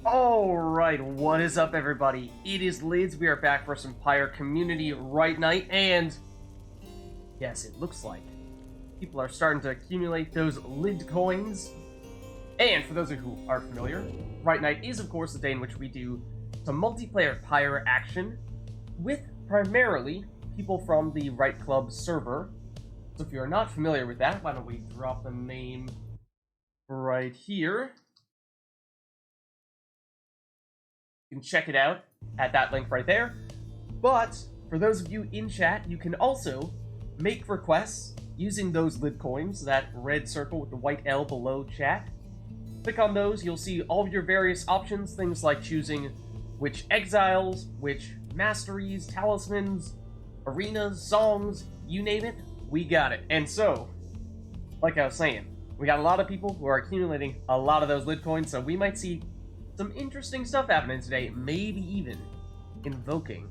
Alright, what is up everybody? It is Lids, we are back for some Pyre Community RITE Night, and yes, it looks like people are starting to accumulate those lid coins. And for those of you who aren't familiar, RITE Night is of course the day in which we do some multiplayer Pyre action with primarily people from the RITE Club server. So if you're not familiar with that, why don't we drop the name right here. You can check it out at that link right there. But for those of you in chat, you can also make requests using those lid coins, that red circle with the white L below chat. Click on those, you'll see all of your various options, things like choosing which exiles, which masteries, talismans, arenas, songs, you name it, we got it. And so, like I was saying, we got a lot of people who are accumulating a lot of those lid coins, so we might see some interesting stuff happening today, maybe even invoking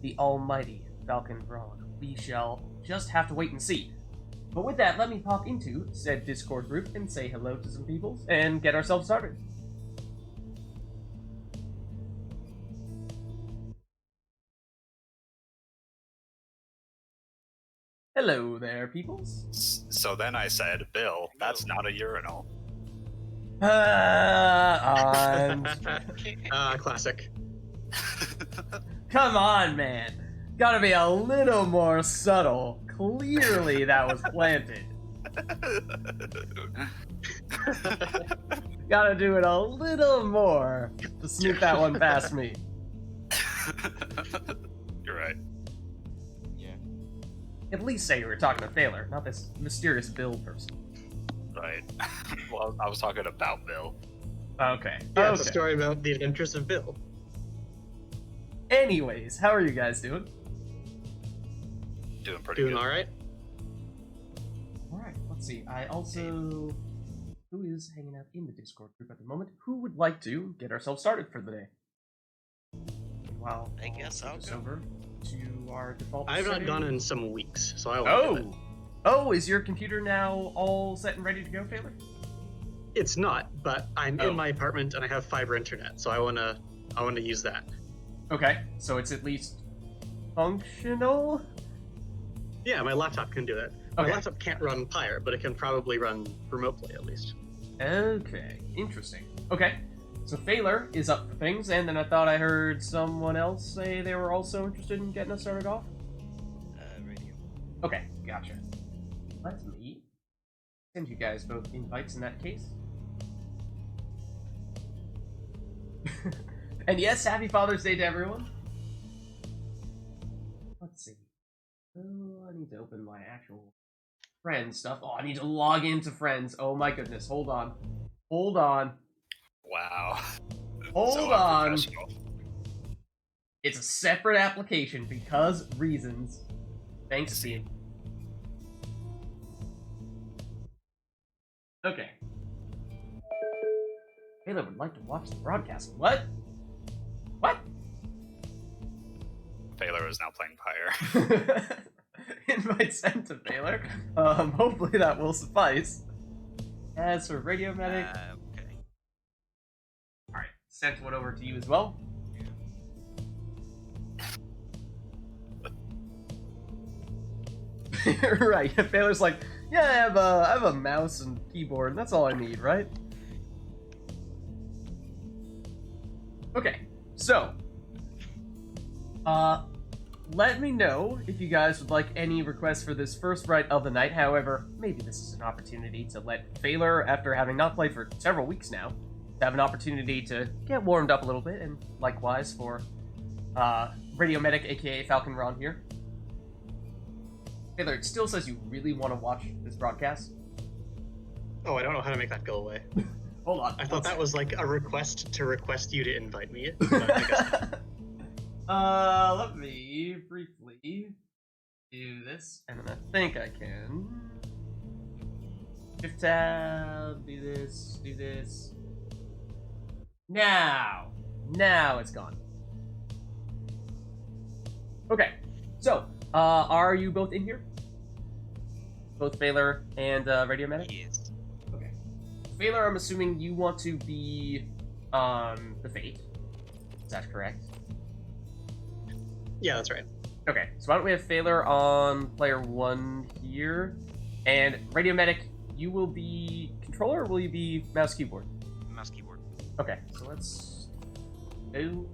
the almighty Falcon Brawn. We shall just have to wait and see. But with that, let me pop into said Discord group and say hello to some people and get ourselves started. Hello there, peoples. So then I said, Bill, that's not a urinal. Classic. Come on, man. Gotta be a little more subtle. Clearly that was planted. Gotta do it a little more to sneak that one past me. You're right. Yeah. At least say you were talking to Thaler, not this mysterious Bill person. Right. Well, I was talking about Bill. Okay. Yeah, okay. it's a story about the adventures of Bill. Anyways, how are you guys doing? Doing pretty Doing good. alright? Alright, let's see. I also... Who is hanging out in the Discord group at the moment? Who would like to get ourselves started for the day? Wow. I guess I'll go. Over to our default I have not setting. gone in some weeks, so I will do it. Oh, is your computer now all set and ready to go, Taylor? It's not, but I'm Oh. in my apartment and I have fiber internet, so I wanna use that. Okay, so it's at least functional? Yeah, my laptop can do that. My Okay. laptop can't run Pyre, but it can probably run remote play at least. Okay, interesting. Okay, so Thaler is up for things, and then I thought I heard someone else say they were also interested in getting us started off? Radio. Okay, gotcha. Let me send you guys both invites in that case. And yes, happy Father's Day to everyone. Let's see. Oh, I need to open my actual friend stuff. Oh, I need to log into friends. Oh my goodness, hold on. Hold on. Wow. Hold So on. unprofessional. It's a separate application because reasons. Thanks, Steve. Okay. Taylor would like to watch the broadcast. What? What? Taylor is now playing Pyre. Invite sent to Taylor. Hopefully that will suffice. As for Radio Medic, Okay. alright, sent one over to you as well. Right, Taylor's like, yeah, I have a mouse and keyboard, and that's all I need, right? Okay, so, let me know if you guys would like any requests for this first RITE of the night. However, maybe this is an opportunity to let Thaler, after having not played for several weeks now, to have an opportunity to get warmed up a little bit, and likewise for Radio Medic, aka Falcon Ron here. Taylor, it still says you really want to watch this broadcast. Oh, I don't know how to make that go away. Hold on. I thought that was like a request to request you to invite me. But I guess not. Let me briefly do this, and then I think I can. Shift tab, do this. Now it's gone. Okay, so, are you both in here? Both Baylor and Radio Medic? Yes. Okay. Baylor, I'm assuming you want to be the Fate. Is that correct? Yeah, that's right. Okay, so why don't we have Phaler on player 1 here, and Radio Medic, you will be controller, or will you be mouse keyboard? Mouse keyboard. Okay, so let's do.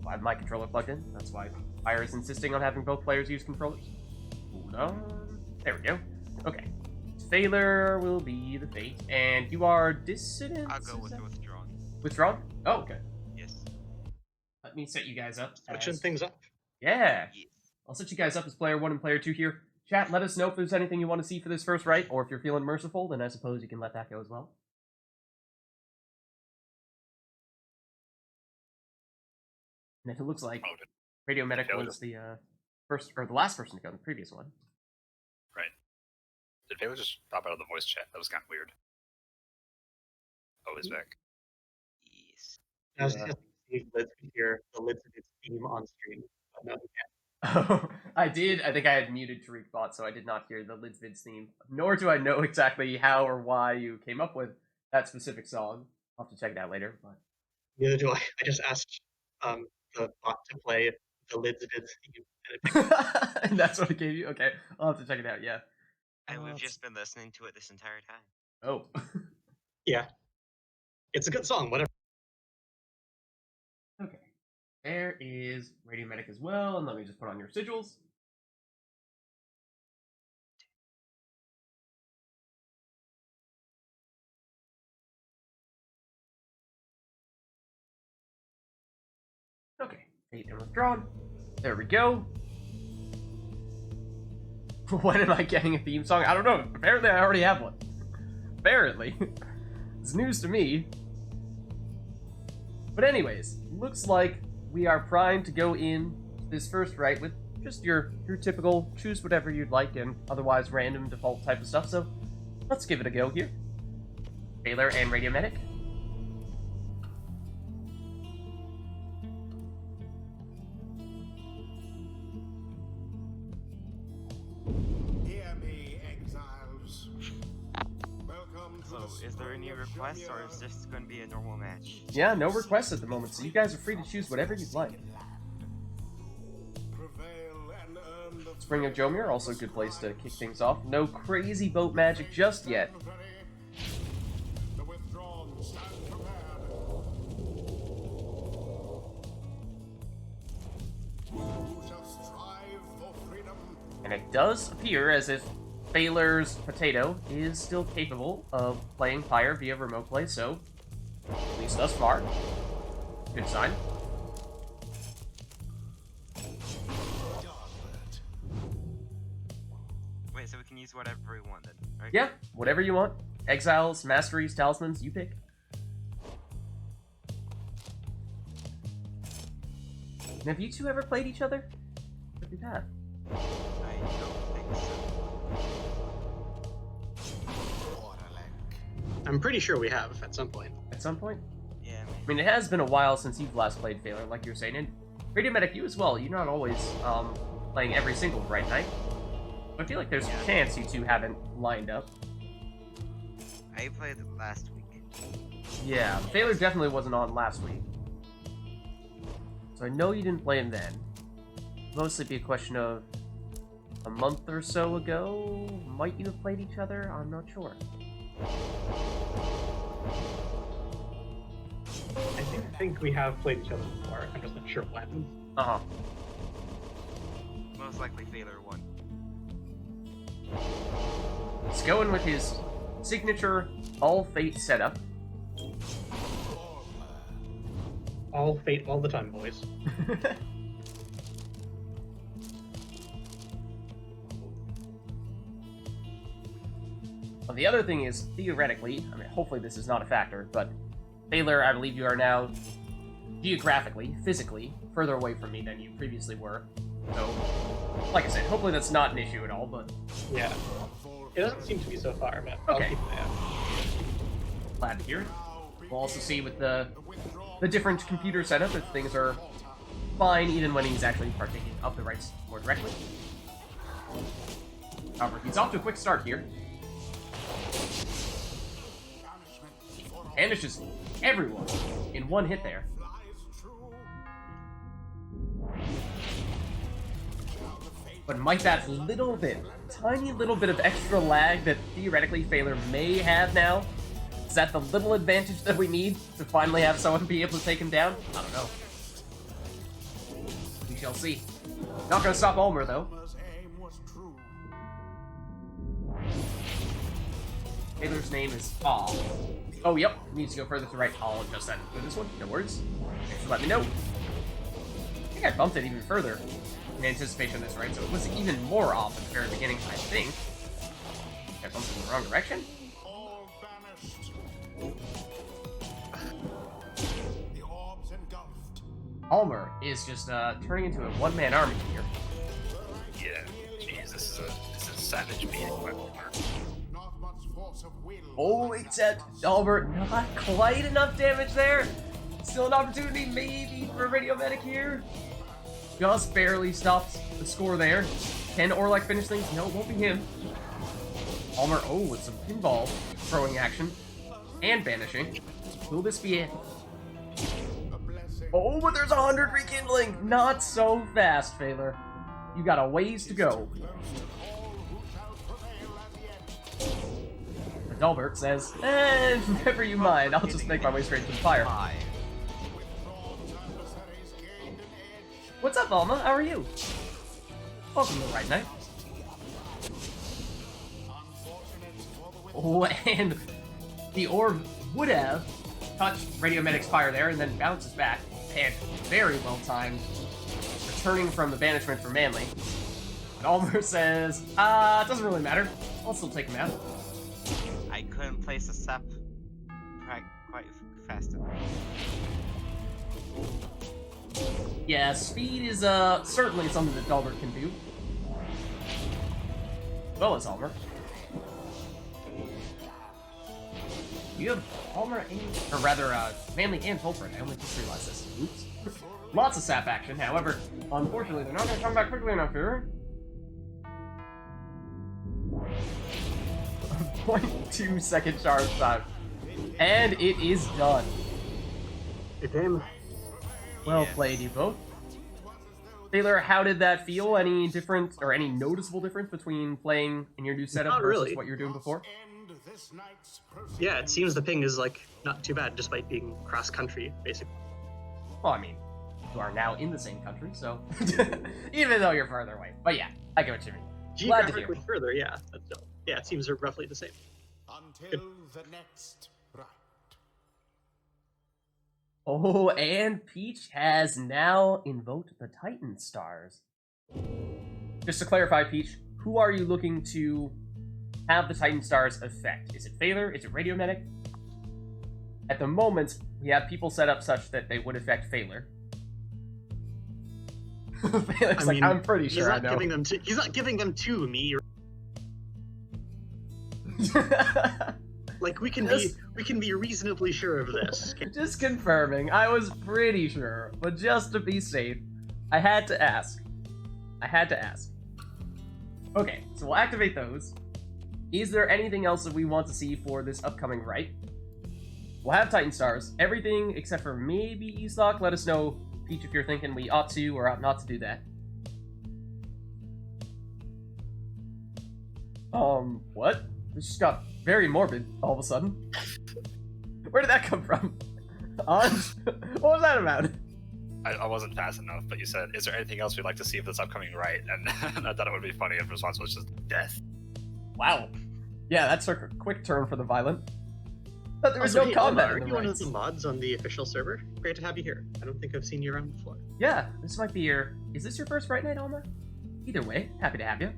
I have my controller plugged in. That's why Pyre is insisting on having both players use controllers. Hold on. There we go. Okay. Phaler will be the Fate, and you are Dissident? I'll go with withdrawn. Withdrawn? Oh, okay. Yes. Let me set you guys up. Switching as- things up. Yeah. Yes. I'll set you guys up as player 1 and player 2 here. Chat, let us know if there's anything you want to see for this first right, or if you're feeling merciful, then I suppose you can let that go as well. And if it looks like Oh, did Radio Medic Phaler was the first, or the last person to go in the previous one. Phaler just pop out of the voice chat? That was kind of weird. Oh, he's back. Yes. I was Yeah. just see Lids could hear the Lids of its theme on stream, but no, he can't. Oh, I did. I think I had muted Tariq Bot, so I did not hear the Vids theme. Nor do I know exactly how or why you came up with that specific song. I'll have to check it out later. But Neither do I. I just asked the bot to play the Lids of its theme, and it and that's what it gave you. Okay, I'll have to check it out. Yeah. And we've it's- just been listening to it this entire time. Oh. yeah, it's a good song. Whatever. Okay. There is Radio Medic as well, and let me just put on your sigils. Okay, Fate and withdrawn. There we go. When am I getting a theme song? I don't know. Apparently I already have one. Apparently. It's news to me. But anyways, looks like we are primed to go in this first right with just your typical choose whatever you'd like and otherwise random default type of stuff. So let's give it a go here. Phaler and Radio Medic. Hear me, exiles. Welcome to So, the is there any spring of requests, or is Shemir. this going to be a normal match? Yeah, no requests at the moment, so you guys are free to choose whatever you'd like. Prevail and earn the Spring of Jomir, also a good place to kick things off. No crazy boat magic just yet. The withdrawn stand prepared. Who shall strive for freedom? And it does appear as if Phaler's potato is still capable of playing Pyre via remote play, so at least thus far, good sign. Wait, so we can use whatever we want then, right? Yeah, whatever you want. Exiles, masteries, talismans, you pick. And have you two ever played each other? If you have. I don't think so. I'm pretty sure we have at some point. At some point? Yeah, I maybe. mean, it has been a while since you've last played Phaler, like you were saying, and Radio Medic, you as well. You're not always playing every single Right Night. I feel like there's a chance you two haven't lined up. I played it last week. Yeah, Phaler definitely wasn't on last week. So I know you didn't play him then. Mostly be a question of a month or so ago. Might you have played each other? I'm not sure. I think we have played each other before. I'm just not sure when. Uh-huh. Most likely Phaler won. He's going with his signature all fate setup. All fate, all the time, boys. Well, the other thing is, theoretically, I mean, hopefully this is not a factor, but Phaler, I believe you are now geographically, physically, further away from me than you previously were. So, like I said, hopefully that's not an issue at all, but Yeah. It doesn't seem to be so far, but I'll Okay. keep an eye out. glad to hear it. We'll also see with the different computer setup if things are fine even when he's actually partaking of the rites more directly. However, he's off to a quick start here. Banishes everyone in one hit there. Flies true. But might that little bit, tiny little bit of extra lag that theoretically Phaler may have now, is that the little advantage that we need to finally have someone be able to take him down? I don't know. We shall see. Not gonna stop Ulmer, though. Ulmer's aim was true. Phaler's name is All. Oh, yep. Needs to go further to the right. I'll adjust that for this one. No worries. Thanks for letting me know. I think I bumped it even further in anticipation of this, right? So it was even more off at the very beginning, I think. I bumped it in the wrong direction. All banished. The orbs engulfed. Ulmer is just turning into a one-man army here. Yeah, jeez, this is a savage beating by Ulmer. Not much force of will. Oh, except Ulmer, not quite enough damage there. Still an opportunity, maybe, for a Radio Medic here. Just barely stops the score there. Can Orlek finish things? No, it won't be him. Ulmer, oh, with some pinball throwing action and banishing. Will this be it? A blessing. Oh, but there's 100 rekindling. Not so fast, Phaler. You got a ways to go. Close to all who shall prevail as yet. Adalbert says, never you mind. I'll just make my way straight to the fire. Fire. Withdrawn adversaries gained an edge. What's up, Alma? How are you? Welcome to RITE NITE. Unfortunate for the Oh, and the orb would have touched Radio Medic's fire there and then bounces back. And very well timed. Returning from the banishment for Manly. And Ulmer says, it doesn't really matter. I'll still take him out. I couldn't place a sap quite fast enough. Yeah, speed is certainly something that Dalbert can do. As well as Ulmer. You have Ulmer and, or rather, Manly and Fulford. I only just realized this. Oops. Lots of sap action, however, unfortunately, they're not going to come back quickly enough here. 0.2 second charge time. And it is done. Good game. Well played, you both. Taylor, how did that feel? Any different, or any noticeable difference between playing in your new setup Not versus really. what you were doing before? end this night's proceedings. Yeah, it seems the ping is like not too bad, despite being cross country, basically. Well, I mean, you are now in the same country, so even though you're further away. But yeah, I get what you mean. Glad to hear. Geographically further, yeah. Yeah, it seems they're roughly the same. Until the next rite. Oh, and Peach has now invoked the Titan Stars. Just to clarify, Peach, who are you looking to have the Titan Stars affect? Is it Phaler? Is it Radio Medic? At the moment, we have people set up such that they would affect Phaler. Phaler's like, I'm pretty sure I know. He's not giving them to me. Like we can be reasonably sure of this. Just confirming. I was pretty sure, but just to be safe, I had to ask. Okay, so we'll activate those. Is there anything else that we want to see for this upcoming rite? We'll have Titan Stars. Everything except for maybe E-Stock. Let us know, Peach, if you're thinking we ought to or ought not to do that. What? This just got very morbid all of a sudden. Where did that come from? What was that about? I wasn't fast enough, but you said, is there anything else we'd like to see for this upcoming rite? And I thought it would be funny if the response was just death. Wow. Yeah, that took a quick turn for the violent. But there was Also, no hey, combat Omar, in are the you one of rites. the mods on the official server? Great to have you here. I don't think I've seen you around before. Yeah, this might be your... Is this your first Rite Night, Alma? Either way, happy to have you.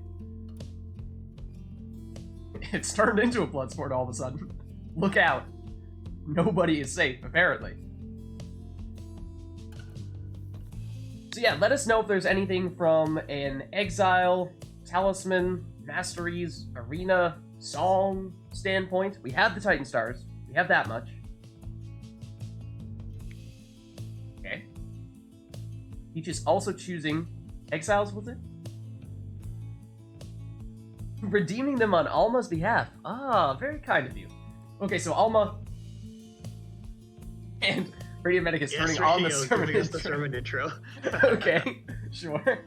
It's turned into a blood sport all of a sudden. Look out. Nobody is safe, apparently. So yeah, let us know if there's anything from an Exile, Talisman, Masteries, Arena, Song standpoint. We have the Titan Stars. We have that much. Okay. Peach is also choosing Exiles, was it? Redeeming them on Alma's behalf. Ah, very kind of you. Okay, so Alma, And Radio Medic is Yes, turning on the Radio, sermon giving us the intro. sermon intro. Okay, sure.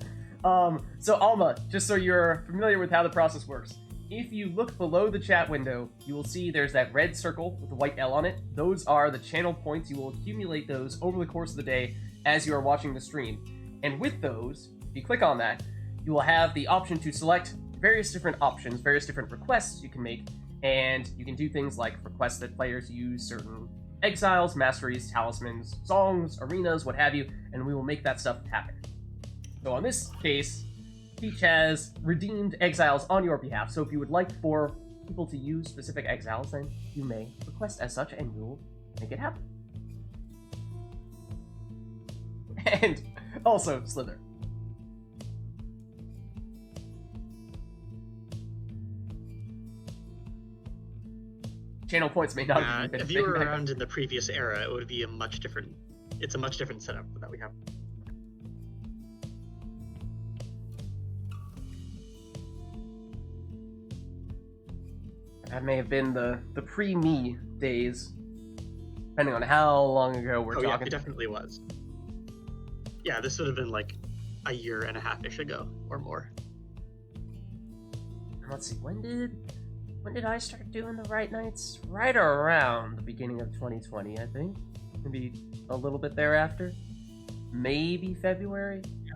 So Alma, just so you're familiar with how the process works, if you look below the chat window, you will see there's that red circle with the white L on it. Those are the channel points. You will accumulate those over the course of the day as you are watching the stream. And with those, if you click on that, you will have the option to select various different options, various different requests you can make, and you can do things like request that players use certain exiles, masteries, talismans, songs, arenas, what have you, and we will make that stuff happen. So on this case, Peach has redeemed exiles on your behalf, so if you would like for people to use specific exiles, then you may request as such, and we'll make it happen. And also, Slither. Channel points may not have been If you were around in the previous era, it would be a much different. It's a much different setup that we have. That may have been the pre-me days, depending on how long ago we're Yeah, talking. it definitely was. Yeah, this would have been like a year and a half-ish ago or more. Let's see, when did I start doing the RITE Nights? Right around the beginning of 2020, I think. Maybe a little bit thereafter. Maybe February? Yeah.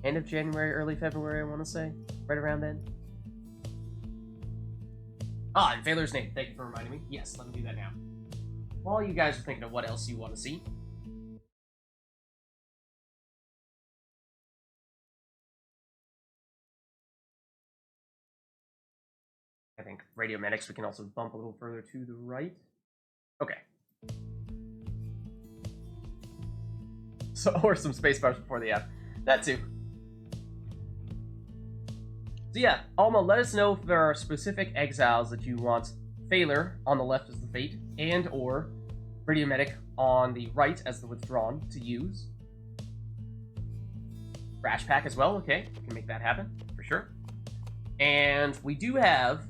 End of January, early February, I want to say. Right around then. Ah, and Valor's name. Thank you for reminding me. Yes, let me do that now. While you guys are thinking of what else you want to see. I think Radio Medics we can also bump a little further to the right. Okay. So, or some space bars before the app. That too. So yeah, Alma, let us know if there are specific exiles that you want Phaler on the left as the Fate, and or Radio Medic on the right as the Withdrawn to use. Crash Pack as well, okay, we can make that happen, for sure. And we do have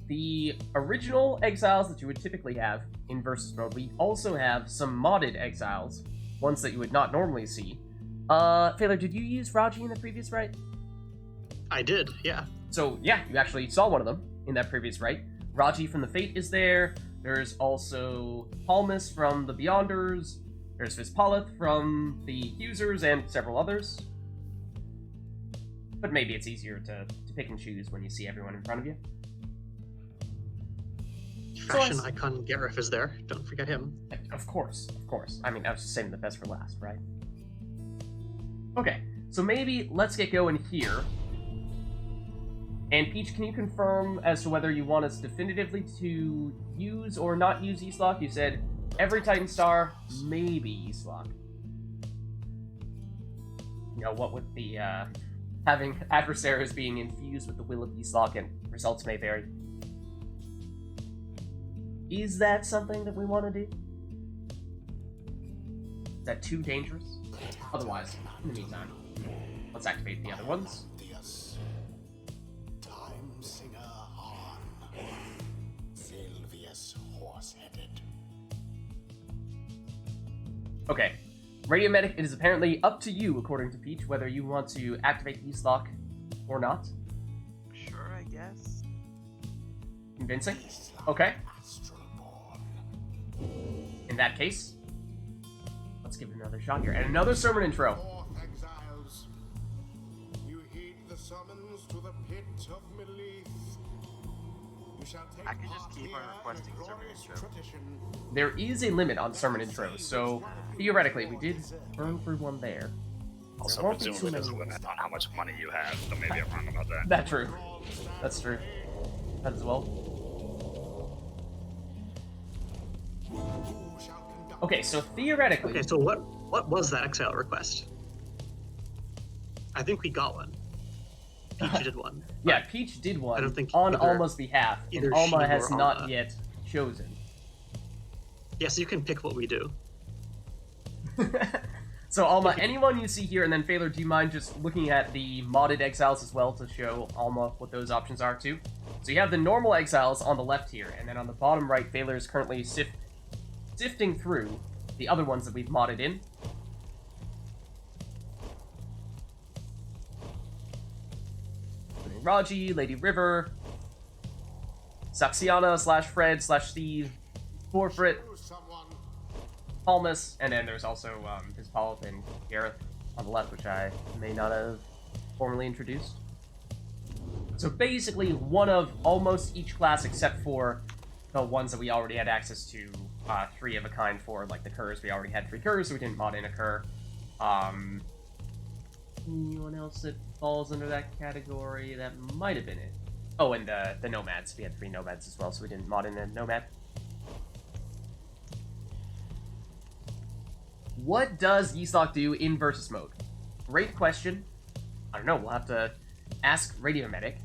the original exiles that you would typically have in Versus mode. We also have some modded exiles, ones that you would not normally see. Phaler, did you use Raji in the previous RITE? I did, yeah. So, yeah, you actually saw one of them in that previous RITE. Raji from the Fate is there. There's also Palmus from the Beyonders. There's Vizpalith from the Users and several others. But maybe it's easier to pick and choose when you see everyone in front of you. Fashion icon Gareth is there. Don't forget him. Of course, of course. I mean, I was just saving the best for last, right? Okay, so maybe let's get going here. And Peach, can you confirm as to whether you want us definitively to use or not use Eastlock? You said every Titan Star, maybe Eastlock. You know, what with the, having adversaries being infused with the will of Eastlock and results may vary. Is that something that we want to do? Is that too dangerous? Otherwise, in the meantime, let's activate the other ones. Time singer on. Sylvius horse-headed. Okay. Radio Medic, it is apparently up to you, according to Peach, whether you want to activate Eastlock or not. Sure, I guess. Convincing? Okay. In that case, let's give it another shot here. And another sermon intro. Fourth exiles, you heed the summons to the pit of Meleith. You shall take I can just part keep on here in requesting sermon glorious intro. tradition. There is a limit on sermon intros, so theoretically, we did burn through one there. Also, There won't be presumably too there's a many. limit on how much money you have, so maybe I'm wrong about that. That's true. That's true. That as well. Who shall conduct Okay, so theoretically... Okay, so what was that exile request? I think we got one. Peach did one. Yeah, Peach did one I don't think on either- Alma's behalf, and either Alma she has or not Alma. yet chosen. Yeah, so you can pick what we do. So Alma, anyone you see here, and then Phaler, do you mind just looking at the modded exiles as well to show Alma what those options are too? So you have the normal exiles on the left here, and then on the bottom right, Phaler is currently sifting through the other ones that we've modded in. Raji, Lady River, Saxiana / Fred / Steve, Forfeit, Palmas, and then there's also his Paul and Gareth on the left, which I may not have formally introduced. So basically, one of almost each class except for the ones that we already had access to, 3 of a kind for, like the Curs. We already had 3 Curs, so we didn't mod in a Cur. Anyone else that falls under that category? That might have been it. Oh, and the Nomads. We had 3 Nomads as well, so we didn't mod in a Nomad. What does Yeastlock do in versus mode? Great question. I don't know, we'll have to ask Radio Medic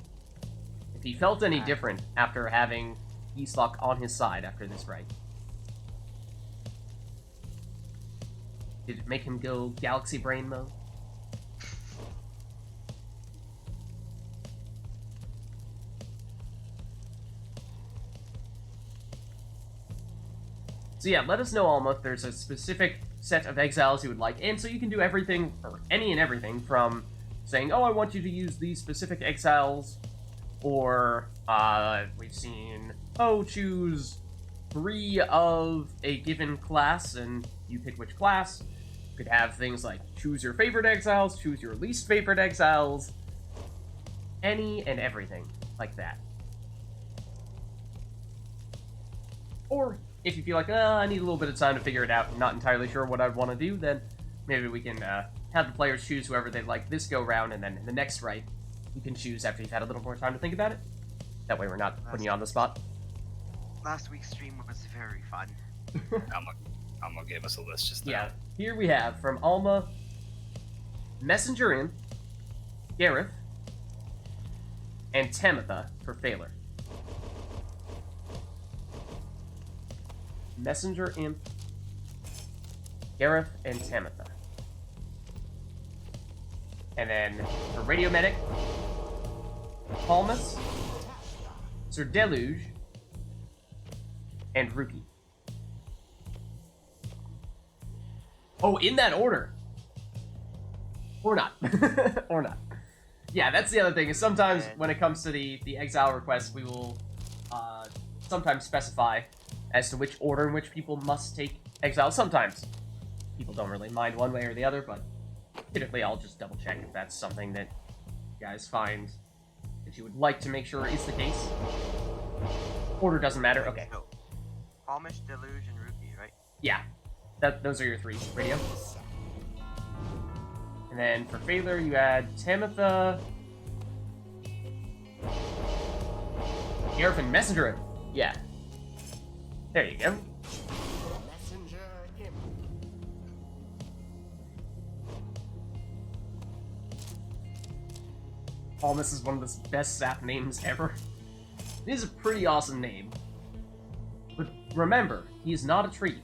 if he felt any different after having Yeastlock on his side after this right. Did it make him go Galaxy Brain mode? So yeah, let us know, Alma, if there's a specific set of exiles you would like, and so you can do everything, or any and everything, from saying, oh, I want you to use these specific exiles, or, we've seen, oh, choose 3 of a given class, and you pick which class. You could have things like, choose your favorite exiles, choose your least favorite exiles, any and everything like that. Or, if you feel like, I need a little bit of time to figure it out and not entirely sure what I'd want to do, then maybe we can have the players choose whoever they'd like this go-round, and then in the next right, you can choose after you've had a little more time to think about it. That way we're not putting you on the spot. Last week's stream was very fun. Alma gave us a list just now. Yeah, here we have, from Alma, Messenger Imp, Gareth, and Tamitha for Phaler. Messenger Imp, Gareth, and Tamitha. And then for Radio Medic, Palmas, Sir Deluge, and Rookie. Oh, in that order. Or not. Or not. Yeah, that's the other thing, is sometimes when it comes to the exile requests, we will sometimes specify as to which order in which people must take exile. Sometimes people don't really mind one way or the other, but typically I'll just double check if that's something that you guys find that you would like to make sure is the case. Order doesn't matter. Okay. So, Amish, Deluge, and Rupee, right? Yeah. Those are your 3, Radio. And then for Phaler, you add Tamitha, Gareth, and Messenger Imp. Yeah. There you go. Messenger Imp. Palmas is one of the best sap names ever. It is a pretty awesome name. But remember, he is not a tree.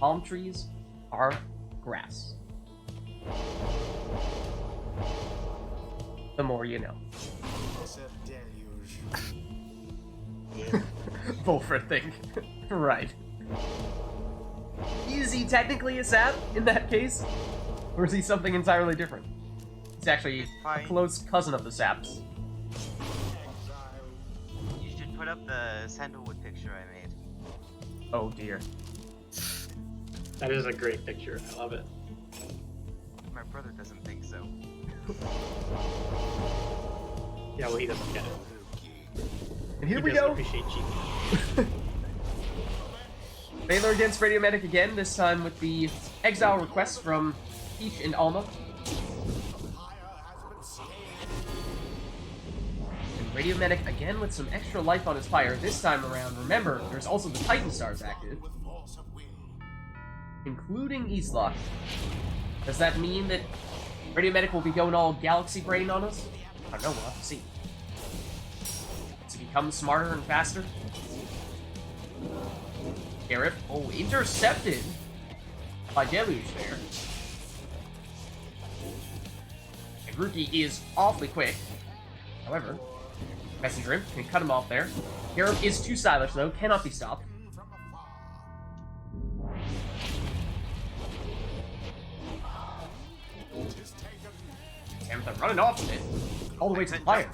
Palm trees are grass. The more you know. It's a deluge. Volfred thing. Right. Is he technically a sap in that case? Or is he something entirely different? He's actually a close cousin of the saps. You should put up the sandalwood picture I made. Oh dear. That is a great picture. I love it. My brother doesn't think so. Yeah, well, he doesn't get it. And here He we doesn't go. appreciate cheating. Phaler against Radio Medic again, this time with the exile requests from Peach and Alma. And Radio Medic again with some extra life on his Pyre this time around. Remember, there's also the Titan Stars active, including Yeastlock. Does that mean that Radio Medic will be going all Galaxy Brain on us? I don't know, we'll have to see. To become smarter and faster. Gareth, oh, intercepted by Deluge there. And Rookie is awfully quick. However, Messenger Imp can cut him off there. Gareth is too stylish though, cannot be stopped. running off with it. All the way to the Pyre.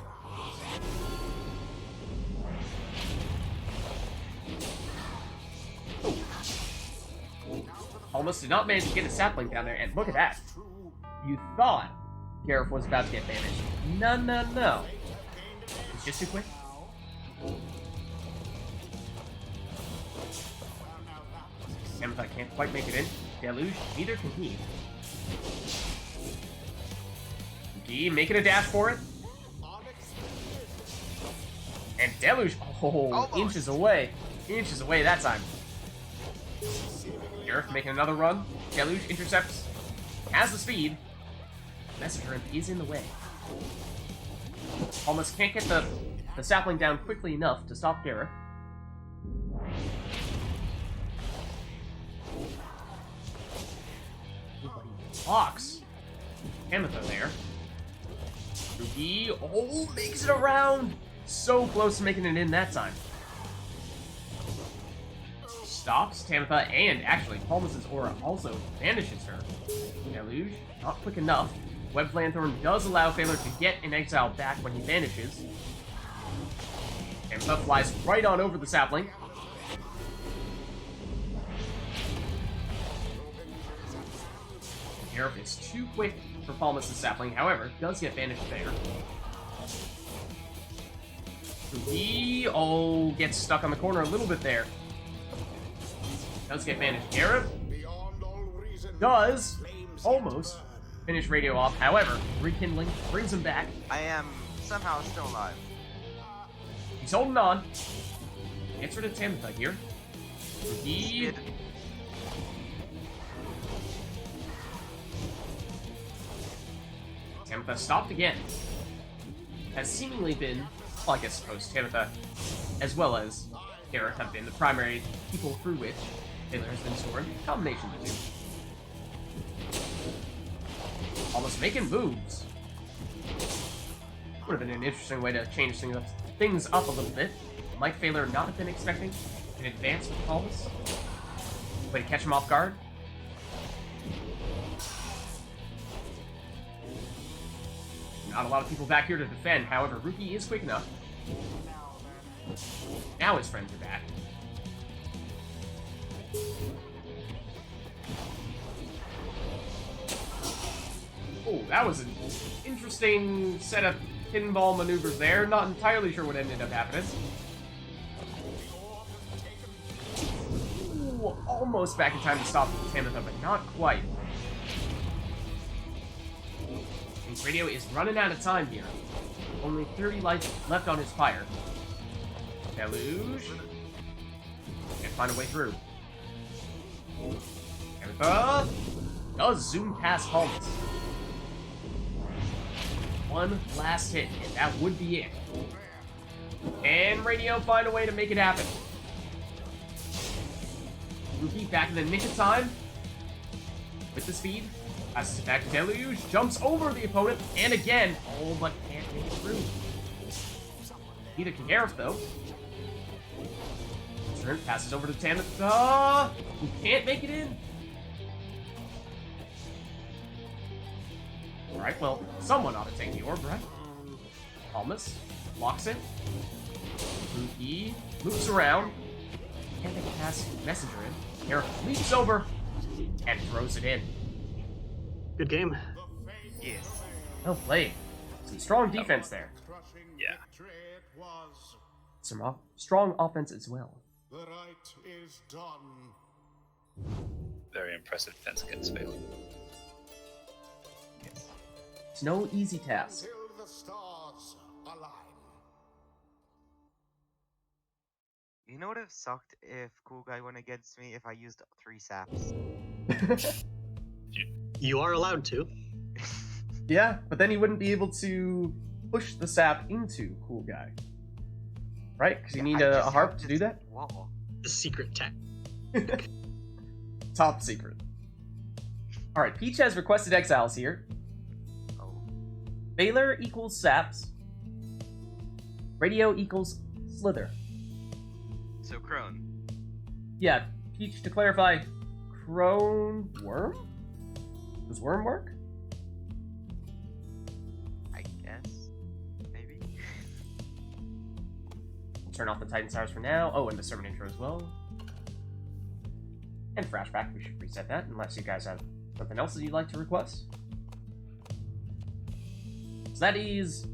Oh. Almost did not manage to get a sapling down there, and look at that. You thought Gareth was about to get banished. No, no, no. It's just too quick. Amethyst can't quite make it in. Deluge, neither can he. He making a dash for it. And Deluge, Almost. inches away. Inches away that time. Gareth making another run. Deluge intercepts. Has the speed. Messenger Imp is in the way. Almost can't get the sapling down quickly enough to stop Gareth. Blocks. Amethyst there. Ruki, makes it around! So close to making it in that time. Stops Tamitha, and actually, Palmas' aura also vanishes her. Deluge, not quick enough. Web Lanthorn does allow Phaler to get an exile back when he vanishes. Tamitha flies right on over the sapling. Gareth is too quick for Palmas' sapling, however, does get banished there. He gets stuck on the corner a little bit there. Does get banished. Gareth does almost finish radio off, however, rekindling brings him back. I am somehow still alive. He's holding on. Gets rid of Tamitha here. He Tamitha stopped again. Has seemingly been, well, I guess suppose Tamitha, as well as Gareth, have been the primary people through which Taylor has been stored. Combination of the two. Almost making moves. Would have been an interesting way to change things up a little bit. Might Phaler not have been expecting an advance with Palmas? Way to catch him off guard. Not a lot of people back here to defend, however, Ruki is quick enough. Now his friends are back. Oh, that was an interesting set of pinball maneuvers there. Not entirely sure what ended up happening. Ooh, almost back in time to stop Tamitha, but not quite. Radio is running out of time here. Only 30 life left on his Pyre. Deluge. Can't find a way through. Amethyst does zoom past Palmas. One last hit, and that would be it. Can Radio find a way to make it happen? Ruki back in the nick of time. With the speed. Passes it back to Deluge, jumps over the opponent, and again, but can't make it through. Neither can Gareth, though. Turn passes over to Tamitha, who can't make it in. Alright, well, someone ought to take the orb, right? Palmas blocks it. Ruki moves around, and they pass Messenger in. Gareth leaps over and throws it in. Good game. Yes. Well played. Some strong defense there. Yeah. Some strong offense as well. The right is done. Very impressive defense against Phaler. Yes. It's no easy task. Till the stars align. You know what would have sucked if Cool Guy went against me if I used 3 saps? You are allowed to. Yeah, but then he wouldn't be able to push the sap into Cool Guy. Right? Because you need a harp to do that? Whoa. The secret tech. Top secret. Alright, Peach has requested exiles here. Oh. Phaler equals saps. Radio equals slither. So Crone. Yeah, Peach, to clarify, Crone Worm? Does Worm work? turn off the Titan Stars for now. Oh, and the sermon intro as well. And flashback, we should reset that, unless you guys have something else that you'd like to request. So that is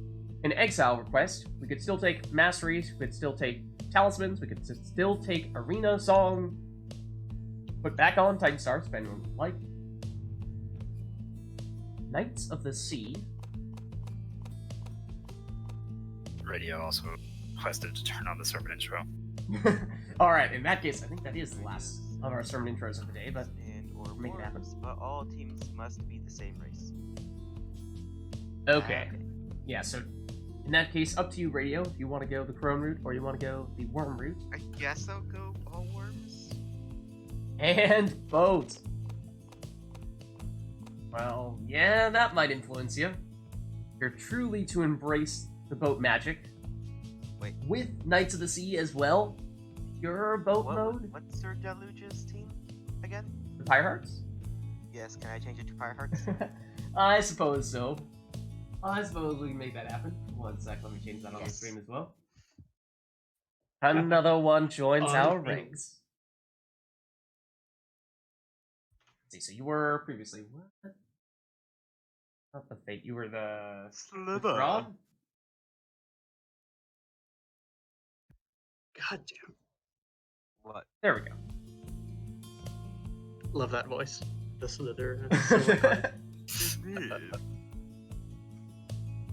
an exile request. We could still take masteries, we could still take talismans, we could still take arena song, put back on Titan Stars, depending on what you like. Knights of the Sea. Radio also requested to turn on the sermon intro. Alright, in that case, I think that is the last of our sermon intros of the day, but or make it happen. worms, but all teams must be the same race. okay. Yeah, so in that case, up to you, Radio, if you want to go the crone route or you want to go the worm route. I guess I'll go all worms. And boat. Well, yeah, that might influence you. You're truly to embrace the boat magic. Wait. With Knights of the Sea as well. Your boat mode. What's Sir Deluge's team again? The Pyre Hearts? Yes, can I change it to Pyre Hearts? I suppose so. I suppose we can make that happen. One sec, let me change that on the Yes. stream as well. Another one joins our ranks. Let's see, so you were previously what? Not the Fate, you were the Slither. Fraud? God damn. What? There we go. Love that voice. The Slither. It's so iconic.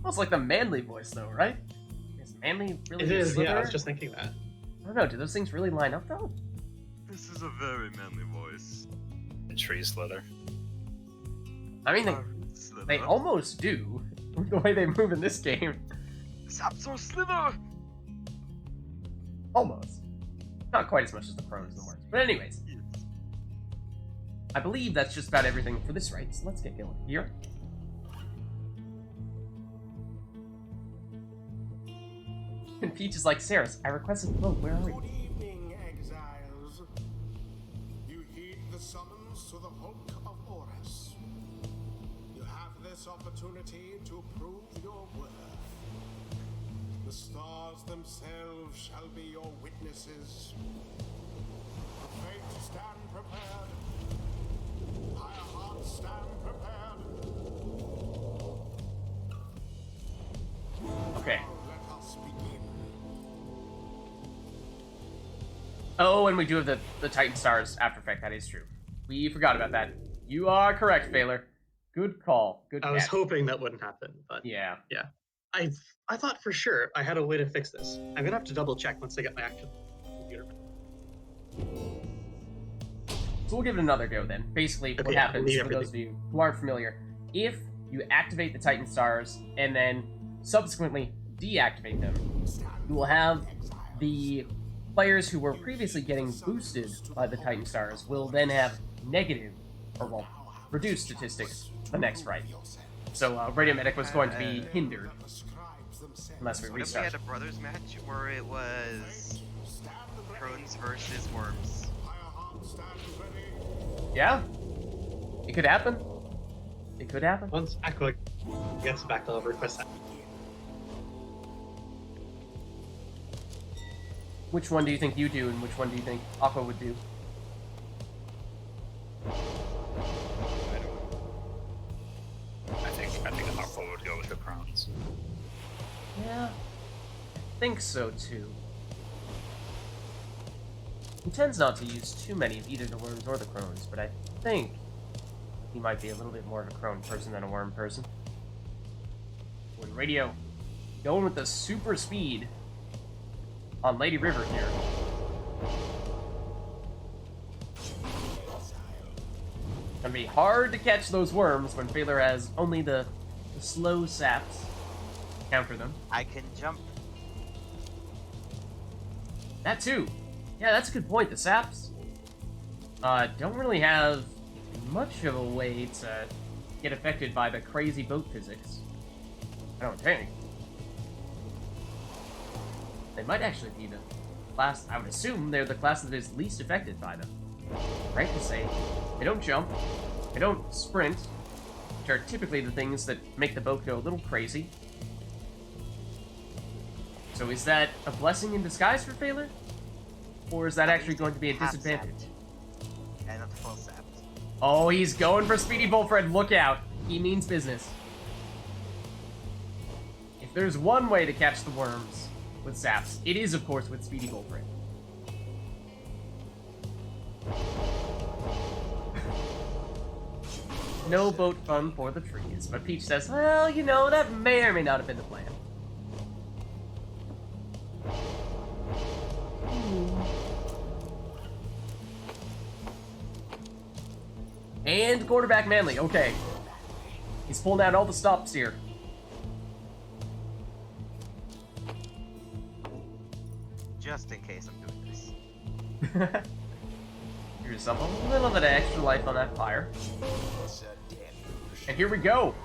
Almost like the manly voice, though, right? Is manly really It a is, yeah, I was Slither? just thinking that. I don't know, do those things really line up, though? This is a very manly voice. And tree slither. I mean, they almost do, with the way they move in this game. Sapsor Slither! Almost. Not quite as much as the pros and the works. But anyways, Yes. I believe that's just about everything for this raid, so let's get going here. And Peach is like, Saris, I requested the boat, where are we? Good evening, exiles. You heed the summons to the Hulk of Horus. You have this opportunity to prove your worth. The stars themselves shall be your witnesses. The fate stand prepared. Higher hearts stand prepared. Okay. Let us begin. Oh, and we do have the Titan Stars after effect, that is true. We forgot about that. You are correct, Phaler. Good call. Good I was catch. hoping that wouldn't happen, but Yeah. I thought for sure I had a way to fix this. I'm gonna have to double check once I get my actual computer. So we'll give it another go then. Basically, what Okay, happens, leave for those of you who aren't familiar, if you activate the Titan Stars and then subsequently deactivate them, you will have the players who were previously getting boosted by the Titan Stars will then have negative, or well, reduced statistics the next right. So Radio Medic was going to be hindered unless we What if we restart. had a brothers match where it was crones versus worms? Yeah, it could happen. It could happen. Once Aqua gets back, I'll request that. Which one do you think you do, and which one do you think Aqua would do? I think Aqua would go with the crowns. Yeah, I think so too. He tends not to use too many of either the worms or the crones, but I think he might be a little bit more of a crone person than a worm person. When Radio, going with the super speed on Lady River here. Gonna be hard to catch those worms when Phaler has only the slow saps to counter them. I can jump. That too. Yeah, that's a good point. The saps don't really have much of a way to get affected by the crazy boat physics. I don't think. They might actually be the class, I would assume they're the class that is least affected by them. Right to say, they don't jump, they don't sprint, which are typically the things that make the boat go a little crazy. So is that a blessing in disguise for Phaler? Or is that actually going to be a Half disadvantage? sapped. And not full sapped. Oh, he's going for Speedy Bullfred. Look out. He means business. If there's one way to catch the worms with saps, it is, of course, with Speedy Bullfred. No boat fun for the trees, but Peach says, well, you know, that may or may not have been the plan. And quarterback Manly, okay. He's pulling out all the stops here. Just in case I'm doing this. Give yourself a little bit of extra life on that Pyre. And here we go.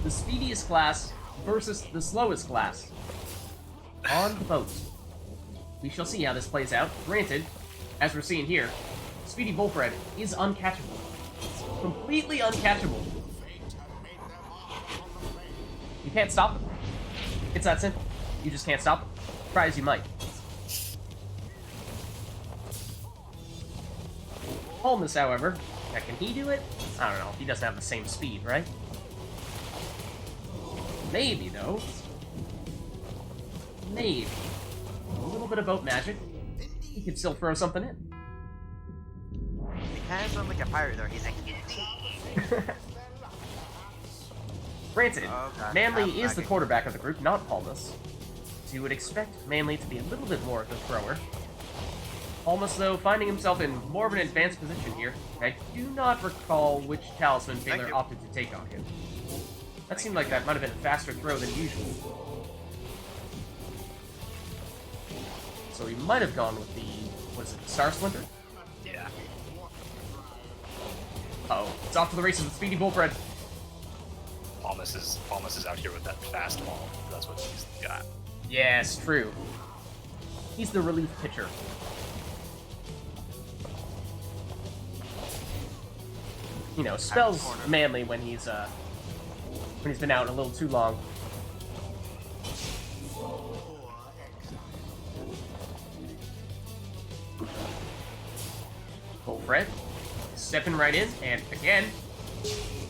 The speediest class versus the slowest class. On the boat. We shall see how this plays out. Granted, as we're seeing here, Speedy Bullfred is uncatchable. Completely uncatchable. You can't stop him. It's that simple. You just can't stop him. Try as you might. Holmes, however, now can he do it? I don't know. He doesn't have the same speed, right? Maybe, though. Maybe. A little bit of boat magic. He could still throw something in. He kind of sounds like a pirate there. He's like... Granted, Oh, God. Manly I'm is the lagging. quarterback of the group, not Palmas. So you would expect Manly to be a little bit more of a thrower. Palmas, though, finding himself in more of an advanced position here. I do not recall which talisman Thank Phaler you. opted to take on him. That seemed like that might have been a faster throw than usual. So he might have gone with the, what is it, the Star Splinter? Yeah. Uh-oh, it's off to the races with Speedy Bullfred. Palmas is out here with that fast ball. That's what he's got. Yes, true. He's the relief pitcher. You know, spells corner. Manly when he's been out a little too long. Bullfred stepping right in, and again,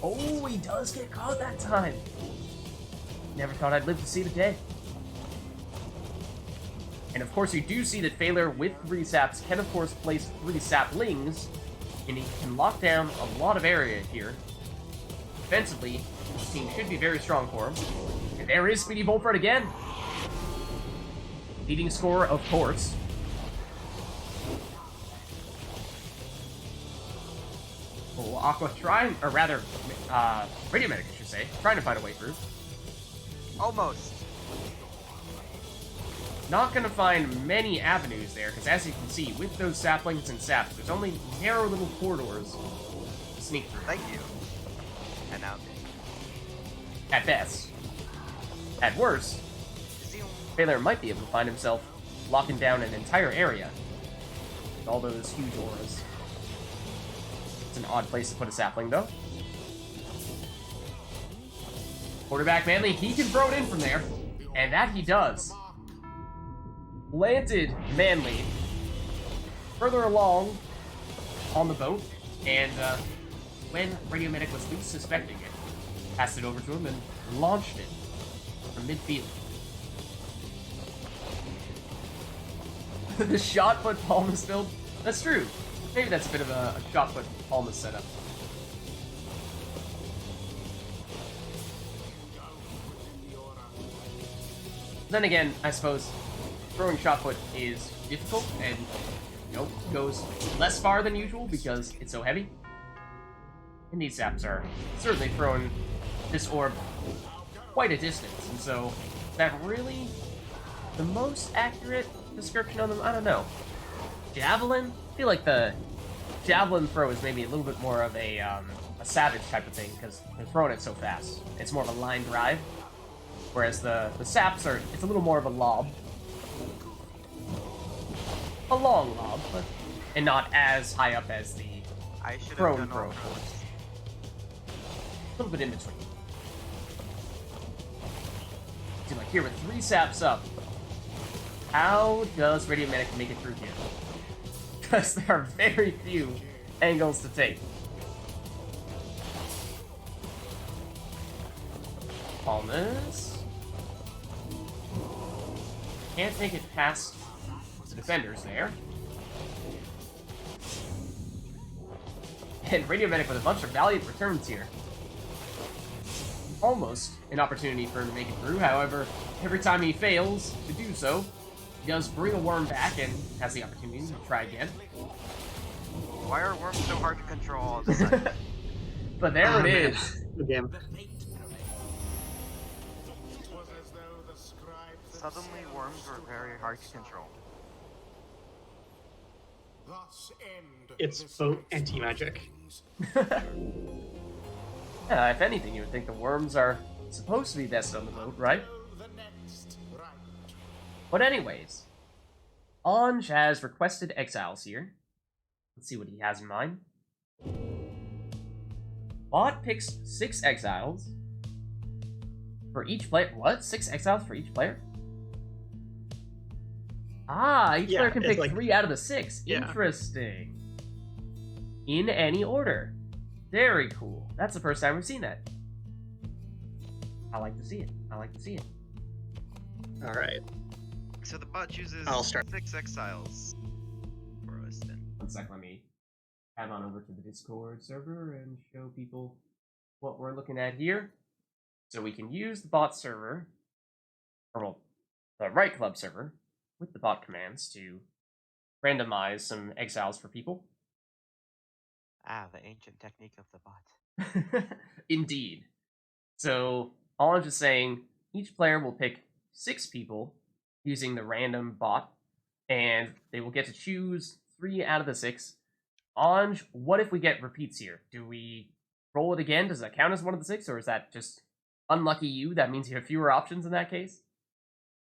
oh, he does get caught that time. Never thought I'd live to see the day. And of course, you do see that Phaler with 3 saps can, of course, place 3 saplings, and he can lock down a lot of area here. Defensively, this team should be very strong for him. And there is Speedy Bullfred again. Leading scorer, of course. Oh, Aqua trying, or rather, Radio Medic, I should say, trying to find a way through. Almost. Not gonna find many avenues there, because as you can see, with those saplings and saps, there's only narrow little corridors to sneak through. Thank you. And now... At best. At worst, See, Phaler might be able to find himself locking down an entire area with all those huge auras. It's an odd place to put a sapling, though. Quarterback Manly, he can throw it in from there, and that he does. Planted Manly further along on the boat, and when Radio Medic was least suspecting it, passed it over to him and launched it from midfield. The shot put Palmas build? That's true. Maybe that's a bit of a shot put Palmas setup. Then again, I suppose throwing shot put is difficult and, you know, goes less far than usual because it's so heavy. And these zaps are certainly throwing this orb quite a distance, and so is that really the most accurate description of them? I don't know. Javelin? I feel like the javelin throw is maybe a little bit more of a savage type of thing because they're throwing it so fast. It's more of a line drive, whereas the saps are, it's a little more of a lob. A long lob, but and not as high up as the I should have prone done throw, all of course. A little bit in between. See, like here with 3 saps up, how does Radio Medic make it through here? Because there are very few angles to take. Almost. Can't make it past the defenders there. And Radio Medic with a bunch of valiant returns here. Almost an opportunity for him to make it through. However, every time he fails to do so, he does bring a worm back and has the opportunity to try again. Why are worms so hard to control all the time? But there it is. Good game. Suddenly worms were very hard to control. Thus end It's this both night's anti-magic. proceedings. If anything, you would think the worms are supposed to be best on the boat, right? The next rite. But anyways, Anj has requested exiles here. Let's see what he has in mind. Bot picks 6 exiles for each player. What? 6 exiles for each player? Ah, each Yeah, player can it's pick like- 3 out of the 6. Yeah. Interesting. In any order. Very cool. That's the first time we've seen that. I like to see it. I like to see it. All right. So the bot chooses I'll start. 6 exiles for us then. One sec, let me head on over to the Discord server and show people what we're looking at here. So we can use the bot server, or well, the Right Club server, with the bot commands to randomize some exiles for people. Ah, the ancient technique of the bot. Indeed. So all I'm just saying, each player will pick 6 people using the random bot, and they will get to choose 3 out of the 6. Anj, what if we get repeats here? Do we roll it again? Does that count as one of the 6, or is that just unlucky you? That means you have fewer options in that case?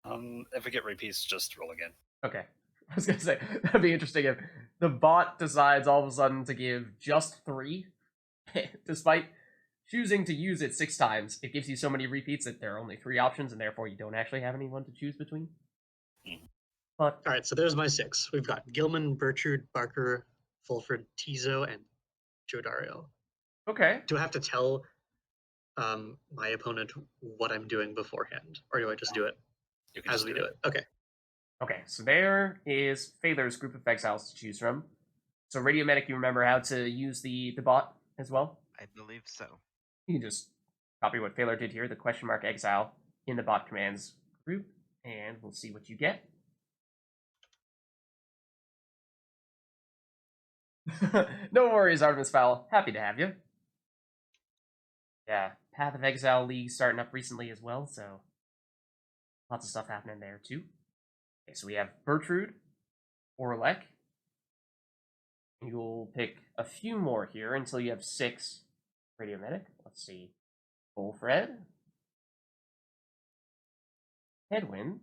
If we get repeats, just roll again. Okay. I was gonna say, that'd be interesting if the bot decides all of a sudden to give just 3, despite choosing to use it 6 times. It gives you so many repeats that there are only 3 options, and therefore you don't actually have anyone to choose between. But All right, so there's my 6. We've got Gilman, Bertrude, Barker, Fulford, Tizo, and Jodario. okay, Do I have to tell my opponent what I'm doing beforehand, or do I just do it You can as just we do it? Okay. okay. So there is Phaler's group of exiles to choose from. So Radio Medic, you remember how to use the bot as well? I believe so. You can just copy what Phaler did here, the question mark exile, in the bot commands group, and we'll see what you get. No worries, Artemis Fowl. Happy to have you. Yeah, Path of Exile League starting up recently as well, so lots of stuff happening there too. Okay, so we have Bertrude, Orlek. You'll pick a few more here until you have 6 Radio Medic. Let's see. Bullfred. Headwind.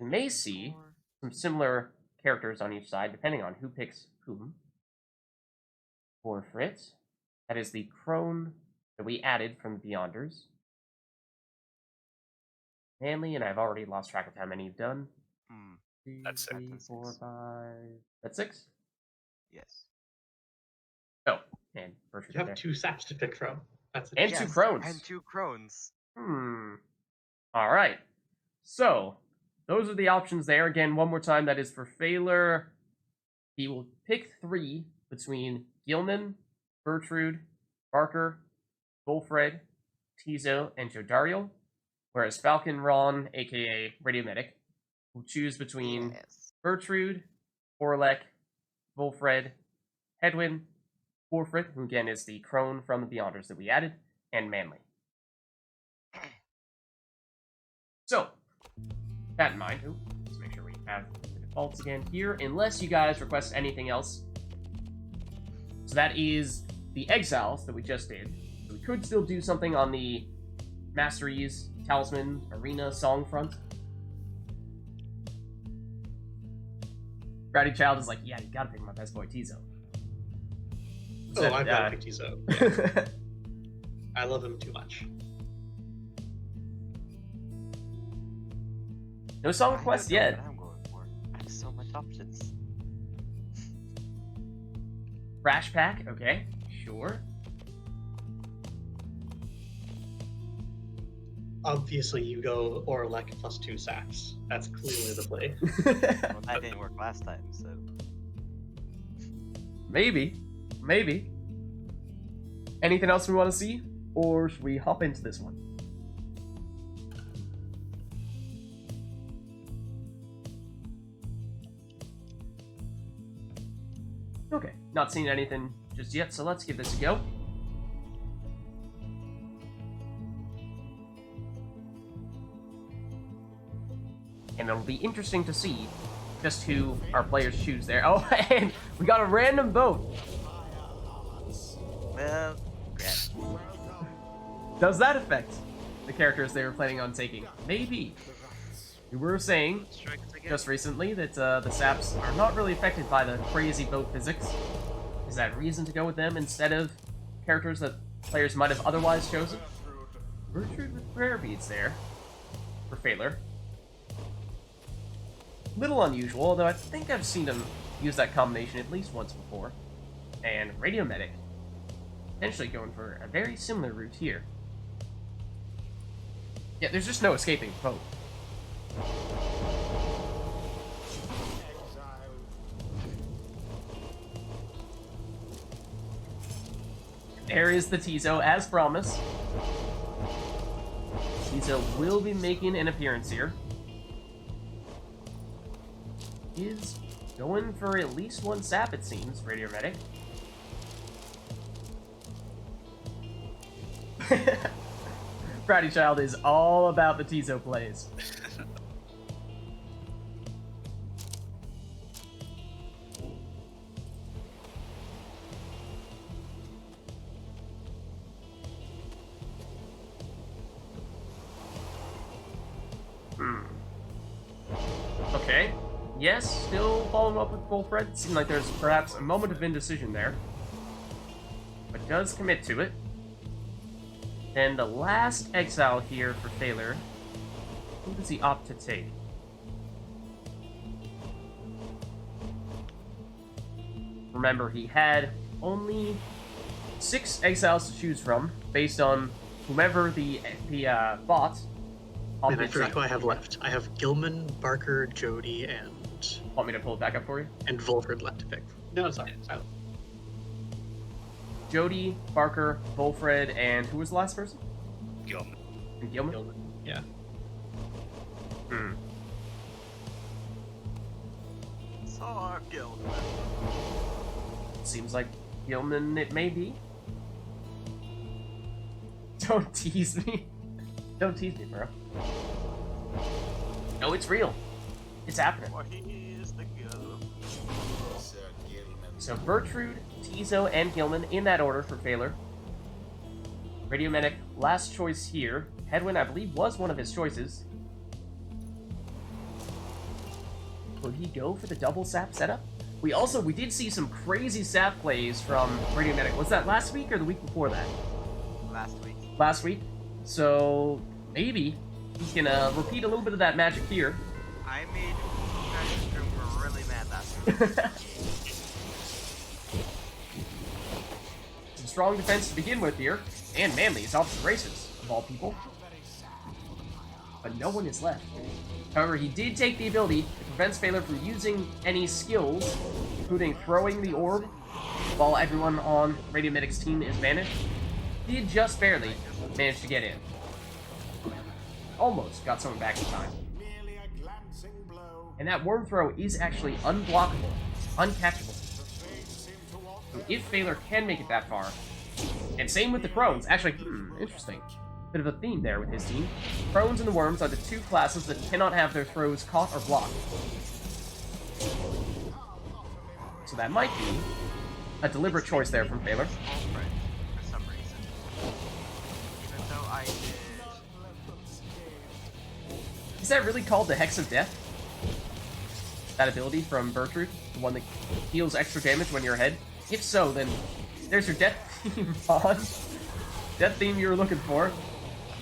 You may see some similar characters on each side, depending on who picks whom. For Fritz, that is the crone that we added from the Beyonders. Manly, and I've already lost track of how many you've done. Hmm. 2, That's 3, six. 4, 5. That's 6? Yes. Oh, and Bertrude You have there. 2 saps to pick from. That's And interesting. 2 crones. And 2 crones. Alright. So, those are the options there. Again, one more time, that is for Phaler. He will pick 3 between Gilman, Bertrude, Barker, Bullfred, Tizo, and Jodario. Whereas Falcon Ron, aka Radio Medic, will choose between Yes. Bertrude, Orlek, Bullfred, Headwind, Forfeit, who again is the crone from the Beyonders that we added, and Manly. So, that in mind, let's make sure we have the defaults again here, unless you guys request anything else. So that is the exiles that we just did. So we could still do something on the Masteries, Talisman, Arena, Song front. Grady Child is like, yeah, you gotta pick my best boy Tizo. Oh, So, I've got to pick Tizo. uh, I love him too much. No song I request don't know yet. what I'm going for. I have so much options. Crash pack, okay, sure. Obviously, you go Orlek plus 2 saps. That's clearly the play. Well, that didn't work last time, so. Maybe. Anything else we want to see? Or should we hop into this one? Okay, not seeing anything just yet, so let's give this a go. And it'll be interesting to see just who our players choose there. Oh, and we got a random vote. Well, crap. Does that affect the characters they were planning on taking? Maybe. We were saying Strikes again. just recently that the saps are not really affected by the crazy vote physics. Is that reason to go with them instead of characters that players might have otherwise chosen? Gertrude with prayer beads there for Phaler. Little unusual, although I think I've seen him use that combination at least once before. And Radio Medic, potentially going for a very similar route here. Yeah, there's just no escaping vote. There is the Tizo, as promised. Tizo will be making an appearance here. Is going for at least one sap, it seems, Radio Medic. Proudy Child is all about the Tizo plays. Okay. Yes, still following up with Wolfred. Seems like there's perhaps a moment of indecision there. But does commit to it. And the last exile here for Thaler. Who does he opt to take? Remember, he had only 6 exiles to choose from, based on whomever the bot And I opted forgot to. who I have left. I have Gilman, Barker, Jody, and Want me to pull it back up for you? Volford left to pick. No, sorry. Silent. Jody, Barker, Volfred, and who was the last person? Gilman. And Gilman? Gilman. Yeah. Hmm. Sorry, Gilman. Seems like Gilman it may be. Don't tease me. Don't tease me, bro. No, it's real. It's happening. What is the girl? Sir Gilman. So Gertrude, Tizo, and Gilman in that order for Phaler. Radio Medic, last choice here. Hedwin, I believe, was one of his choices. Could he go for the double sap setup? We did see some crazy sap plays from Radio Medic. Was that last week or the week before that? Last week. Last week. So maybe he can repeat a little bit of that magic here. I made Magic Room really mad last week. Some strong defense to begin with here, and Manly is off to the races, of all people. But no one is left. However, he did take the ability that prevents Phaler from using any skills, including throwing the orb while everyone on Radio Medic's team is vanished. He did just barely manage to get in. Almost got someone back in time. Merely a glancing blow. And that worm throw is actually unblockable, uncatchable. The fates seem to want So if Phaler can make it that far, and same with the Crones, actually, interesting. Bit of a theme there with his team. Crones and the Worms are the 2 classes that cannot have their throws caught or blocked. So that might be a deliberate choice there from Phaler. Alfred, for some reason. Even though I did. Is that really called the Hex of Death? That ability from Gertrude? The one that deals extra damage when you're ahead? If so, then there's your death theme on. Death theme you were looking for.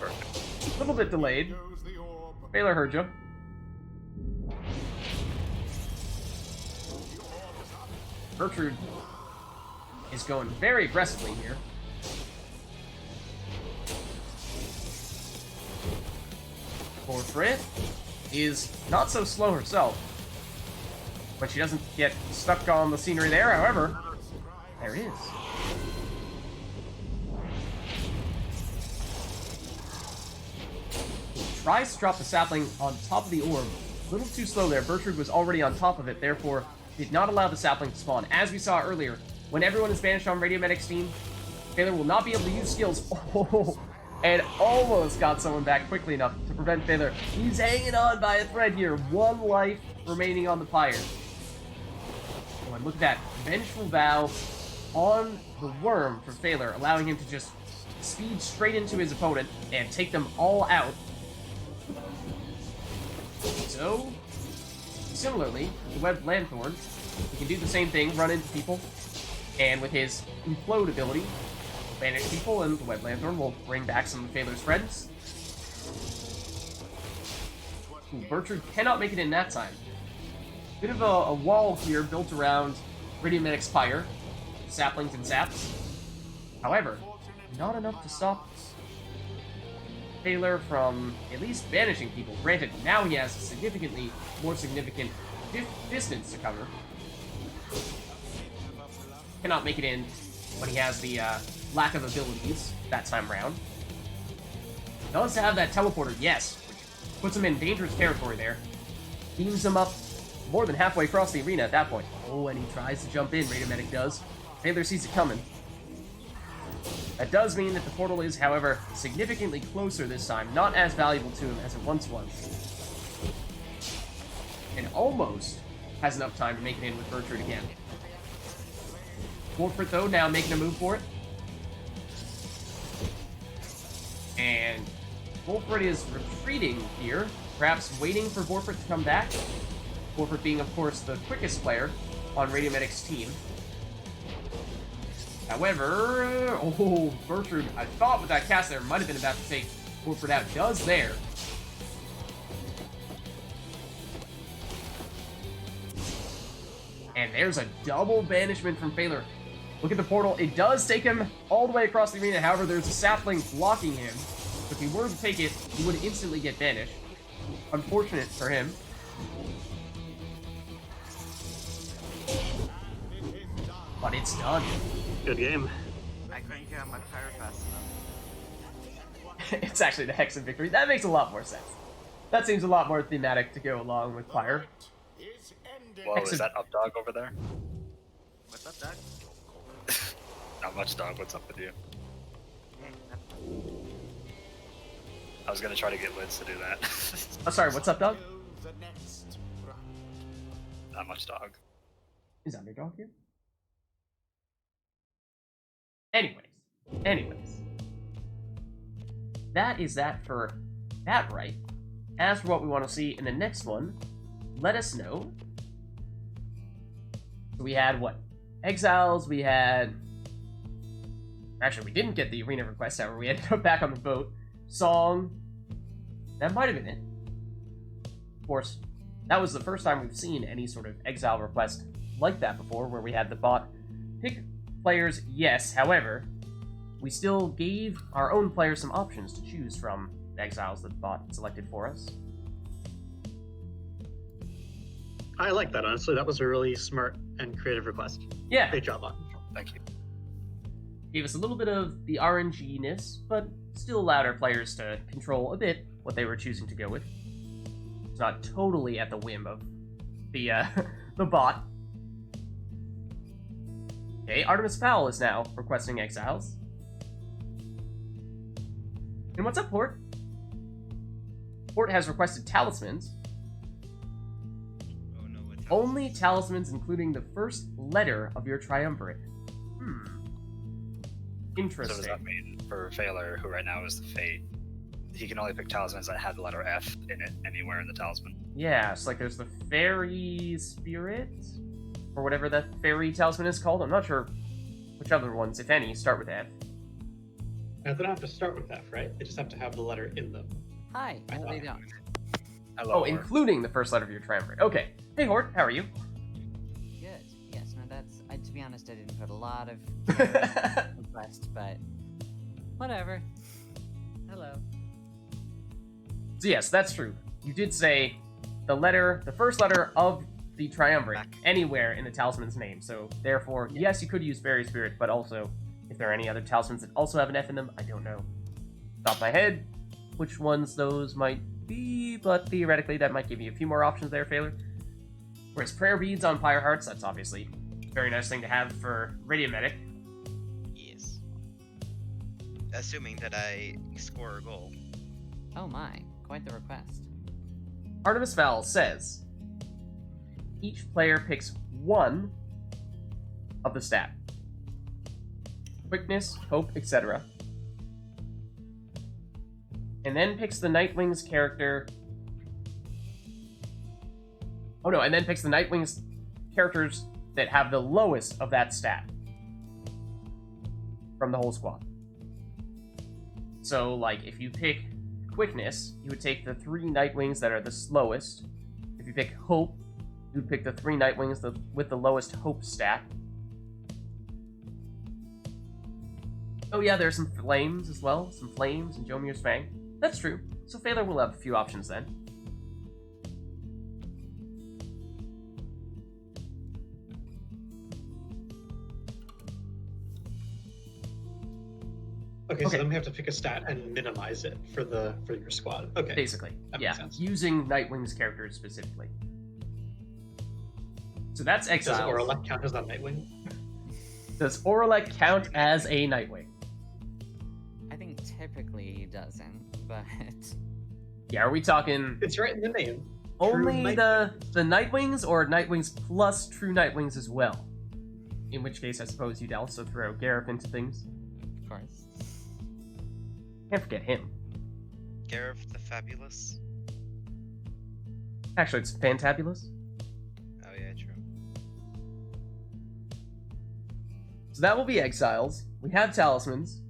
A little bit delayed. goes the orb. Phaler heard you. Gertrude is going very aggressively here. Portrait is not so slow herself, but she doesn't get stuck on the scenery there. However, there it is. Tries to drop the sapling on top of the orb. A little too slow there. Gertrude was already on top of it, therefore did not allow the sapling to spawn. As we saw earlier, when everyone is banished on Radiomedic's team, Baylor will not be able to use skills. Oh, and almost got someone back quickly enough to prevent Baylor. He's hanging on by a thread here. 1 life remaining on the Pyre. Oh, and look at that. Vengeful Vow on the Worm for Baylor, allowing him to just speed straight into his opponent and take them all out. So, similarly, the Webbed Lanthorn, he can do the same thing, run into people, and with his Implode ability, banish people, and the Webbed Lanthorn will bring back some of Baylor's friends. Ooh, Gertrude cannot make it in that time. Bit of a wall here built around Radiomedic's Pyre, saplings and saps. However, not enough to stop Baylor from at least banishing people. Granted, now he has a significantly more significant distance to cover. Cannot make it in when he has the lack of abilities that time round. Does have that teleporter, yes, which puts him in dangerous territory there. Beams him up more than halfway across the arena at that point. Oh, and he tries to jump in, Radiomedic does. Baylor sees it coming. That does mean that the portal is, however, significantly closer this time, not as valuable to him as it once was. And almost has enough time to make it in with Gertrude again. Wolfert, though, now making a move for it. And Wolfert is retreating here, perhaps waiting for Wolfert to come back. Wolfert being, of course, the quickest player on Radiomedic's team. However, oh, Gertrude, I thought with that cast there might have been about to take Wolfert out. Does there. And there's a double banishment from Baylor. Look at the portal. It does take him all the way across the arena. However, there's a sapling blocking him. If he were to take it, he would instantly get banished. Unfortunate for him. But it's done. Good game. I couldn't get on my Pyre fast enough. It's actually the Hexen victory. That makes a lot more sense. That seems a lot more thematic to go along with Pyre. Whoa, is that up dog over there? What's up, Doug? Not much, dog. What's up with you? Hey, nothing. I was gonna try to get Vids to do that. Oh, sorry, what's up, dog? Not much, dog. Is Underdog here? Anyways. That is that for that right. As for what we want to see in the next one, let us know. So we had what? Exiles, we had... Actually, we didn't get the arena request, however, we ended up back on the boat. Song. That might have been it. Of course, that was the first time we've seen any sort of exile request like that before, where we had the bot pick players, yes. However, we still gave our own players some options to choose from the exiles that the bot selected for us. I like that, honestly. That was a really smart and creative request. Yeah. Great job, bot. Thank you. Gave us a little bit of the RNG-ness, but still allowed our players to control a bit what they were choosing to go with. It's not totally at the whim of the the bot. Okay, Artemis Fowl is now requesting exiles. And what's up, Port? Port has requested talismans. Oh no, what's up? Only talismans including the first letter of your triumvirate. So Interesting. does that mean for Phaler, who right now is the Fate, he can only pick talismans that have the letter F in it anywhere in the talisman? Yeah, it's like there's the Fairy Spirit, or whatever that fairy talisman is called. I'm not sure which other ones, if any, start with F. They don't have to start with F, right? They just have to have the letter in them. Hi, I no, they thought- don't. Hello. Oh, Hort. including the first letter of your triumvirate. Okay. Hey, Hort, how are you? Good. Yes, no, that's. honest, I didn't put a lot of care in the quest, but whatever. Hello. So yes, that's true. You did say the first letter of the triumvirate anywhere in the talisman's name. So therefore, yes, you could use Fairy Spirit, but also, if there are any other talismans that also have an F in them, I don't know. Top of my head, which ones those might be, but theoretically that might give you a few more options there, Failure. Whereas Prayer Beads on Pyre Hearts, that's obviously a very nice thing to have for Radiomedic. Yes. Assuming that I score a goal. Oh my, quite the request. Artemis Fowl says, each player picks one of the stat. Quickness, hope, etc. And then picks the Nightwing's character. Oh no, and then picks the Nightwing's characters that have the lowest of that stat from the whole squad. So, like, if you pick Quickness, you would take the 3 Nightwings that are the slowest. If you pick Hope, you would pick the 3 Nightwings with the lowest Hope stat. Oh yeah, there's some Flames as well. Some Flames and Jomir's Fang. That's true. So Phalar will have a few options then. Okay, so then we have to pick a stat and minimize it for your squad. Okay. Basically, That yeah. makes sense. Using Nightwing's characters specifically. So that's Does Exiles. Oralek count as a Nightwing? Does Oralek count as a Nightwing? I think typically he doesn't, but Yeah, are we talking It's right in the name. only True the Nightwings or Nightwings plus true Nightwings as well? In which case, I suppose you'd also throw Gareth into things. of course. Can't forget him. Gareth the Fabulous. Actually, it's Fantabulous. Oh yeah, true. So that will be Exiles. We have Talismans.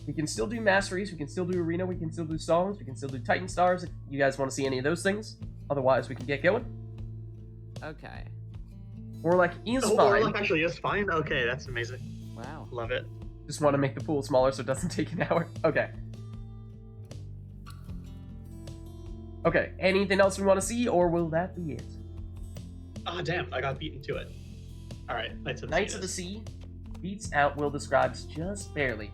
We can still do Masteries, we can still do Arena, we can still do Songs, we can still do Titan Stars if you guys want to see any of those things. Otherwise, we can get going. Okay. Oralek is Oh, fine. Oralek actually is fine? Okay, that's amazing. Wow. Love it. Just want to make the pool smaller so it doesn't take an hour. Okay. Okay, anything else we want to see, or will that be it? Ah, damn, I got beaten to it. Alright, Knights of the Knights Sea. of the Sea beats out Will Describes just barely.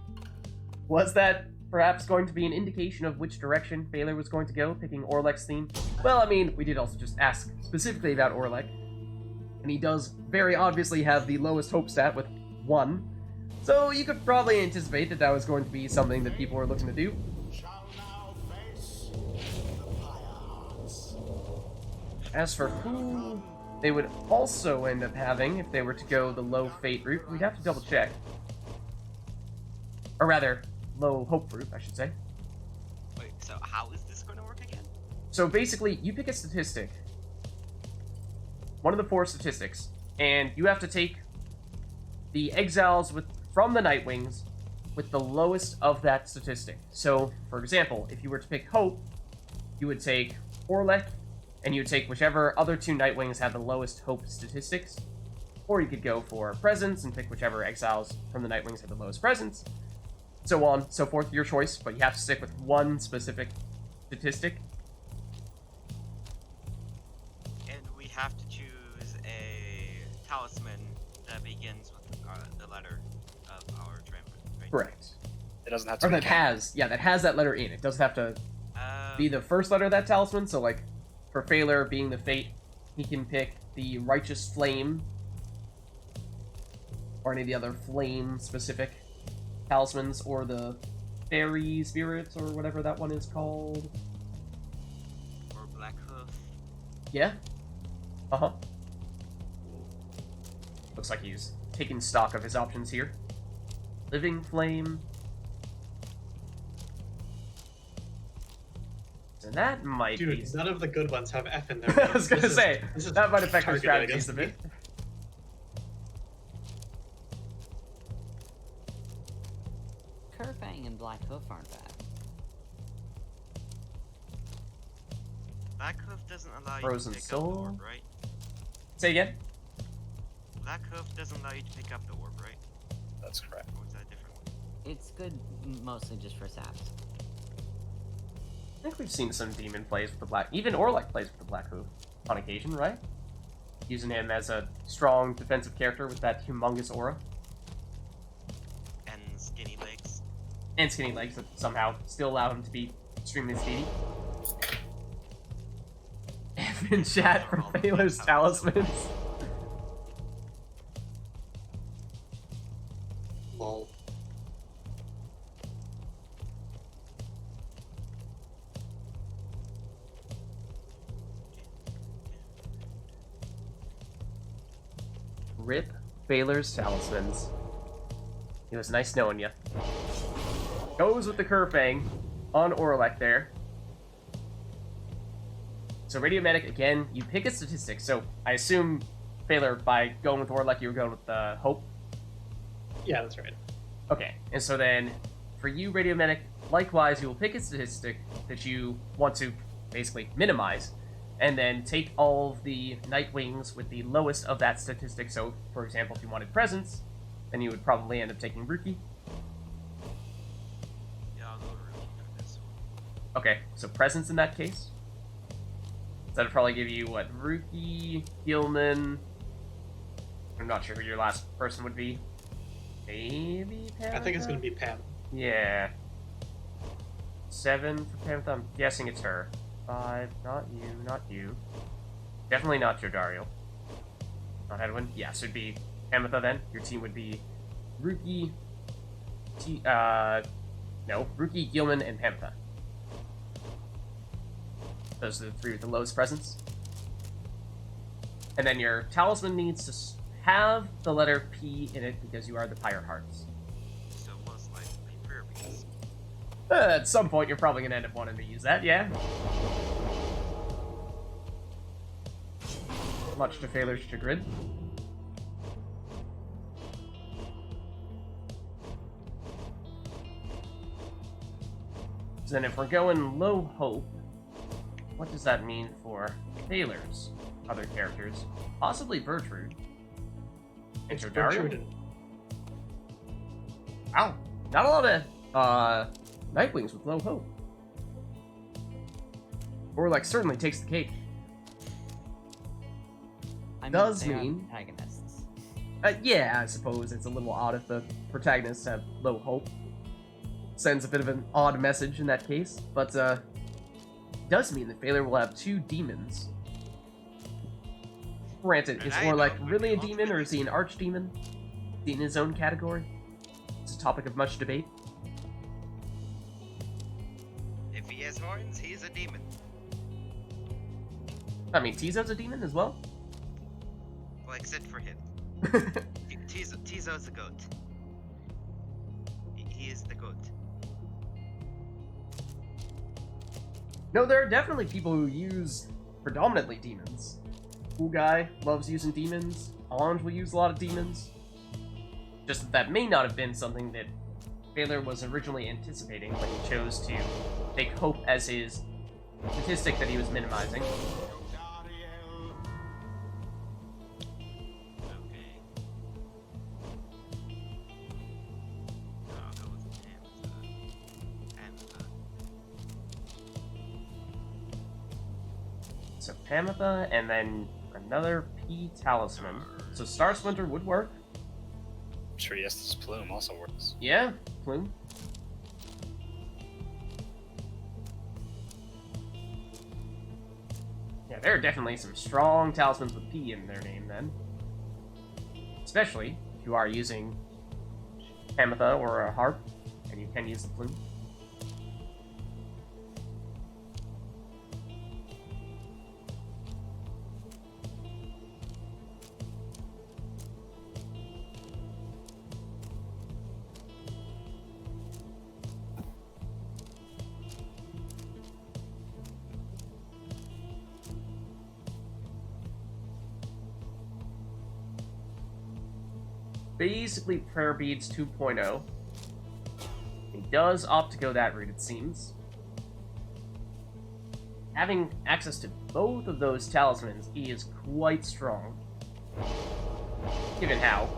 Was that perhaps going to be an indication of which direction Phalar was going to go, picking Orlek's theme? Well, I mean, we did also just ask specifically about Orlek, and he does very obviously have the lowest hope stat with 1, so you could probably anticipate that that was going to be something that people were looking to do. Shall now face the Pyres. As for who they would also end up having if they were to go the low fate route, we'd have to double check. Or rather, low hope route, I should say. Wait, so how is this going to work again? So basically, you pick a statistic, one of the 4 statistics, and you have to take the exiles from the Nightwings with the lowest of that statistic. So, for example, if you were to pick Hope, you would take Orlek, and you would take whichever other 2 Nightwings have the lowest Hope statistics. Or you could go for Presence and pick whichever exiles from the Nightwings have the lowest Presence. So on, so forth, your choice, but you have to stick with one specific statistic. And we have to choose a talisman that begins with the letter of our triumvirate, right? Correct. It doesn't have to Or be that has that letter in it. Doesn't have to be the first letter of that talisman, so like, for Phalar being the Fate, he can pick the Righteous Flame, or any of the other flame-specific talismans, or the Fairy Spirits, or whatever that one is called. Or Black Hoof. Yeah? Uh-huh. Looks like he's taking stock of his options here. Living Flame. And that might be... Dude, none of the good ones have F in there. I was gonna say, that might affect our targeted strategies against a me. bit. Kerfang and Black Hoof aren't bad. Black Hoof doesn't allow you Frozen to pick Soul. up orb, right? Say again? Black Hoof doesn't allow you to pick up the orb, right? That's correct. Or was that a different one? It's good mostly just for saps. I think we've seen some demon plays with the black, even Orlek plays with the Black Hoof on occasion, right? Using him as a strong defensive character with that humongous aura. And skinny legs. And skinny legs that somehow still allow him to be extremely speedy. F in chat for Baylor's talismans. Lol. Rip Baylor's talismans. It was nice knowing you. Goes with the Kerfang on Orlek there. So Radiomedic, again, you pick a statistic. So I assume, Baylor, by going with Orlek, you were going with the Hope? Yeah, that's right. Okay, and so then, for you, Radiomedic, likewise, you will pick a statistic that you want to basically minimize, and then take all of the Nightwings with the lowest of that statistic. So, for example, if you wanted Presence, then you would probably end up taking Rookie. Yeah, I'll go Rookie for this one. Okay, so Presence in that case. So that'd probably give you, what, Rookie, Gilman... I'm not sure who your last person would be. Maybe Pam? I think it's gonna be Pam. Yeah. 7 for Pam. I'm guessing it's her. 5, not you, not you. Definitely not your Dario. Not Edwin. Yeah, so it'd be Ametha then. Your team would be Rookie, Rookie, Gilman, and Pamtha. Those are the 3 with the lowest presence. And then your talisman needs to have the letter P in it because you are the Pyre Hearts. So most likely Pyre beads. At some point, you're probably going to end up wanting to use that, yeah? Much to Failur's chagrin. So then if we're going low hope, what does that mean for Failur's other characters? Possibly Bertrude. It's And Dario? Bertrude. Wow. Not a lot of Nightwings with low hope. Or like certainly takes the cake. I mean, Does they are mean- antagonists. Yeah, I suppose it's a little odd if the protagonists have low hope. Sends a bit of an odd message in that case, but does mean that Failure will have 2 demons. Granted, is And I Orlek know, really a but demon, or is he an archdemon? Is he in his own category? It's a topic of much debate. If he has horns, he's a demon. I mean, Tizo's a demon as well? Well, except for him. Tizo's a goat. He is the goat. No, there are definitely people who use predominantly demons. Cool Guy loves using demons. Ange will use a lot of demons. Just that may not have been something that Failure was originally anticipating when he chose to take Hope as his statistic that he was minimizing. Dariel, Okay. I'll go with Pamtha. So Pamitha, and then another P talisman. So Star Splinter would work. I'm sure Yes's plume also works. Yeah, Plume. Yeah, there are definitely some strong talismans with P in their name then. Especially if you are using Pamitha or a harp, and you can use the Plume. Basically Prayer Beads 2.0. He does opt to go that route, it seems. Having access to both of those talismans, he is quite strong. given how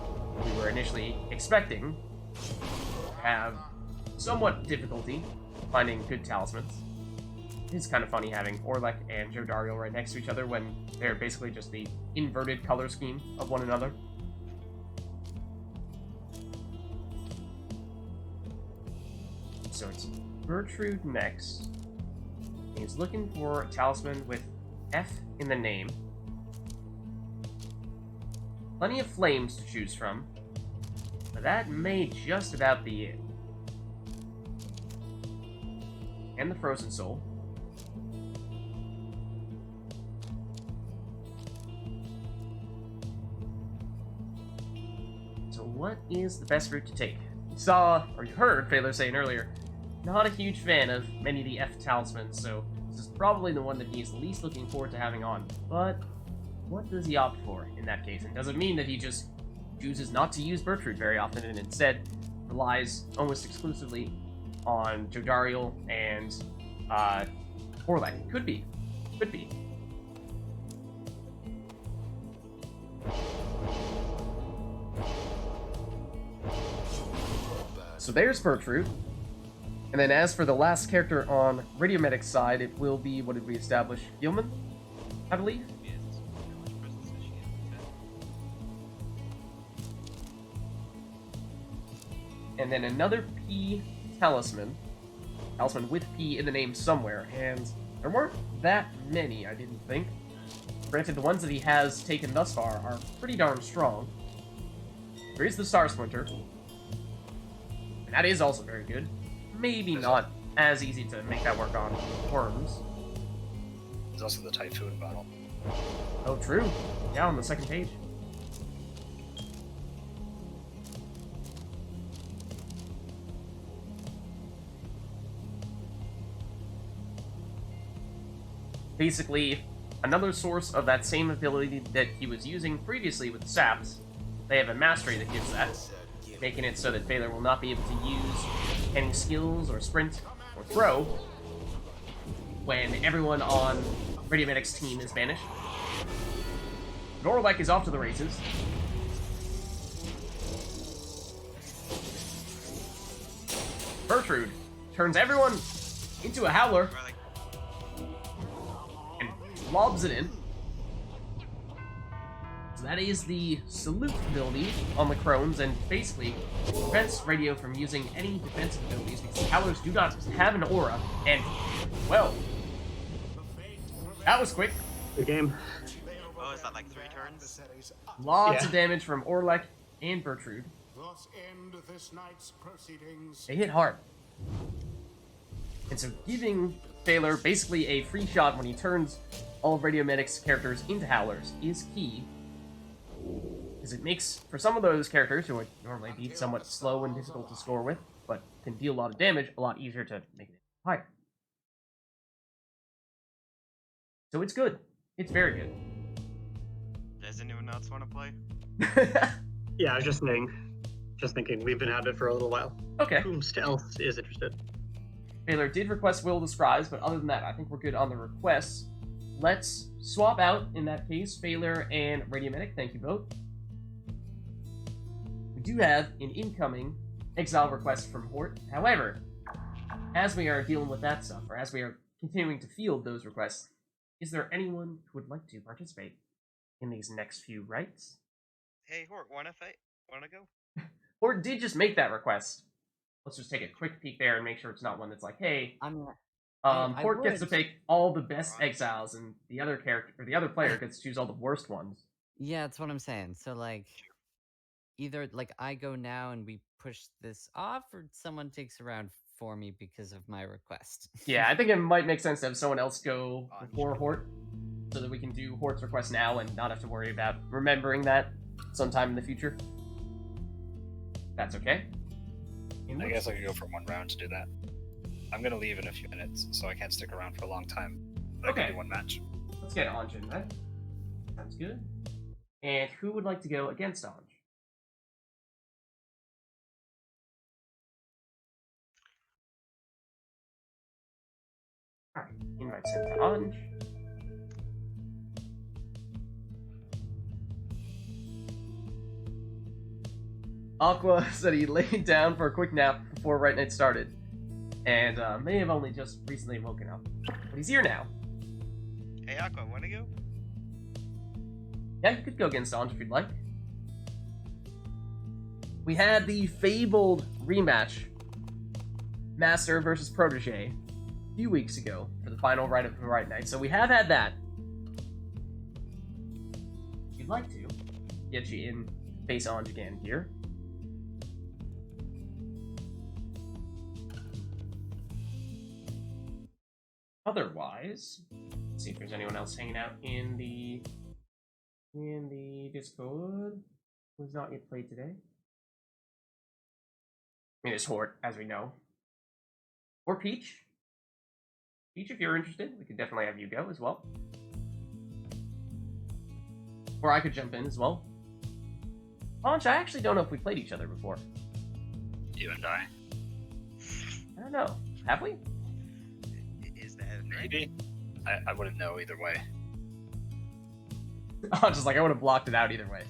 we were initially expecting to have somewhat difficulty finding good talismans. It's kind of funny having Orlek and Jodariel right next to each other when they're basically just the inverted color scheme of one another. So it's Gertrude next. He's looking for a talisman with F in the name. Plenty of flames to choose from, but that may just about be it. And the Frozen Soul. So what is the best route to take? You saw, or you heard Phaler saying earlier, not a huge fan of many of the F talismans, so this is probably the one that he's least looking forward to having on. But what does he opt for in that case? And does it mean that he just chooses not to use Gertrude very often and instead relies almost exclusively on Jodariel and Orlek? Could be. Could be. So there's Gertrude. And then as for the last character on Radiomedic's side, it will be, what did we establish? Gilman, I believe? Yes. How much presence does she get? And then another P talisman. Talisman with P in the name somewhere. And there weren't that many, I didn't think. Granted, the ones that he has taken thus far are pretty darn strong. There is the Star Splinter. And that is also very good. Maybe not as easy to make that work on worms. There's also the Typhoon bottle. Oh, true. Yeah, on the second page. Basically, another source of that same ability that he was using previously with the Saps. They have a mastery that gives that, making it so that Phaler will not be able to use any skills or sprint or throw when everyone on Radiomedic's team is banished. Orlek is off to the races. Gertrude turns everyone into a howler Or like, and lobs it in. So that is the salute ability on the Crones, and basically prevents Radio from using any defensive abilities because howlers do not have an aura, and, well, that was quick. Good game. oh, is that like 3 turns? Lots Yeah. of damage from Orlek and Gertrude. Thus end this night's proceedings. They hit hard. And so giving Phaler basically a free shot when he turns all of Radiomedic's characters into howlers is key, because it makes, for some of those characters who would normally be somewhat slow and difficult to score with, but can deal a lot of damage, a lot easier to make it higher. So it's good. It's very good. Does anyone else want to play? Yeah, I was just saying. Just thinking, we've been at it for a little while. Okay. Who else is interested? Phaler did request Will of the Scribes, but other than that, I think we're good on the requests. Let's swap out, in that case, Phaler and Radiomedic. Thank you both. We do have an incoming exile request from Hort. However, as we are dealing with that stuff, or as we are continuing to field those requests, is there anyone who would like to participate in these next few rites? Hey, Hort, wanna fight? Wanna go? Hort did just make that request. Let's just take a quick peek there and make sure it's not one that's like, hey, I'm I Hort gets to would. pick all the best exiles, and the other character or the other player gets to choose all the worst ones. Yeah, that's what I'm saying. So like, either like I go now and we push this off, or someone takes a round for me because of my request. Yeah, I think it might make sense to have someone else go before Hort, so that we can do Hort's request now and not have to worry about remembering that sometime in the future. That's okay. I guess I could go for one round to do that. I'm gonna leave in a few minutes, so I can't stick around for a long time. But I Okay. can do one match. Let's get Anj in then. Sounds good. And who would like to go against Anj? Alright, invite sent to Anj. Aqua said he laid down for a quick nap before RITE NITE started, and may have only just recently woken up. But he's here now. Hey, Aqua, wanna go? Yeah, you could go against Anj if you'd like. We had the fabled rematch, Master versus Protege, a few weeks ago for the final RITE NITE, so we have had that. If you'd like to, get you in face Anj again here. Otherwise, let's see if there's anyone else hanging out in the Discord who's not yet played today. I mean, there's Hort, as we know. Or Peach. Peach, if you're interested, we could definitely have you go as well. Or I could jump in as well. Anj, I actually don't know if we played each other before. You and I. I don't know. Have we? Is that Maybe. I wouldn't know either way. Anj is like, I would have blocked it out either way.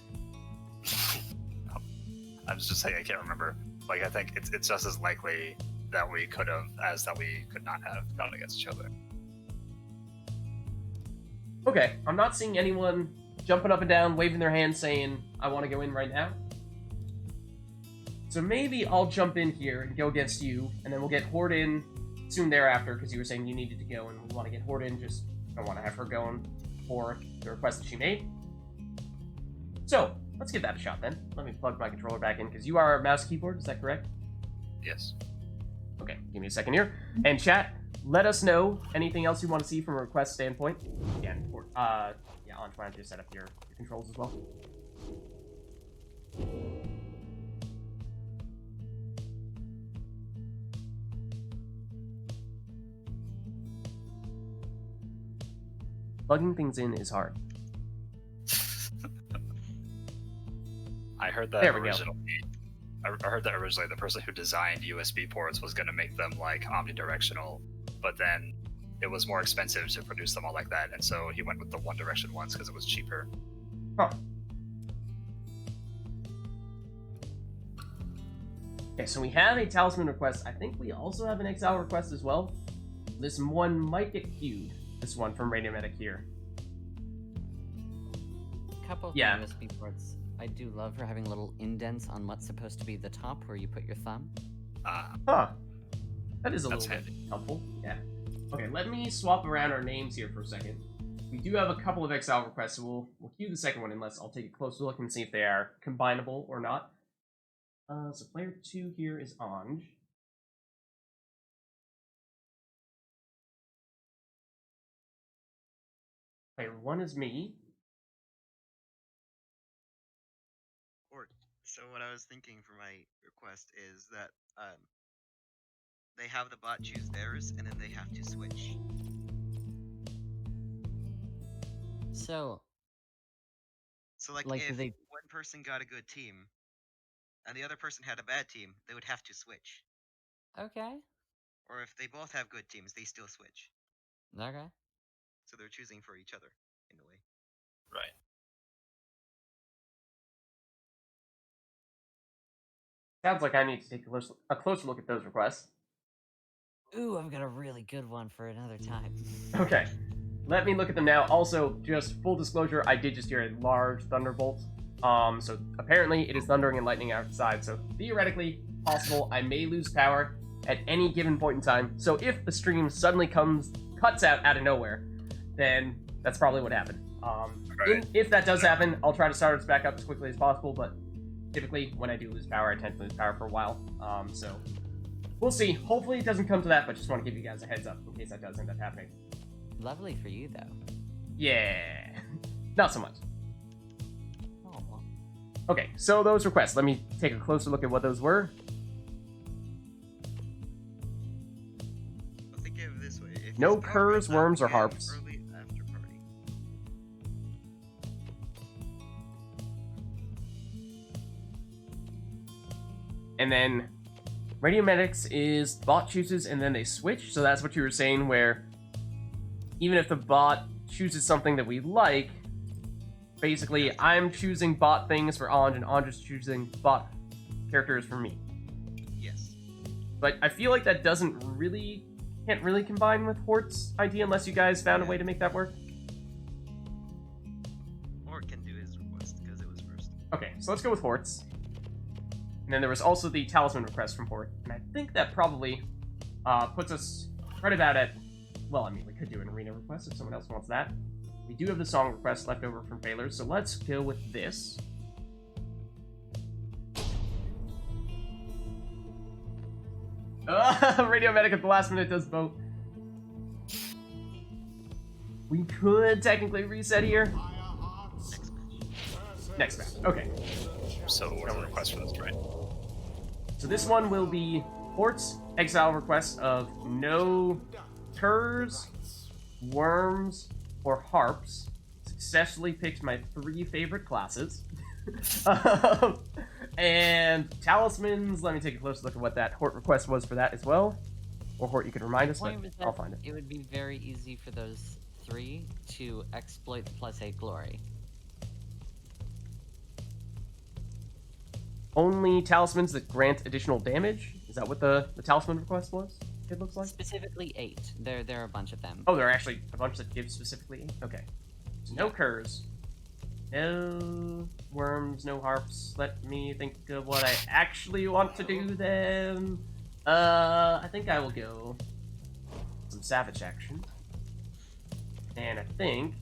I was just saying I can't remember. Like, I think it's just as likely that we could have as that we could not have gone against each other. Okay, I'm not seeing anyone jumping up and down, waving their hands, saying, I want to go in right now. So maybe I'll jump in here and go against you, and then we'll get Hort in soon thereafter, because you were saying you needed to go, and we want to get Hort in, just don't want to have her going for the request that she made. So, let's give that a shot then. Let me plug my controller back in, because you are a mouse keyboard, is that correct? Yes. Okay, give me a second here. And chat, let us know anything else you want to see from a request standpoint. Again, yeah, Anj, why don't you set up your controls as well? Plugging things in is hard. I heard that There we go. originally. I heard that originally the person who designed USB ports was going to make them like omnidirectional, but then it was more expensive to produce them all like that, and so he went with the one direction ones because it was cheaper. Huh. Okay, so we have a talisman request. I think we also have an exile request as well. This one might get queued. This one from Radio Medic here. Couple of Yeah. USB ports. I do love for having little indents on what's supposed to be the top where you put your thumb. Huh. That is a That's little bit helpful. Yeah. Okay, let me swap around our names here for a second. We do have a couple of exile requests, so we'll queue the second one unless I'll take a closer look and see if they are combinable or not. So player 2 here is Anj. Player 1 is me. Or so what I was thinking for my request is that they have the bot choose theirs and then they have to switch. So, So like Like, if they- one person got a good team and the other person had a bad team, they would have to switch. okay. Or if they both have good teams, they still switch. Okay. So they're choosing for each other in a way. Right. Sounds like I need to take a closer look at those requests. Ooh, I've got a really good one for another time. Okay. Let me look at them now. Also, just full disclosure, I did just hear a large thunderbolt. So apparently it is thundering and lightning outside. So theoretically, possible I may lose power at any given point in time. So if the stream suddenly cuts out of nowhere, then that's probably what happened. Right. If that does happen, I'll try to start us back up as quickly as possible. But typically, when I do lose power, I tend to lose power for a while. So we'll see. Hopefully it doesn't come to that, but just want to give you guys a heads up in case that does end up happening. Lovely for you, though. Yeah. Not so much. Oh, Okay, so those requests. Let me take a closer look at what those were. Well, think of it this way. If No it's curs, government worms, or game, harps. Early after party. And then Radio Medics is bot chooses and then they switch. So that's what you were saying, where even if the bot chooses something that we like, basically I'm choosing bot things for Anj and Anj is choosing bot characters for me. Yes. But I feel like that can't really combine with Hort's idea unless you guys found a way to make that work. Or can do his request because it was first. Okay, so let's go with Hort's. And then there was also the talisman request from Hort, and I think that probably puts us right about at, well, I mean, we could do an arena request if someone else wants that. We do have the song request left over from Failers, so let's go with this. Radio Medic at the last minute does both. We could technically reset here. Next match. Okay. So what are the requests for this, right? So this one will be Hort's exile request of no curs, worms, or harps. Successfully picked my 3 favorite classes. And talismans, let me take a closer look at what that Hort request was for that as well. Or Hort, you can remind us, but Point was I'll that find it. It would be very easy for those 3 to exploit the +8 glory. Only talismans that grant additional damage? Is that what the talisman request was? It looks like? Specifically 8. There are a bunch of them. Oh, there are actually a bunch that give specifically 8? Okay. So no curs. No worms, no harps. Let me think of what I actually want to do then. I think I will go some savage action. And I think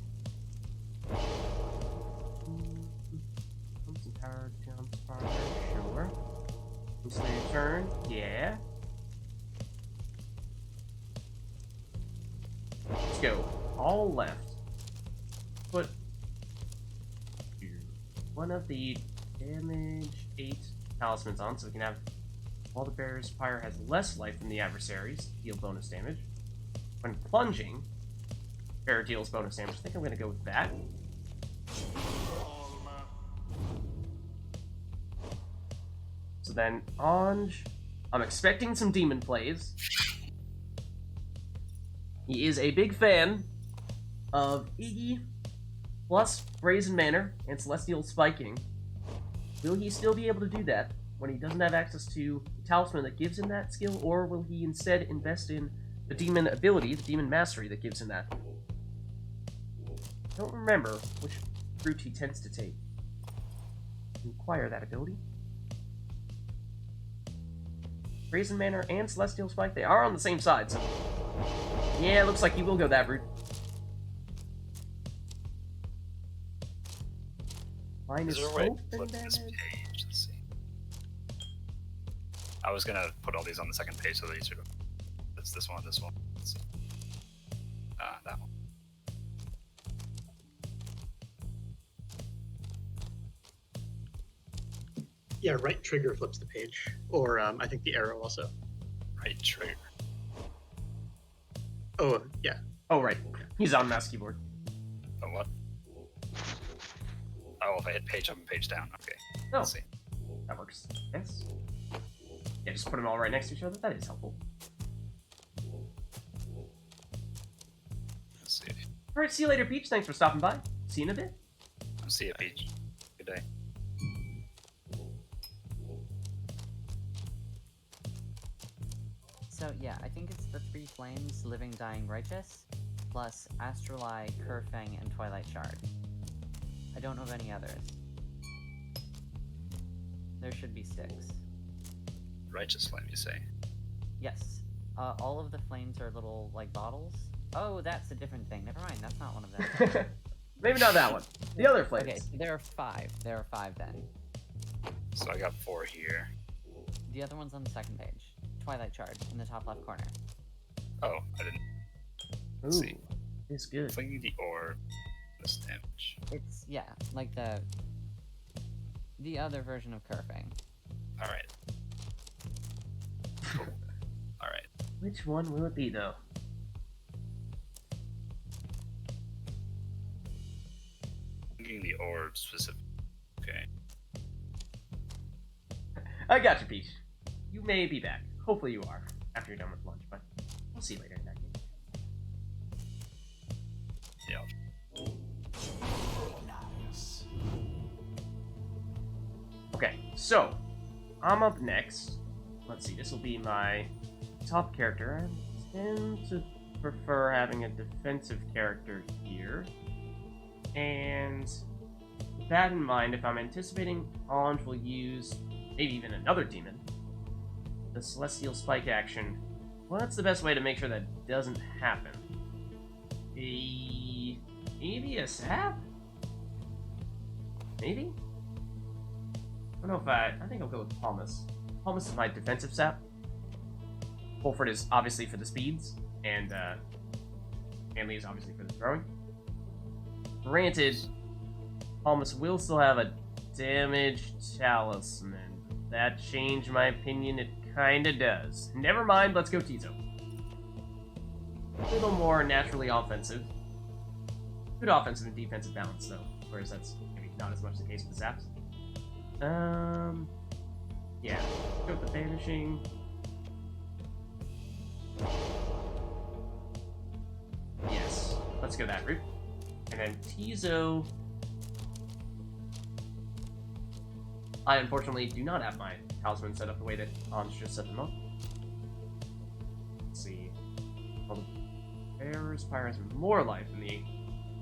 some power jumps farther, sure. Slow your turn, yeah. Let's go. All left. Put one of the damage 8 talismans on, so we can have all the bearers. Pyre has less life than the adversaries, deal bonus damage. When plunging, bearer deals bonus damage. I think I'm going to go with that. So then, Anj, I'm expecting some demon plays. He is a big fan of Iggy plus Brazen Manor and Celestial Spiking. Will he still be able to do that when he doesn't have access to the talisman that gives him that skill, or will he instead invest in the demon ability, the demon mastery that gives him that? I don't remember which route he tends to take to acquire that ability. Brazen Manor and Celestial Spike, they are on the same side, so yeah, it looks like he will go that route. Mine is Is there a way to hope flip and this damage. page? Let's see. I was gonna put all these on the second page so they're easier to. It's this one, this one. Let's see. That one. Yeah, right trigger flips the page, or I think the arrow also. Right trigger. Oh yeah, Oh, right. He's on mouse keyboard. Oh, what? Oh, if I hit page up and page down. Okay. Oh, Let's see. that works. Yes. Yeah, just put them all right next to each other. That is helpful. Let's see. All right, see you later, Peach. Thanks for stopping by. See you in a bit. I'll see you, Peach. Good day. So yeah, I think it's the 3 flames, living, dying, righteous, plus Astral Eye, Kerfang, and Twilight Shard. I don't know of any others. There should be 6. Righteous flame, you say? Yes. All of the flames are little, like, bottles. Oh, that's a different thing. Never mind, that's not one of them. Maybe not that one. The other flavors. Okay, so there are 5. There are 5 then. So I got 4 here. The other one's on the second page. Twilight Shard, in the top left corner. Oh, I didn't Ooh, see. it's good. Flinging the orb. This damage. It's, yeah, like the other version of Kerfang. Alright. Cool. Alright. Which one will it be, though? Flinging the orb specific. Okay. I got you, Peach. You may be back. Hopefully you are, after you're done with lunch, but we'll see you later in that game. Yeah. Okay, so, I'm up next. Let's see, this will be my top character. I tend to prefer having a defensive character here. And with that in mind, if I'm anticipating Anj will use maybe even another demon, the Celestial Spike action, well, that's the best way to make sure that doesn't happen. Maybe a sap? Maybe? I don't know if I think I'll go with Palmas. Palmas is my defensive sap. Fulford is obviously for the speeds, and Manly is obviously for the throwing. Granted, Palmas will still have a damaged talisman. That changed my opinion, it kinda does. Never mind, let's go Tizo. A little more naturally offensive. Good offensive and defensive balance, though. Whereas that's maybe not as much the case with the Zaps. Yeah. Go with the Vanishing. Yes. Let's go that route. And then Tizo. I unfortunately do not have my talisman set up the way that Anj just set them up. Let's see. Well, the Bearer's Pyre has more life than the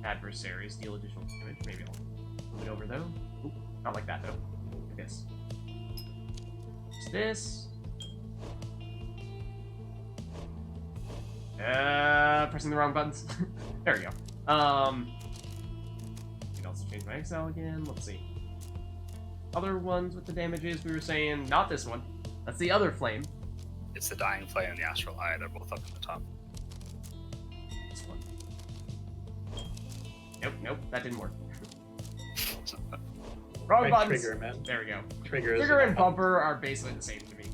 adversaries, deal additional damage. Maybe I'll move it over though. Oop, not like that though. Like this. What's this? Pressing the wrong buttons. There we go. I can also change my Excel again. Let's see. Other ones with the damages we were saying. Not this one. That's the other flame. It's the Dying Flame and the Astral Eye. They're both up at the top. This one. Nope, that didn't work. Wrong Right buttons. trigger, man. There we go. Triggers. Trigger and bumper are basically the same to me.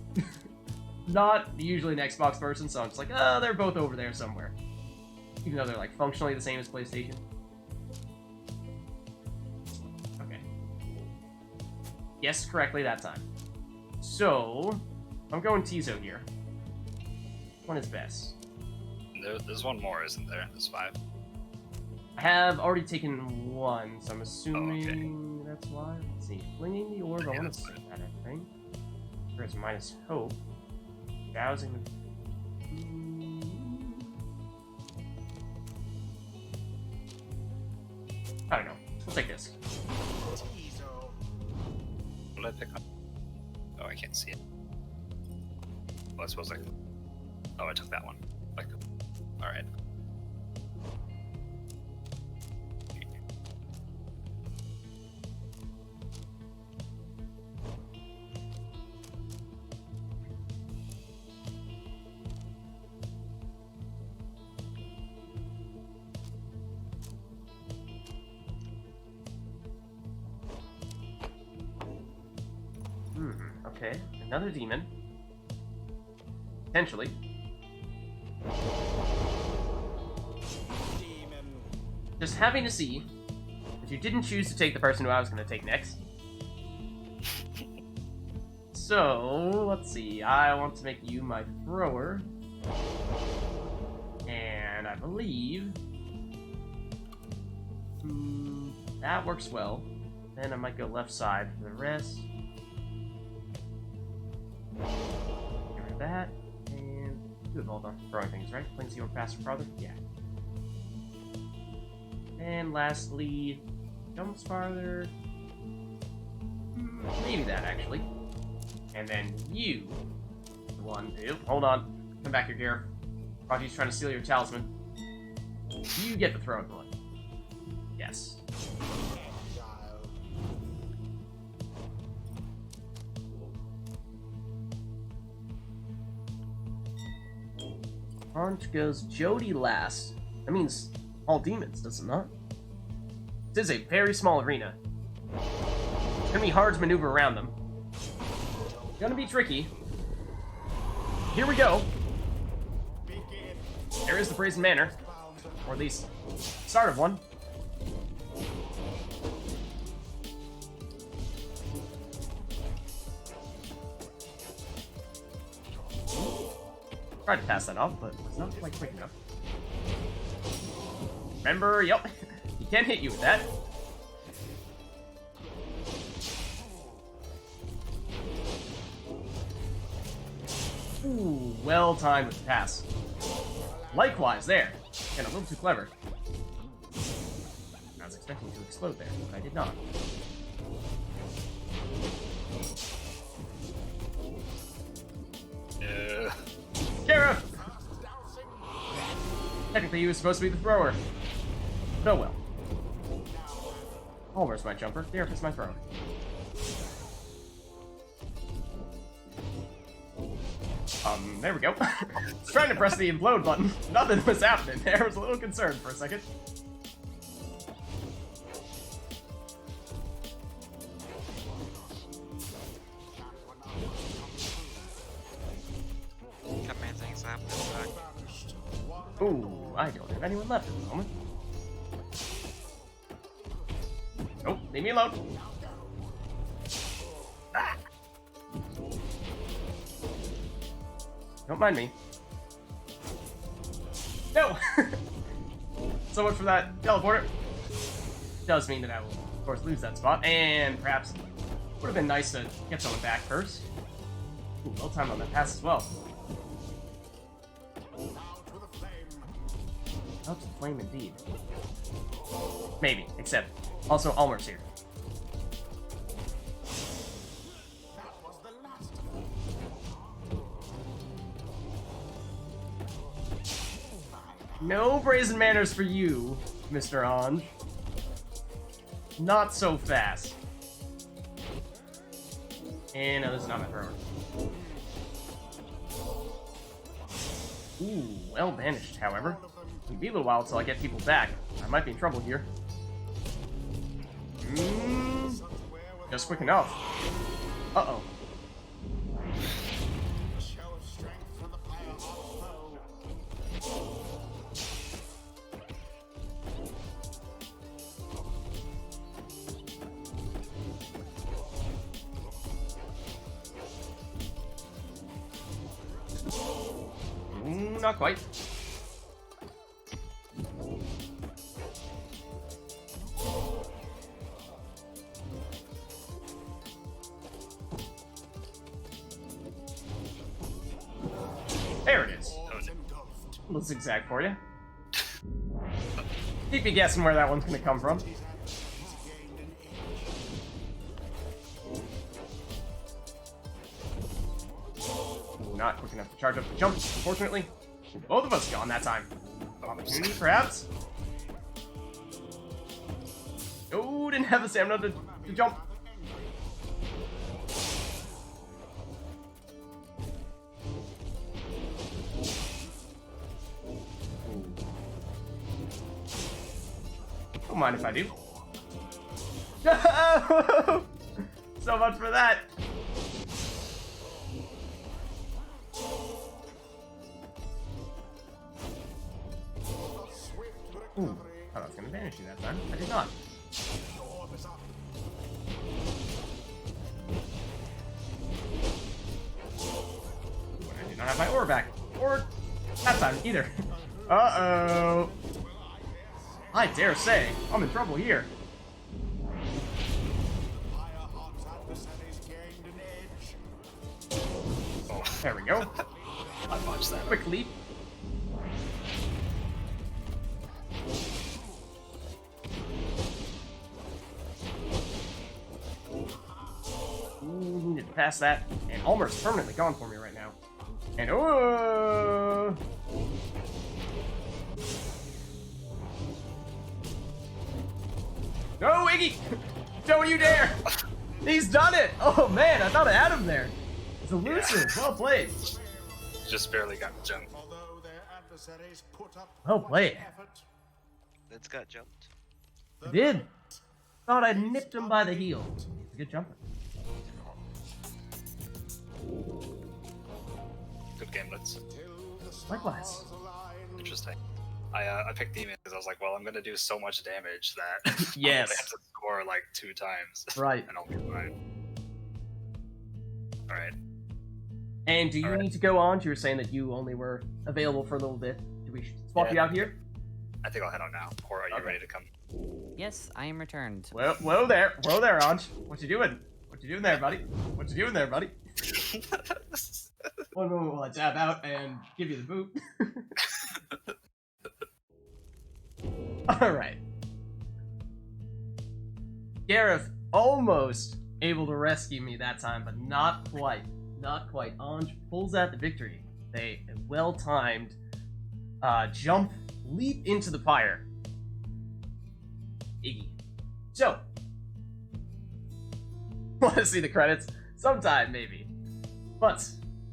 Not usually an Xbox person, so I'm just like, oh, they're both over there somewhere. Even though they're like functionally the same as PlayStation. Okay. Guessed correctly that time. So, I'm going Tizo here. Which one is best? There's one more, isn't there? There's 5. I have already taken one, so I'm assuming okay. that's why. Let's see. Flinging the orb, I Yeah, want to that's see fine. that, I think. There's minus hope. Dousing the... I don't know. We'll take this. Tizo. What did I pick up? Oh, I can't see it. Oh, I suppose I... Oh, I took that one. Like, alright. Okay. Another demon. Potentially. Demon. Just having to see if you didn't choose to take the person who I was going to take next. So, let's see. I want to make you my thrower. And I believe... that works well. Then I might go left side for the rest. Get rid of that. And do it all on throwing things, right? Flings your faster farther? Yeah. And lastly, jumps farther. Maybe that, actually. And then you, the one, hold on. Come back here, Gareth. Raji's trying to steal your talisman. You get the throwing one. Yes. Exile. Punch goes Jody last. That means all demons, does it not? This is a very small arena. It's gonna be hard to maneuver around them. Gonna be tricky. Here we go. Begin. There is the Brazen Manor. Or at least, start of one. Tried to pass that off, but was not quite quick enough. Remember, yep, he can't hit you with that. Ooh, well timed with the pass. Likewise, there. Getting a little too clever. I was expecting to explode there, but I did not. Kara! Technically, he was supposed to be the thrower. But oh well. Almost my jumper. There is my thrower. There we go. I was trying to press the implode button. Nothing was happening there. I was a little concerned for a second. Ooh, I don't have anyone left at the moment. Nope, leave me alone. Ah. Don't mind me. No! So much for that teleporter. Does mean that I will, of course, lose that spot, and perhaps would have been nice to get someone back first. Ooh, well timed on that pass as well. Out to the flame indeed. Maybe, except also Almer's here. No brazen manners for you, Mr. Ange. Not so fast. And no, this is not my thrower. Ooh, well banished, however. It'll be a little while until I get people back. I might be in trouble here. Just quick enough. Uh-oh. Not quite. There it is. A little zigzag for you. Keep you guessing where that one's gonna come from. Not quick enough to charge up the jump, unfortunately. Both of us gone that time. Opportunity, perhaps? Oh, didn't have the stamina to jump. Don't mind if I do. So much for that. Ooh, I was going to banish you that time. I did not. I did not have my ore back. Or that time, either. Uh-oh. I dare say, I'm in trouble here. Oh, there we go. I botched that. Quick leap. Needed to pass that, and Almer's permanently gone for me right now. And oh! No, Iggy! Don't you dare! He's done it! Oh man, I thought I had him there. It's elusive. Yeah. Well played. Just barely got jumped. Well played. Lids got jumped. I did. Thought I nipped him by the heel. Good jumper. Good game, Lids. Likewise. Interesting. I picked Demon because I was like, well, I'm gonna do so much damage that yes. I have to score like 2 times. Right. And I'll be fine. Alright. And do you need to go on? You were saying that you only were available for a little bit. Do we swap you out here? I think I'll head on now. Or are you ready to come? Yes, I am returned. Well, whoa there, Ange. What you doing? What you doing there, buddy? What you doing there, buddy? One moment while I tap out and give you the boot. Alright. Gareth almost able to rescue me that time, but not quite. Not quite. Anj pulls out the victory. A well-timed jump, leap into the pyre. Iggy. So, want to see the credits? Sometime, maybe. But,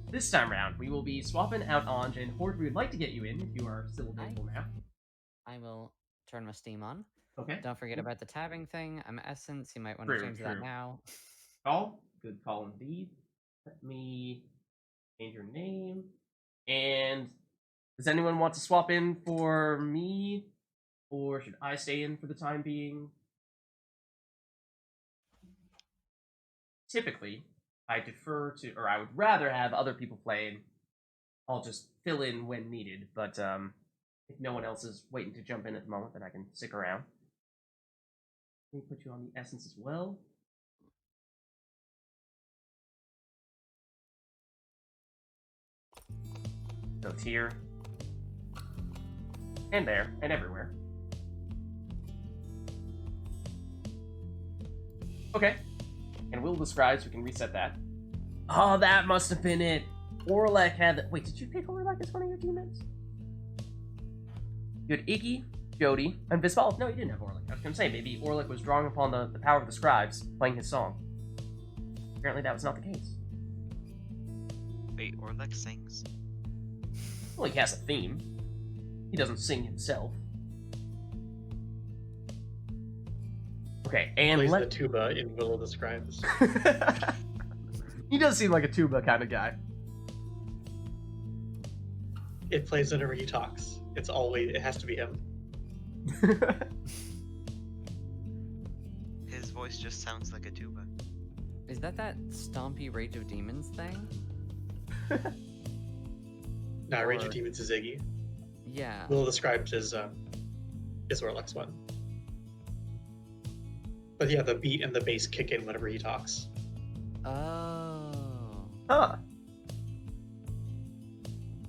this time around, we will be swapping out Anj, and Horde, we would like to get you in if you are still available now. I will turn my Steam on. Okay. Don't forget about the tabbing thing. I'm Essence. You might want to True, change true. that now. Call. Good call indeed. Let me change your name. And does anyone want to swap in for me? Or should I stay in for the time being? Typically, I defer to, or I would rather have other people play, and I'll just fill in when needed. But if no one else is waiting to jump in at the moment, then I can stick around. Let me put you on the Essence as well. So it's here. And there, and everywhere. Okay. And Will describes, we can reset that. Oh, that must have been it. Orlek had the... Wait, did you pick Orlek as one of your teammates? You had Iggy, Jody, and Visval. No, you didn't have Orlek. I was going to say, maybe Orlek was drawing upon the power of the scribes, playing his song. Apparently that was not the case. Wait, Orlek sings? Well, he has a theme. He doesn't sing himself. Okay, and Plays the tuba in Will of the Scribes. He does seem like a tuba kind of guy. It plays whenever he talks. It has to be him. His voice just sounds like a tuba. Is that Stompy Rage of Demons thing? Nah, Rage Or- of Demons is Iggy. Yeah. Will of the Scribes is Orlek's one. But yeah, the beat and the bass kick in whenever he talks. Oh. Huh.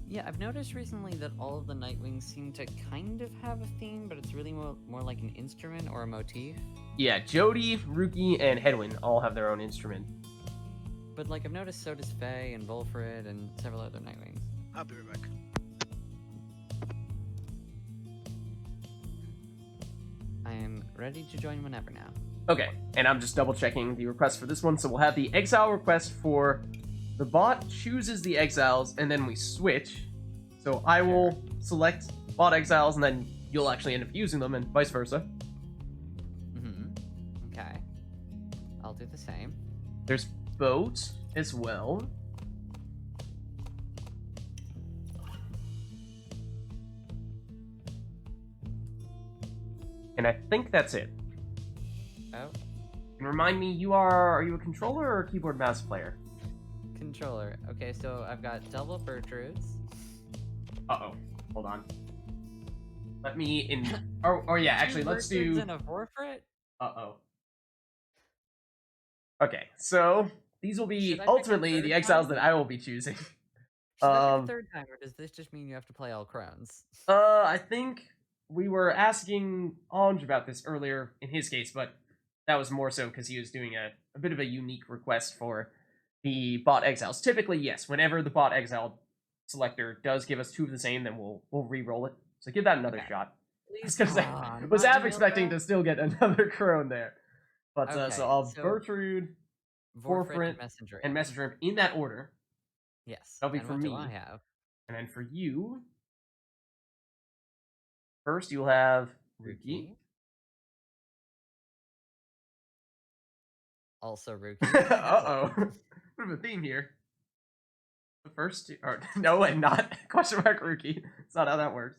Yeah, I've noticed recently that all of the Nightwings seem to kind of have a theme, but it's really more like an instrument or a motif. Yeah, Jody, Rookie, and Hedwin all have their own instrument. But like I've noticed so does Faye and Volfred and several other Nightwings. I'll be right back. I am ready to join whenever now. Okay, and I'm just double checking the request for this one. So we'll have the exile request for the bot chooses the exiles, and then we switch. So I will select bot exiles, and then you'll actually end up using them, and vice versa. Okay. I'll do the same. There's boat as well. And I think that's it. Oh, And remind me, are you a controller or a keyboard mouse player? controller. Okay, so I've got double Bertrudes. Uh-oh. Hold on. Let me or yeah, actually, let's Bertrudes do... and a Vorfret? Uh-oh. Okay, so these will be Should I pick a ultimately third the exiles time? that I will be choosing. Should I pick Um, a third time, or does this just mean you have to play all crones? I think we were asking Anj about this earlier in his case, but that was more so because he was doing a bit of a unique request for the bot exiles. Typically, yes, whenever the bot exile selector does give us two of the same, then we'll re-roll it. So give that another Okay. shot. Please, Because I was half expecting to still get another crone there. But Okay, so I'll so- Bertrude Vorfret Vorfret Messenger. and Messenger Imp in that order. Yes. That'll be and for what me. do I have? And then for you, first you'll have Rookie. Rookie. Also Rookie. Uh-oh. Bit of a theme here. The first two, or no, and not question mark Rookie. That's not how that works.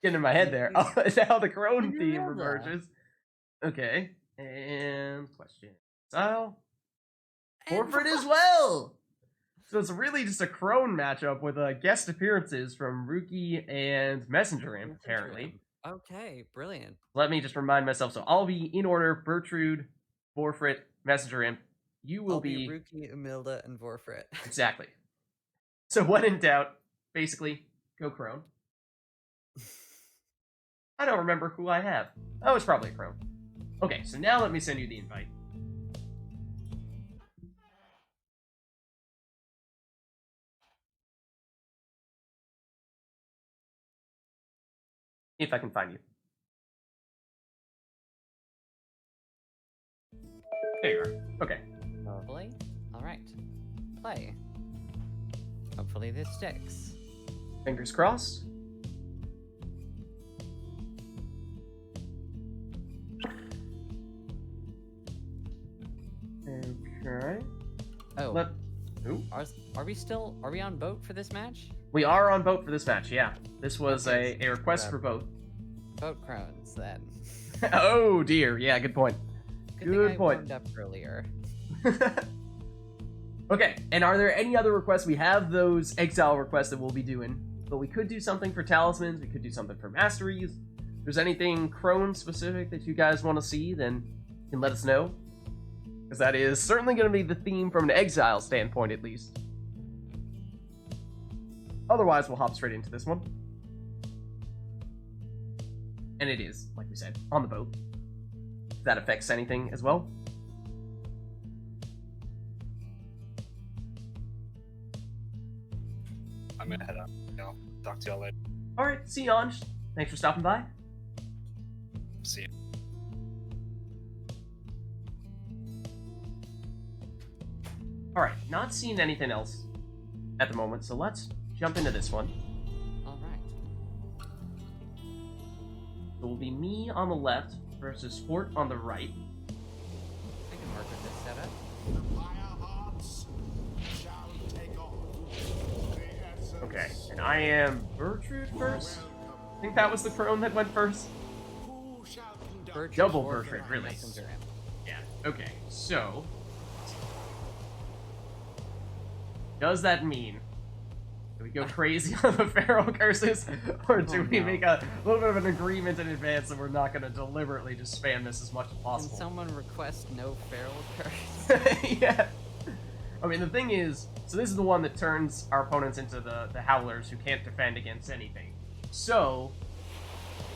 Getting in my head there. Oh, is that how the crone You theme have that. emerges? Okay. And question. Style. Forfeit as well! So it's really just a crone matchup with guest appearances from Rookie and Messenger Imp, apparently. Okay, brilliant. Let me just remind myself. So I'll be in order: Bertrude, Forfeit, Messenger Imp, you will I'll be Rookie, Umilda, and Vorfrit. Exactly. So when in doubt, basically, go Crone. I don't remember who I have. Oh, it's probably a Crone. Okay, so now let me send you the invite. If I can find you. There you are. Okay. Lovely. Alright. Play. Hopefully this sticks. Fingers crossed. Okay. Oh. Ooh. Are we on boat for this match? We are on boat for this match, yeah. This was a request for boat. Boat crones, then. Oh dear, yeah, good point. Good thing I warmed up earlier. Okay, and are there any other requests? We have those exile requests that we'll be doing, but we could do something for talismans, we could do something for masteries. If there's anything Crone specific that you guys want to see, then you can let us know. Because that is certainly going to be the theme from an exile standpoint, at least. Otherwise, we'll hop straight into this one. And it is, like we said, on the boat. If that affects anything as well. I'm gonna head out. Talk to y'all later. Alright, see you, Anj. Thanks for stopping by. See you. Alright, not seeing anything else at the moment, so let's jump into this one. Alright. It will be me on the left versus Fort on the right. I can work with this setup. The Firehearts shall take on the essence. Okay, and I am Bertrude first. I think that was the Crone that went first. Who shall conduct Bertrude Double or Bertrude, Dragon really. Messenger Imp. Yeah, okay, so... does that mean... do we go crazy on the feral curses? Or do we make a little bit of an agreement in advance that we're not going to deliberately just spam this as much as Can possible? someone request no feral curse? Yeah. I mean, the thing is, so this is the one that turns our opponents into the Howlers who can't defend against anything. So,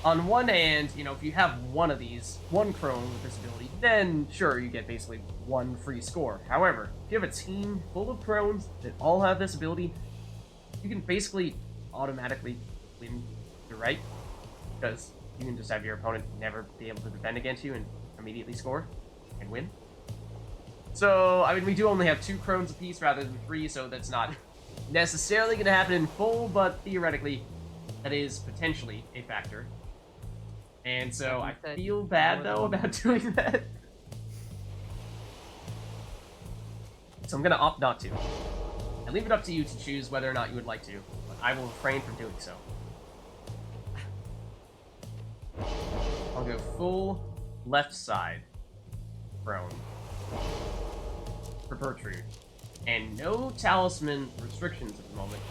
on one hand, you know, if you have one of these, one Crone with this ability, then sure, you get basically one free score. However, if you have a team full of Crones that all have this ability, you can basically automatically win your right, because you can just have your opponent never be able to defend against you and immediately score and win. So, I mean, we do only have 2 Crones apiece rather than 3, so that's not necessarily going to happen in full, but theoretically, that is potentially a factor. And so, I feel bad, though, about doing that. So I'm going to opt not to. I leave it up to you to choose whether or not you would like to, but I will refrain from doing so. I'll go full left side Crone for Bertrude. And no talisman restrictions at the moment.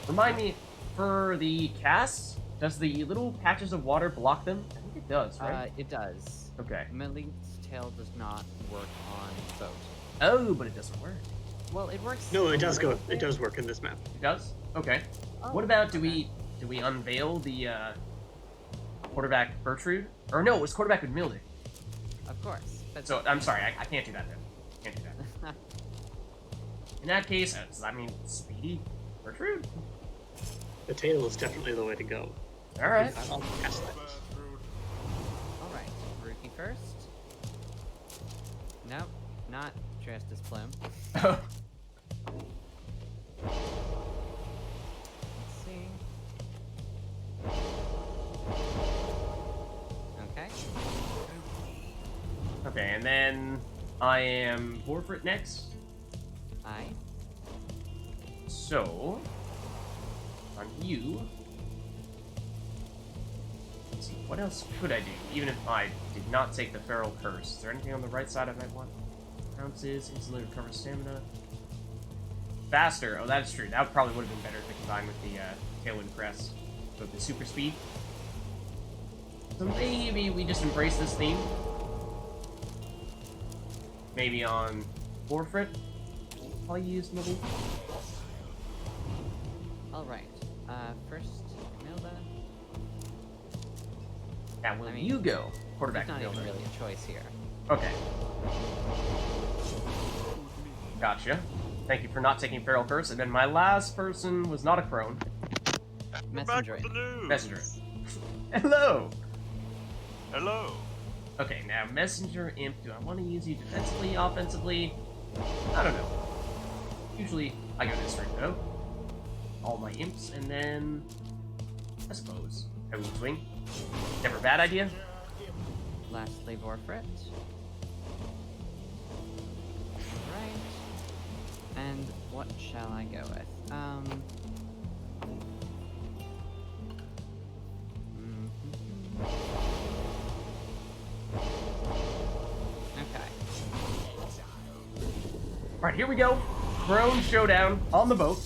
Remind me, for the casts, does the little patches of water block them? I think it does, right? It does. Okay. Milling's tail does not work on boat. Oh, but it doesn't work. Well, it works. No, it does a go. little It bit. does work in this map. It does? Okay. Oh, What about, do okay. we unveil the, quarterback Bertrude? Or no, it was quarterback with Mildy. Of course. But So, I'm sorry, I can't do that then. Can't do that. In that case, does that mean Speedy Bertrude? The tail is definitely the way to go. Alright. I'll cast that. Bertrude. Alright, Rookie first. Nope, not Justice Plume. Let's see. Okay. Okay, and then I am Vorfrit next. Aye. So, on you. Let's see, what else could I do? Even if I did not take the Feral Curse. Is there anything on the right side I might want? Ounces, instantly recover stamina. Faster. Oh, that's true. That probably would have been better to combine with the Tailwind Crest. With the super speed. So maybe we just embrace this theme. Maybe on Forfeit. I'll use maybe. Alright. First, Milda. Now, will I mean, you go? Quarterback There's not even fielder. really a choice here. Okay. Gotcha. Thank you for not taking Feral Curse. And then my last person was not a crone. We're back Messenger. with the news. Messenger. Hello! Hello. Okay, now Messenger Imp. Do I want to use you defensively, offensively? I don't know. Usually, I go this route, though. All my imps, and then... I suppose. Toad Swing. Never a bad idea. Lastly, Vorfret. Right. And what shall I go with? Okay. Alright, here we go. Crone Showdown on the boat.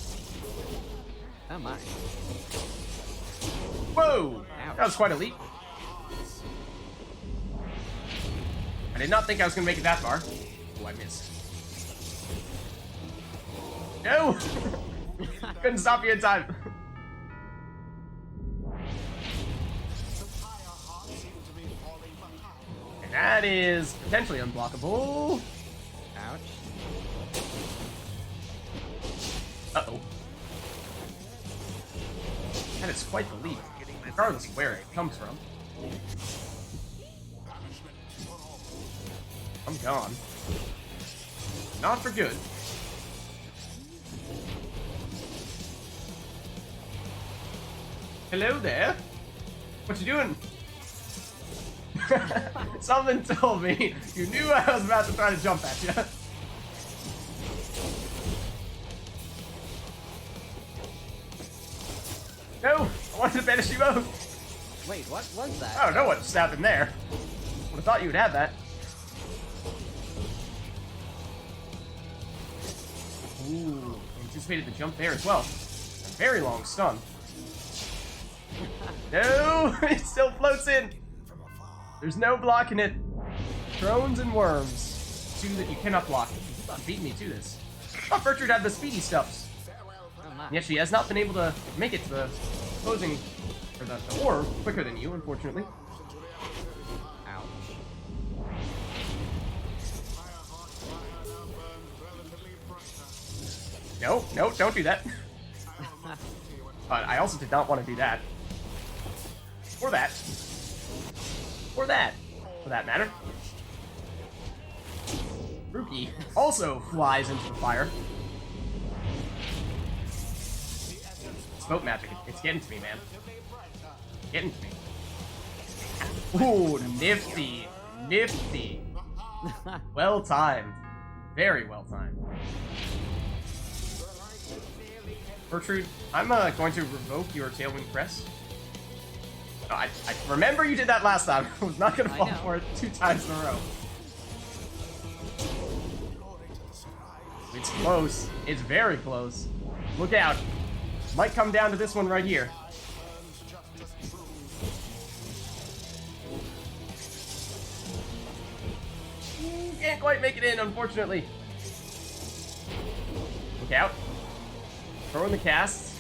Oh my. Whoa! Ouch. That was quite a leap. I did not think I was going to make it that far. Oh, I missed. No! Couldn't stop you in time. And that is potentially unblockable. Ouch. Uh-oh. That is quite the leap, regardless of where it comes from. I'm gone. Not for good. Hello there. What you doing? Something told me you knew I was about to try to jump at you. No, I wanted to banish you both. Wait, what was that? I don't know what just happened there. Would have thought you would have that. Ooh, anticipated the jump there as well. A very long stun. No, it still floats in. There's no blocking it. Drones and worms. Two that you cannot block. You thought beat me to this. I thought Bertrand had the speedy stuffs. Oh my. Yet she has not been able to make it to the opposing, or the orb quicker than you, unfortunately. Ouch. No, no, don't do that. But I also did not want to do that. Or that. Or that, for that matter. Rookie also flies into the fire. Smoke magic, it's getting to me, man. Getting to me. Ooh, nifty. Nifty. Well timed. Very well timed. Gertrude, I'm going to revoke your Tailwind Crest. No, I remember you did that last time. I was not going to I fall know. for it 2 times in a row. It's close. It's very close. Look out. Might come down to this one right here. Can't quite make it in, unfortunately. Look out. Throw in the casts.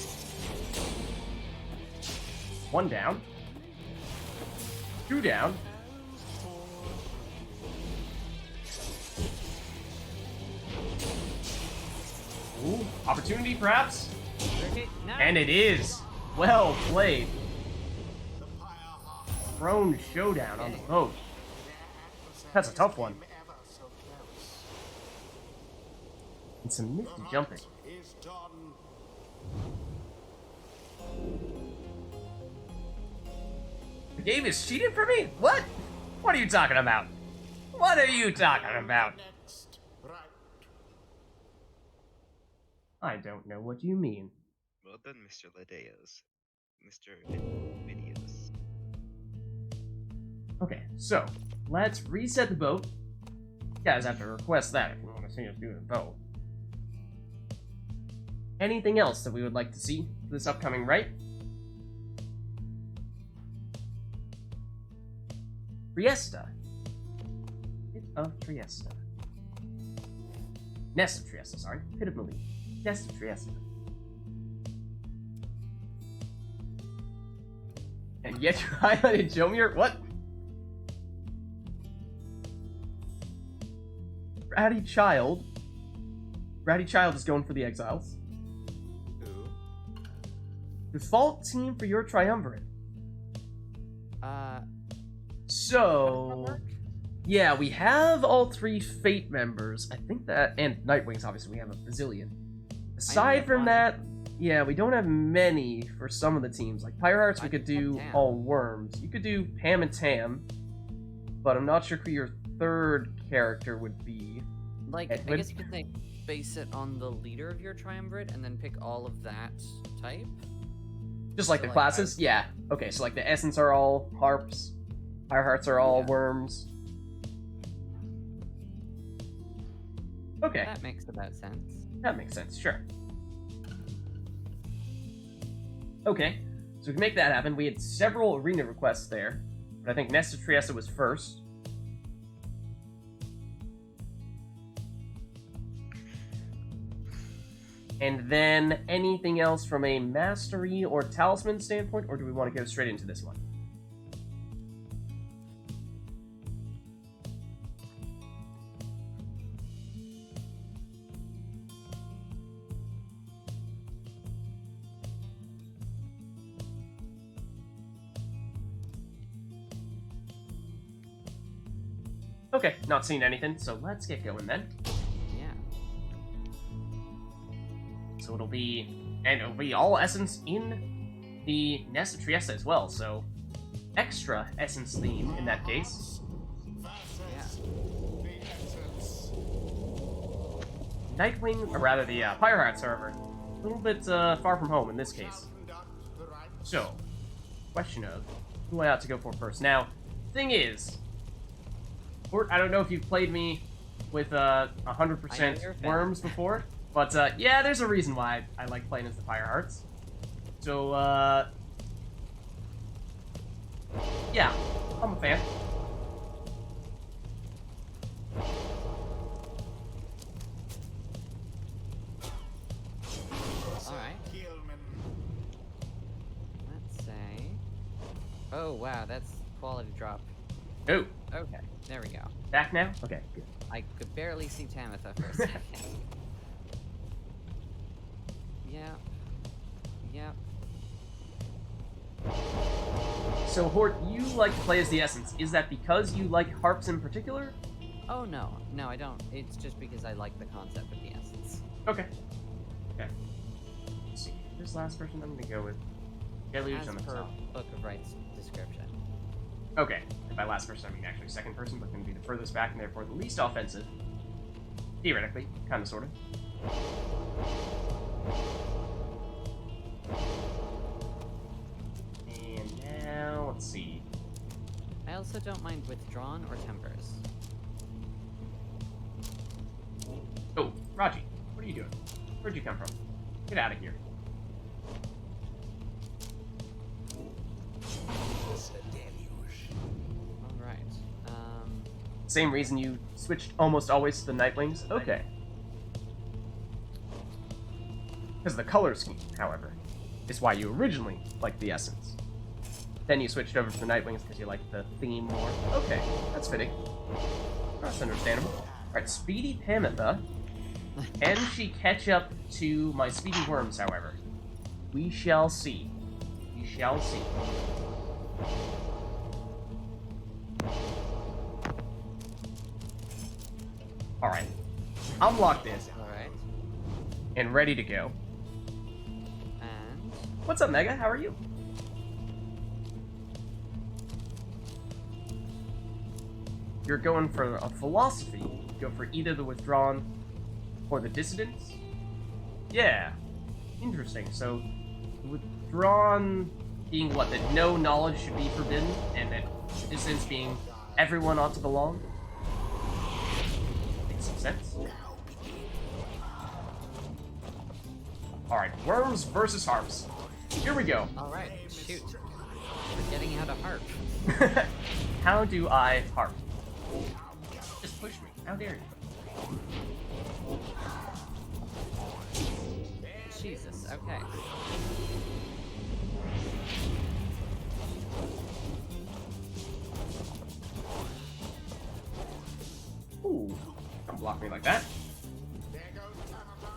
1 down. 2 down. Ooh, opportunity perhaps? Okay, no. And it is. Well played. Throne showdown on the boat. That's a tough one. And some nifty jumping. The game is cheating for me? What? What are you talking about? What are you talking about? I don't know what you mean. Well done, Mr. Ladeos. Mr. Videos. Okay, so let's reset the boat. You guys have to request that if you want to see us do the boat. Anything else that we would like to see for this upcoming rite? Triesta. Bit of Triesta. Nest of Trieste, sorry. Pit of Malik. Nest of Trieste. And yet you highlighted Jomir? What? Ratty Child. Ratty Child is going for the Exiles. Ooh. Default team for your Triumvirate. So... Yeah, we have all 3 Fate members. I think that... And Nightwings, obviously, we have a bazillion. Aside from that, yeah, we don't have many for some of the teams. Like Pyre Hearts, we could do all worms. You could do Pam and Tam, but I'm not sure who your 3rd character would be. Like, Edwin? I guess you could say base it on the leader of your triumvirate and then pick all of that type. Just like So, the like, classes? Yeah. Okay, so like the Essence are all harps. Pyre Hearts are all Yeah. worms. Okay, That makes about sense. that makes sense, sure. Okay, so we can make that happen. We had several arena requests there, but I think Nest of Trieste was first. And then anything else from a mastery or talisman standpoint, or do we want to go straight into this one? Okay, not seeing anything, so let's get going then. Yeah. So it'll be all essence in the Nest of Trieste as well, so extra essence theme in that case. Nightwing, or rather the Pyre Hearts, however, a little bit far from home in this case. So, question of who I ought to go for first. Now, thing is, Fort, I don't know if you've played me with 100% worms before, but yeah, there's a reason why I like playing as the Pyre Hearts. So, yeah, I'm a fan. Alright. Let's say... Oh, wow, that's quality drop. Oh, Okay, there we go. back now? Okay, good. I could barely see Tamitha for a second. Yep. Yep. So, Hort, you like to play as the Essence. Is that because you like harps in particular? Oh, no. No, I don't. It's just because I like the concept of the essence. Okay. Okay. Let's see. This last person I'm gonna go with Deluge As on the per top. Book of Rites description. Okay. And by last person, I mean actually second person, but gonna be the furthest back and therefore the least offensive. Theoretically. Kinda, sorta. And now, let's see. I also don't mind Withdrawn or Tempers. Oh, Raji, what are you doing? Where'd you come from? Get out of here. Alright. Same reason you switched almost always to the Nightwings? Okay. Because of the color scheme, however, is why you originally liked the Essence. Then you switched over to the Nightwings because you liked the theme more. Okay, that's fitting. That's understandable. Alright, Speedy Pamitha. Can she catch up to my Speedy Worms, however? We shall see. We shall see. Alright. I'm locked in Alright. and ready to go. And... What's up, Mega? How are you? You're going for a philosophy. Go for either the Withdrawn or the Dissidents? Yeah. Interesting. So, Withdrawn being what? That no knowledge should be forbidden, and that Dissidents being everyone ought to belong? Makes some sense. Alright, worms versus harps. Here we go. Alright, shoot. We're getting how to harp. How do I harp? Just push me. How dare you? Okay. Ooh, don't block me like that. There goes Canada.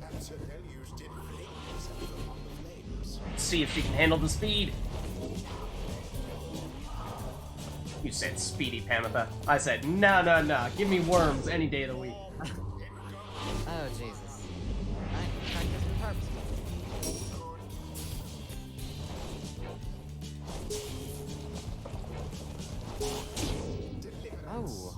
That Sibelius did flames upon the flames. See if she can handle the speed. You said speedy, Pamitha. I said, no. Give me worms any day of the week. Oh, Jesus. Alright, practice with harps. Oh.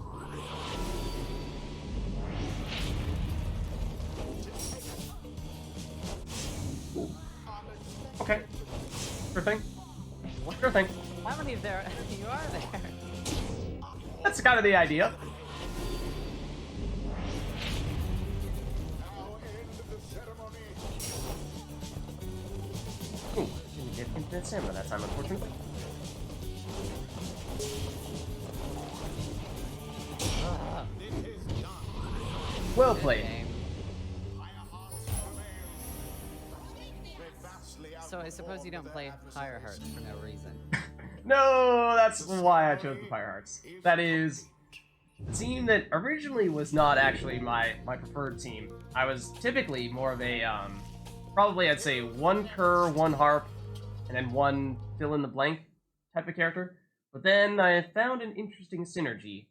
Okay. Sure thing. Sure thing. How many there you are there? That's kind of the idea. Now end the ceremony. Ooh, didn't get infinite stamina that time, unfortunately. Ah, It is done. Well good played. game. Firehearts prevail. They vastly So I suppose you don't outperformed play their Pyre adversaries. Hearts for no reason. No, that's why I chose the Pyre Hearts. That is a team that originally was not actually my preferred team. I was typically more of a, probably I'd say one Cur, one Harp, and then one fill-in-the-blank type of character. But then I found an interesting synergy,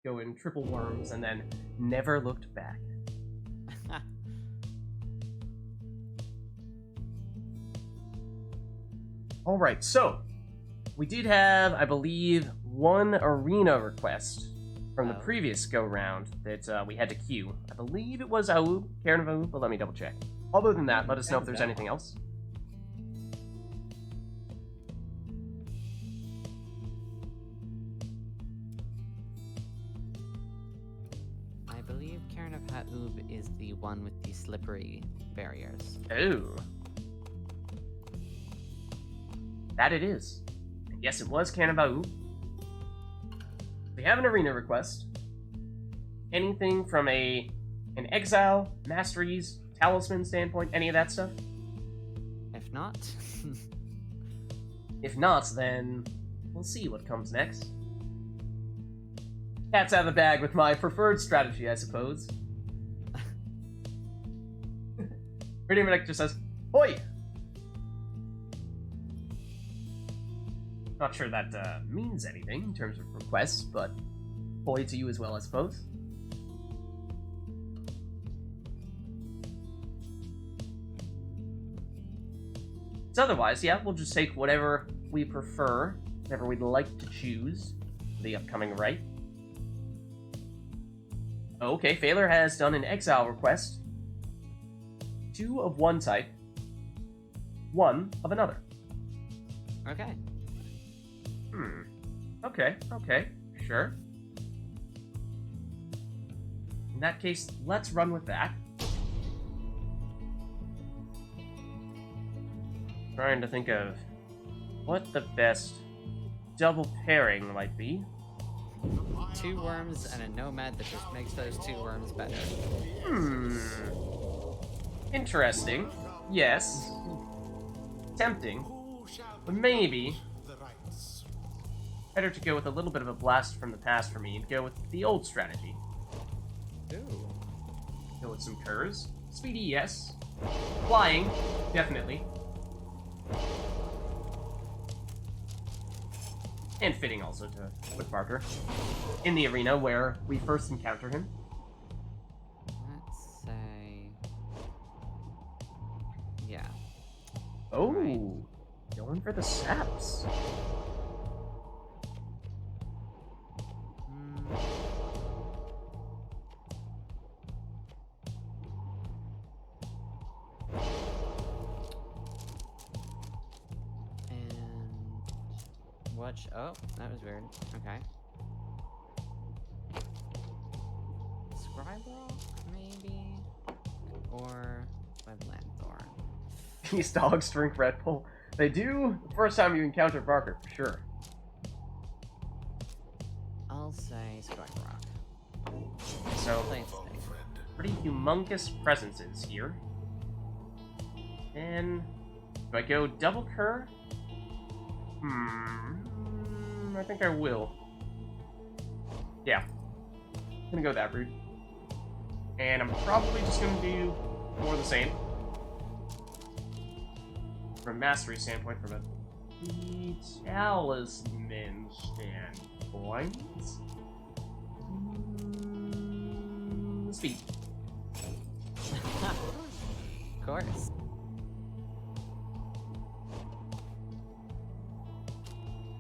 going triple worms, and then never looked back. Alright, so we did have, I believe, one arena request from the Oh. previous go-round that we had to queue. I believe it was Aoub, Karen of Aoub, but let me double check. Other than that, let us know if there's anything else. I believe Karen of Ha'ub is the one with the slippery barriers. Oh. That it is. And yes, it was Karen of Aoub. We have an arena request. Anything from an exile, masteries, talisman standpoint, any of that stuff? If not, If not, then we'll see what comes next. Cat's out of the bag with my preferred strategy, I suppose. Pretty much just says, "Oi!" Not sure that means anything in terms of requests, but "Oi" to you as well, I suppose. So otherwise, yeah, we'll just take whatever we prefer, whatever we'd like to choose for the upcoming rite. Okay, Phaler has done an exile request. 2 of one type, 1 of another. okay. Okay, sure. In that case, let's run with that. Trying to think of what the best double pairing might be. 2 worms and a nomad that just makes those 2 worms better. Interesting. Yes. Tempting. Who shall But maybe the rites? better to go with a little bit of a blast from the past for me and go with the old strategy. Ooh. Go with some curs. Speedy, yes. Flying, definitely. And fitting also to put Barker in the arena where we first encounter him. Let's say... yeah. Oh, Right. going for the saps. Hmm. And... watch... oh, that was weird. Okay. Scribe Rock, maybe? Or... These dogs drink Red Bull. They do the first time you encounter Barker, for sure. I'll say Strike Rock. So, Play it safe. pretty humongous presences here. And do I go double Cur? I think I will. Yeah. I'm gonna go that route. And I'm probably just gonna do more of the same. From a mastery standpoint, from a talisman standpoint. Speed. Of course.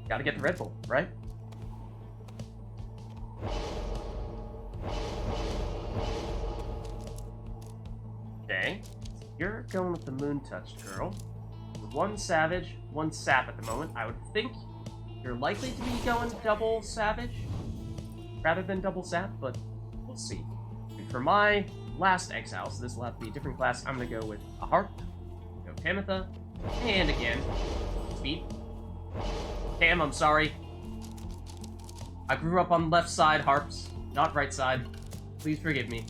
Gotta get the Red Bull, right? Okay. You're going with the Moon Touch girl. One Savage, one Sap at the moment. I would think you're likely to be going double Savage rather than double Sap, but we'll see. And for my last Exile, so this will have to be a different class, I'm gonna go with a Harp, go Tamitha, and again, Speed. Cam, I'm sorry. I grew up on left side harps, not right side. Please forgive me.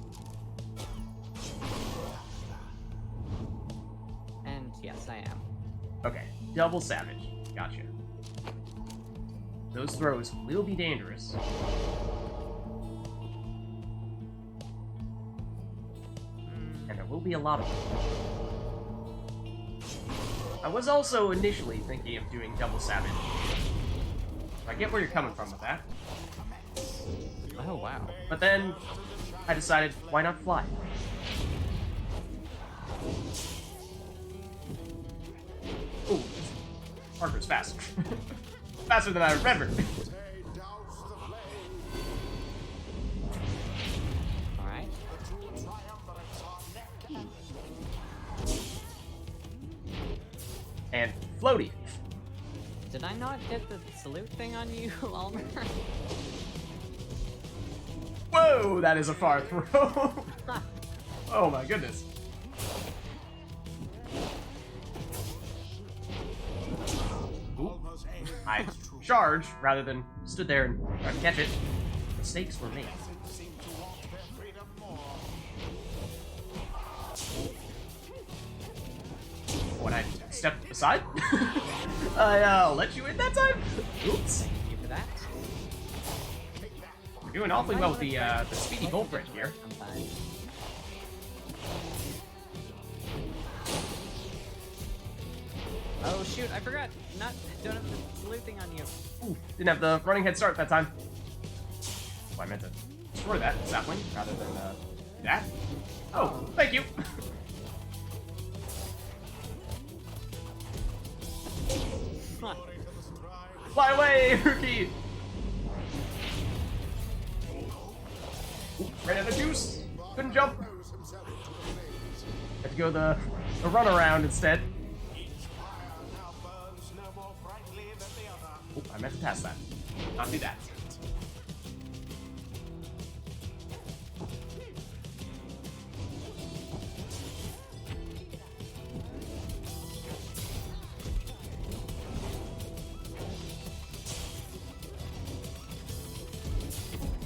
And yes, I am. Okay, double Savage. Gotcha. Those throws will be dangerous. And there will be a lot of them. I was also initially thinking of doing double Savage. I get where you're coming from with that. Oh, wow. But then, I decided, why not fly? Ooh, Parker's fast. Faster than I remembered. Alright. And floaty. Did I not get the salute thing on you, Almer? Whoa, that is a far throw. Oh my goodness. Ooh. I charged rather than stood there and tried to catch it. Mistakes were made. When I stepped aside, I let you in that time. Oops. Thank you for that. We're doing awfully well with the speedy gold bridge here. I'm fine. Oh shoot, I forgot. Don't have the salute thing on you. Ooh, didn't have the running head start that time. Oh, I meant to destroy that sapling rather than that. Oh, thank you. Fly away, Rookie! Ooh, ran out of juice. Couldn't jump. Had to go the runaround instead. Ooh, I meant to pass that. Not do that.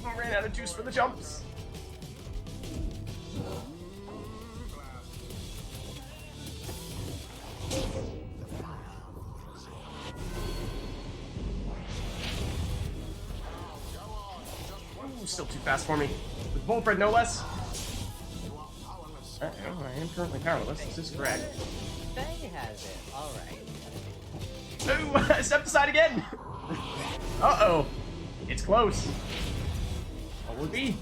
I ran out of juice for the jumps. Ooh, still too fast for me. With Volbred, no less. I am currently powerless. This is correct. Faye has it. Alright. Ooh, I stepped aside again. Uh-oh. It's close. What would be?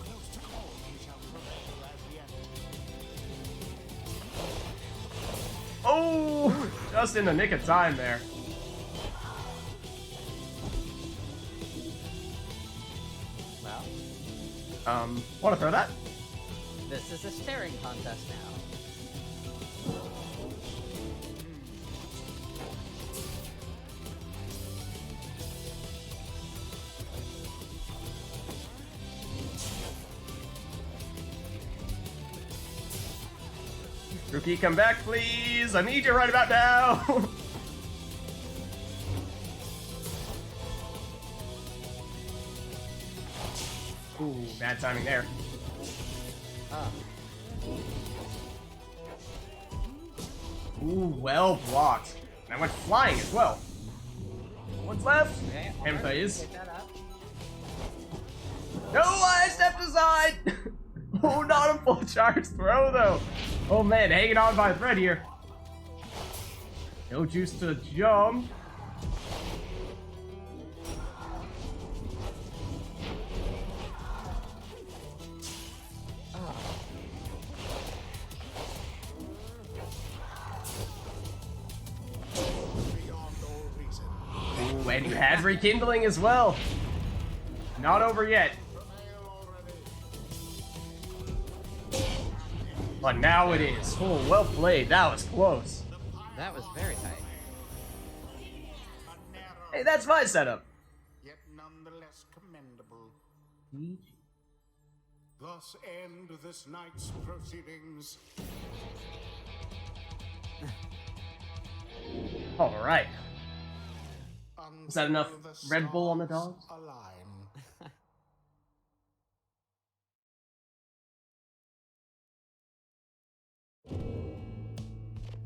Oh, just in the nick of time there. Well, Want to throw that? this is a staring contest now. Rookie, come back, please! I need you right about now! Ooh, bad timing there. Oh. Ooh, well blocked. And I went flying as well. What's left? Okay, Him alright, phase. pick that up. No, I stepped aside! Oh, not a full charge throw, though. Oh, man, hanging on by a thread here. No juice to jump. Beyond all reason. Ooh, and you had rekindling as well. Not over yet. Prevail already. But now it is. Oh, well played. That was close. That was very tight. A narrow, Hey, that's my setup. yet nonetheless commendable. GG. Thus end this night's proceedings. All right. Was that enough Until the Red Bull on the stars dogs? align.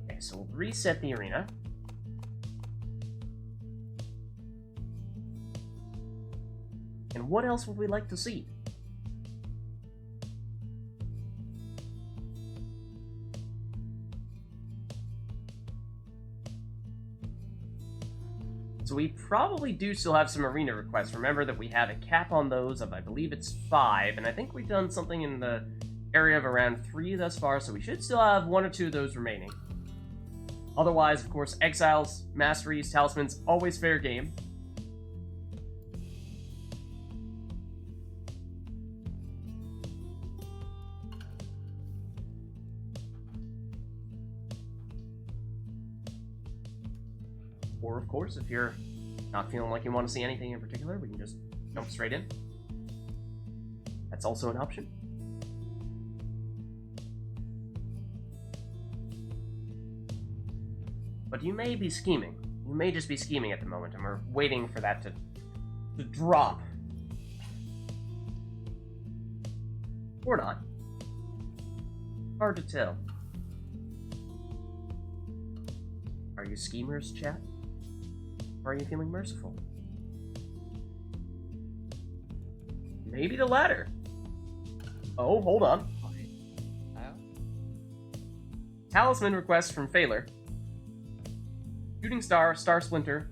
Okay, so we'll reset the arena. And what else would we like to see? So we probably do still have some arena requests. Remember that we have a cap on those of, I believe it's 5, and I think we've done something in the area of around 3 thus far, so we should still have 1 or 2 of those remaining. Otherwise, of course, Exiles, Masteries, Talismans, always fair game. Or, of course, if you're not feeling like you want to see anything in particular, we can just jump straight in. That's also an option. But you may be scheming. You may just be scheming at the moment, and we're waiting for that to drop. Or not. Hard to tell. Are you schemers, chat? Or are you feeling merciful? Maybe the latter. Oh, hold on. Oh? Talisman request from Phaler. Shooting Star, Star Splinter,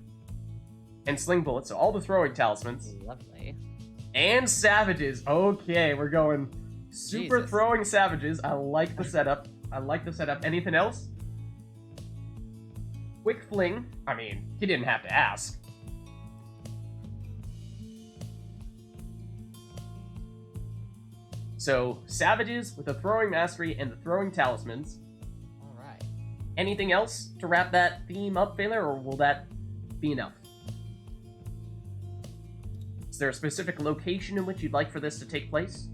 and Sling Bullet, so all the throwing talismans. Lovely. And Savages. Okay, we're going super Jesus. throwing Savages. I like the setup. Anything else? Quick Fling. I mean, he didn't have to ask. So, Savages with the Throwing Mastery and the Throwing Talismans. Alright. Anything else to wrap that theme up, Phaler, or will that be enough? Is there a specific location in which you'd like for this to take place?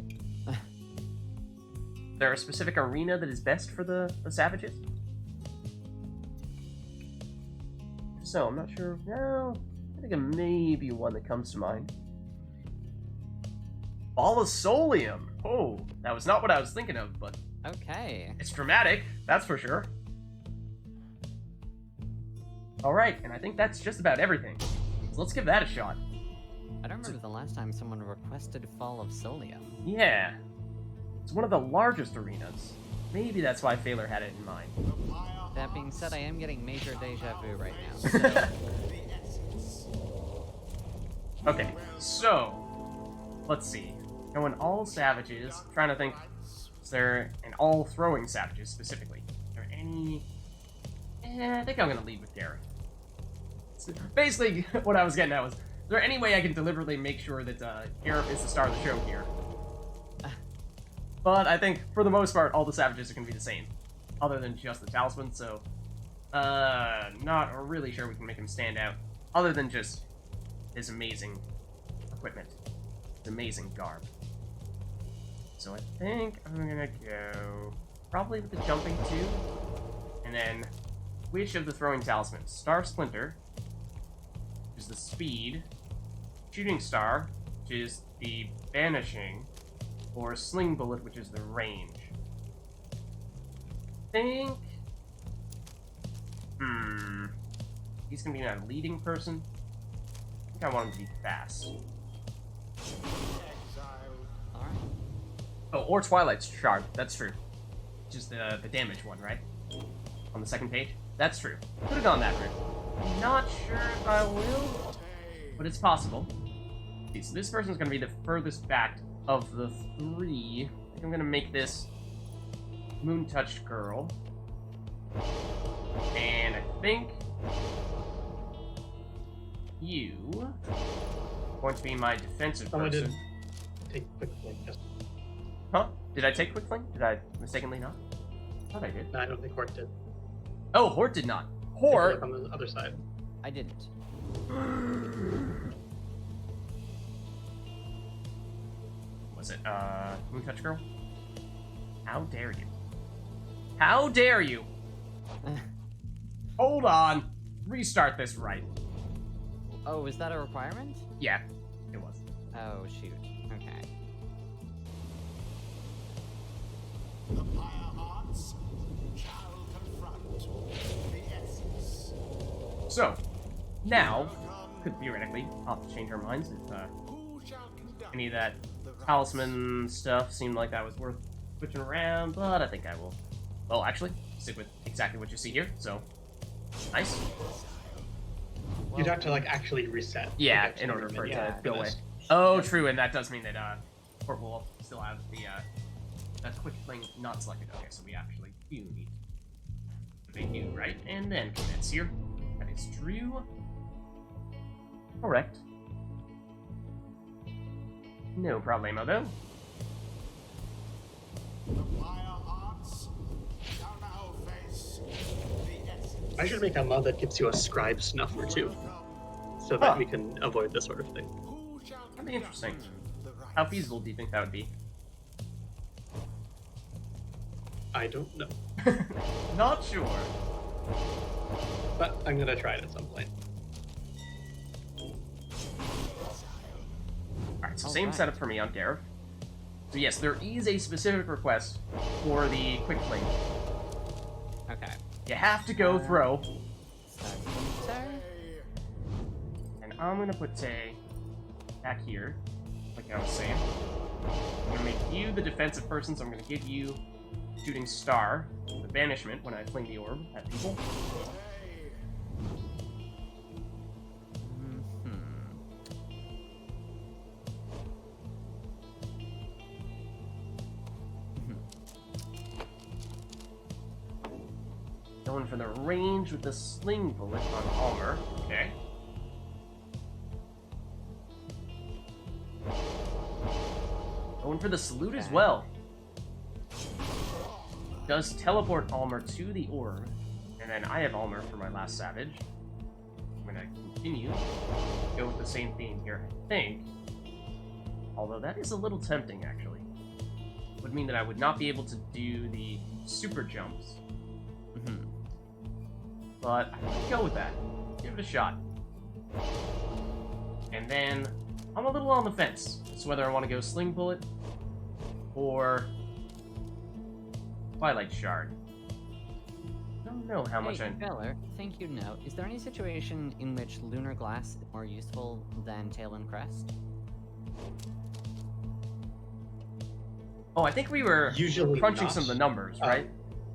Is there a specific arena that is best for the Savages? So, I'm not sure. No, I think it may be one that comes to mind. Bolosolium! Oh, that was not what I was thinking of, but Okay. it's dramatic, that's for sure. Alright, and I think that's just about everything. So let's give that a shot. I don't remember the last time someone requested Fall of Solium. Yeah. It's one of the largest arenas. Maybe that's why Phaler had it in mind. That being said, I am getting major deja vu right now. The essence. Okay, so let's see. Going all Savages. I'm trying to think. Is there an all throwing Savages specifically? Is there any? I think I'm gonna lead with Gareth. So basically, what I was getting at was: is there any way I can deliberately make sure that Gareth is the star of the show here? But I think for the most part, all the Savages are gonna be the same, other than just the Talisman. So, not really sure we can make him stand out, other than just his amazing equipment, his amazing garb. So I think I'm gonna go probably with the jumping too. And then, which of the throwing talismans? Star Splinter, which is the speed, Shooting Star, which is the banishing, or Sling Bullet, which is the range. I think... He's gonna be a leading person. I think I want him to be fast. Alright. Oh, or Twilight's Shard. That's true. Which is the damage one, right? On the second page? That's true. Could have gone that route. Not sure if I will, but it's possible. Okay, so this person's gonna be the furthest back of the three. I think I'm gonna make this Moon-Touched Girl. And I think you are going to be my defensive Oh, I person. didn't take quick fling. Just Huh? Did I take Quick Fling? Did I mistakenly not? I thought I did. no, I don't think Hort did. Oh, Hort did not. Take a Hort... look on the other side. I didn't. Was it, Moon-Touched Girl? How dare you? How dare you? Hold on. Restart this right. Oh, is that a requirement? Yeah, it was. Oh, shoot. Okay. The Pyre hearts shall confront the essence. So, now, could theoretically, I'll have to change our minds if Who shall conduct any of that the rites? talisman stuff seemed like that was worth switching around, but I think I will. Well, actually, stick with exactly what you see here, so, nice. You'd have to like actually reset. to Yeah, get in to order the for it menu to go away. this. Oh, true, and that does mean that, Port will still have the, that Quick Fling not selected. Okay, so we actually do need to menu, right? And then commence here. That is true. Correct. No problemo, though. The Pyre hearts shall now face the essence. I should make a mod that gives you a scribe snuff or two, so that we can avoid this sort of thing. Who shall That'd be conduct interesting. the rites? How feasible do you think that would be? I don't know, Not sure. but I'm gonna try it at some point. Alright, so All same right. setup for me on Dareth. So yes, there is a specific request for the Quick Fling. Okay. You have to go throw, Star Splinter. and I'm gonna put Tay back here, like I was saying. I'm gonna make you the defensive person, so I'm gonna give you Shooting Star, the banishment when I fling the orb at people. Mhm. Going for the range with the Sling Bullet on Almer. Okay. Going for the Salute as Okay. well. Does teleport Almer to the orb, and then I have Almer for my last Savage. I'm gonna continue. Go with the same theme here, I think. Although that is a little tempting, actually. Would mean that I would not be able to do the super jumps. Mhm. But I might go with that. Give it a shot. And then I'm a little on the fence as to whether I want to go Sling Bullet or Twilight Shard. Don't know how much Hey, I... Beller, thank you to know. Is there any situation in which Lunar Glass is more useful than Tail and Crest? Oh, I think we were Usually crunching not. some of the numbers, right?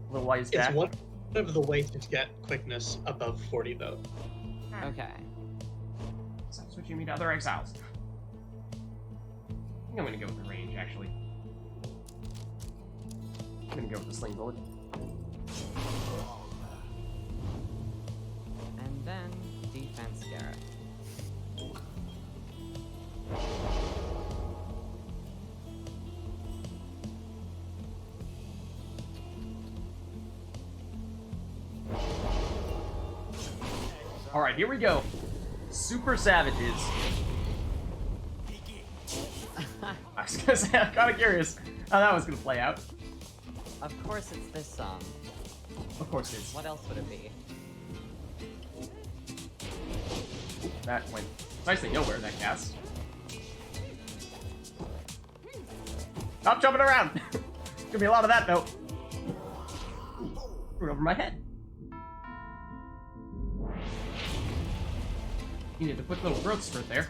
A little ways It's back. one of the ways to get quickness above 40, though. Okay. Stop switching me to other exiles. I think I'm gonna go with the range, actually. I'm gonna go with the Sling Bullet. And then Defense Garrett. Alright, here we go. Super Savages. I was gonna say, I'm kinda curious how that was gonna play out. Of course it's this song. Of course it is. What else would it be? That went nicely nowhere, that cast. Stop jumping around! Gonna be a lot of that, though. Threw it over my head. Needed to put little growth spurt there.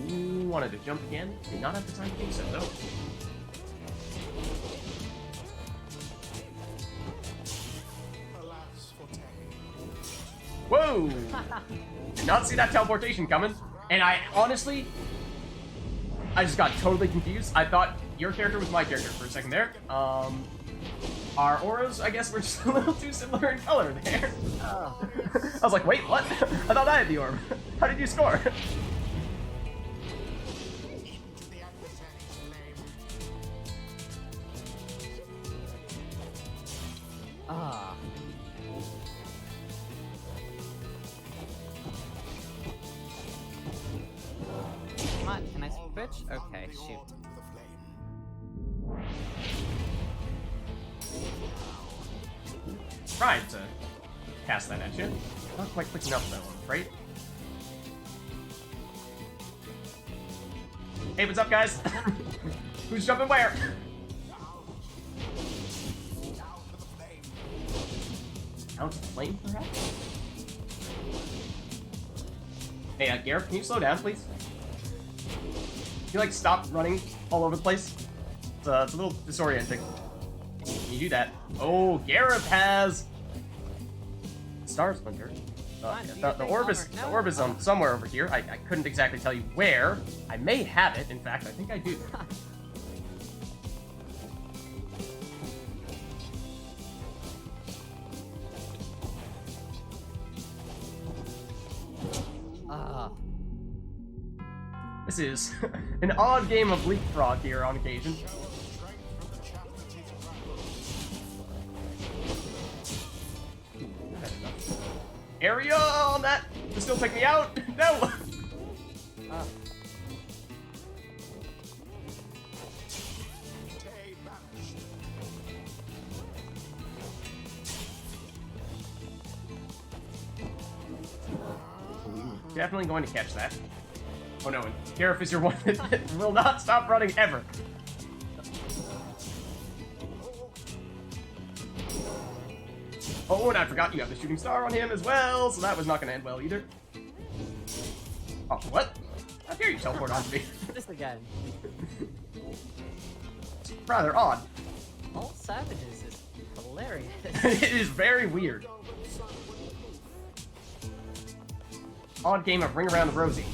Ooh, wanted to jump again. Did not have the time to do so, though. Alas for Tay. Whoa! Did not see that teleportation coming. And I honestly, I just got totally confused. I thought your character was my character for a second there. Our auras, I guess, were just a little too similar in color there. Oh. I was like, wait, what? I thought I had the orb. How did you score? Into the adversary's flame. Ah. Come on, can I switch? Okay, shoot. Into the flame. Tried to cast that at you. Not quite quick enough, though, I'm afraid. Hey, what's up, guys? Who's jumping where? Down to the flame, perhaps? Hey, Gareth, can you slow down, please? Can you, like, stop running all over the place? It's a little disorienting. Can you do that? Oh, Gareth has Star Splinter. The orb is somewhere over here. I couldn't exactly tell you where. I may have it. In fact, I think I do. This is an odd game of leapfrog here on occasion. Area on that to still take me out? No! Definitely going to catch that. Oh no, and Gareth is your one that will not stop running ever. Oh, and I forgot you have the shooting star on him as well, so that was not going to end well either. Oh, what? How dare you teleport onto me? This again. It's rather odd. All savages is hilarious. It is very weird. Odd game of Ring Around the Rosie.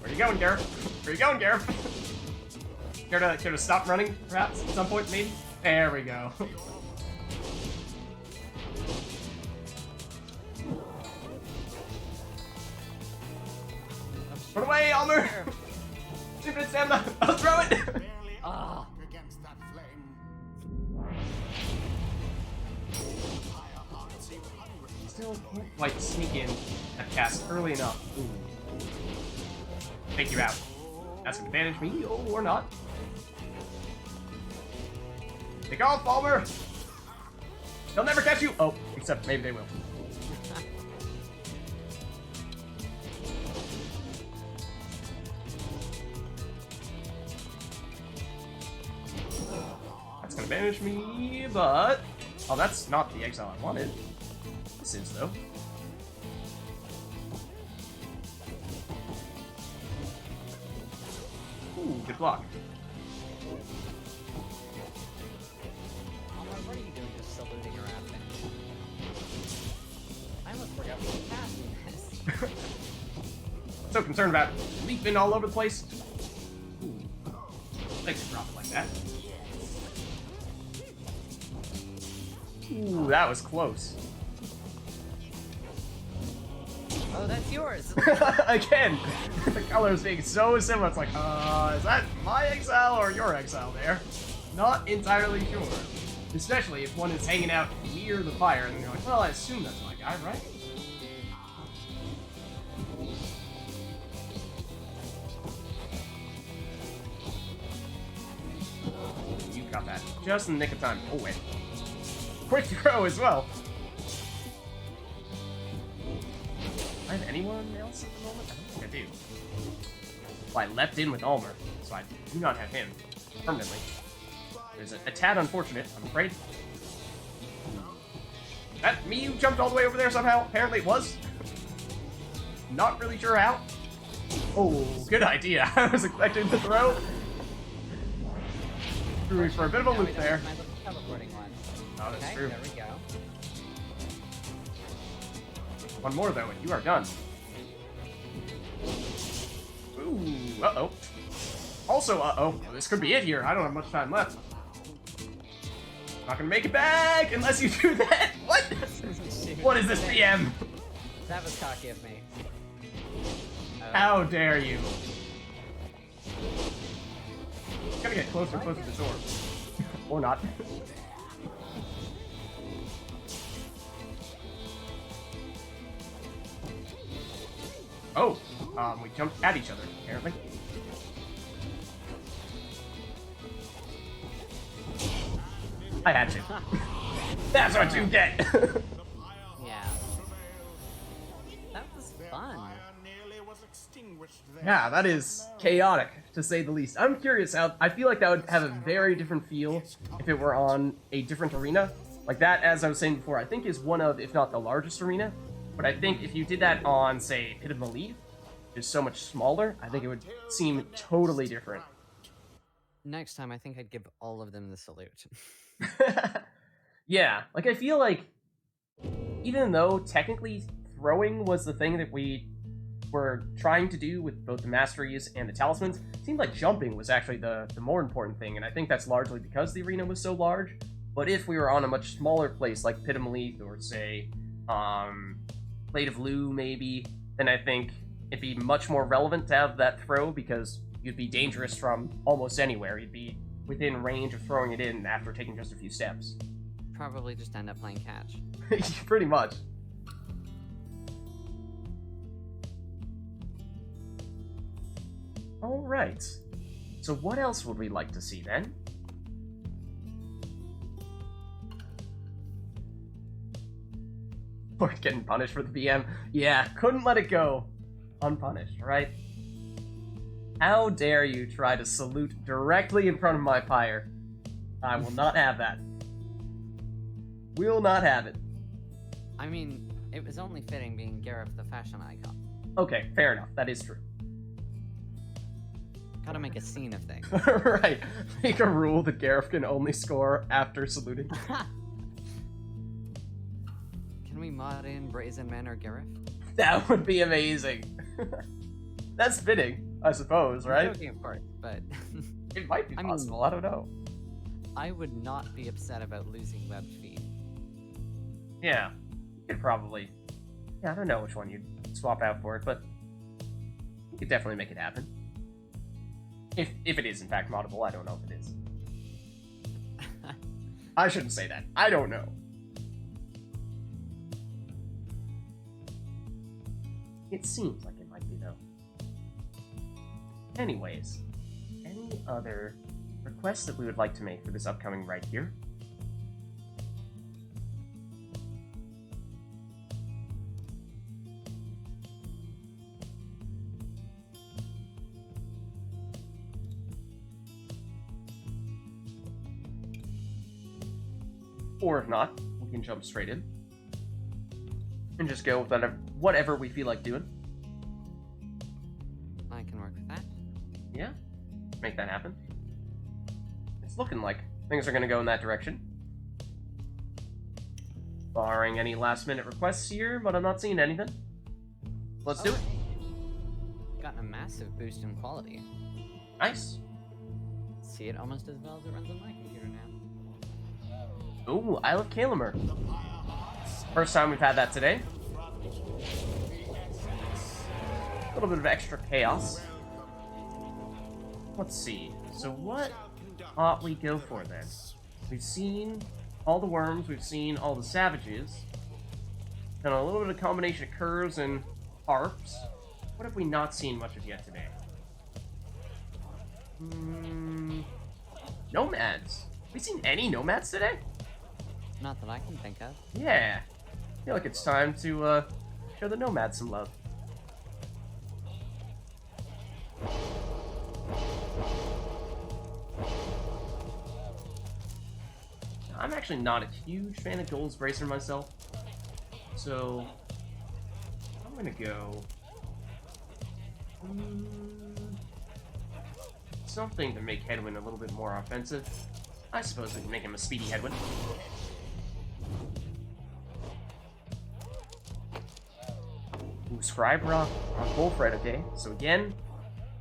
Where you going, Gareth? Where you going, Gareth? Care to stop running, perhaps, at some point, maybe? There we go. Run away, Almer! Stupid stamina! I'll throw it! Ah. Against that flame. Still can't quite sneak in that cast early enough. Ooh. Take you out. That's gonna advantage me, or not. Take off, Almer! They'll never catch you! Oh, except maybe they will. That's gonna banish me, but... Oh, that's not the exile I wanted. This is, though. Ooh, good block. What are you doing just saluting around me? I almost forgot what passing this. So concerned about leaping all over the place. Ooh. Thanks for dropping like that. Ooh, that was close. Oh, that's yours. Again, the colors being so similar. It's like, is that my exile or your exile there? Not entirely sure. Especially if one is hanging out near the fire, and then you're like, well, I assume that's my guy, right? You got that just in the nick of time. Oh, wait. Quick throw as well. Do I have anyone else at the moment? I don't think I do. Well, I leapt in with Almer, so I do not have him permanently. There's a tad unfortunate, I'm afraid. That me who jumped all the way over there somehow? Apparently it was. Not really sure how. Oh, good idea. I was expecting to throw. Threw me for a bit of a loop there. My little teleporting one. Oh, that's Okay, true. there we go. One more though, and you are done. Ooh, uh-oh. Also, uh-oh. This could be it here. I don't have much time left. Not gonna make it back unless you do that. What? What is this, PM? That was cocky of me. How dare you? Gotta get closer and closer to the door. Or not. Oh, we jumped at each other, apparently. I had to. That's what you get! Yeah. That was fun. Yeah, that is chaotic, to say the least. I'm curious how, I feel like that would have a very different feel if it were on a different arena. Like that, as I was saying before, I think is one of, if not the largest arena. But I think if you did that on, say, Pit of the Leaf, which is so much smaller, I think it would seem totally different. Next time, I think I'd give all of them the salute. Yeah, like I feel like, even though technically throwing was the thing that we were trying to do with both the masteries and the talismans, it seemed like jumping was actually the more important thing, and I think that's largely because the arena was so large. But if we were on a much smaller place like Pit of Malith or say, Blade of Lu maybe, then I think it'd be much more relevant to have that throw because you'd be dangerous from almost anywhere. You'd be within range of throwing it in after taking just a few steps. Probably just end up playing catch. Pretty much. Alright. So what else would we like to see then? We're getting punished for the BM. Yeah, couldn't let it go unpunished, right? How dare you try to salute directly in front of my pyre? I will not have that. Will not have it. I mean, it was only fitting being Gareth the fashion icon. Okay, fair enough. That is true. Gotta make a scene of things. Right. Make a rule that Gareth can only score after saluting. Can we mod in Brazen Men or Gareth? That would be amazing. That's fitting, I suppose, I'm right? joking, of course, but It might be I mean- possible. I don't know. I would not be upset about losing webbed feet. Yeah, you could probably. Yeah, I don't know which one you'd swap out for it, but you could definitely make it happen. If it is in fact moddable, I don't know if it is. I shouldn't say that. I don't know. It seems like it might be though. Anyways, any other requests that we would like to make for this upcoming right here? Or if not, we can jump straight in and just go with whatever we feel like doing. I can work with that. Yeah, make that happen. It's looking like things are going to go in that direction. Barring any last-minute requests here, but I'm not seeing anything. Let's do it. Gotten a massive boost in quality. Nice. See it almost as well as it runs on my computer now. Ooh, Isle of Kalamer. First time we've had that today. little bit of extra chaos. Let's see. So what ought we go for then? We've seen all the worms, we've seen all the savages, and a little bit of combination of curves and harps. What have we not seen much of yet today? Nomads. Have we seen any nomads today? Not that I can think of. Yeah. I feel like it's time to show the nomads some love. I'm actually not a huge fan of Gold's Bracer myself, so I'm gonna go something to make Headwind a little bit more offensive. I suppose we can make him a speedy Headwind. Ooh, Scribe Rock on Wolfred, okay. So again,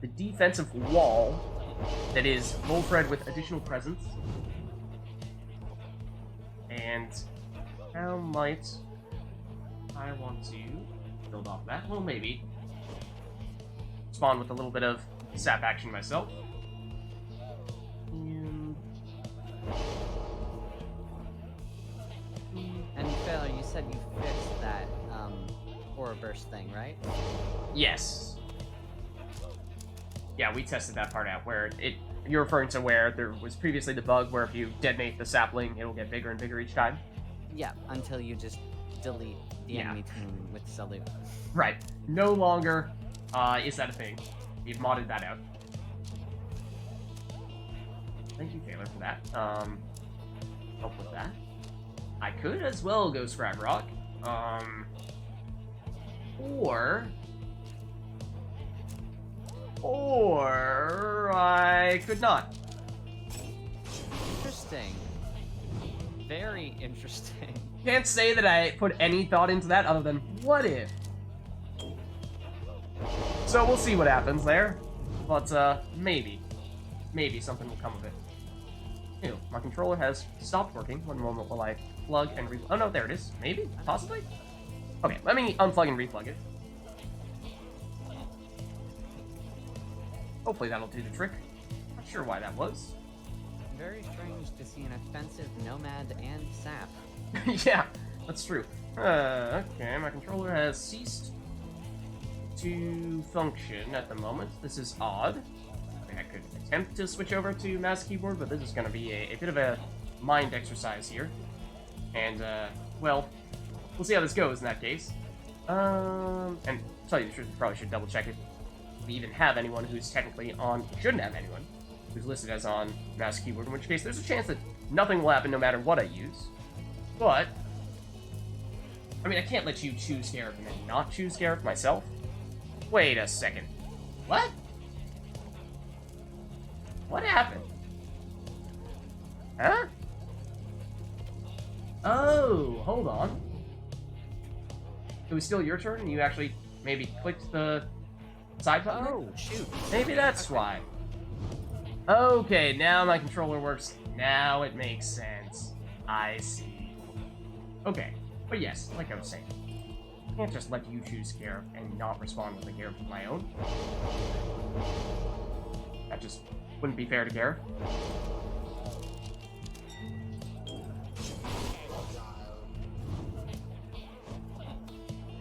the defensive wall that is Wolfred with additional presence. And how might I want to build off that? Well, maybe. Spawn with a little bit of sap action myself. And Phil, you said you fixed that aura burst thing, right? Yes. Yeah, we tested that part out where you're referring to where there was previously the bug where if you detonate the sapling, it'll get bigger and bigger each time. Yeah, until you just delete the enemy team with Salute. Right. No longer is that a thing. We've modded that out. Thank you, Taylor, for that. Help with that. I could as well go Scrap Rock. Or I could not. Interesting. Very interesting. Can't say that I put any thought into that other than what if. So we'll see what happens there. But maybe something will come of it. Ew, my controller has stopped working. One moment while I plug and re- Oh no, there it is. Maybe? Possibly? Okay, let me unplug and replug it. Hopefully that'll do the trick. Not sure why that was. Very strange to see an offensive nomad and sap. Yeah, that's true. Okay, my controller has ceased to function at the moment. This is odd. I mean, I could attempt to switch over to mouse keyboard, but this is going to be a bit of a mind exercise here. And, well, we'll see how this goes in that case. And to tell you the truth, probably should double check if we even have anyone who's technically on. Shouldn't have anyone who's listed as on mouse keyboard, in which case there's a chance that nothing will happen no matter what I use. But, I mean, I can't let you choose Gareth and then not choose Gareth myself. Wait a second. What? What happened? Huh? Oh, hold on. It was still your turn and you actually maybe clicked the side button? Oh, shoot. Maybe that's why. Okay, now my controller works. Now it makes sense. I see. Okay, but yes, like I was saying, I can't just let you choose Gareth and not respond with a Gareth of my own. That just wouldn't be fair to Gareth.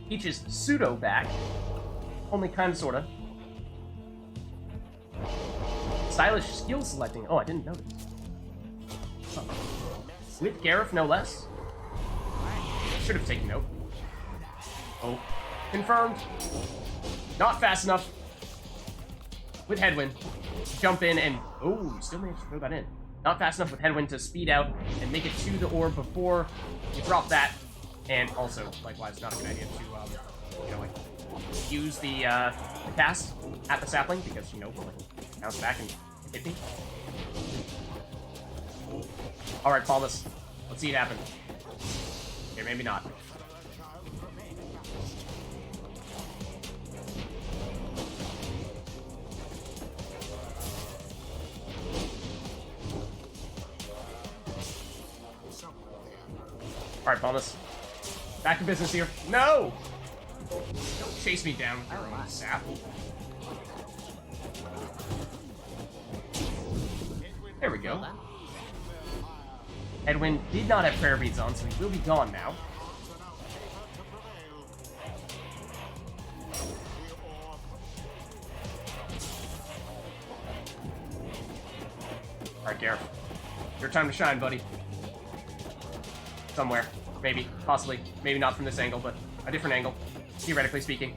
Peach is pseudo back. Only kinda sorta. Stylish skill selecting. Oh, I didn't notice. Huh. With Gareth, no less. Should have taken note. Oh. Confirmed. Not fast enough. With Headwind. Jump in and... Oh, still managed to throw that in. Not fast enough with Headwind to speed out and make it to the orb before you drop that. And also, likewise, not a good idea to, you know, like, use the cast at the sapling because, you know, like, bounce back and hit me. Alright, Paulus. Let's see it happen. Okay, maybe not. Alright, Paulus. Back to business here. No! Don't chase me down with your Oh, own my. sap. There we go. Well done. Edwin did not have prayer beads on, so he will be gone now. Alright, Gareth. Your time to shine, buddy. Somewhere. Maybe. Possibly. Maybe not from this angle, but a different angle. Theoretically speaking.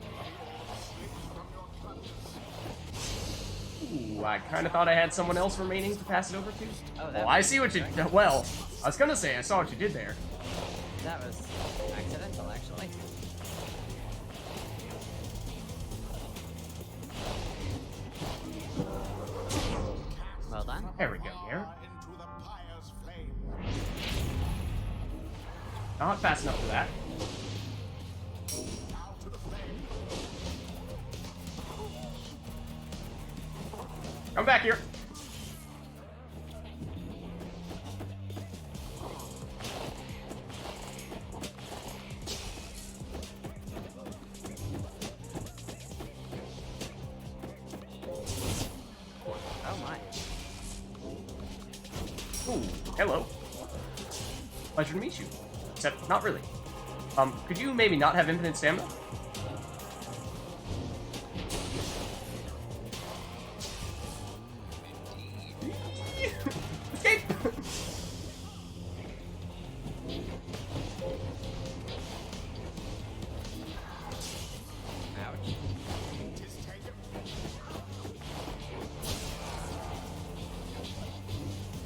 Ooh, I kind of thought I had someone else remaining to pass it over to. Oh, that I was see what you... interesting. Well, I was gonna say I saw what you did there. That was accidental, actually. Well done. There we go, Gareth. Into the Pyre's flame. Not fast enough for that. Now to the flame. Come back here. Oh my. Ooh, hello. Pleasure to meet you. Except, not really. Could you maybe not have infinite stamina? Escape! Ouch.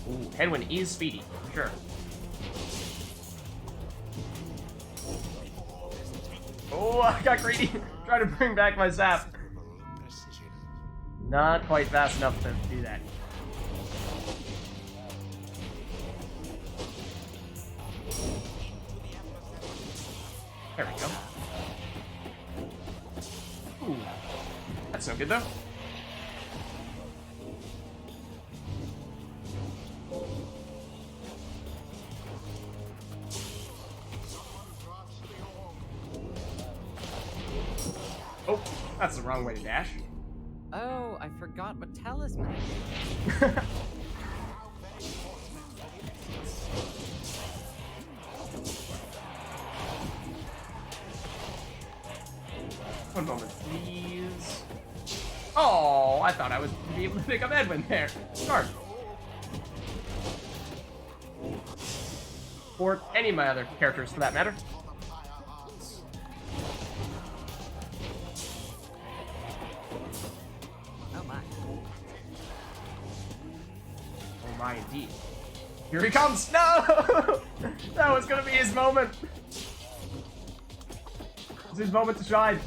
Ooh, Edwin is speedy, for sure. Oh, I got greedy. Trying to bring back my zap. Not quite fast enough to do that. There we go. Ooh. That's no good, though. Oh, that's the wrong way to dash. Oh, I forgot what talisman. One moment, please. Oh, I thought I was gonna be able to pick up Edwin there. Darn. Or any of my other characters, for that matter. Oh my. Oh my, indeed. Here he comes! No! That was gonna be his moment! It's his moment to shine.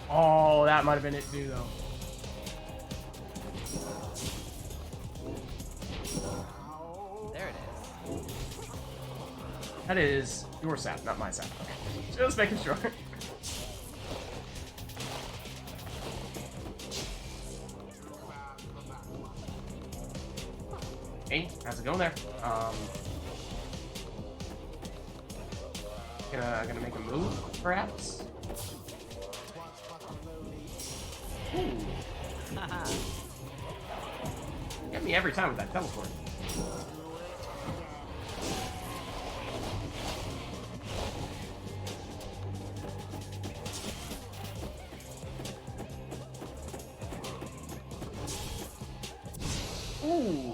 Oh, that might have been it too, though. There it is. That is your sap, not my sap. Okay. Just making sure. Hey, how's it going there? Gonna make a move, perhaps? Ooh, Haha. get me every time with that teleport. Ooh,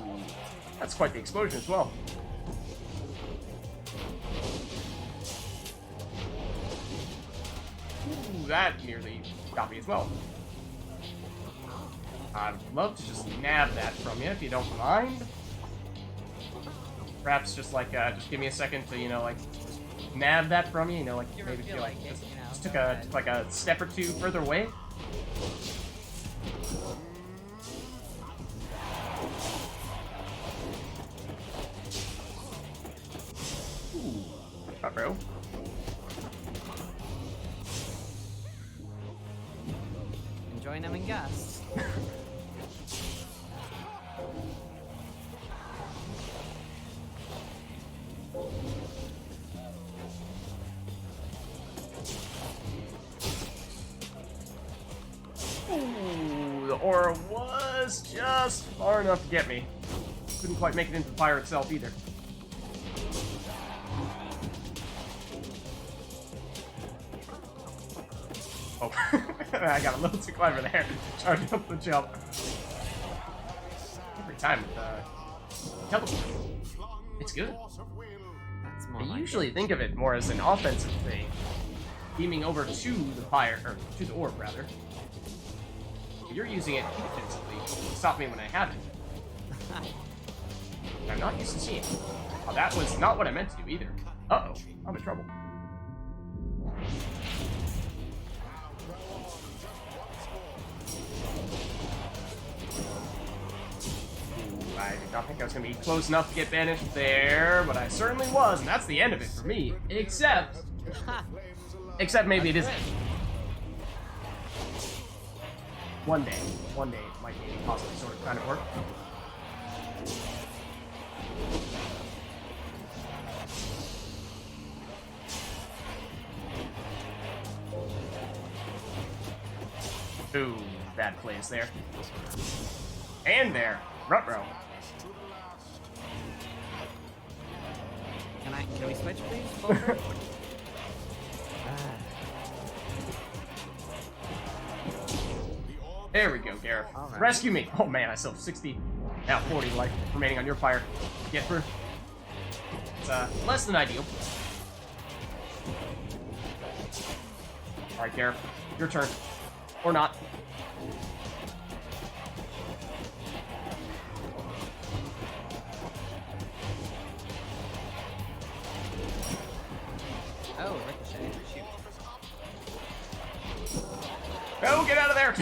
that's quite the explosion as well. Ooh, that nearly got me as well. I'd love to just nab that from you if you don't mind. Perhaps just like, just give me a second to, you know, like, nab that from you, you know, like, You maybe feel feel like like, it, just, you know, just go took a, ahead. like a step or two further away. Ooh, bro. Enjoying them in gusts. the aura was just far enough to get me. Couldn't quite make it into the pyre itself either. Oh, I got a little too clever there. Charging up the jump. Every time with teleport. It's good. That's more I like usually it. think of it more as an offensive thing. Beaming over to the pyre, or to the orb, rather. You're using it defensively to stop me when I have it. I'm not used to seeing. Oh, that was not what I meant to do either. Uh-oh, I'm in trouble. Ooh, I did not think I was going to be close enough to get banished there, but I certainly was, and that's the end of it for me. Except maybe it isn't. One day it might maybe possibly sort of kind of work. Ooh, bad plays there. And there, Ruh-roh. Can we switch, please? Over? There we go, Gareth. Alright. Rescue me! Oh man, I still have 60, now 40 life remaining on your pyre. Get through. It's less than ideal. Alright, Gareth, your turn. Or not. Oh, ricochet. Shoot. Oh, get out of there!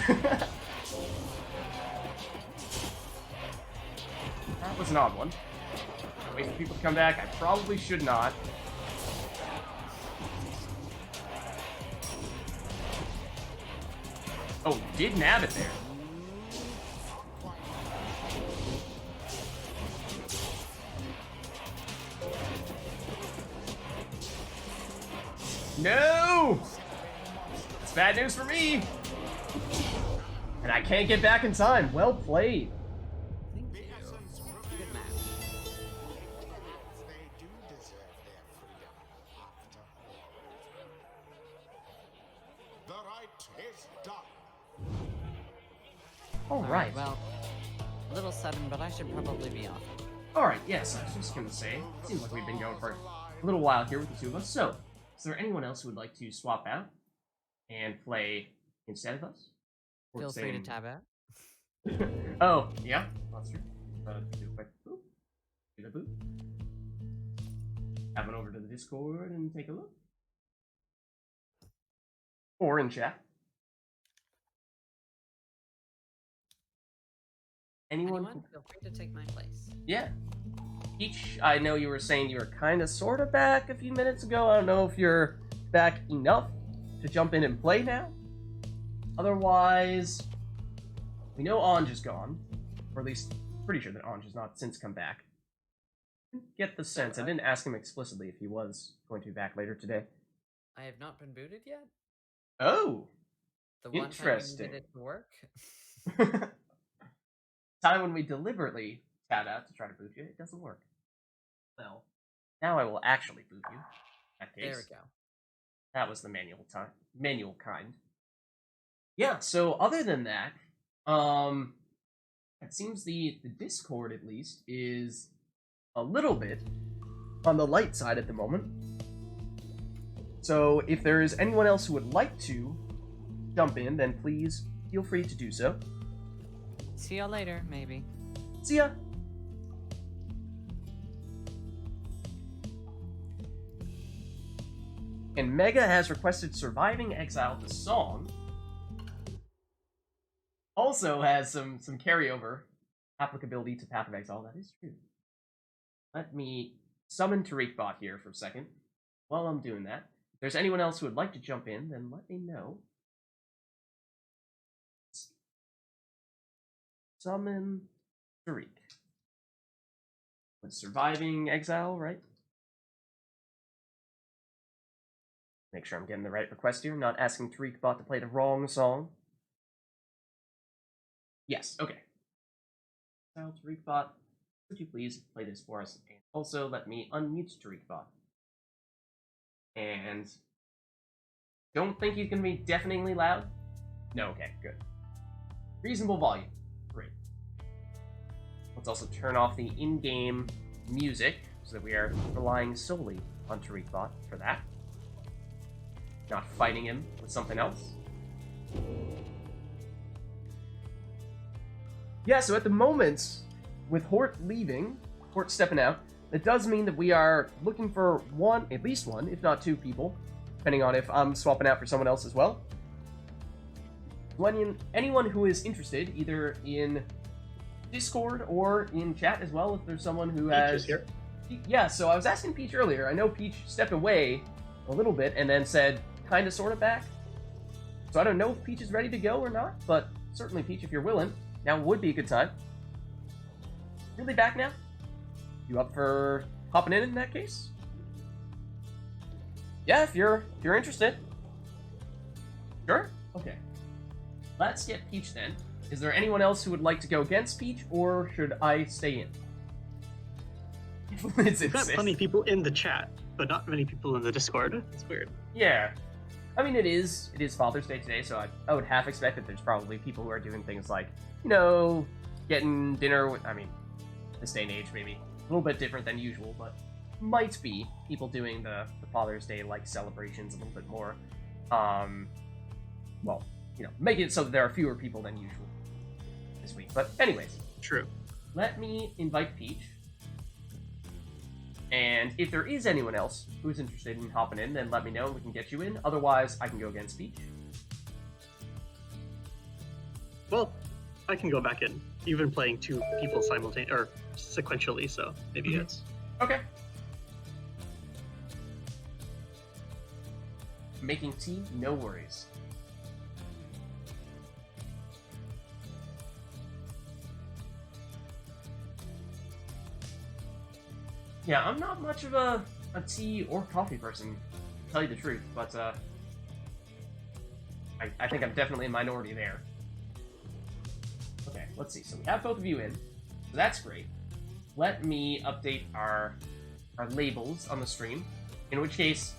That was an odd one. Wait for people to come back. I probably should not. Oh, did nab it there. No! It's bad news for me! And I can't get back in time. Well played. Thank you. Good match. They do deserve their freedom after all. The rite is done. Alright. Well, a little sudden, but I should probably be off. Alright, yes, I was just gonna say, it seems like we've been going for a little while here with the two of us, so, is there anyone else who would like to swap out and play instead of us? Or Feel the free to same- tab out. Oh, yeah, that's true. Do a quick boop. Do the boop. Have it over to the Discord and take a look. Or in chat. Anyone? Anyone, feel free to take my place. Yeah. Peach, I know you were saying you were kind of sort of back a few minutes ago. I don't know if you're back enough to jump in and play now. Otherwise, we know Anj is gone. Or at least, pretty sure that Anj has not since come back. Get the sense. I didn't ask him explicitly if he was going to be back later today. I have not been booted yet. Oh! The one time you Interesting. did it work. Time when we deliberately tab out to try to boot you, it doesn't work. Well, now I will actually boot you. In that case. There we go. That was the manual kind. Yeah, so other than that, it seems the Discord at least is a little bit on the light side at the moment. So if there is anyone else who would like to jump in, then please feel free to do so. See y'all later, maybe. See ya! And Mega has requested Surviving Exile, the song. Also has some carryover applicability to Path of Exile. That is true. Let me summon TariqBot here for a second. While I'm doing that, if there's anyone else who would like to jump in, then let me know. Summon Tariq. With Surviving Exile, right? Make sure I'm getting the right request here, not asking TariqBot to play the wrong song. Yes, okay. Now, TariqBot, would you please play this for us? And also, let me unmute TariqBot. And don't think he's going to be deafeningly loud? No, okay, good. Reasonable volume. Great. Let's also turn off the in-game music so that we are relying solely on TariqBot for that. Not fighting him with something else. Yeah, so at the moment, with Hort leaving, Hort stepping out, that does mean that we are looking for one, at least one, if not two people, depending on if I'm swapping out for someone else as well. Anyone who is interested, either in Discord or in chat as well, if there's someone who has... Peach is here. Yeah, so I was asking Peach earlier. I know Peach stepped away a little bit and then said, kind of, sort of back. So I don't know if Peach is ready to go or not, but certainly, Peach, if you're willing, now would be a good time. Really back now? You up for hopping in that case? Yeah, if you're interested. Sure? Okay. Let's get Peach then. Is there anyone else who would like to go against Peach, or should I stay in? We've got plenty of people in the chat, but not many people in the Discord. It's weird. Yeah. I mean, it is Father's Day today, so I would half expect that there's probably people who are doing things like, you know, getting dinner with, I mean, this day and age maybe a little bit different than usual, but might be people doing the Father's Day like celebrations a little bit more, well, you know, make it so that there are fewer people than usual this week. But anyways, True. let me invite Peach. And if there is anyone else who's interested in hopping in, then let me know and we can get you in. Otherwise, I can go against Peach. Well, I can go back in. You've been playing two people simultaneously or sequentially, so maybe it's Okay. Making tea, no worries. Yeah, I'm not much of a tea or coffee person, to tell you the truth, but I think I'm definitely a minority there. Okay, let's see. So we have both of you in, so that's great. Let me update our labels on the stream, in which case,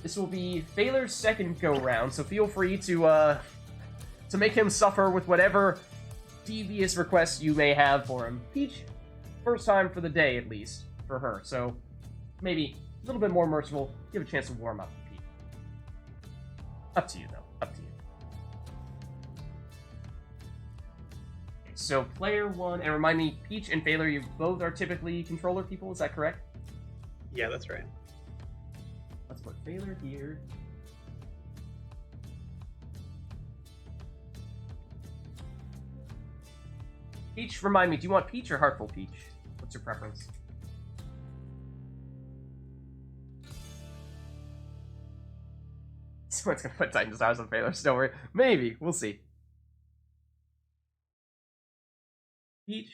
this will be Thaler's second go-round, so feel free to make him suffer with whatever devious requests you may have for him. Peach, first time for the day, at least, for her, so maybe a little bit more merciful, give a chance to warm up to Peach. Up to you, though. Up to you. Okay, so player one, and remind me, Peach and Thaler, you both are typically controller people, is that correct? yeah, that's right. Let's put Thaler here. Peach, remind me, do you want Peach or Heartful Peach? What's your preference? Someone's gonna put Titan's House on Thaler, don't worry. Maybe, we'll see. Peach,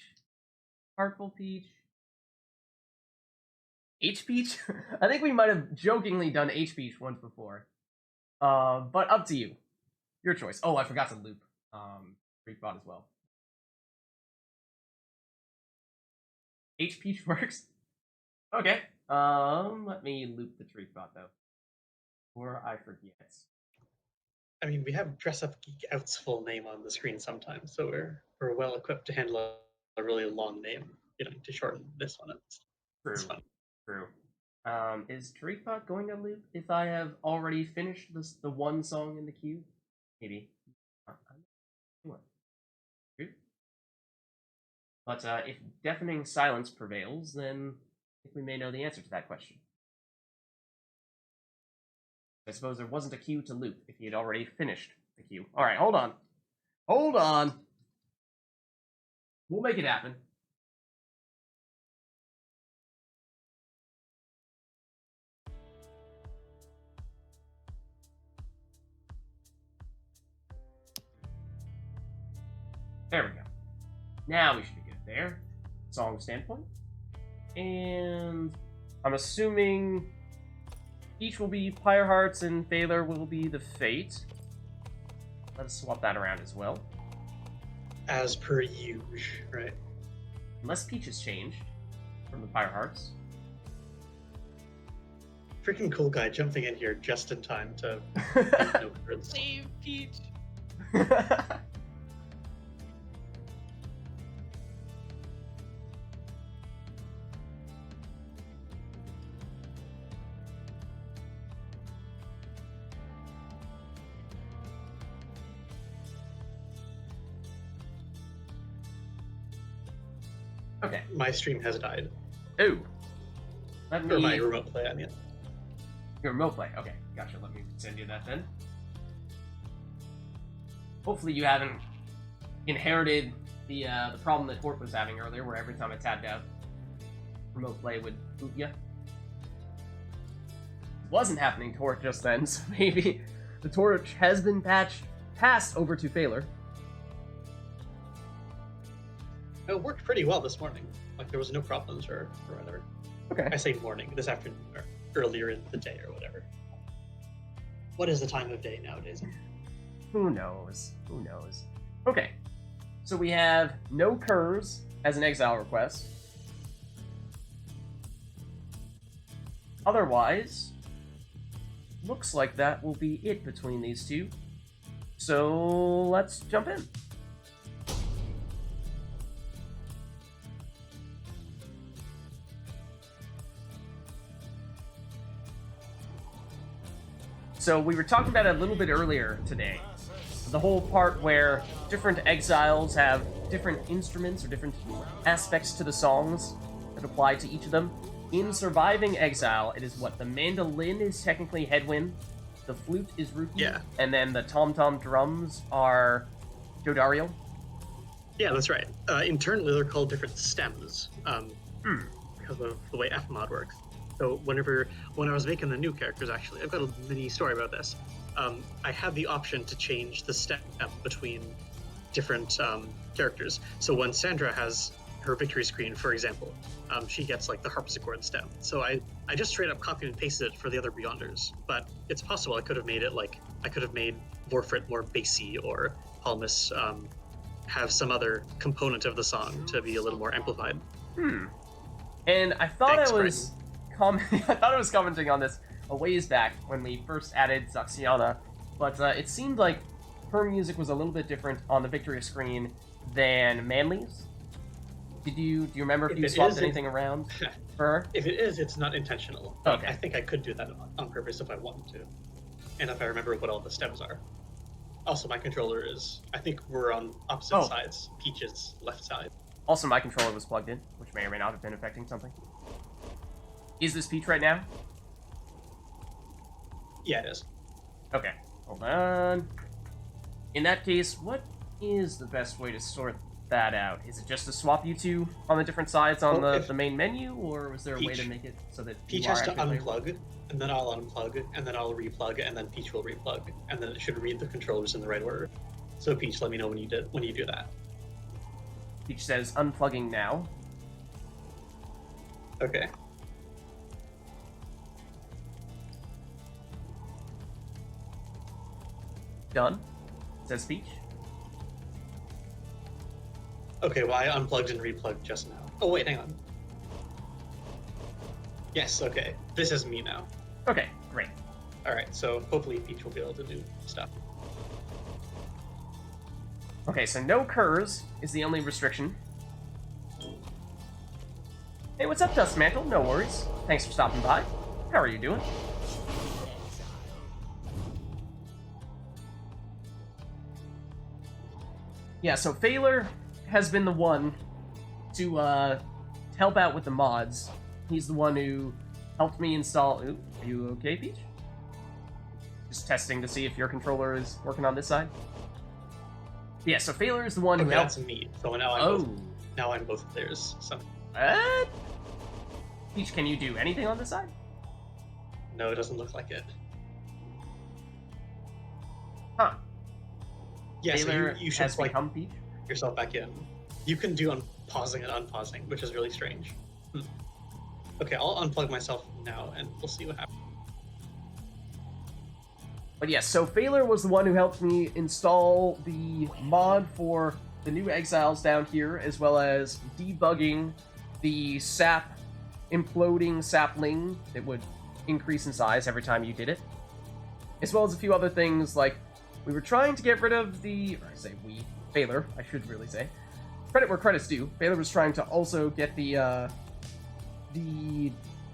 Heartful Peach, H-Peach? I think we might have jokingly done H-Peach once before. But up to you. Your choice. Oh, I forgot to loop Freakbot as well. H-Peach works? Okay. Let me loop the Freakbot though. Before I forget. I mean, we have Dress Up Geek Out's full name on the screen sometimes, so we're well equipped to handle a really long name. You know, to shorten this one, it's fun. True. Is Freakbot going to loop if I have already finished the one song in the queue? Maybe. I'm not sure. But if deafening silence prevails, then I think we may know the answer to that question. I suppose there wasn't a queue to loop if he had already finished the queue. Alright, hold on. Hold on! We'll make it happen. There we go. Now we should be good there. Song standpoint. And I'm assuming each will be Pyre Hearts and Thaler will be the Fate. Let's swap that around as well. as per usual, right? Unless Peach has changed from the Pyre Hearts. Freaking cool guy jumping in here just in time to make no difference. Save Peach. Okay. My stream has died. Ooh. Let Or my me... remote play, I mean. Your remote play. Okay, gotcha. Let me send you that then. Hopefully you haven't inherited the problem that Hort was having earlier, where every time I tabbed out, remote play would boot you. It wasn't happening to Hort just then, so maybe the torch has been passed over to Phaler. It worked pretty well this morning. Like, there was no problems or whatever. Okay. I say morning, this afternoon, or earlier in the day or whatever. What is the time of day nowadays? Who knows? Who knows? Okay. So we have no Curs as an exile request. Otherwise, looks like that will be it between these two. So let's jump in. So we were talking about it a little bit earlier today. The whole part where different exiles have different instruments or different aspects to the songs that apply to each of them. In Surviving Exile, it is what? The mandolin is technically Headwind, the flute is Ruki, Yeah. and then the tom-tom drums are Jodario. Yeah, that's right. Internally, they're called different stems because of the way FMod works. So when I was making the new characters, actually, I've got a mini story about this. I had the option to change the stem between different characters. So when Sandra has her victory screen, for example, she gets like the harpsichord stem. So I just straight up copied and pasted it for the other Beyonders. But it's possible I could have made it like, I could have made Vorfrit more bassy, or Palmas have some other component of the song to be a little more amplified. And I thought Thanks, I thought I was commenting on this a ways back when we first added Zaxiana, but it seemed like her music was a little bit different on the victory screen than Manly's. Do you remember if you swapped anything around for her? If it is, it's not intentional. Okay. I think I could do that on purpose if I wanted to, and if I remember what all the stems are. Also, my controller is, I think we're on opposite sides. Peach's left side. Also, my controller was plugged in, which may or may not have been affecting something. Is this Peach right now? Yeah, it is. Okay, hold on. In that case, what is the best way to sort that out? Is it just to swap you two on the different sides on the main menu, or was there a way to make it so that Peach you are has to actually unplug, and then I'll unplug, and then I'll replug, and then Peach will replug, and then it should read the controllers in the right order. So Peach, let me know when you do that. Peach says unplugging now. Okay. Done, says Peach. Okay, well, I unplugged and replugged just now. Oh, wait, hang on. Yes, okay. This is me now. Okay, great. Alright, so hopefully Peach will be able to do stuff. Okay, so no Curs is the only restriction. Hey, what's up, Dustmantle? No worries. Thanks for stopping by. How are you doing? Yeah, so Phaler has been the one to help out with the mods. He's the one who helped me install... Ooh, are you okay, Peach? Just testing to see if your controller is working on this side. Yeah, so Phaler is the one who helped... That's me. So now I'm both players. So. Peach, can you do anything on this side? No, it doesn't look like it. Huh. Yeah, Phaler so you should has like become Peach? yourself back in. You can do pausing and unpausing, which is really strange. Okay, I'll unplug myself now, and we'll see what happens. But yeah, so Phaler was the one who helped me install the mod for the new exiles down here, as well as debugging the imploding sapling that would increase in size every time you did it. As well as a few other things, like we were trying to get rid of Baylor, I should really say. Credit where credit's due. Baylor was trying to also get the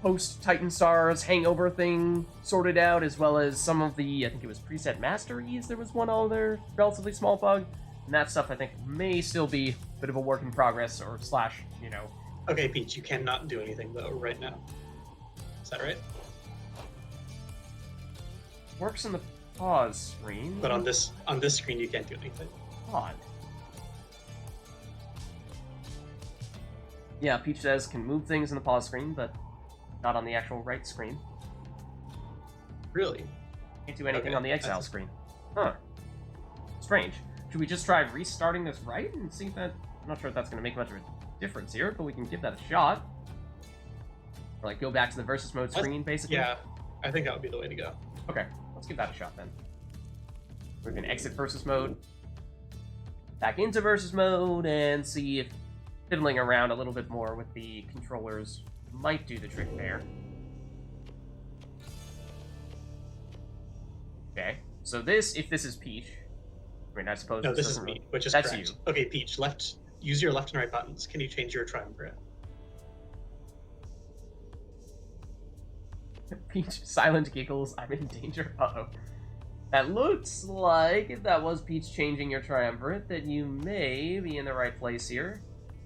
post-Titan Stars hangover thing sorted out, as well as some of the, I think it was preset masteries, there was one other relatively small bug. And that stuff, I think, may still be a bit of a work in progress, or slash, you know. Okay, Peach, you cannot do anything, though, right now. Is that right? Works in the pause screen. But on this screen, you can't do anything. Odd. Yeah, Peach says can move things in the pause screen, but not on the actual right screen. Really? Can't do anything on the exile screen. Huh. Strange. Should we just try restarting this right and see if that... I'm not sure if that's going to make much of a difference here, but we can give that a shot. Or, like, go back to the versus mode screen, basically? Yeah, I think that would be the way to go. Okay, let's give that a shot, then. We can exit versus mode, back into versus mode, and see if fiddling around a little bit more with the controllers might do the trick there. Okay, so if this is Peach, I mean, I suppose No, this is me, which is that's correct. you. Okay, Peach, use your left and right buttons. Can you change your triumvirate? Peach silent giggles, I'm in danger. Uh-oh. That looks like, if that was Peach changing your triumvirate, that you may be in the right place here.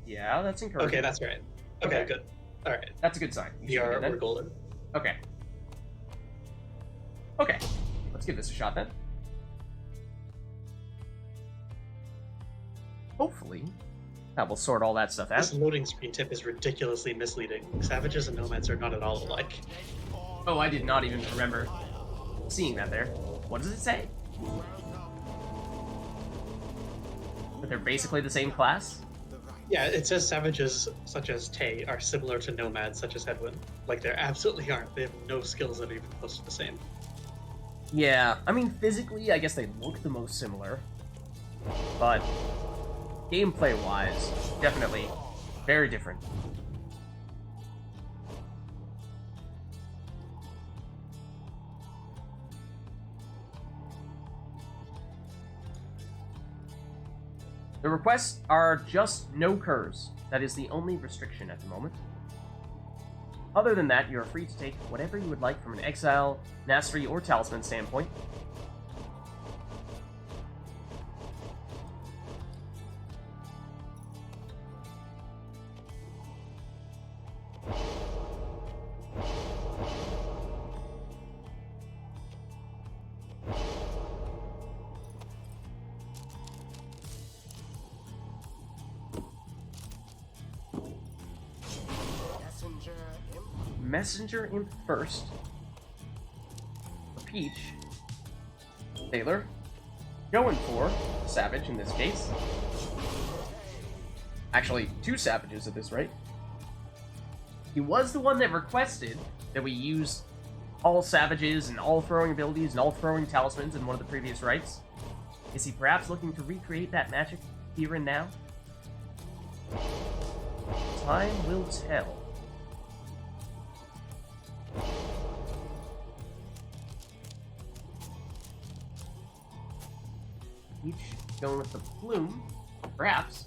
Yeah, that's encouraging. Okay, that's right. Okay, good. Alright. That's a good sign. We're golden. Okay. Okay. Let's give this a shot, then. Hopefully, that will sort all that stuff out. This loading screen tip is ridiculously misleading. Savages and nomads are not at all alike. Oh, I did not even remember seeing that there. What does it say? That they're basically the same class? Yeah, it says savages such as Tay are similar to nomads such as Hedwyn. Like, they absolutely aren't. They have no skills that are even close to the same. Yeah, I mean, physically, I guess they look the most similar. But gameplay-wise, definitely very different. The requests are just no curs. That is the only restriction at the moment. Other than that, you are free to take whatever you would like from an exile, mastery, or talisman standpoint. Messenger Imp first. For Peach. Sailor. Going for Savage in this case. Actually, two Savages at this rate. He was the one that requested that we use all Savages and all throwing abilities and all throwing talismans in one of the previous rites. Is he perhaps looking to recreate that magic here and now? Time will tell. Each going with the plume, perhaps.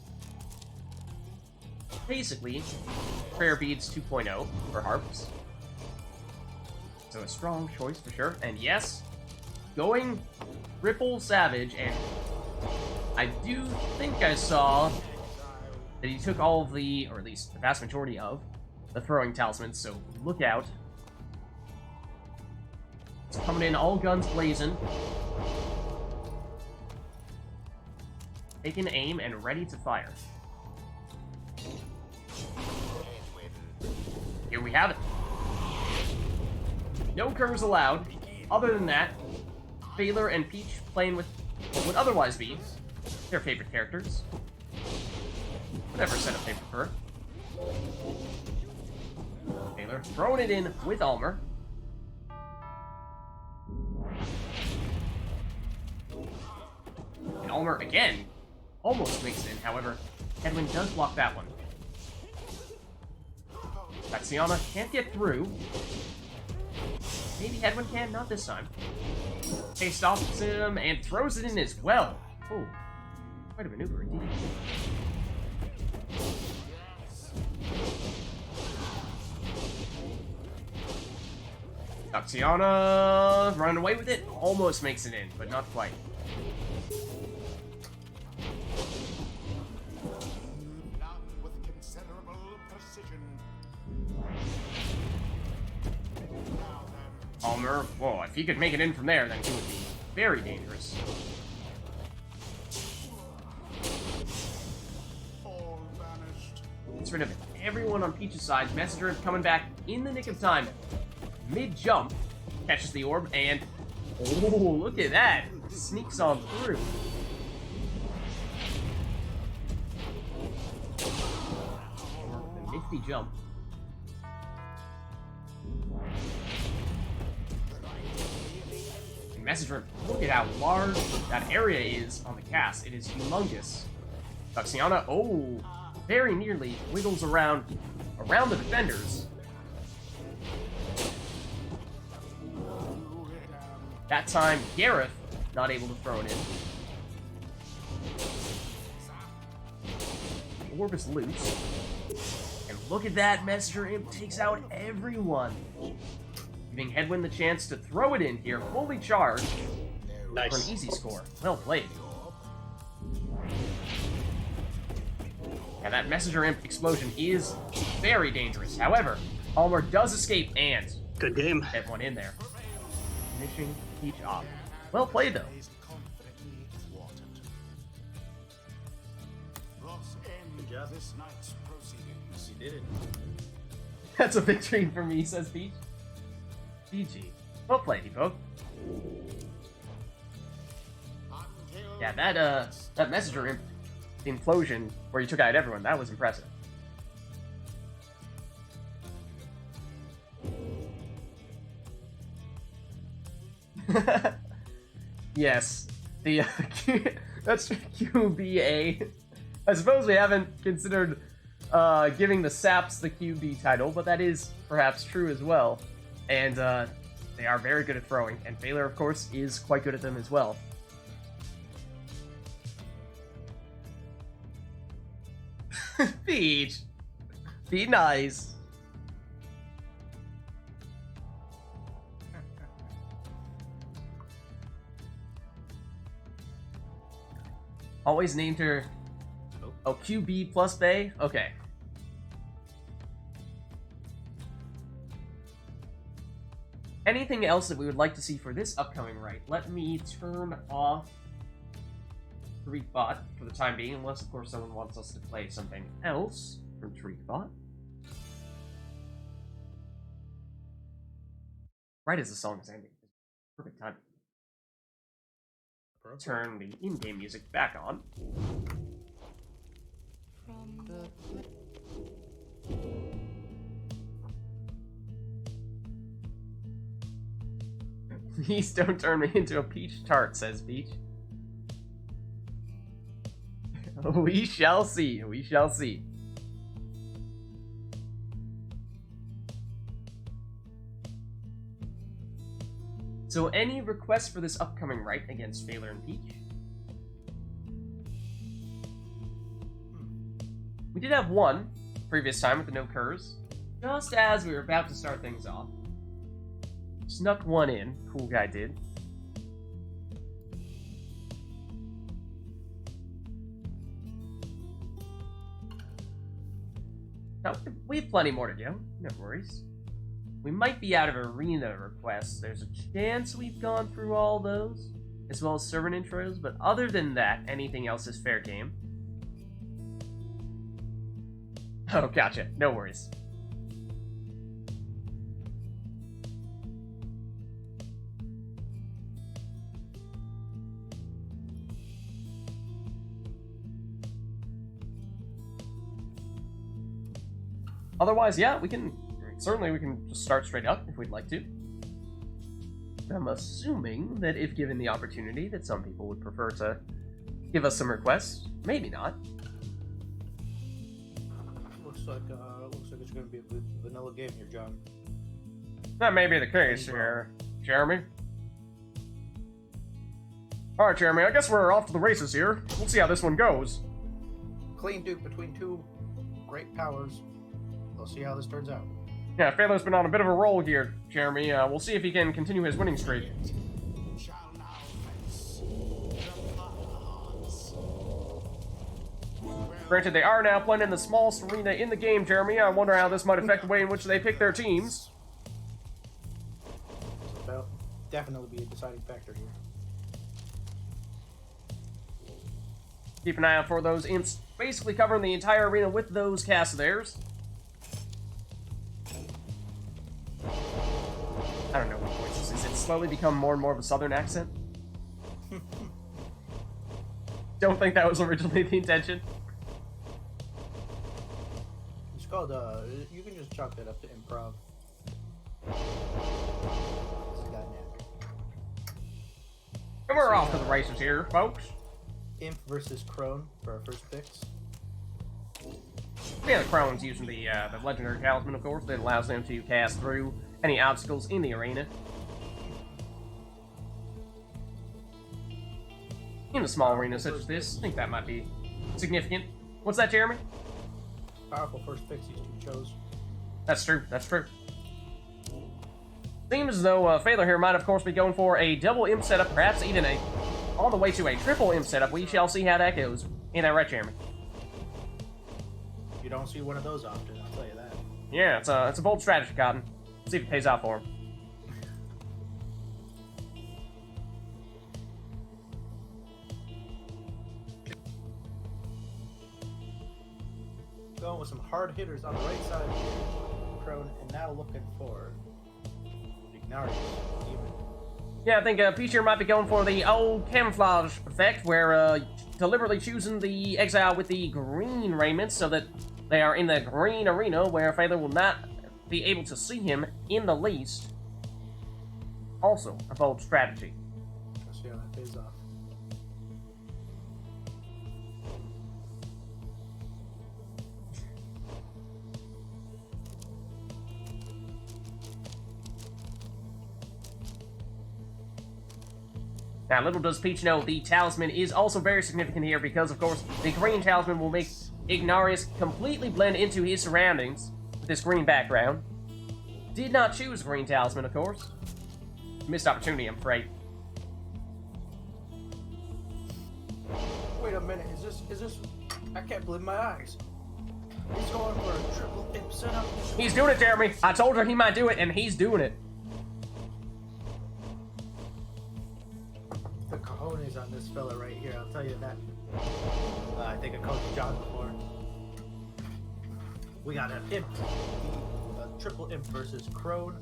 Basically, Prayer Beads 2.0 for harps. So a strong choice for sure. And yes, going Ripple Savage, and I do think I saw that he took all of the, or at least the vast majority of, the throwing talismans, so look out. It's coming in all guns blazing. Taking aim and ready to fire. Here we have it. No curves allowed. Other than that, Baylor and Peach playing with what would otherwise be their favorite characters. Whatever setup they prefer. Baylor throwing it in with Almer. And Almer again almost makes it in. However, Headwind does block that one. Taxiana can't get through. Maybe Headwind can, not this time. Hey, stops him and throws it in as well. Oh, quite a maneuver indeed. Taxiana running away with it, almost makes it in, but not quite. Not with considerable precision. Now then, Palmer, whoa, if he could make it in from there, then he would be very dangerous. all vanished. Gets rid of everyone on Peach's side. Messenger Imp coming back in the nick of time. Mid-jump, catches the orb, and oh, look at that! Sneaks on through. The nifty jump. And Messenger Imp, look at how large that area is on the cast. It is humongous. Taxiana, oh, very nearly wiggles around the defenders. That time, Gareth not able to throw it in. Orb is loose. And look at that, Messenger Imp takes out everyone. Giving Headwind the chance to throw it in here, fully charged. For Nice. an easy score. Well played. Yeah, that Messenger Imp explosion is very dangerous. However, Palmer does escape and Good game. get one in there. Finishing Peach off. Well played, though. Is confidently thwarted. Thus end this night's proceedings. He did it. That's a victory for me, says Peach. GG. Well played, you both. Until Yeah, that Messenger Imp implosion where you took out everyone, that was impressive. Yes, the that's QBA. I suppose we haven't considered giving the Saps the QB title, but that is perhaps true as well. And they are very good at throwing, and Baylor, of course, is quite good at them as well. Peach, be nice. Always named her. Oh, QB plus Bay? Okay. Anything else that we would like to see for this upcoming rite? Let me turn off TariqBot for the time being, unless, of course, someone wants us to play something else from TariqBot. Right as the song is ending. Perfect time. Turn the in-game music back on. Please don't turn me into a peach tart, says Peach. We shall see. We shall see. So, any requests for this upcoming rite against Baylor and Peach? We did have one previous time with the no curs, just as we were about to start things off. Snuck one in. Cool guy did. Now, we have plenty more to do. No worries. We might be out of arena requests. There's a chance we've gone through all those, as well as servant intros, but other than that, anything else is fair game. Oh, gotcha. No worries. Otherwise, yeah, we can just start straight up if we'd like to. I'm assuming that if given the opportunity that some people would prefer to give us some requests. Maybe not. Looks like it's gonna be a vanilla game here, John. That may be the case here, Jeremy. Alright, Jeremy, I guess we're off to the races here. We'll see how this one goes. Clean duke between two great powers. We'll see how this turns out. Yeah, Phaler's been on a bit of a roll here, Jeremy. We'll see if he can continue his winning streak. Shall now face the Pyre. Granted, they are now playing in the smallest arena in the game, Jeremy. I wonder how this might affect the way in which they pick their teams. That'll definitely be a deciding factor here. Keep an eye out for those imps basically covering the entire arena with those casts of theirs. I don't know what voice this is. It's slowly become more and more of a southern accent. Don't think that was originally the intention. It's called, you can just chalk that up to improv. And we're off to the races here, folks. Imp versus Crone for our first picks. Yeah, the Crone's using the legendary talisman, of course, that allows them to cast through any obstacles in the arena. In a small arena such as this, I think that might be significant. What's that, Jeremy? Powerful first picks these two chose. That's true, that's true. Seems as though Phaler here might, of course, be going for a double imp setup, perhaps even all the way to a triple imp setup. We shall see how that goes. Ain't that right, Jeremy? You don't see one of those often, I'll tell you that. Yeah, it's a bold strategy, Cotton. See if it pays out for him. Going with some hard hitters on the right side here, Crone, and now looking for Ignarius, Demon. Yeah, I think Peach here might be going for the old camouflage effect, where deliberately choosing the exile with the green raiment so that they are in the green arena, where Phaler will not be able to see him in the least. Also, a bold strategy. Let's see how that pays off. Now, little does Peach know, the talisman is also very significant here because, of course, the green talisman will make Ignarius completely blend into his surroundings with this green background. Did not choose green talisman, of course. Missed opportunity, I'm afraid. Wait a minute, is this, I can't believe my eyes. He's going for a triple imp setup. He's doing it, Jeremy. I told her he might do it, and he's doing it. The cojones on this fella right here, I'll tell you that. I think I coached John before. We got an imp, a triple imp versus Crone,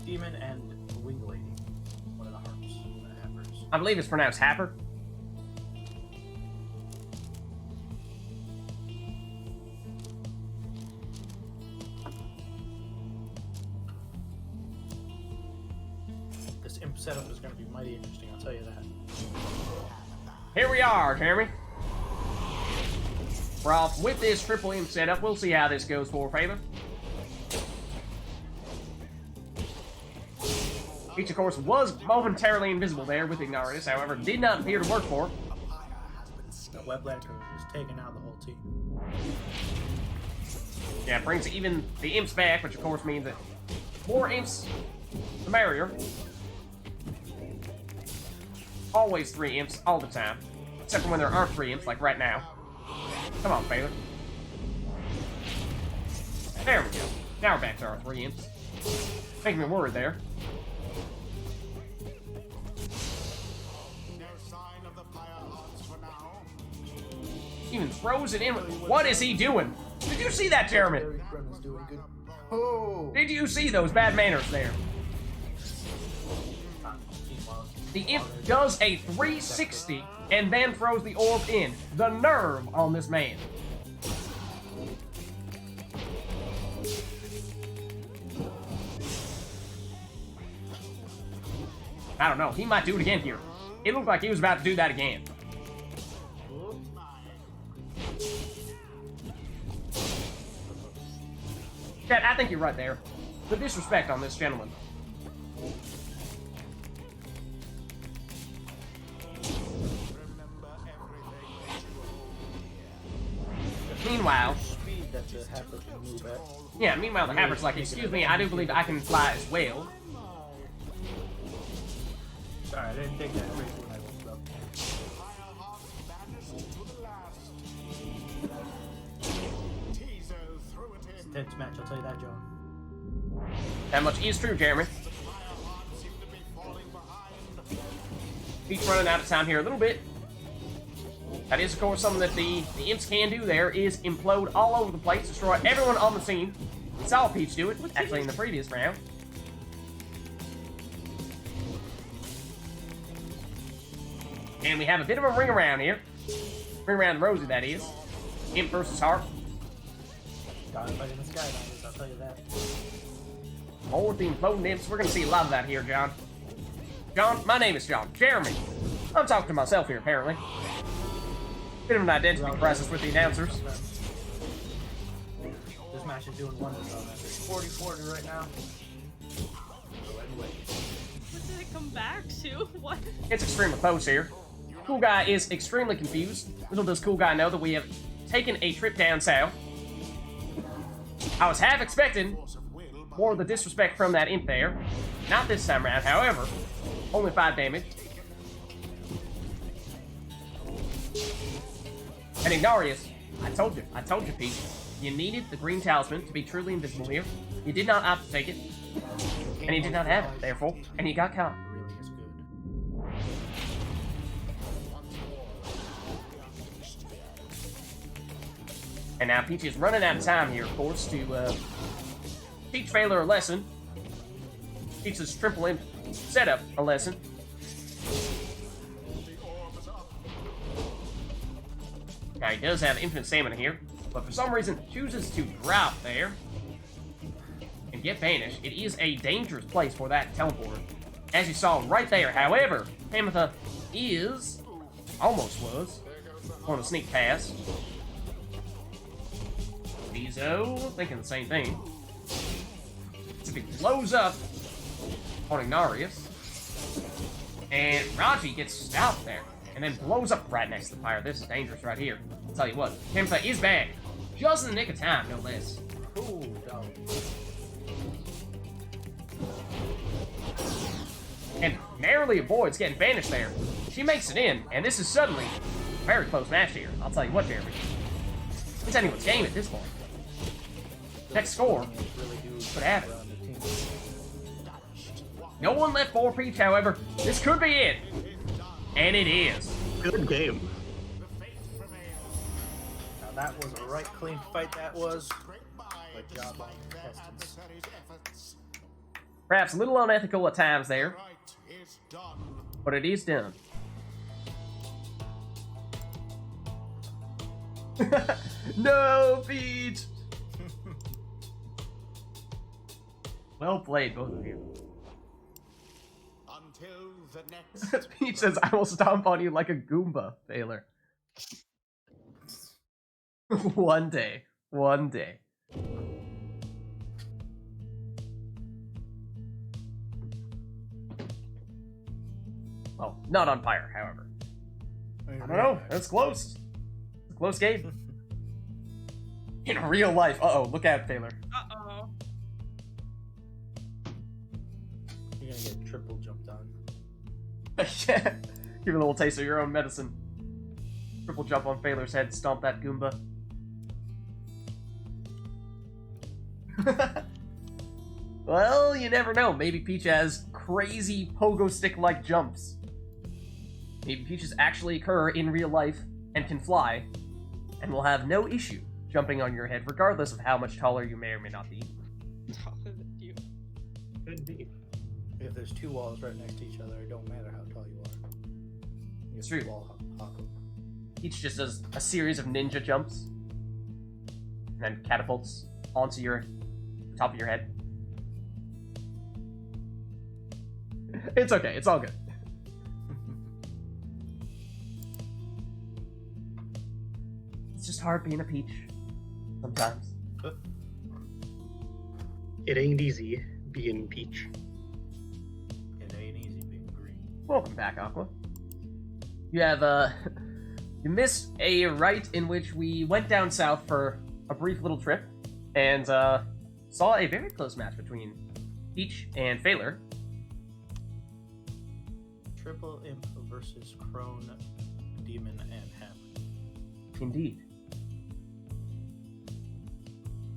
Demon, and Wing Lady. One of the harps, the hammers. I believe it's pronounced Happer. This imp setup is going to be mighty interesting, I'll tell you that. Here we are, Jeremy. We're off with this triple imp setup. We'll see how this goes for Phaler. Peach, of course, was momentarily invisible there with Ignarius, however, did not appear to work for her. The Web Lantern is taking out the whole team. Yeah, it brings even the imps back, which of course means that more imps, the merrier. Always 3 imps, all the time. Except for when there aren't 3 imps, like right now. Come on, Phaler. There we go. Now we're back to our 3 imps. Making me worried there. No sign of the Pyre odds for now. Even throws it in. What is he doing? Did you see that, Jeremy? Barry Brennan's doing good. Oh! Did you see those bad manners there? The imp does a 360 and then throws the orb in. The nerve on this man. I don't know. He might do it again here. It looked like he was about to do that again. Chat, I think you're right there. The disrespect on this gentleman. Remember everything that you hold dear. Meanwhile, Speed that the heifer can move at. yeah, meanwhile the Haver's like, excuse me, I do believe I can fly as well. Sorry, I didn't take that phrase when I looked up. Fireheart banished to the last. Teaser threw it in. Tense match, I'll tell you that, John. That much is true, Jeremy. Fireheart seemed to be falling behind. Peach running out of time here a little bit. That is, of course, something that the imps can do there is implode all over the place, destroy everyone on the scene. We saw Peach do it, actually, in the previous round. And we have a bit of a ring around here. Ring around the rosy, that is. Imp versus Heart. Gotta fight in the skylines, I'll tell you that. More with the imploding imps. We're going to see a lot of that here, John. John, my name is John. Jeremy. I'm talking to myself here, apparently. Bit of an identity crisis with the announcers. This match is doing wonders on that. There's 40-40 right now. So anyway. What did it come back to? What? It's extremely close here. Cool Guy is extremely confused. Little does Cool Guy know that we have taken a trip down south. I was half expecting more of the disrespect from that imp there. Not this time around, however. Only 5 damage. And Ignarius, I told you, Pete. You needed the green talisman to be truly invisible here. You did not opt to take it. And you did not have it, therefore. And you got caught. Really is good. And now Peach is running out of time here, of course, to teach Failure a lesson. Teach this triple imp setup a lesson. Now he does have infinite stamina here, but for some reason chooses to drop there and get banished. It is a dangerous place for that teleporter, as you saw right there. However, Tamitha is, almost was, on a sneak past. Mizo, thinking the same thing. If he blows up on Ignarius, and Raji gets stopped there, and then blows up right next to the Pyre. This is dangerous right here. I'll tell you what, Tamitha is back. Just in the nick of time, no less. Cool, dog. And narrowly avoids getting banished there. She makes it in, and this is suddenly a very close match here. I'll tell you what, Jeremy. It's anyone's game at this point. Next score could have it. No one left for Peach, however. This could be it. And it is. Good game. Now that was a right clean fight, that was. Good job on the contestants. Perhaps a little unethical at times there, Right is done. but it is done. No, Peach! Well played, both of you. Until the next. Peach says, I will stomp on you like a Goomba, Baylor. One day. One day. Well, not on Pyre, however. I don't know. That's close. It's a close game. In real life. Uh-oh, look out, Taylor. Uh-oh. You're gonna get triple jumped on. Yeah. Give it a little taste of your own medicine. Triple jump on Failur's head, stomp that Goomba. Well, you never know. Maybe Peach has crazy pogo stick-like jumps. Maybe Peaches actually occur in real life and can fly, and will have no issue jumping on your head, regardless of how much taller you may or may not be. Taller than you. Could be. If there's two walls right next to each other, it don't matter how tall you are. You It's can true. wall hop 'em. Peach just does a series of ninja jumps, and then catapults onto your top of your head. It's okay. It's all good. It's just hard being a Peach. Sometimes. It ain't easy being Peach. It ain't easy being green. Welcome back, Aqua. You have, you missed a rite in which we went down south for a brief little trip, and, saw a very close match between Peach and Phaler. Triple Imp versus Crone, Demon, and Hammer. Indeed.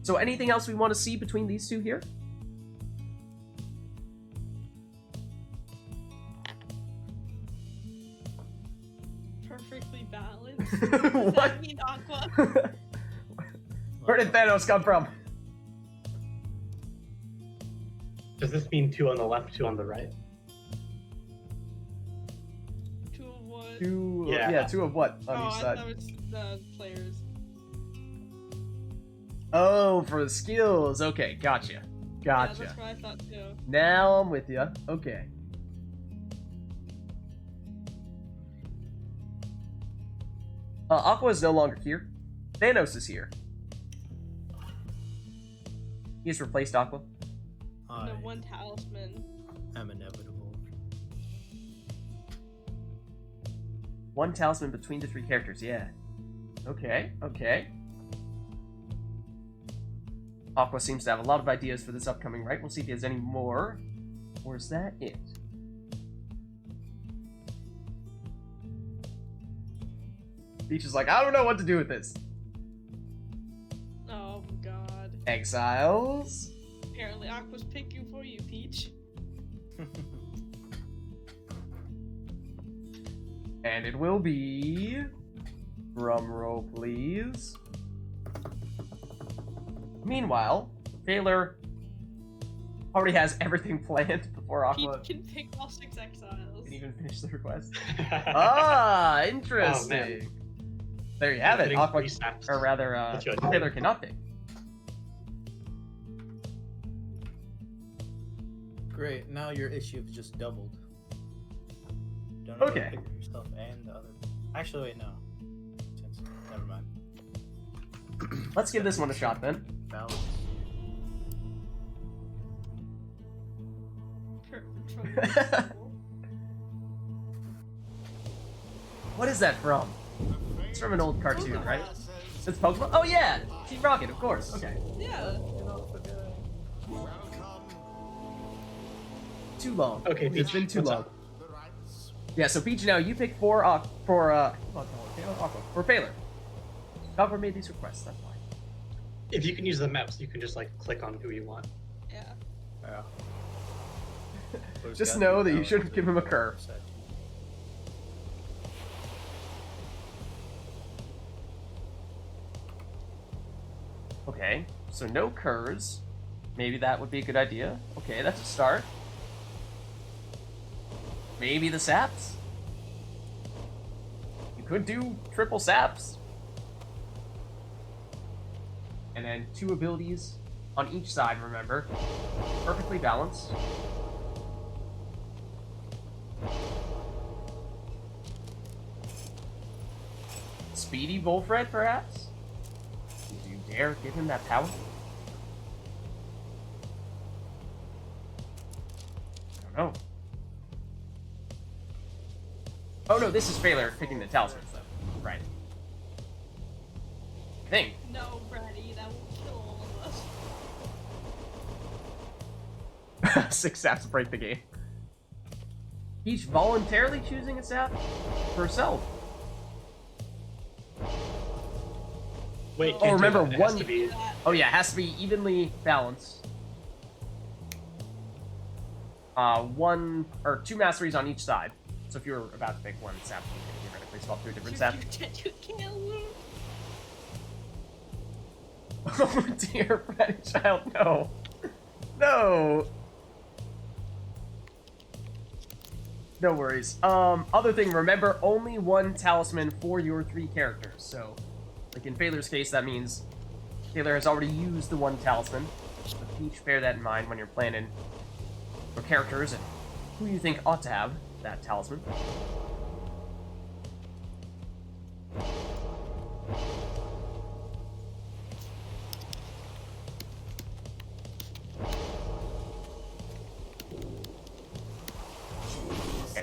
So anything else we want to see between these two here? Perfectly balanced. Does What? that mean Aqua? Where did Thanos come from? Does this mean 2 on the left, 2 on the right? 2 of what? Two, Yeah. yeah, 2 of what on Oh, each I side? thought it was the players. Oh, for the skills. Okay, gotcha. Yeah, Gotcha. that's what I thought too. Now I'm with you. Okay. Aqua is no longer here. Thanos is here. He's replaced Aqua. I The one talisman. am inevitable. One talisman between the 3 characters, yeah. Okay, okay. Aqua seems to have a lot of ideas for this upcoming rite. We'll see if he has any more. Or is that it? Peach is like, I don't know what to do with this. Oh god. Exiles. Apparently Aqua's picking for you, Peach. And it will be... Drum roll, please. Meanwhile, Phaler already has everything planned before Aqua Peach can pick all 6 exiles. didn't even finish the request. Ah, interesting. There you have it. Getting Aqua, 3 saps. or rather, That's good. Phaler cannot pick. Great, now your issue has just doubled. Don't Okay. pick yourself and the other. Actually, wait, no. Never mind. Let's give this one a shot then. Balance. What is that from? It's from an old cartoon, right? It's Pokemon? Oh yeah! Team Rocket, of course. Okay. Yeah. Too long. Okay, It's Peach, been too what's long. up? Yeah, so Peach, now you pick for Aqua. For Phaler. Aqua made these requests, that's why. If you can use the mouse, you can just like click on who you want. Yeah. Yeah. Just know that you shouldn't give him a curve. Okay, so no curs. Maybe that would be a good idea. Okay, that's a start. Maybe the saps? You could do triple saps. And then 2 abilities on each side, remember. Perfectly balanced. Speedy Volfred, perhaps? Do you dare give him that power? I don't know. Oh no, this is Phaler picking the talismans, though. Right. I think. No, Brady, that will kill all of us. 6 saps break the game. Peach voluntarily choosing a sap for herself. Wait, Oh, can't do remember, that. It has one- to be. Oh yeah, it has to be evenly balanced. 1 or 2 masteries on each side. So if you were about to pick one sap, you could theoretically swap to a different sap. You can't lose. Oh dear, Freddy Child, no. No. No worries. Other thing, remember, only 1 talisman for your 3 characters. So, like in Phaler's case, that means Phaler has already used the 1 talisman. So Peach, bear that in mind when you're planning your characters and who you think ought to have that talisman.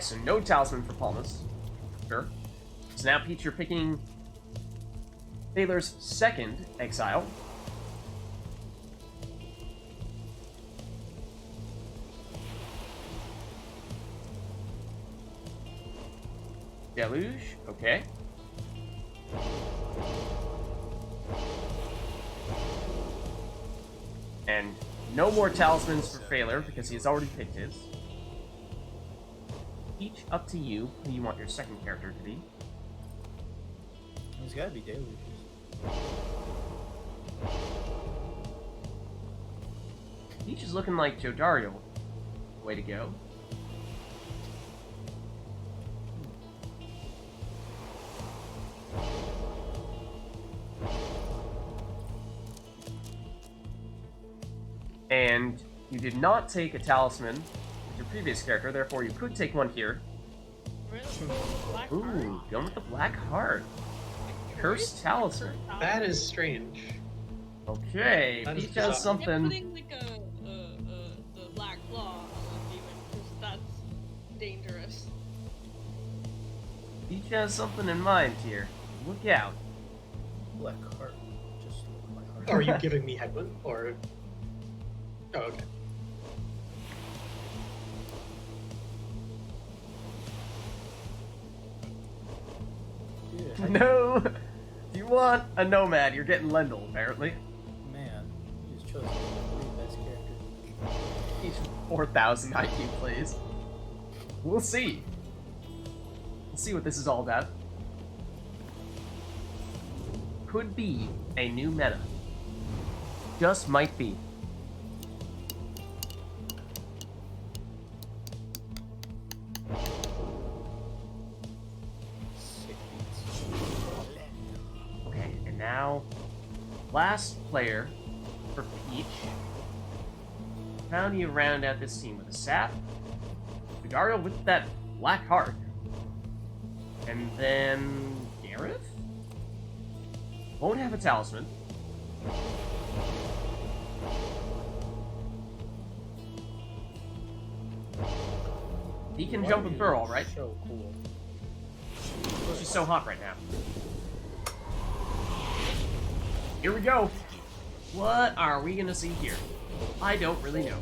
Okay, so no talisman for Palmas. Sure. So now, Peach, you're picking Thaler's second exile. Deluge, okay. And no more talismans for Phaler because he has already picked his. Each up to you who you want your second character to be. There's gotta be deluges. Peach is looking like Jodario. Way to go. And you did not take a talisman with your previous character, therefore you could take one here. Really? Black Ooh, heart? going with the Black Heart. Cursed Talisman. That is strange. Okay, That is Peach bizarre. has something. Putting like the black claw on the demon because that's dangerous. Peach has something in mind here. Look out. Black heart. Just look like heart. Are you giving me headwind or? Oh, okay. Dude, No! If you want a nomad, you're getting Lendl, apparently. man, you just chose the best character. Each 4,000 IQ plays. We'll see. We'll see what this is all about. Could be a new meta. Just might be. Sick beats. Okay, and now, last player for Peach. How do you round out this team with a sap? Jodario with that Black Heart. And then Gareth? Won't have a talisman. He can jump and throw, alright? So cool. She's so hot right now. Here we go. What are we gonna see here? I don't really know.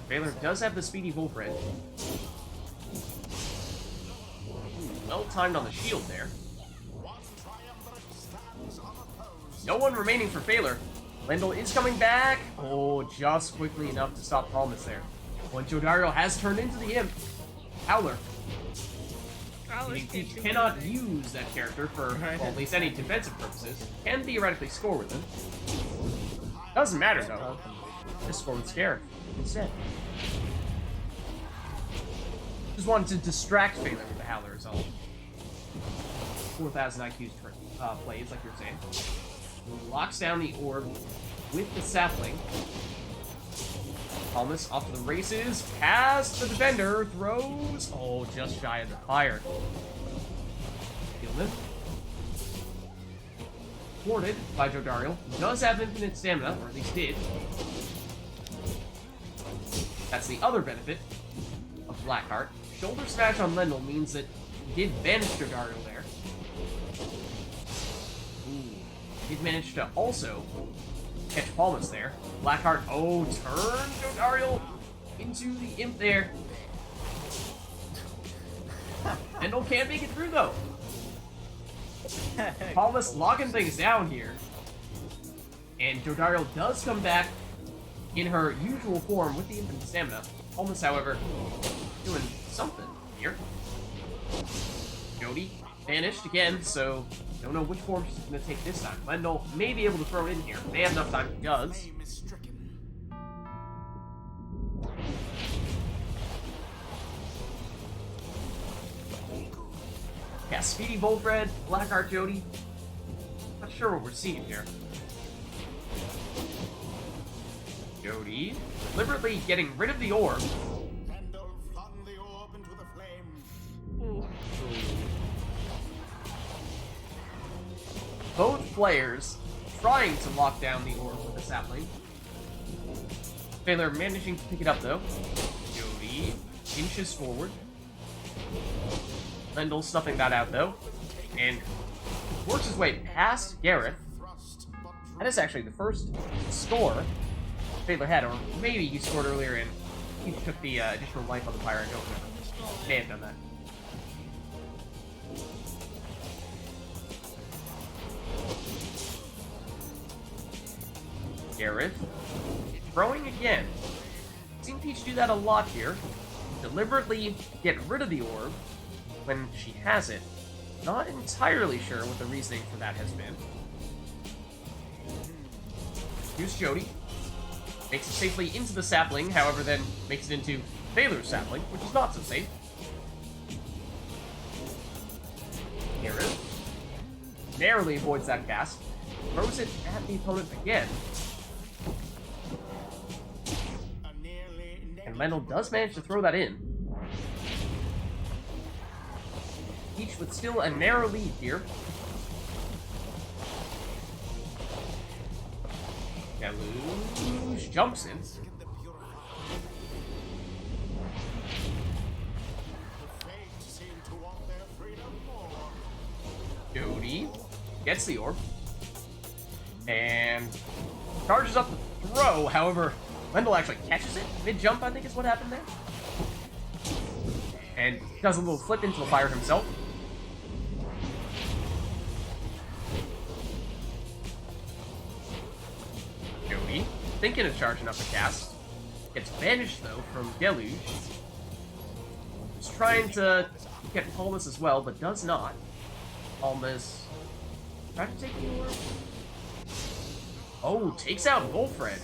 Baylor does have the speedy Wolfred. Well timed on the shield there. No one remaining for Phaler. Lendl is coming back. Oh, just quickly enough to stop Palmas there. When Jodario has turned into the imp. Howler. He cannot use that character for, well, at least any defensive purposes. Can theoretically score with him. Doesn't matter though. Just score with Scarif instead. Just wanted to distract Phaler with the Howler is all. 4,000 IQ plays, like you were saying. He locks down the orb with the sapling. Palmas off to the races, past the defender, throws. Oh, just shy of the fire. Killed him. Thwarted by Jodario. Does have infinite stamina, or at least did. That's the other benefit of Blackheart. Shoulder smash on Lendl means that he did banish Jodario there. Ooh. Did manage to also catch Palmas there. Blackheart, oh, turn Jodario into the imp there. Lendl can't make it through though. Palmas locking things down here. And Jodario does come back in her usual form with the infinite stamina. Palmas, however, doing something here. Jody vanished again, so don't know which form she's going to take this time. Lendl may be able to throw it in here. May have enough time. He does. Yeah, Speedy Volfred, Blackheart Jody. Not sure what we're seeing here. Jody deliberately getting rid of the orb. Lendl flung the orb into the flame. Ooh. Both players trying to lock down the orb with the sapling. Baylor managing to pick it up, though. Jody inches forward. Lendl snuffing that out, though. And works his way past Gareth. That is actually the first score Baylor had, or maybe he scored earlier and he took the additional life on the Pyre. I don't remember. May have done that. Gareth throwing again. Seen Peach do that a lot here. Deliberately get rid of the orb when she has it. Not entirely sure what the reasoning for that has been. Here's Jody. Makes it safely into the sapling, however then makes it into Baylor's sapling, which is not so safe. Gareth narrowly avoids that cast. Throws it at the opponent again. And Lendl does manage to throw that in. Peach with still a narrow lead here. Deluge jumps in. Jody gets the orb. And charges up the throw, however, Lendl actually catches it mid-jump, I think is what happened there. And does a little flip into the Pyre himself. Jody, thinking of charging up the cast. Gets banished, though, from Deluge. He's trying to get Palmas as well, but does not. Palmas try to take the orb. Oh, takes out Wolfred.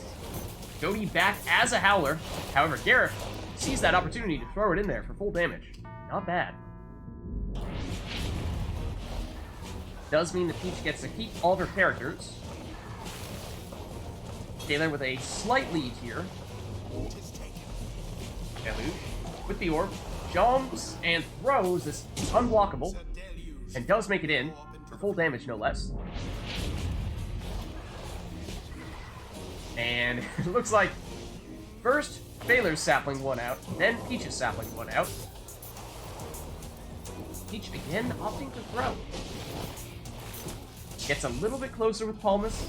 Jody back as a Howler. However, Gareth sees that opportunity to throw it in there for full damage. Not bad. Does mean that Peach gets to keep all of her characters. Taylor with a slight lead here. Deluge with the orb. Jumps and throws this unblockable. And does make it in. For full damage, no less. And it looks like first Baylor's sapling one out, then Peach's sapling one out. Peach again opting to throw. Gets a little bit closer with Palmas.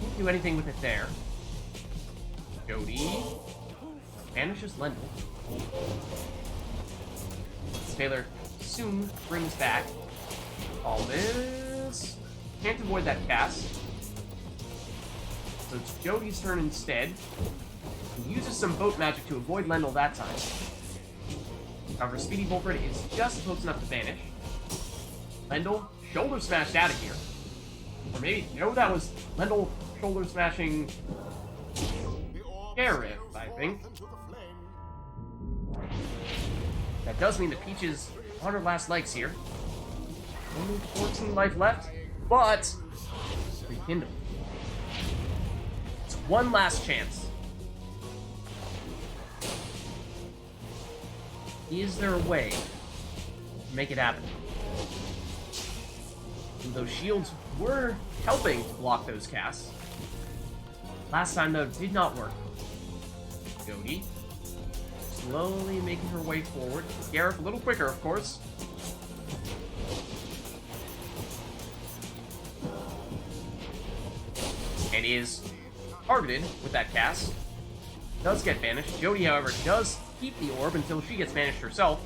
Can't do anything with it there. Jody banishes Lendl. Baylor soon brings back all this. Can't avoid that cast. So it's Jody's turn instead. He uses some boat magic to avoid Lendl that time. However, Speedy Volfred is just close enough to banish. Lendl shoulder smashed out of here. Or maybe, no, that was Lendl shoulder smashing Gareth, I think. That does mean that Peach is on her last legs here. Only 14 life left, but rekindle. It's one last chance. Is there a way to make it happen? And those shields were helping to block those casts. Last time, though, did not work. Jody slowly making her way forward. Gareth a little quicker, of course. And he is targeted with that cast. Does get banished. Jody, however, does keep the orb until she gets banished herself.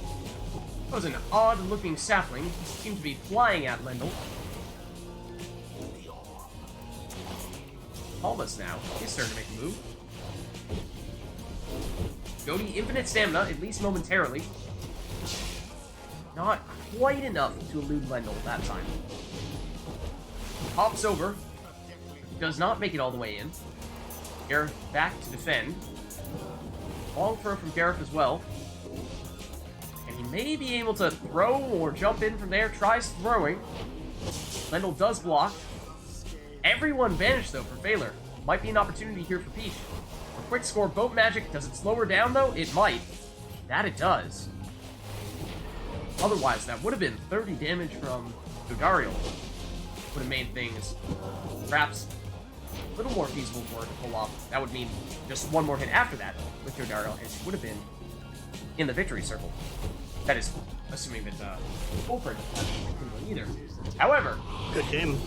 That was an odd-looking sapling. Seemed to be flying at Lendl. Palmas now. His turn to make a move. Jody, infinite stamina, at least momentarily. Not quite enough to elude Lendl that time. Hops over. Does not make it all the way in. Gareth back to defend. Long throw from Gareth as well. And he may be able to throw or jump in from there. Tries throwing. Lendl does block. Everyone vanished, though, for Baylor. Might be an opportunity here for Peach. For quick score, boat magic. Does it slow her down, though? It might. That it does. Otherwise, that would have been 30 damage from Dodariel. Would have made things perhaps a little more feasible for her to pull off. That would mean just one more hit after that with your Darrell, and she would have been in the victory circle. That is assuming that Fulford couldn't win either. However, Good game.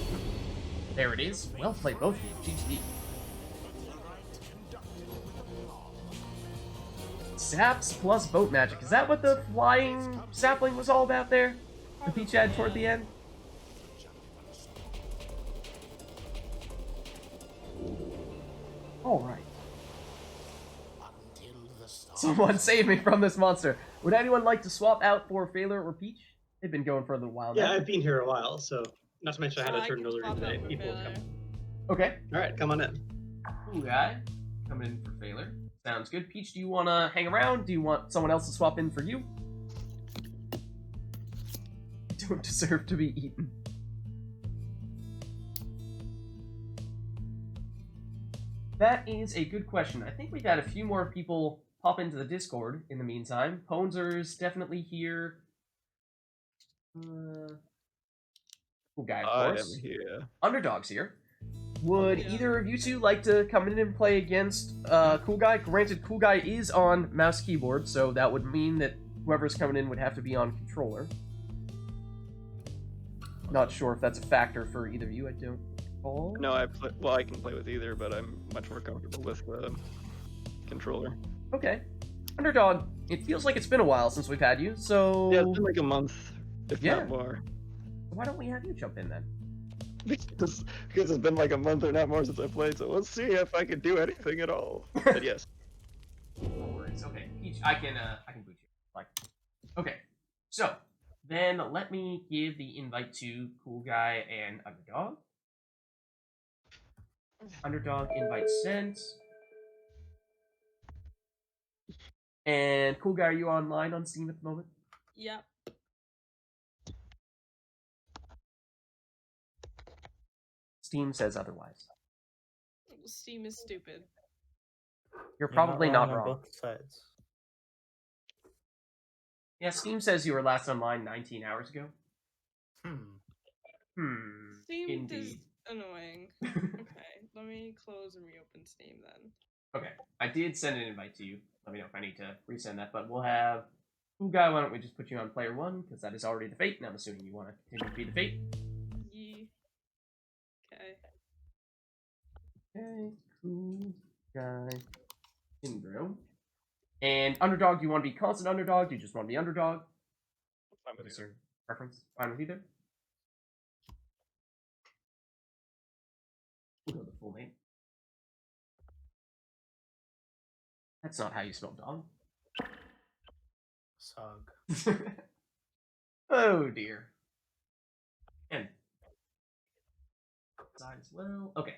there it is. Well played, both of you. GG. Saps plus boat magic. Is that what the flying sapling was all about there? The Peach had toward the end? Alright. Someone save me from this monster. Would anyone like to swap out for Phaler or Peach? They've been going for a little while now. Yeah, I've been here a while, so not to mention I had I a turn can earlier swap out today. for People have Phaler. come. Okay. All right, come on in. Cool guy. Come in for Phaler. Sounds good. Peach, do you want to hang around? Do you want someone else to swap in for you? You don't deserve to be eaten. That is a good question. I think we've had a few more people pop into the Discord in the meantime. Ponzer's definitely here. Cool guy, of course. I am here. Underdog's here. Would Yeah. either of you two like to come in and play against Cool Guy? Granted, Cool Guy is on mouse keyboard, so that would mean that whoever's coming in would have to be on controller. Not sure if that's a factor for either of you. I don't recall. No, I can play with either, but I'm much more comfortable with the controller. Okay. Underdog, it feels like it's been a while since we've had you, so Yeah, it's been like a month, if Yeah. not more. why don't we have you jump in then? because it's been like a month or not more since I played, so let's see if I can do anything at all. But yes. No worries. Okay, Peach, I can boot you. Like, okay. So then let me give the invite to Cool Guy and Underdog. Underdog invite sent. And Cool Guy, are you online on Steam at the moment? Yep. Steam says otherwise. Steam is stupid. You're probably not on wrong. both sides. Yeah, Steam says you were last online 19 hours ago. Steam is Indeed. annoying. Okay, let me close and reopen Steam then. Okay, I did send an invite to you. Let me know if I need to resend that, but we'll have... Cool Guy, why don't we just put you on player 1, because that is already the fate, and I'm assuming you want to continue to be the fate. Yee. Okay. Okay, Cool Guy, Indro. And Underdog, do you want to be constant Underdog? Do you just want to be Underdog? Fine with Is either. there preference? Fine with either? We'll go the full name. That's not how you spell dog. Sog. Oh dear. And side as well. Okay.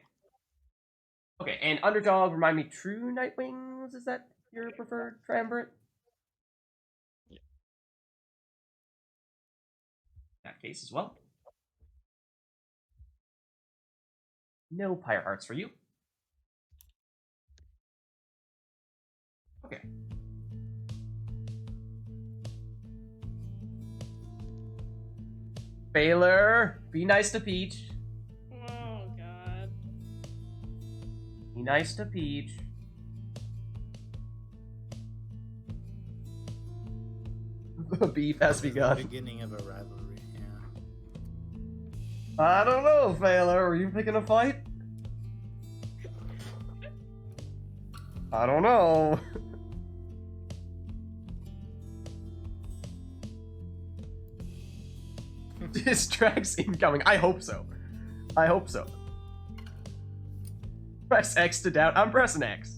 Okay, and Underdog, remind me, True Nightwings, is that your preferred triumvirate? Yeah. In that case as well. No Pyre Hearts for you. Okay. Baylor, be nice to Peach. Oh god. Be nice to Peach. The beef has begun. Beginning of a rivalry, yeah. I don't know, Baylor. Are you picking a fight? I don't know. Distracts incoming. I hope so. I hope so. Press X to doubt. I'm pressing X.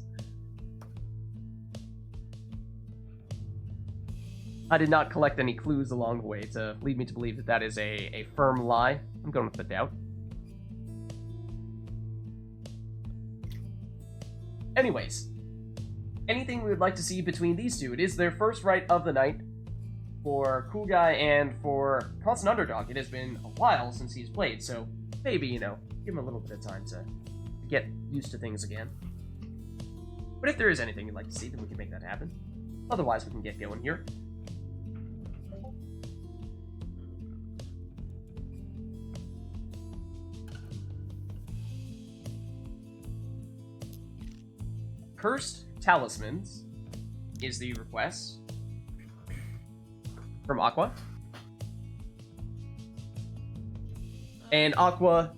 I did not collect any clues along the way to lead me to believe that that is a firm lie. I'm going with the doubt. Anyways, anything we would like to see between these two? It is their first rite of the night for Cool Guy and for Constant Underdog. It has been a while since he's played, so maybe, you know, give him a little bit of time to get used to things again. But if there is anything you'd like to see, then we can make that happen. Otherwise, we can get going here. cursed talismans is the request from Aqua. And Aqua,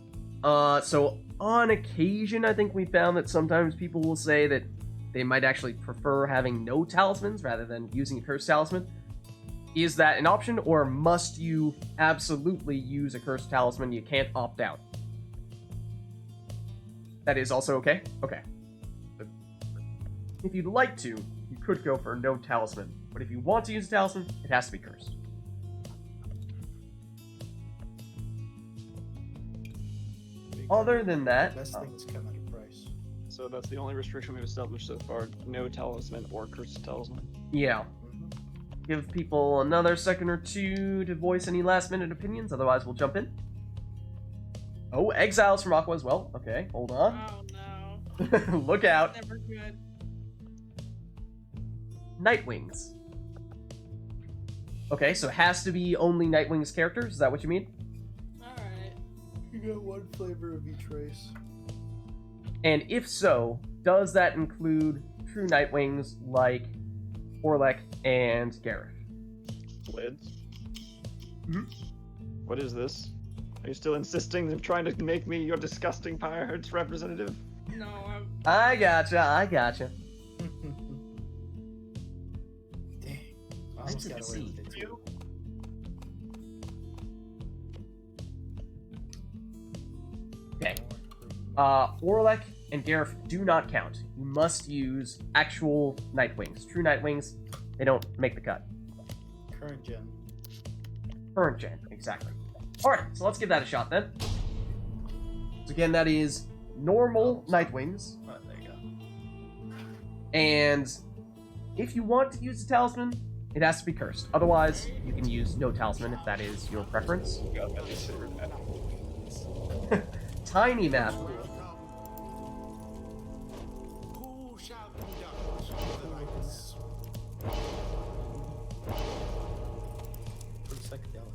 so on occasion, I think we found that sometimes people will say that they might actually prefer having no talismans rather than using a cursed talisman. Is that an option, or must you absolutely use a cursed talisman? You can't opt out. That is also okay? Okay. But if you'd like to, you could go for no talisman. But if you want to use a talisman, it has to be cursed. Other than that, Best things come at a price. So that's the only restriction we've established so far. No talisman or cursed talisman. yeah. Give people another second or two to voice any last-minute opinions, otherwise we'll jump in. Oh, exiles from Aqua as well. Okay, hold on. Oh no. Look out. Never good. Nightwings. Okay, so it has to be only Nightwings characters? Is that what you mean? Alright. You got one flavor of each race. And if so, does that include true Nightwings like Orlek and Gareth? Lids. Mhm. What is this? Are you still insisting on trying to make me your disgusting Pyre's representative? No, I'm. I gotcha. Dang. Nice Almost to got away see with it too. Okay. Orlek and Gareth do not count. You must use actual Nightwings. True Nightwings, they don't make the cut. Current gen. Current gen, exactly. Alright, so let's give that a shot then. So again, that is normal Nightwings. Oh, there you go. And if you want to use a talisman, it has to be cursed. Otherwise, you can use no talisman if that is your preference. Tiny map. Who shall conduct the rites? Pretty psychedelic.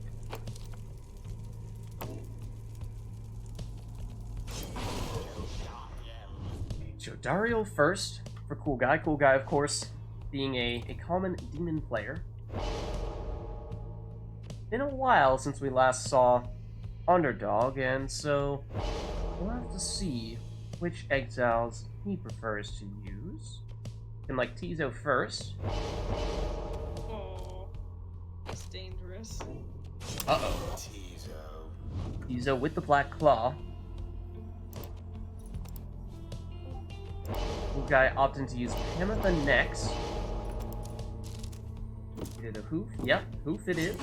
Jodario first for Cool Guy. Cool Guy, of course, being a common demon player. Been a while since we last saw Underdog, and so we'll have to see which exiles he prefers to use. And like Tizo first. Oh. That's dangerous. Uh-oh. Tizo with the Black Claw. Cool Guy opting to use Pamatha next. He did a hoof. Yep, hoof it is.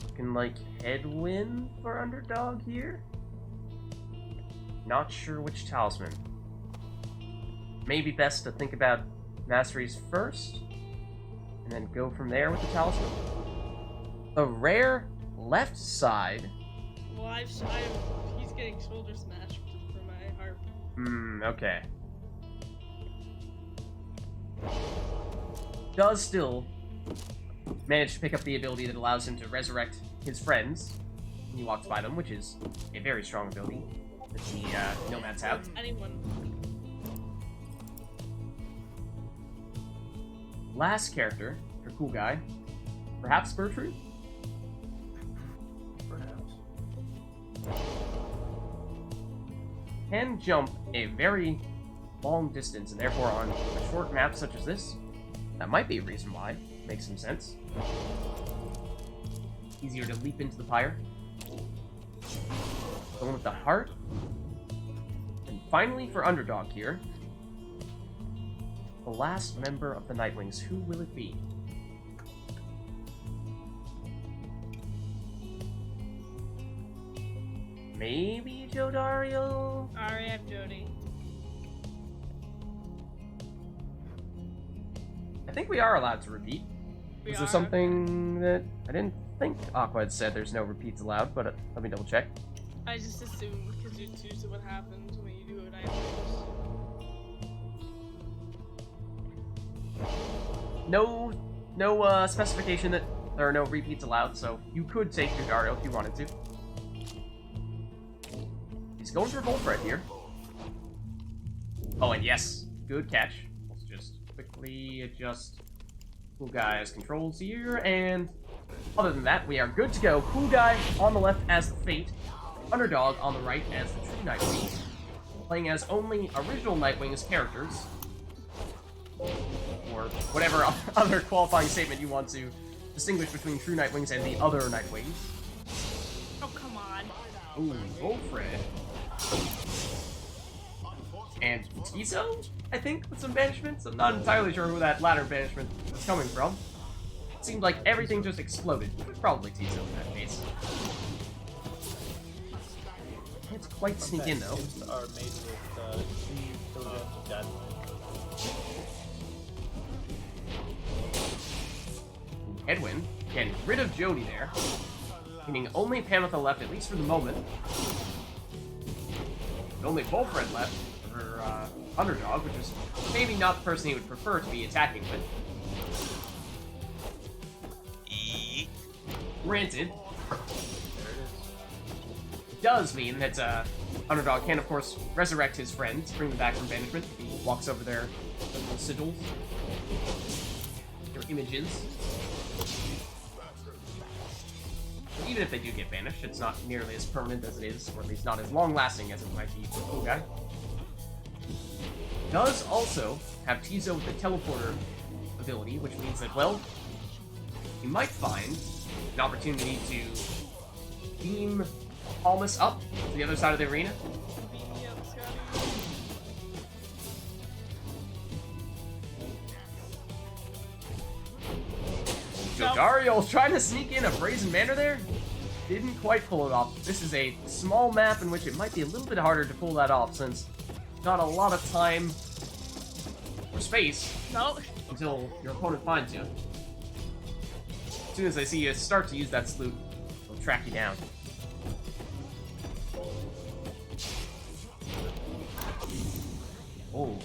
Looking like headwind for Underdog here. Not sure which talisman. Maybe best to think about masteries first, and then go from there with the talisman. The rare left side. Well, he's getting shoulder smashed for my harp. Okay. Does still manage to pick up the ability that allows him to resurrect his friends when he walks by them, which is a very strong ability that the nomads have. Anyone. Last character for Cool Guy, perhaps Bertrude? Perhaps. Can jump a very long distance, and therefore on a short map such as this, that might be a reason why. Makes some sense. Easier to leap into the pyre. Going with the heart. And finally for Underdog here, the last member of the Nightwings. Who will it be? Maybe Jodario? Alright, I'm Jody. I think we are allowed to repeat. We Is are. there something that I didn't think Aqua had said there's no repeats allowed, but let me double check. I just assumed because you choose what happens when you do it. No specification that there are no repeats allowed, so you could take Jodario if you wanted to. going for Volfred here. Oh, and yes, good catch. Let's just quickly adjust Cool Guy's controls here, and other than that, we are good to go. Cool Guy on the left as the Fate, Underdog on the right as the True Nightwing, playing as only original Nightwing's characters, or whatever other qualifying statement you want to distinguish between True Nightwings and the other Nightwings. Oh, come on. Ooh, Volfred. And Tiso, I think, with some banishments. I'm not entirely sure who that latter banishment was coming from. It seemed like everything just exploded. It was probably Tiso in that case. Can't quite sneak in, though. Banishments are made with 3 kilograms of dynamite. Edwin, getting rid of Jody there. Meaning only Pamitha left, at least for the moment. And only Volfred left for Underdog, which is maybe not the person he would prefer to be attacking with. Granted, it does mean that Underdog can, of course, resurrect his friends, bring them back from banishment. He walks over their little sigils, their images. Even if they do get banished, it's not nearly as permanent as it is, or at least not as long-lasting as it might be for Cool Guy. Does also have Tizo with the teleporter ability, which means that, well, you might find an opportunity to beam Almas up to the other side of the arena. Beat me up, Scotty. Dario's trying to sneak in a Brazen Manor there. Didn't quite pull it off. This is a small map in which it might be a little bit harder to pull that off since not a lot of time or space No. until your opponent finds you. As soon as they see you start to use that salute, they'll track you down. Oh,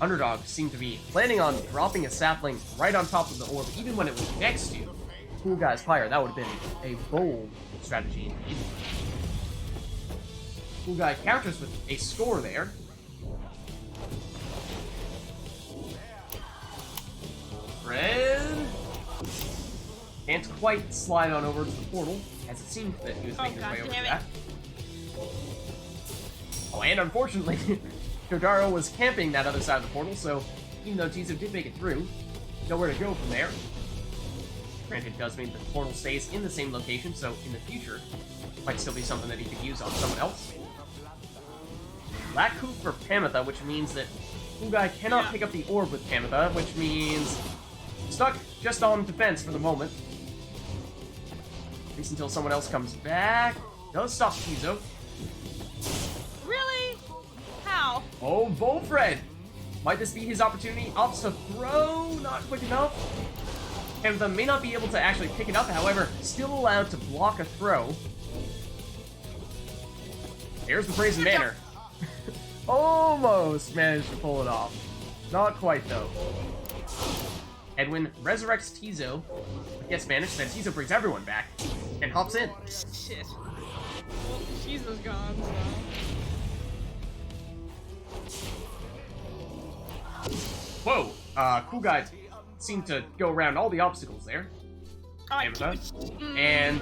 Underdog seemed to be planning on dropping a sapling right on top of the orb, even when it was next to Cool Guy's Pyre. That would have been a bold strategy indeed. Cool Guy counters with a score there. Red can't quite slide on over to the portal, as it seemed that he was making his way over to goddammit. that. Oh, and unfortunately, Jodaro was camping that other side of the portal, so even though Tizo did make it through, nowhere to go from there. Granted, it does mean that the portal stays in the same location, so in the future, might still be something that he could use on someone else. Black Hoop for Pamitha, which means that Cool Guy cannot pick up the orb with Pamitha, which means stuck just on defense for the moment. At least until someone else comes back. Does stop Tizo. Really? How? Oh, Volfred! Might this be his opportunity? Opts to throw, not quick enough. Pamitha may not be able to actually pick it up, however, still allowed to block a throw. There's the Brazen Manor. Almost managed to pull it off. Not quite, though. Edwin resurrects Tizo, gets banished, then Tizo brings everyone back, and hops in. Shit. Well, she's was gone, so. Whoa! Cool Guy seemed to go around all the obstacles there. Pamitha. And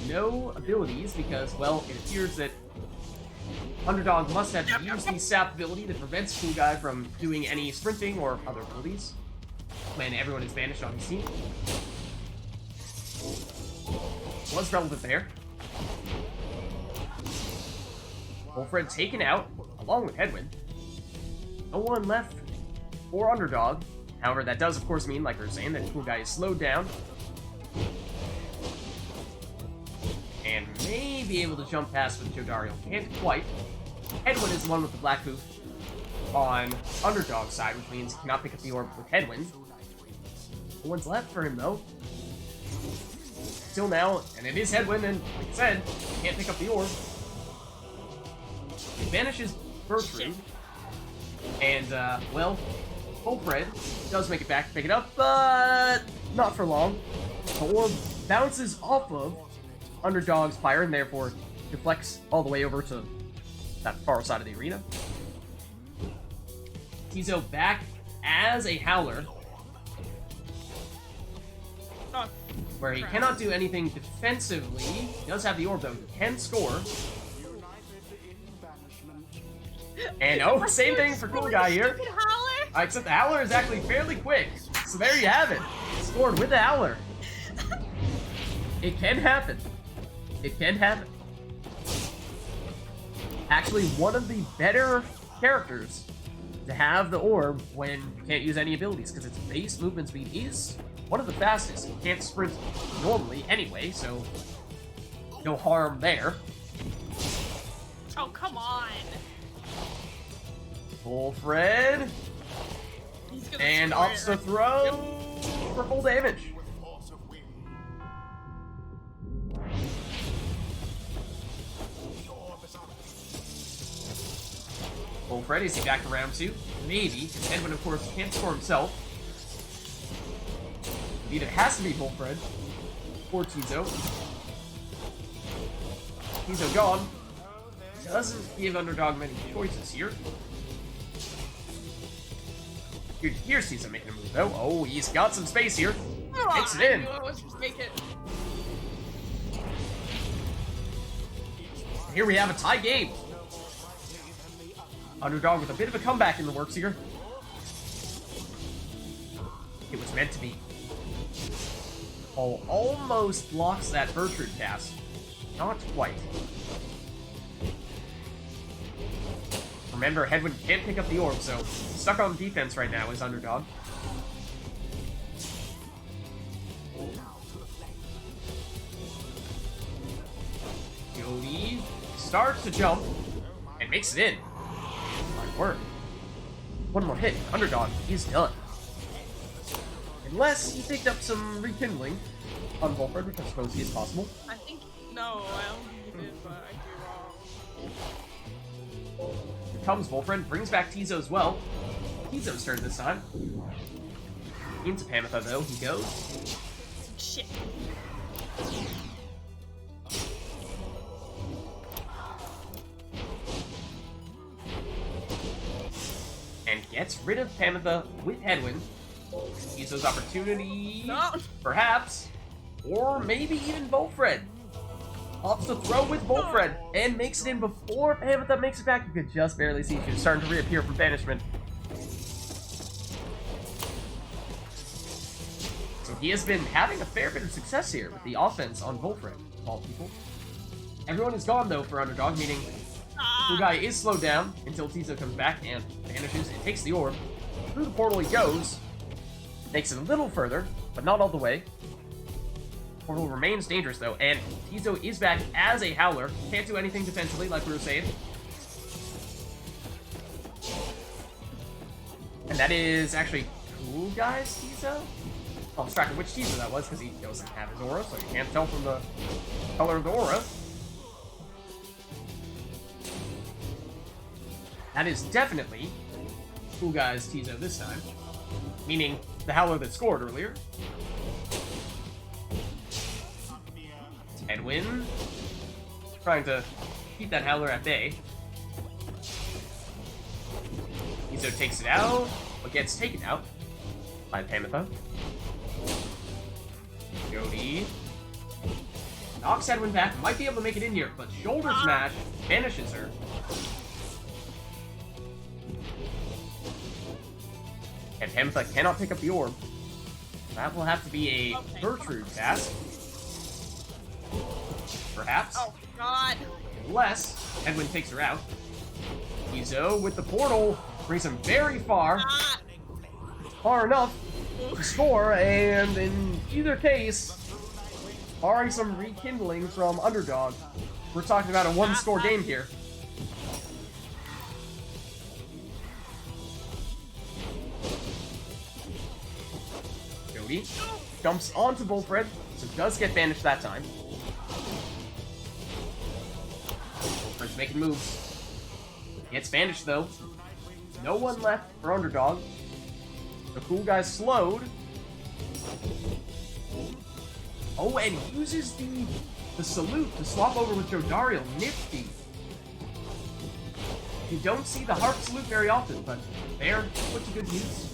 no abilities because, well, it appears that Underdog must have used the sap ability that prevents Cool Guy from doing any sprinting or other abilities when everyone is banished on his team. Was relevant there. Volfred taken out, along with Edwin. No one left for Underdog. However, that does, of course, mean, like we were saying, that Cool Guy is slowed down. And may be able to jump past with Jodario. Can't quite. Edwin is the one with the black hoof on Underdog's side, which means he cannot pick up the orb with Edwin. No one's left for him, though. Till now, and it is Edwin, and like I said, he can't pick up the orb. He banishes Bertrude. And, well, Volfred does make it back to pick it up, but not for long. The orb bounces off of Underdog's Pyre and therefore deflects all the way over to That far side of the arena. Tizo back as a Howler, Oh, where he crap. cannot do anything defensively. He does have the orb, though. He can score. And oh, same thing for Cool Guy here. Stupid Howler. Except the Howler is actually fairly quick. So there you have it. Scored with the Howler. It can happen. It can happen. Actually, one of the better characters to have the orb when you can't use any abilities, because its base movement speed is one of the fastest. You can't sprint normally anyway, so no harm there. Oh, come on. Bullfred. He's gonna And score ups it the right- throw for full damage. Bullfred, is he back to round 2? Maybe. Edwin, of course, can't score himself. Either has to be Bullfred or Tizo. Tizo gone. Doesn't give Underdog many choices here. Here's Tizo making a move, though. Oh, he's got some space here. Takes it in. I knew I was just make it. Here we have a tie game. Underdog with a bit of a comeback in the works here. It was meant to be. Oh, almost blocks that Bertrude pass. Not quite. Remember, Hedwig can't pick up the orb, so stuck on defense right now is Underdog. Jody starts to jump and makes it in. Nice work. One more hit. Underdog is done. Unless he picked up some rekindling on Bullfred, which I suppose is possible. I think no, I don't think he did, but I could be wrong. Here comes Bullfred, brings back Tizo as well. Tizo's turn this time. Into Panther though, he goes. Shit. And gets rid of Panther with Headwind. Tizo's opportunity, No. perhaps, or maybe even Bullfred. Opts to throw with Bullfred and makes it in before Panther makes it back. You could just barely see she was starting to reappear from banishment. So he has been having a fair bit of success here with the offense on Bullfred, of all people. Everyone is gone though for Underdog, meaning Fugai is slowed down until Tizo comes back and vanishes and takes the orb. Through the portal he goes. Makes it a little further, but not all the way. Portal remains dangerous though, and Tizo is back as a Howler. Can't do anything defensively, like we were saying. And that is actually Cool Guy's Tizo? I lost track of which Tizo that was, because he doesn't have his aura, so you can't tell from the color of the aura. That is definitely Cool Guy's Tizo this time. Meaning the Howler that scored earlier. Edwin trying to keep that Howler at bay. Tizo takes it out, but gets taken out by Panther. Jody knocks Edwin back, might be able to make it in here, but shoulder smash banishes her. And Panther cannot pick up the orb. That will have to be a Bertrude task. Perhaps. Oh God. Unless Edwin takes her out. Tizo with the portal brings him very far. Ah. Far enough to score, and in either case, barring some rekindling from Underdog, we're talking about a one-score game here. Jody jumps onto Bullfred, so does get banished that time. Bullfred's making moves. Gets banished though. No one left for Underdog. The Cool Guy's slowed. Oh, and uses the salute to swap over with Jodariel. Nifty. You don't see the harp salute very often, but they are put to good use.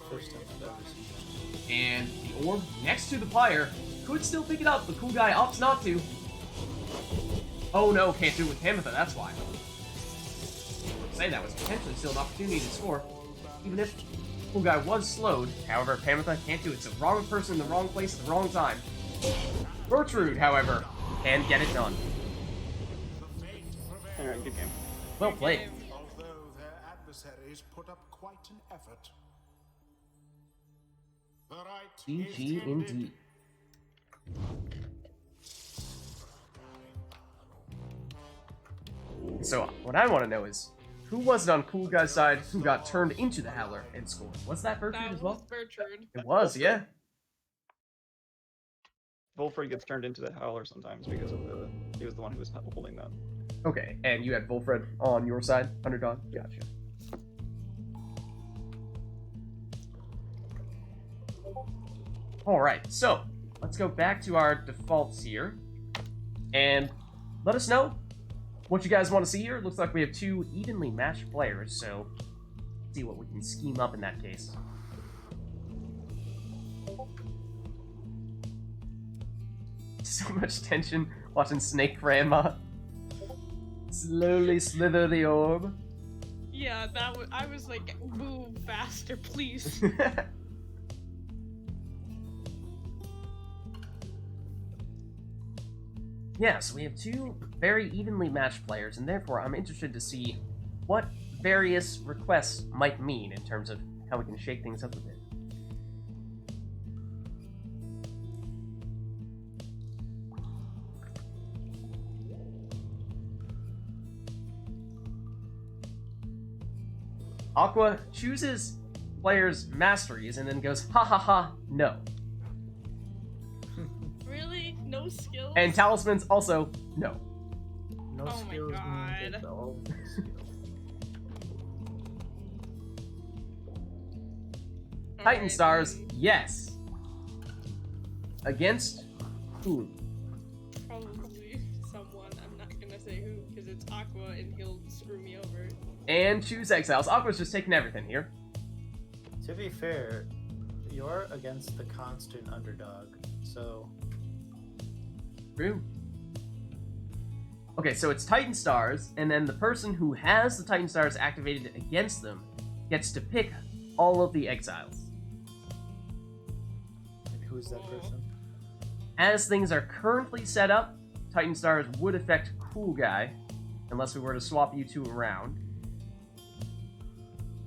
First time I've ever seen it. And the orb next to the Pyre could still pick it up, but Cool Guy opts not to. Oh no, can't do it with Hamatha, that's why. Say that was potentially still an opportunity to score, even if Cool Guy was slowed. However, Hamatha can't do it, so wrong person in the wrong place at the wrong time. Gertrude, however, can get it done. Alright, good game. Well played. Although their adversaries put up quite an effort. The right GG is indeed. ended. So, what I want to know is, who was it on Cool Guy's side who got turned into the Howler and scored? Was that Gertrude That as well? was Bertrand. It was, yeah. Volfred gets turned into the Howler sometimes because of he was the one who was holding that. Okay, and you had Volfred on your side, underdog? Gotcha. Alright, so, let's go back to our defaults here. And let us know what you guys want to see here. Looks like we have two evenly matched players, so let's see what we can scheme up in that case. So much tension watching Snake Grandma slowly slither the orb. Yeah, I was like, move faster, please. Yeah, so we have two very evenly matched players, and therefore I'm interested to see what various requests might mean in terms of how we can shake things up a bit. Aqua chooses players' masteries and then goes, ha ha ha, no. Really? No skills? And Talisman's also, no. No Oh my skills means God. it's all no skills. Titan Alright, Stars, then. yes. Against whom? Probably someone. I'm not gonna say who, because it's Aqua and he'll screw me over. And choose Exiles. Aqua's just taking everything here. To be fair, you're against the constant underdog, so True. Okay, so it's Titan Stars, and then the person who has the Titan Stars activated against them gets to pick all of the Exiles. and who is that person? As things are currently set up, Titan Stars would affect Cool Guy, unless we were to swap you two around.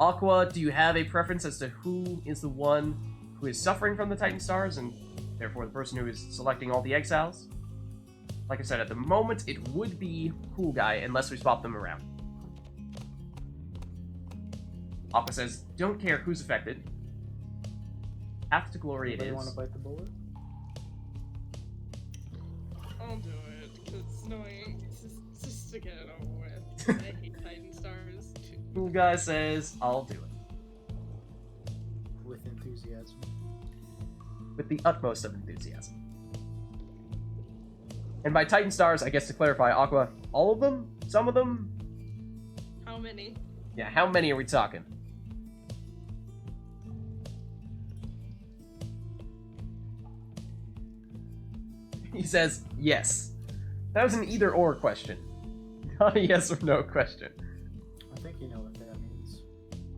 Aqua, do you have a preference as to who is the one who is suffering from the Titan Stars, and therefore the person who is selecting all the Exiles? Like I said, at the moment, it would be Cool Guy, unless we swap them around. Aqua says, don't care who's affected. Path to Glory it Anybody is. want to bite the bullet? I'll do it, because it's annoying. Just to get it over with. I hate Titan Stars too. Cool Guy says, I'll do it. With enthusiasm. With the utmost of enthusiasm. And by Titan Stars, I guess to clarify, Aqua, all of them? Some of them? How many? Yeah, how many are we talking? He says, yes. That was an either-or question. Not a yes or no question. I think you know what that means.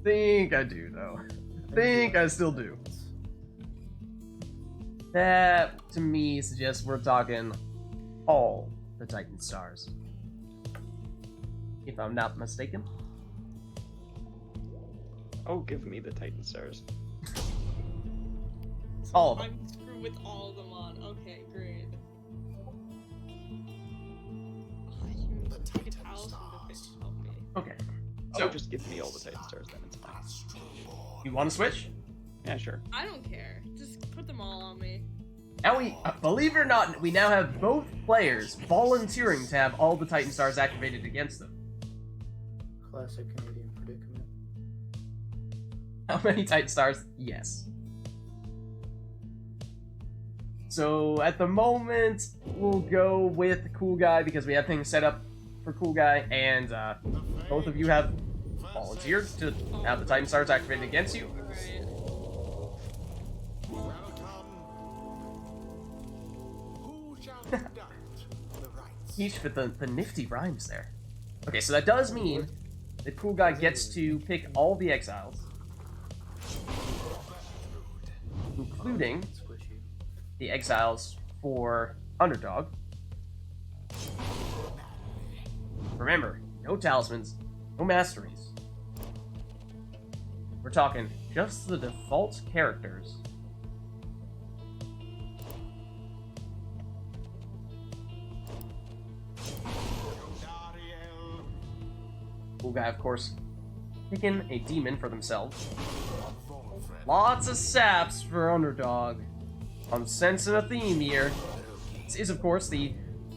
Think I do, though. Think you know I still what that do. means. That, to me, suggests we're talking all the Titan Stars. If I'm not mistaken. Oh, give me the Titan Stars. All of them. I'm screwed with all of them on. Okay, great. Oh, you The could Titan house and Stars. help me. Okay. Oh, So, just give me all the Titan Stars then, it's fine. you want to switch? Yeah, sure. I don't care. Just put them all on me. Now we, believe it or not, we now have both players volunteering to have all the Titan Stars activated against them. Classic Canadian predicament. How many Titan Stars? Yes. So at the moment, we'll go with Cool Guy because we have things set up for Cool Guy, and The Both of you have volunteered to have the Titan Stars activated against you. Alright. Welcome. Who shall conduct the rites? Each with the nifty rhymes there. Okay, so that does mean that Cool Guy gets to pick all the exiles, including Squishy. the exiles for Underdog. Remember, no talismans, no masteries. We're talking just the default characters. Cool Guy, of course, picking a demon for themselves. Lots of saps for Underdog. I'm sensing a theme here. This is, of course, the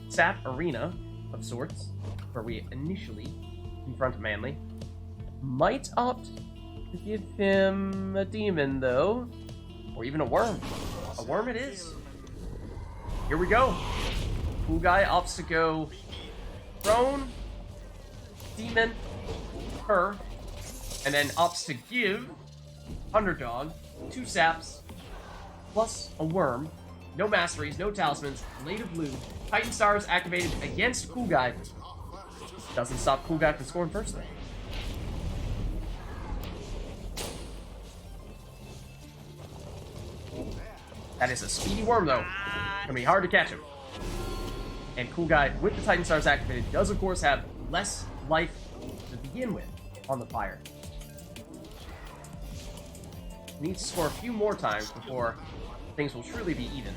sap arena of sorts, where we initially confront Manly. Might opt to give him a demon, though. Or even a worm. A worm it is. Here we go. Cool Guy opts to go prone, demon, her, and then opts to give Underdog 2 saps, plus a worm, no masteries, no talismans, Blade of Blue, Titan Stars activated against Cool Guy. Doesn't stop Cool Guy from scoring first, though. That is a speedy worm, though. Gonna be hard to catch him. And Cool Guy, with the Titan Stars activated, does, of course, have less life to begin with on the Pyre. Needs to score a few more times before things will truly be even.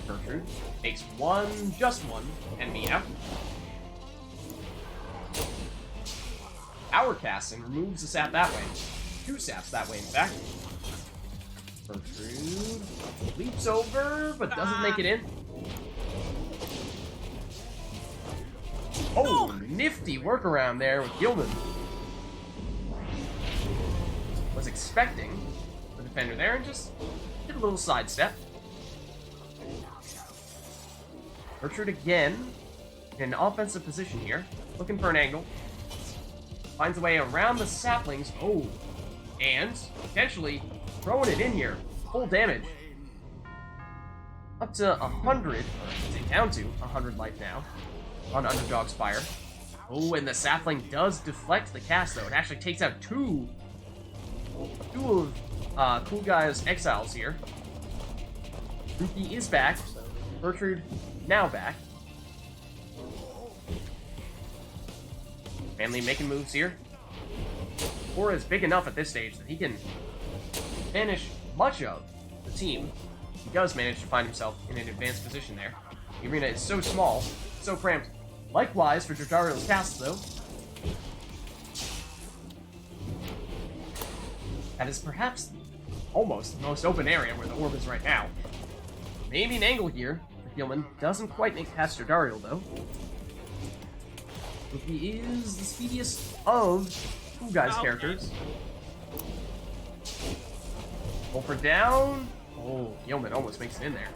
Gertrude takes just one enemy out. Power casts and removes the sap that way. 2 saps that way, in fact. Gertrude leaps over, but doesn't make it in. Oh, nifty workaround there with Gilman. Was expecting the defender there and just did a little sidestep. Gertrude again in an offensive position here, looking for an angle. Finds a way around the saplings. Oh, and potentially throwing it in here. Full damage. Up to 100, or down to 100 life now on Underdog's Pyre. Oh, and the sapling does deflect the cast, though. It actually takes out two of Cool Guy's exiles here. Ruki is back. Gertrude now back. Manly making moves here. Aura is big enough at this stage that he can banish much of the team. He does manage to find himself in an advanced position there. The arena is so small, so cramped. Likewise for Jardariel's cast, though. That is perhaps almost the most open area where the orb is right now. Maybe an angle here for Gilman. Doesn't quite make past Jardariel, though. He is the speediest of Cool Guy's characters. Wolfer down. Oh, Gilman almost makes it in there.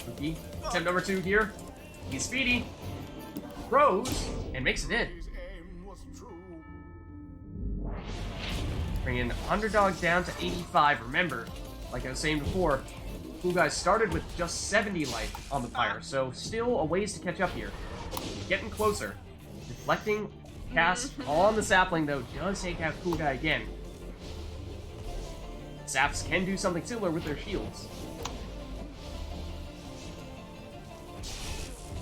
Ruki, attempt number 2 here. He's speedy. Throws and makes it in. Bringing Underdog down to 85. Remember, like I was saying before, Cool Guy started with just 70 life on the Pyre, so still a ways to catch up here. Getting closer. Deflecting cast on the sapling, though, does take out Cool Guy again. Saps can do something similar with their shields.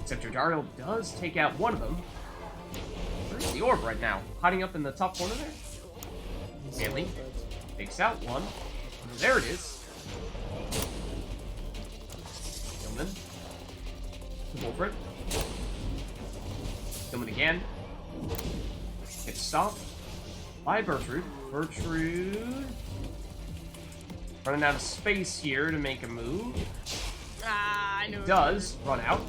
Except Jardariel does take out one of them. Where's the orb right now? Hiding up in the top corner there? Manly takes out one. There it is. Gilman. Wolfred. Gilman again. Gets stopped by Gertrude. Gertrude running out of space here to make a move. I know. Does run out.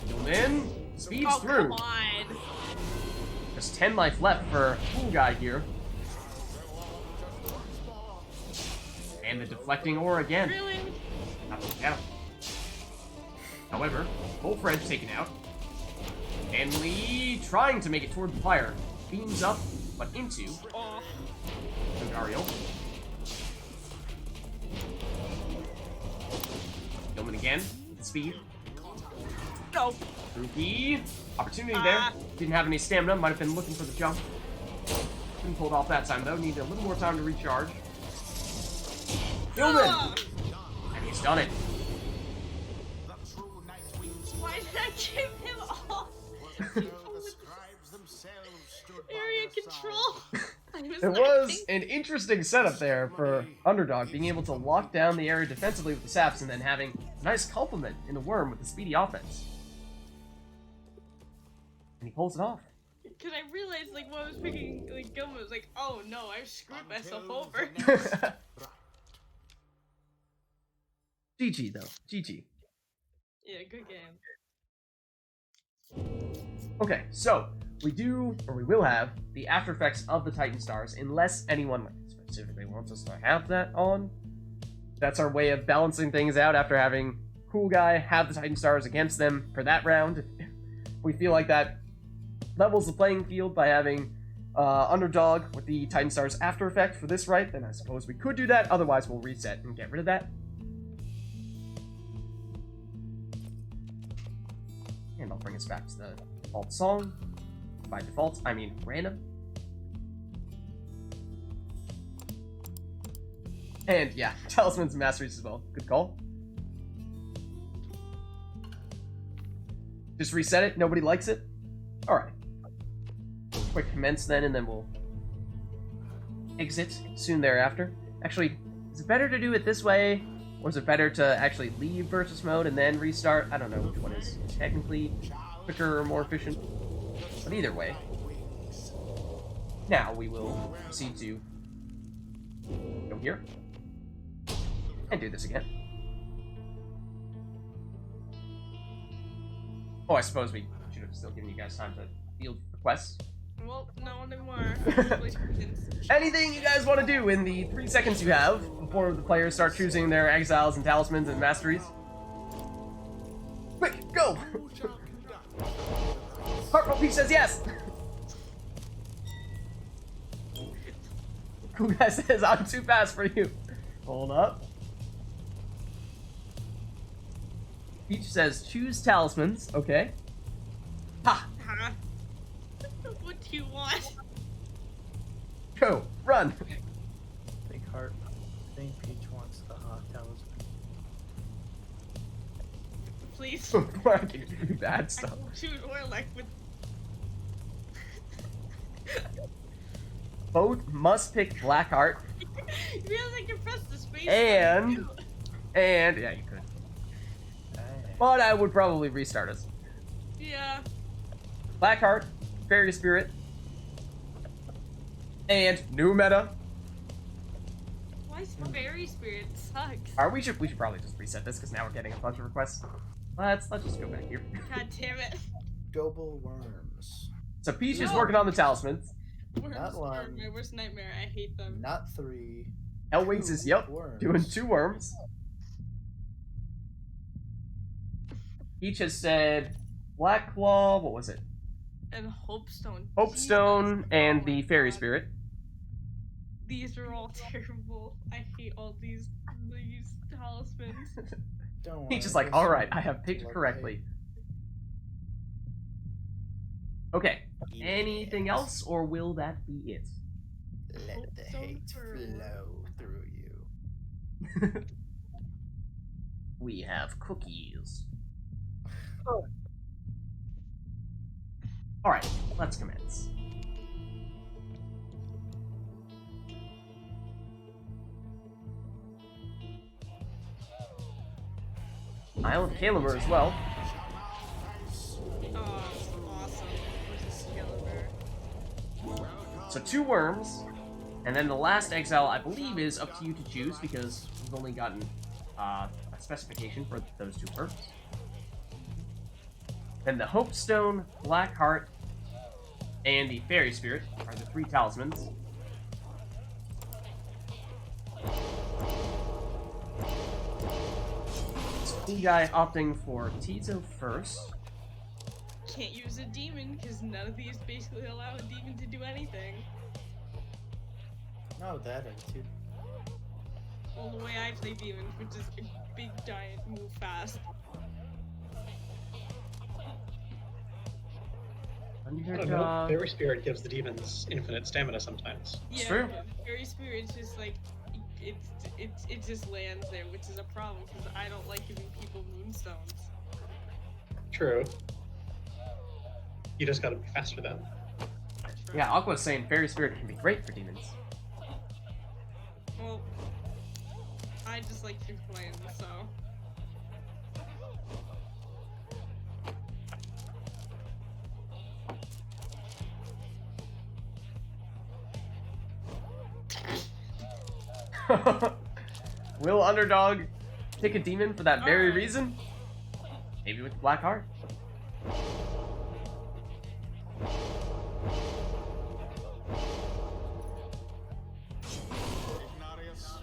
Gilman speeds through. Come on. Just 10 life left for Cool Guy here. And the deflecting aura again. Really? Yeah. However, both Reds taken out. And Lee trying to make it toward the Pyre. Beams up, but into Dario. Gilman again, with speed. No. Rookie. Opportunity there. Didn't have any stamina, might have been looking for the jump. Couldn't pull it off that time though, needed a little more time to recharge. Gilman! And he's done it. Why did I give him all? Area control. It was an interesting setup there for Underdog, being able to lock down the area defensively with the saps and then having a nice complement in the Worm with the speedy offense. And he pulls it off. Because I realized, like, when I was picking, like, Gilman, I was like, oh no, I screwed myself over. GG though. GG. Yeah, good game. Okay, so we will have the after effects of the Titan Stars, unless anyone specifically wants us to have that on. That's our way of balancing things out after having Cool Guy have the Titan Stars against them for that round. We feel like that levels the playing field by having Underdog with the Titan Stars after effect for this right, then I suppose we could do that. Otherwise, we'll reset and get rid of that. And I'll bring us back to the default song. By default, I mean random. And yeah, Talismans and Masteries as well. Good call. Just reset it. Nobody likes it. Alright. Quick commence then, and then we'll exit soon thereafter. Actually, is it better to do it this way? Or is it better to actually leave versus mode and then restart? I don't know which one is technically quicker or more efficient. But either way. Now we will proceed to go here. And do this again. Oh, I suppose we should have still given you guys time to field requests. Well, no anymore. Anything you guys want to do in the 3 seconds you have before the players start choosing their exiles and talismans and masteries? Quick, go! Heartfelt Peach says yes! Cool Guy says, I'm too fast for you. Hold up. Peach says, choose talismans. Okay. Ha! What do you want? Go! Run! Big heart. I think Peach wants the talisman. Please. Before I can do bad stuff. Shoot, or like with. Both must pick Blackheart. You realize I can press the space And yeah, you could. But I would probably restart us. Yeah. Blackheart, Fairy Spirit, and new meta. Why Fairy Spirit sucks? We should probably just reset this because now we're getting a bunch of requests. Let's just go back here. God damn it. Double worms. So Peach is working on the talismans. Worms Not one. are my worst nightmare. I hate them. Not 3. Elwings is worms. doing 2 worms. Peach has said Black Claw. What was it? And Hopestone. Hopestone Jesus. and Oh the my Fairy God. Spirit. These are all terrible. I hate all these talismans. Don't Peach is worry, like, this alright, one I have picked will correctly. Okay. Yeah. Anything else, or will that be it? Let the Hopestone hate for- flow through you. We have cookies. Alright, let's commence. Isle of Kalimur as well. Oh, awesome. Versus Excalibur. So 2 worms, and then the last exile I believe is up to you to choose because we've only gotten a specification for those 2 worms. Then the Hopestone, Blackheart, and the Fairy Spirit are the 3 talismans. Cool guy opting for Tizo first. Can't use a demon because none of these basically allow a demon to do anything. No, that ain't too. Well, the way I play demons, which is a big giant move fast. I don't know. Fairy Spirit gives the demons infinite stamina sometimes. It's Yeah, true. Fairy Spirit's just like it just lands there, which is a problem because I don't like giving people moonstones. True. You just gotta be faster then. Yeah, Aqua's saying Fairy Spirit can be great for demons. Well, I just like to plan, so. Will Underdog pick a demon for that very Alright. reason? Maybe with the Black Heart? Ignatius.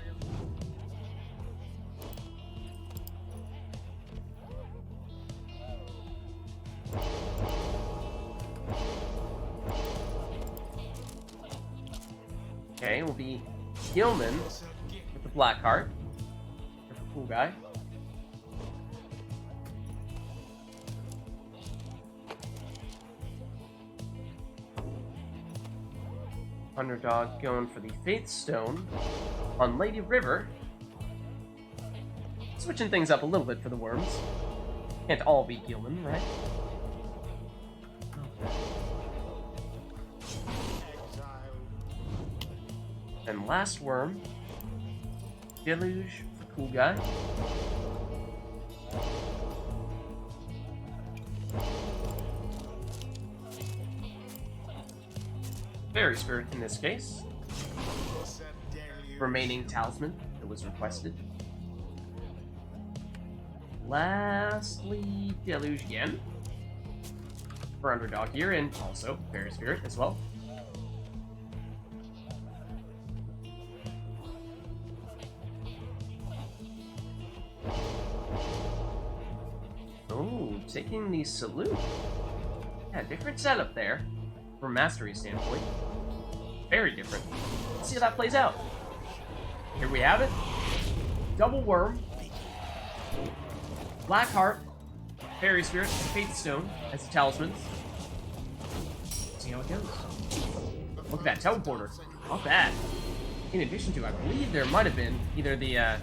Okay, will be Gilman with the Black Heart. Cool guy. Underdog going for the Faith Stone on Lady River. Switching things up a little bit for the worms. Can't all be Gilman, right? And last worm, Deluge for Cool Guy. Fairy Spirit in this case. Remaining talisman that was requested. Lastly, Deluge again. For Underdog here, and also Fairy Spirit as well. Oh, taking the salute. Yeah, different setup there from mastery standpoint. Very different. Let's see how that plays out. Here we have it. Double worm. Black Heart. Fairy Spirit. Faith Stone as the talismans. See how it goes. Look at that teleporter. Not bad. In addition to, I believe there might have been either the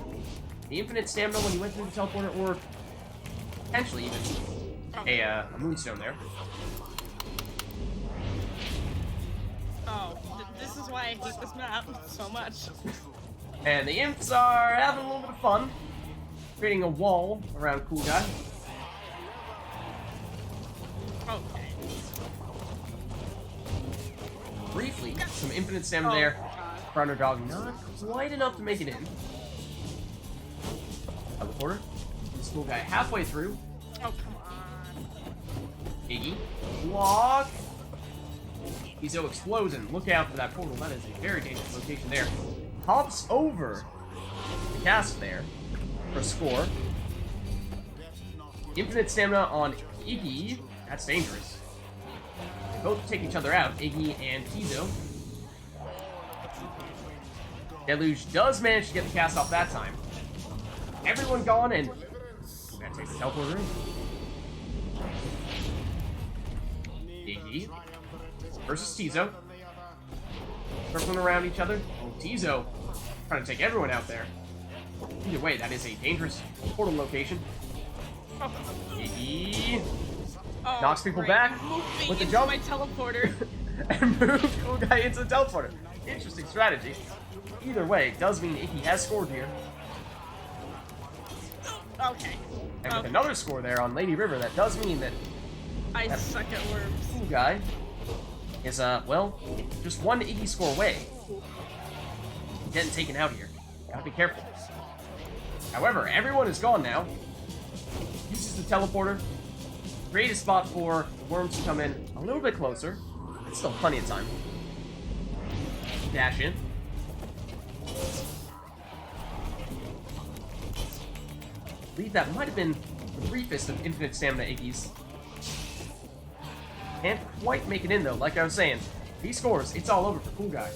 infinite stamina when you went through the teleporter, or potentially even a moonstone there. Oh, this is why I hate this map so much. And the imps are having a little bit of fun, creating a wall around Cool Guy. Okay. Briefly, some infinite stamina there for Underdog, not quite enough to make it in. Teleporter. This Cool Guy halfway through. Oh, come on. Iggy. Block. Izo Explosion. Look out for that portal. That is a very dangerous location there. Hops over the cast there for a score. Infinite stamina on Iggy. That's dangerous. They both take each other out, Iggy and Tizo. Deluge does manage to get the cast off that time. Everyone gone, and that takes the teleporter in. Iggy versus Tizo. Circling around each other. Oh, Tizo trying to take everyone out there. Either way, that is a dangerous portal location. Iggy Oh, knocks people great. back Move me with the into jump. my teleporter. And move Cool Guy into the teleporter. Interesting strategy. Either way, it does mean Iggy has scored here. Okay. And with another score there on Lady River, that does mean that I suck at worms. Cool Guy is, well, just one Iggy score away. Getting taken out here. Gotta be careful. However, everyone is gone now. Uses the teleporter. Create a spot for the worms to come in a little bit closer. It's still plenty of time. Dash in. believe that might have been the briefest of infinite stamina Iggy's. Can't quite make it in though, like I was saying. If he scores, it's all over for Cool Guy.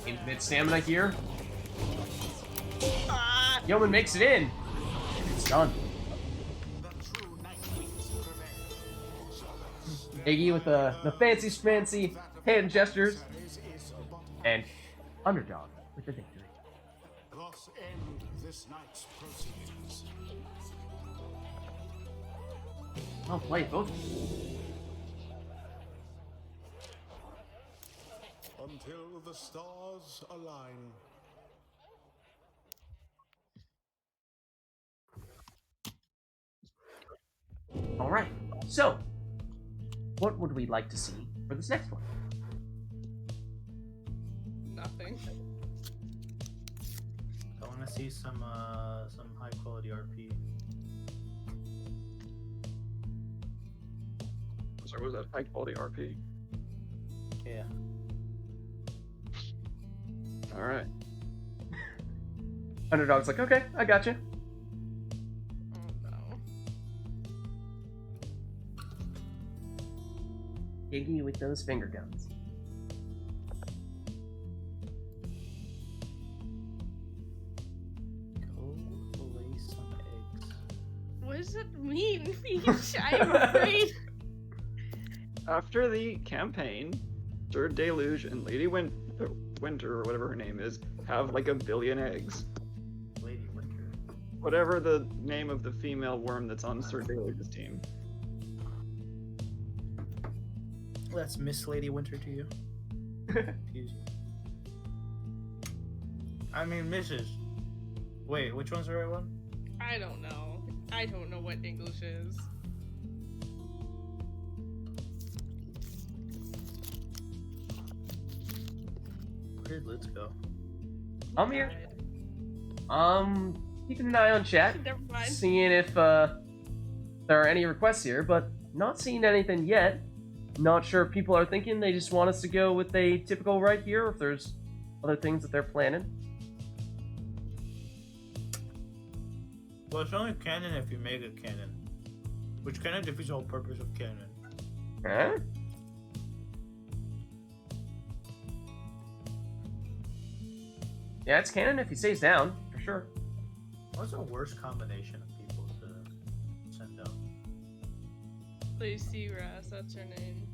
Infinite stamina here. Yeoman makes it in. And it's done. Iggy with the fancy hand gestures. And Underdog with the victory. Thus end this night's proceedings. Well played, both. Until the stars align. Alright, so what would we like to see for this next one? Nothing. I want to see some high quality RP. Sorry, was that high quality RP? Yeah. All right. Underdog's like, okay, I got you. Oh no. Iggy with those finger guns. Go lay some eggs. What does it mean, Peach? I'm afraid. After the campaign, Sir Deluge and Lady Winter, or whatever her name is, have like 1 billion eggs. Lady Winter. Whatever the name of the female worm that's on Sir Deluge's team. That's Miss Lady Winter to you. Confuse you. I mean, Mrs. Wait, which one's the right one? I don't know. I don't know what English is. Where did Lids go? I'm here. Keeping an eye on chat, Never mind. seeing if there are any requests here, but not seeing anything yet. Not sure if people are thinking they just want us to go with a typical right here, or if there's other things that they're planning. Well, it's only canon if you make it canon. Which kind of defeats the whole purpose of canon. Huh? Yeah, it's canon if he stays down, for sure. What's the worst combination of people to send out? Please see Ras, that's her name.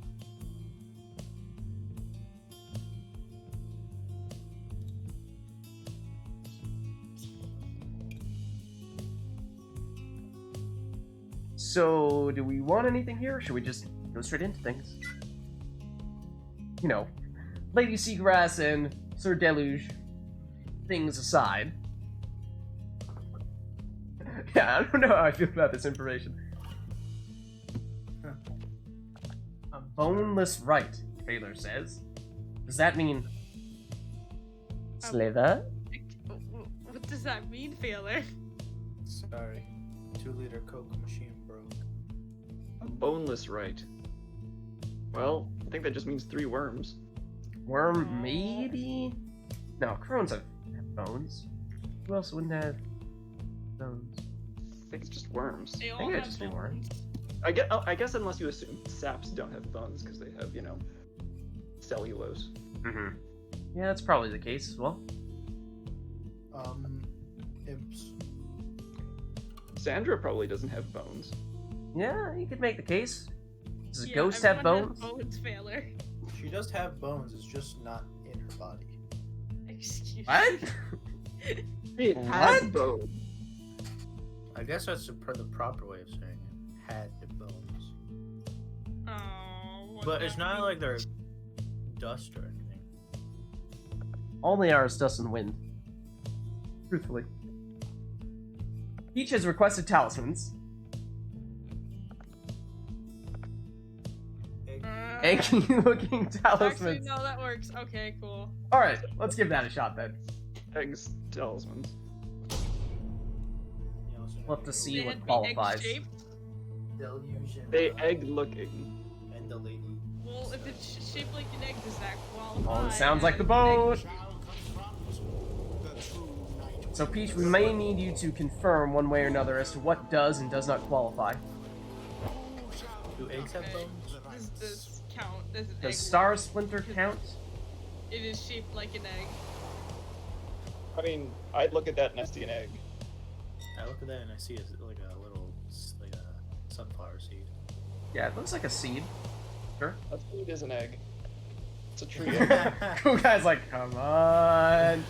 So, do we want anything here, or should we just go straight into things? You know, Lady Seagrass and Sir Deluge, things aside. Yeah, I don't know how I feel about this information. A boneless right, Taylor says. Does that mean Slither? What does that mean, Failer? Sorry. 2-liter Coke machine broke. A boneless right. Well, I think that just means 3 worms. Worm, maybe? No, crones have bones. Who else wouldn't have bones? I think it's just worms. They I all think have it'd just be worms. bones. I guess unless you assume saps don't have bones because they have, you know, cellulose. Mm-hmm. Yeah, that's probably the case as well. Imps. Sandra probably doesn't have bones. Yeah, you could make the case. Does a Yeah, ghost have everyone bones? has bones, Failer. She does have bones, it's just not in her body. Excuse What? me. She has bones. I guess that's the proper way of saying it. Had the bones. Oh, But it's not like they're dust or anything. All they are is dust and wind. Truthfully. Peach has requested talismans. Eggy looking Actually, talismans. no, that works. Okay, cool. Alright, let's give that a shot then. Eggs, talismans. We'll have to see They what had to be qualifies. egg-shaped. Delusion. They egg looking. And the lady. Well, if it's shaped like an egg, does that qualify? Oh, it sounds like the as boat. Shall confront So, Peach, we may need you to confirm one way or another as to what does and does not qualify. Do eggs have bones? Does this count as an egg? Does Star Splinter count? It is shaped like an egg. I mean, I'd look at that and I see an egg. I look at that and I see it's like a little, like a sunflower seed. Yeah, it looks like a seed. Sure. That seed is an egg. It's a tree egg. Cool guy's like, come on.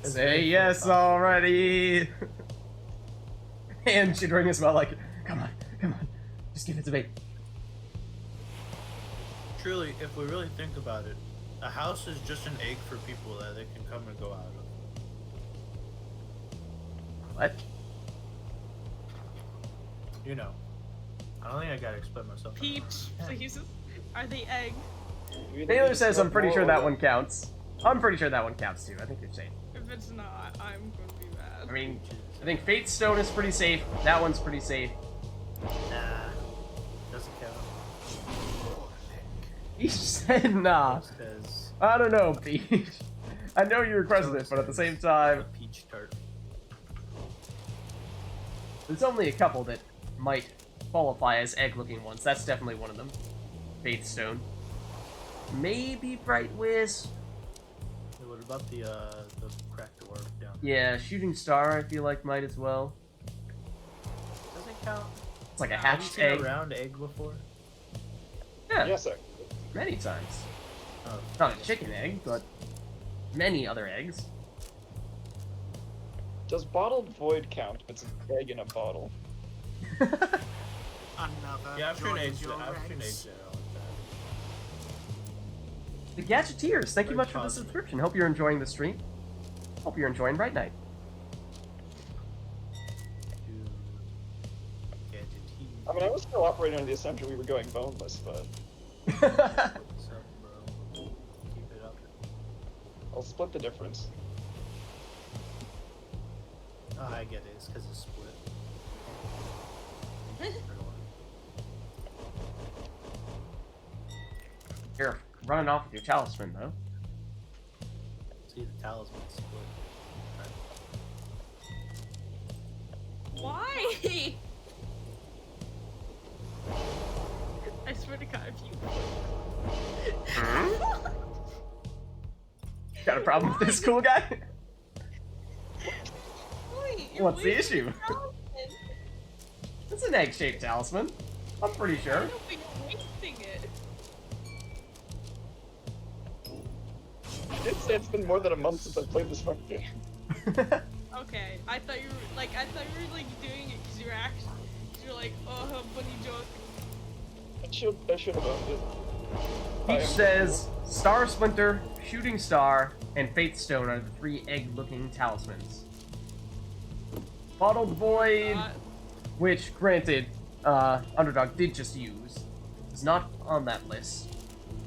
Say yes already. And Chidring is about like, come on, just give it to me. Truly, if we really think about it, a house is just an egg for people that they can come and go out of. What? You know. I don't think I gotta explain myself. Peach, please. Are they egg? Taylor says, I'm pretty sure that one counts. I'm pretty sure that one counts too. I think you're safe. If it's not, I'm going to be mad. I mean, I think Fate's Stone is pretty safe. That one's pretty safe. Nah. Doesn't count. He said nah. Because I don't know, Peach. I know you requested it, but at the same time, peach tart. there's only a couple that might qualify as egg-looking ones. That's definitely one of them. Faith Stone. Maybe Bright Wisp. Hey, what about the cracked dwarf down there? Yeah, Shooting Star I feel like might as well. Does it count? It's like a Have you hatched seen egg. a round egg before? Yeah, Yes, sir. many times. Oh, Not a chicken egg, but many other eggs. Does bottled void count if it's an egg in a bottle? Another yeah, I've seen joins eggs. your I've seen ranks. eggs there like that. The Gadgeteers, thank you Very much for the positive. subscription. Hope you're enjoying the stream. Hope you're enjoying Bright Night. I mean, I was still operating under the assumption we were going boneless, but What's up, bro? Keep it up. I'll split the difference. Oh, I get it. It's because it's split. You're running off with your talisman, though. See, the talisman split. Why? I swear to God, if you. Got a problem with this cool guy? Wait, you're What's the wasting issue? talisman. It's an egg-shaped talisman. I'm pretty I sure. know, but you're wasting it. I did say it's been more than a month since I played this fucking game. Okay, I thought you were like doing it because you're actually, you're like, oh, funny joke. I should have owned it. I Peach am- says Star Splinter, Shooting Star, and Faith Stone are the three egg-looking talismans. Bottled Void, which, granted, Underdog did just use, is not on that list.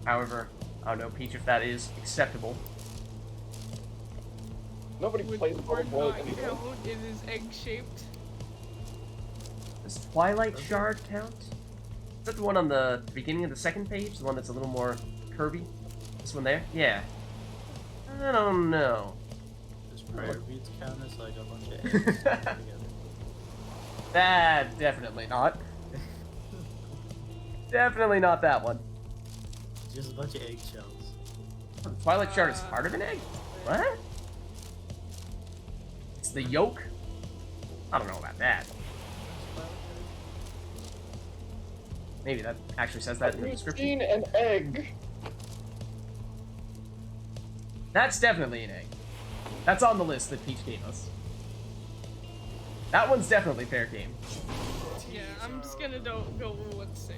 However, I don't know, Peach, if that is acceptable. Nobody Would plays or bottled void not anymore. count, it is egg-shaped. Does Twilight Shard count? Is that the one on the beginning of the second page? The one that's a little more curvy? This one there? Yeah. I don't know. Does Pyre Vids count as like a bunch of eggs together? That definitely not. Definitely not that one. Just a bunch of eggshells. The Twilight Shard is part of an egg? What? It's the yolk? I don't know about that. Maybe that actually says that in the We've description. seen an egg. That's definitely an egg. That's on the list that Peach gave us. That one's definitely fair game. Yeah, I'm just gonna go with what's safe.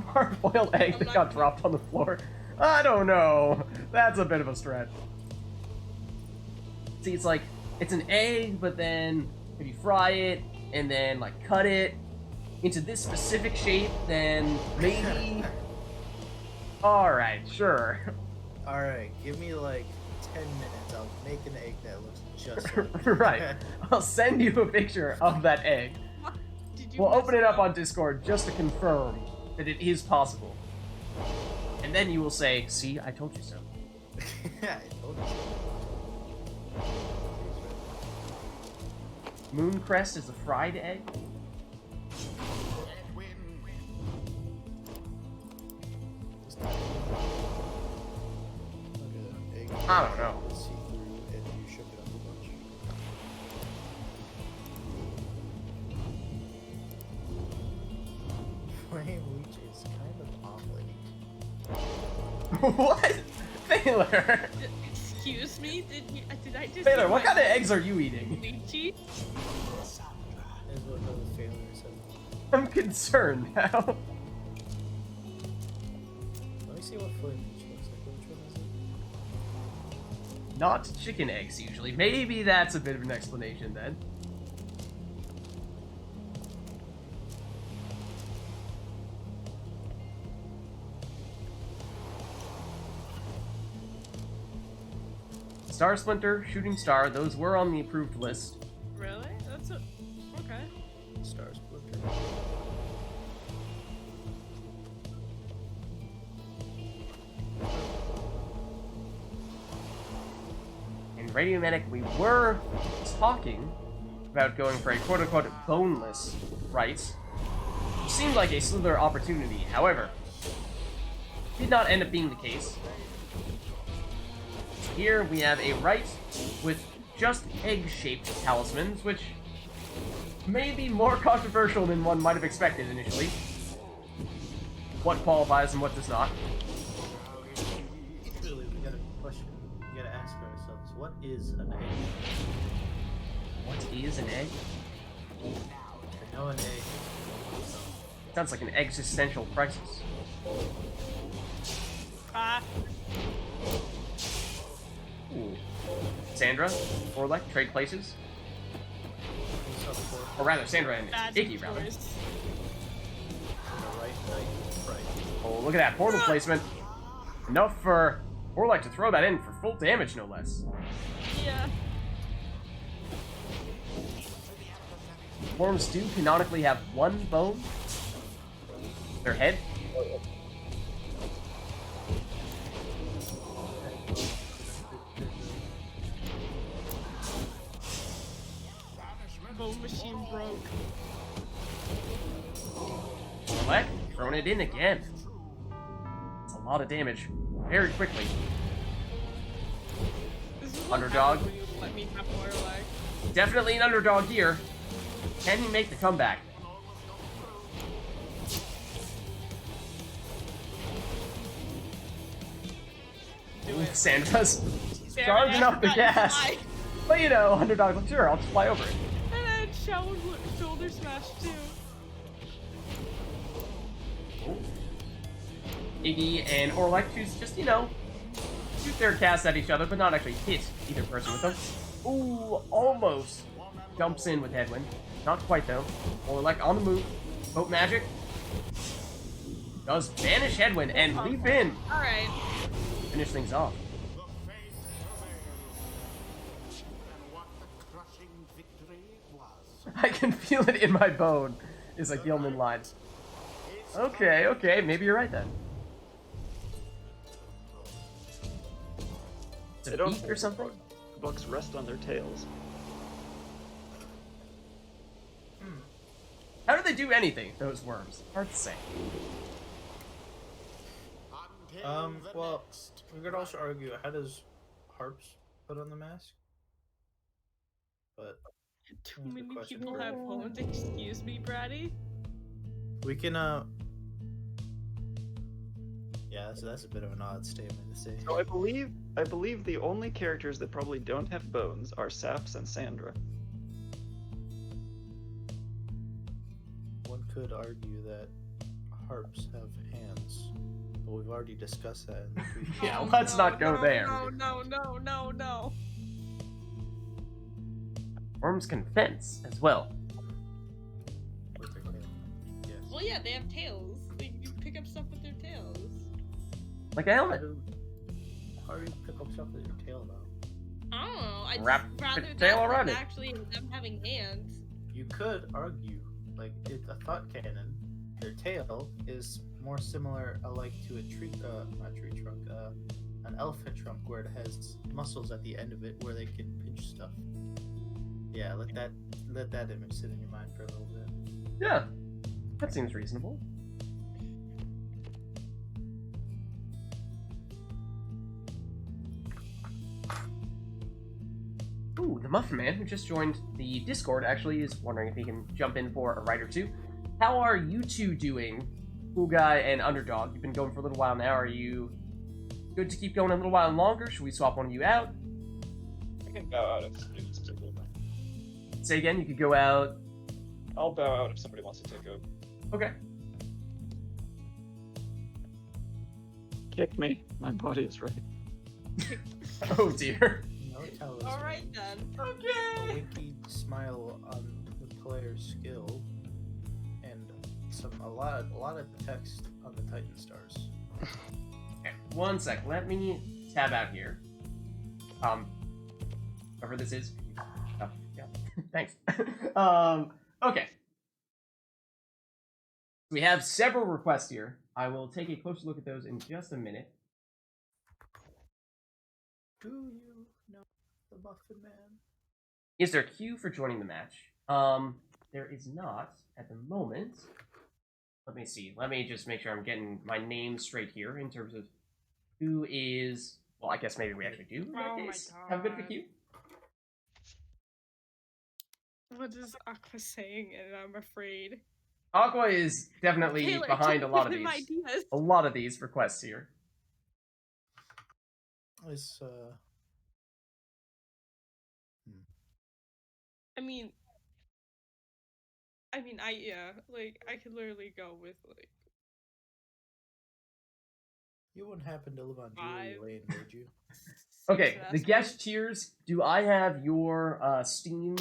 Hard-boiled egg that got dropped on the floor. I don't know. That's a bit of a stretch. See, it's like, it's an egg, but then if you fry it and then like cut it into this specific shape, then maybe. All right, sure. All right, give me like 10 minutes. I'll make an egg that looks just like Right. I'll send you a picture of that egg. Did you We'll mess open it up on Discord just to confirm that it is possible. And then you will say, "See, I told you so." I told you. Mooncrest is a fried egg. I don't know. Flame Leech is kind of omelet. What? Taylor! Excuse me? Did I just Taylor, eat what my kind of eggs are you eating? lychee? Is what the failure said. I'm concerned now. Let me see what Flame Leech looks like. Which one is it? Not chicken eggs, usually. Maybe that's a bit of an explanation, then. Star Splinter, Shooting Star, those were on the approved list. Really? That's a... Okay. Star Splinter. In Radiomedic, we were talking about going for a quote-unquote boneless rite. Which seemed like a slither opportunity, however, did not end up being the case. Here we have a rite with just egg-shaped talismans, which may be more controversial than one might have expected initially. What qualifies and what does not. Really, we got a question. We gotta ask ourselves, what is an egg? What is an egg? I know an egg. Sounds like an existential crisis. Ah. Ooh. Sandra, Orlek, trade places. Or rather, Sandra and Bad Iggy, rather. choice. Right, right. Oh, look at that portal placement. Enough for Orlek to throw that in for full damage, no less. Yeah. Worms do canonically have one bone. Their head. Bone machine broke. Orlek, throwing it in again. It's a lot of damage. Very quickly. This is what Underdog. happens when you let me have more lag. Definitely an underdog here. Can he make the comeback? Do it. Sandra's Damn it, charging I up the forgot to gas. fly. But you know, underdog's like, sure, I'll just fly over it. And then shoulder smash too. Iggy and Orlek choose just, you know, shoot their casts at each other, but not actually hit either person with them. Ooh, almost jumps in with Headwind. Not quite, though. Orlek on the move. Boat Magic. Does banish Headwind and leap in. Alright. Finish things off. The faith prevails. And what the crushing victory was. I can feel it in my bone, is a Gilman line. Okay, okay, maybe you're right then. Is They it a don't beak or something? Bugs rest on their tails. How do they do anything, those worms? Hard to say. Until the Well, next we could also argue, how does Harps put on the mask? But Too That's a many question people for- have phones. Excuse me, Bratty. we can, yeah, so that's a bit of an odd statement to say. So I believe the only characters that probably don't have bones are Saps and Sandra. One could argue that Harps have hands, but we've already discussed that in the previous. Yeah, Oh, let's no, not go no, there. No. Worms can fence as well. with their tail. Yes. Well, yeah, they have tails. You pick up stuff with their tails. Like a helmet. How do you pick up stuff with your tail, though? I don't know. I Wrap just rather the that tail than around it. actually them having hands. You could argue, like, it's a thought cannon. Their tail is more similar, alike to a tree, not tree trunk, an elephant trunk, where it has muscles at the end of it where they can pinch stuff. Yeah, let that image sit in your mind for a little bit. Yeah, that seems reasonable. Ooh, the Muffin Man, who just joined the Discord, actually is wondering if he can jump in for a ride or two. How are you two doing, Cool Guy and Underdog? You've been going for a little while now. Are you good to keep going a little while longer? Should we swap one of you out? I can bow out if somebody wants to take over. Say again, you could go out. I'll bow out if somebody wants to take over. Okay. Kick me. My body is ready. Oh dear. No tell us. All right then. A Okay. winky smile on the player's skill, and a lot of text on the Titan stars. Okay, one sec. Let me tab out here. Whoever this is. Oh, yeah. Thanks. Okay. We have several requests here. I will take a closer look at those in just a minute. Do you know the Muffin Man? Is there a queue for joining the match? There is not at the moment. Let me see. Let me just make sure I'm getting my name straight here in terms of who is. Well, I guess maybe we actually do. In that Oh my case, have a bit of a God. queue. What is Aqua saying? And I'm afraid. Aqua is definitely Taylor, behind a lot of give him these. ideas. A lot of these requests here. It's I mean, yeah, like I could literally go with like you wouldn't happen to live on Jewelry 5. Lane, would you? Okay, the Successful. guest tiers. Do I have your Steam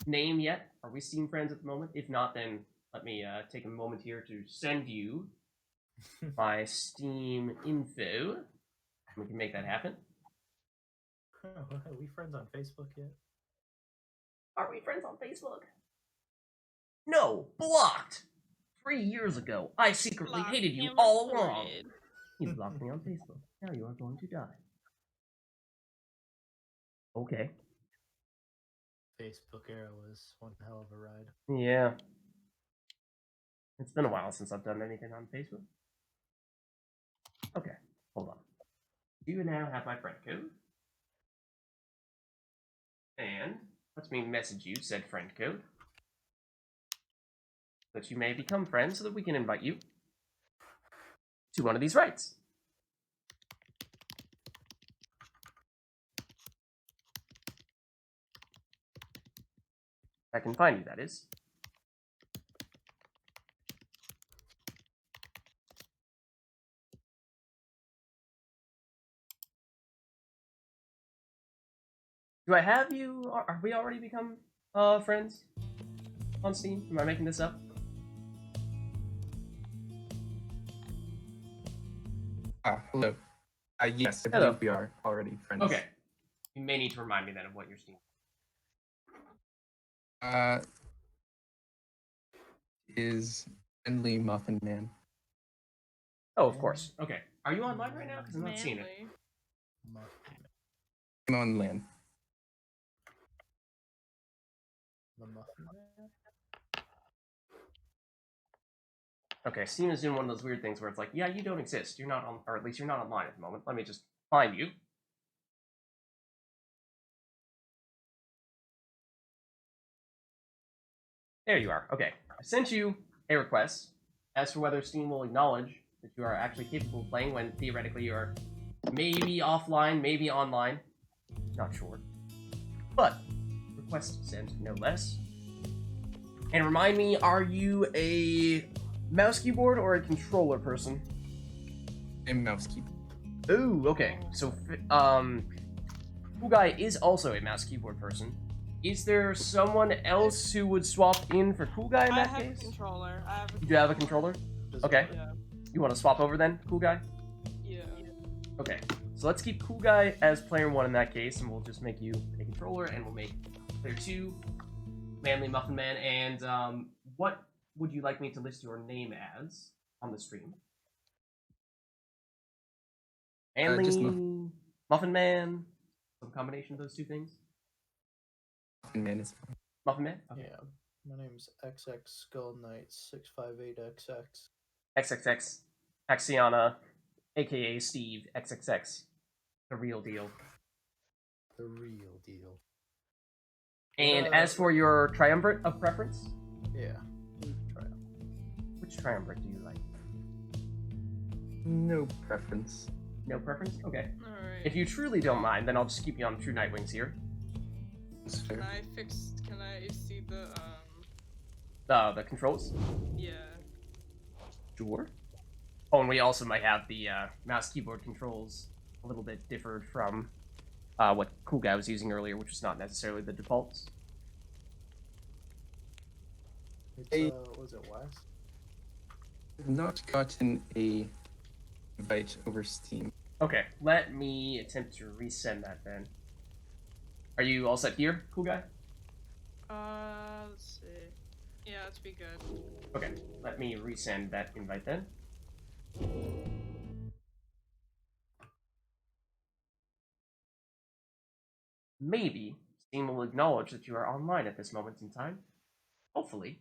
name yet? Are we Steam friends at the moment? If not, then let me take a moment here to send you my Steam info. We can make that happen. Are we friends on Facebook yet? Are we friends on Facebook? No, blocked! 3 years ago, I secretly Blocked hated you and all along. reported. You blocked me on Facebook. Now you are going to die. Okay. Facebook era was one hell of a ride. Yeah. It's been a while since I've done anything on Facebook. Okay, hold on. Do you now have my friend code? And let me message you said friend code. That you may become friends so that we can invite you to one of these rites. I can find you, that is. Do I have you? Are we already become friends on Steam? Am I making this up? Hello. Yes, I Hello. believe we are already friends. Okay. You may need to remind me then of what your Steam. Is Friendly Muffin Man. Oh, of course. Okay. Are you online right now? Because I'm not seeing it. Manly. Muffin Man. I'm on land. The Muffin Man? Okay, Steam is doing one of those weird things where it's like, yeah, you don't exist. You're not on, or at least you're not online at the moment. Let me just find you. There you are. Okay. I sent you a request as for whether Steam will acknowledge that you are actually capable of playing when theoretically you are maybe offline, maybe online. Not sure. But, request sent, no less. And remind me, are you a mouse keyboard or a controller person? A mouse keyboard. Ooh, okay. So, Cool Guy is also a mouse keyboard person. Is there someone else who would swap in for Cool Guy in I that have case? a controller. I have a You do have a controller? Does Okay. Yeah. You want to swap over then, Cool Guy? Yeah. Okay. So let's keep Cool Guy as player 1 in that case, and we'll just make you a controller, and we'll make player 2 Manly Muffin Man. And what would you like me to list your name as on the stream? Manly Just Muffin Man? Some combination of those two things? Muffin Man is fine. Muffin Man? Okay. Yeah. My name's XX Skull Knight 658XX. XXX. Axiana, aka Steve, XXX. The real deal. The real deal. And as for your triumvirate of preference, Yeah. Try it. which triumvirate do you like? No preference. No preference? Okay. Alright. If you truly don't mind, then I'll just keep you on True Nightwings here. That's Can fair. can I see the The controls? yeah. Sure. Oh, and we also might have the mouse keyboard controls a little bit differed from what Cool Guy was using earlier, which was not necessarily the defaults. It's, Hey. was it Wax? I've not gotten a invite over Steam. Okay, let me attempt to resend that then. Are you all set here, Cool Guy? Let's see. Yeah, let's be good. Okay, let me resend that invite then. Maybe Steam will acknowledge that you are online at this moment in time. Hopefully.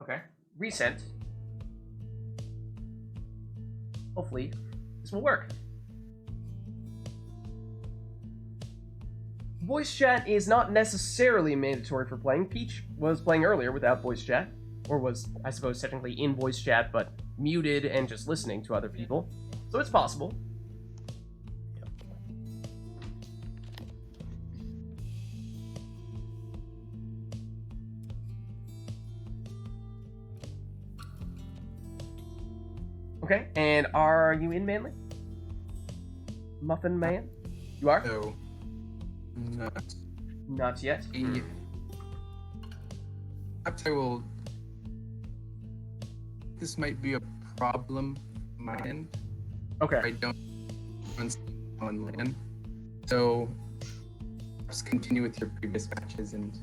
Okay, resent. Hopefully, this will work. Voice chat is not necessarily mandatory for playing. Peach was playing earlier without voice chat, or was, I suppose, technically in voice chat, but muted and just listening to other people. So it's possible. Okay, and are you in Manly? Muffin Man? You are? No. Not. Not yet. Perhaps I will. This might be a problem on my end. Okay. I don't on LAN. So just continue with your previous matches and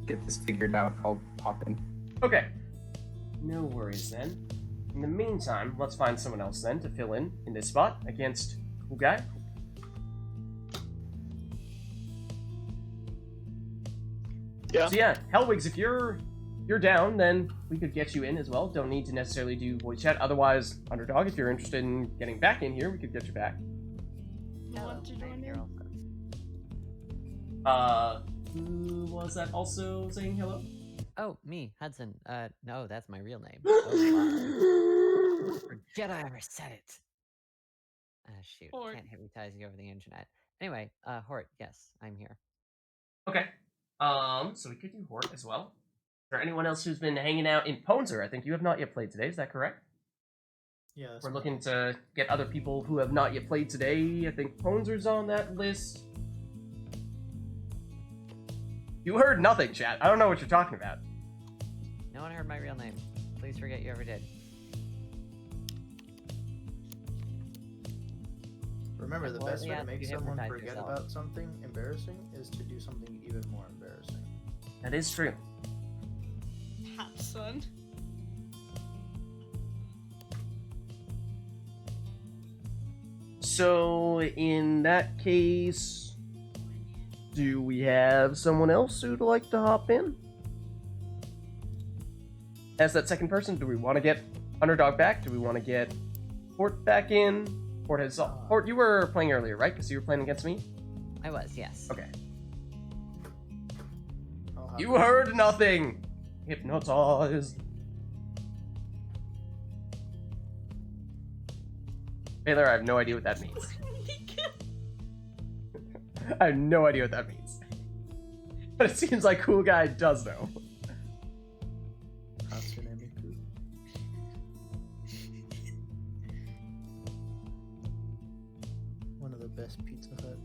get this figured out. I'll pop in. Okay. No worries then. In the meantime, let's find someone else then to fill in this spot against Cool Guy. Yeah. So yeah, Hellwigs, if you're down, then we could get you in as well. Don't need to necessarily do voice chat. Otherwise, Underdog, if you're interested in getting back in here, we could get you back. You want to join in? Who was that also saying hello? Oh, me, Hudson. No, that's my real name. Oh, forget I ever said it. Shoot, Hort. can't hypnotize you over the internet. Anyway, Hort, yes, I'm here. Okay. So we could do Hort as well. Is there anyone else who's been hanging out in Ponzer? I think you have not yet played today, is that correct? Yeah. That's We're fine. looking to get other people who have not yet played today. I think Ponzer's on that list. You heard nothing, chat. I don't know what you're talking about. No one heard my real name. Please forget you ever did. Remember, the Well, best way yeah, to make you someone hypnotize forget yourself. about something embarrassing is to do something even more embarrassing. That is true. Hat son. So, in that case, do we have someone else who'd like to hop in? As that second person, do we want to get Underdog back? Do we want to get Hort back in? Hort, you were playing earlier, right? Because you were playing against me? I was, yes. Okay. I'll have You to- heard nothing! Hypnotized. Baylor, I have no idea what that means. I have no idea what that means. But it seems like Cool Guy does know. Hatsune-miku. One of the best Pizza Hut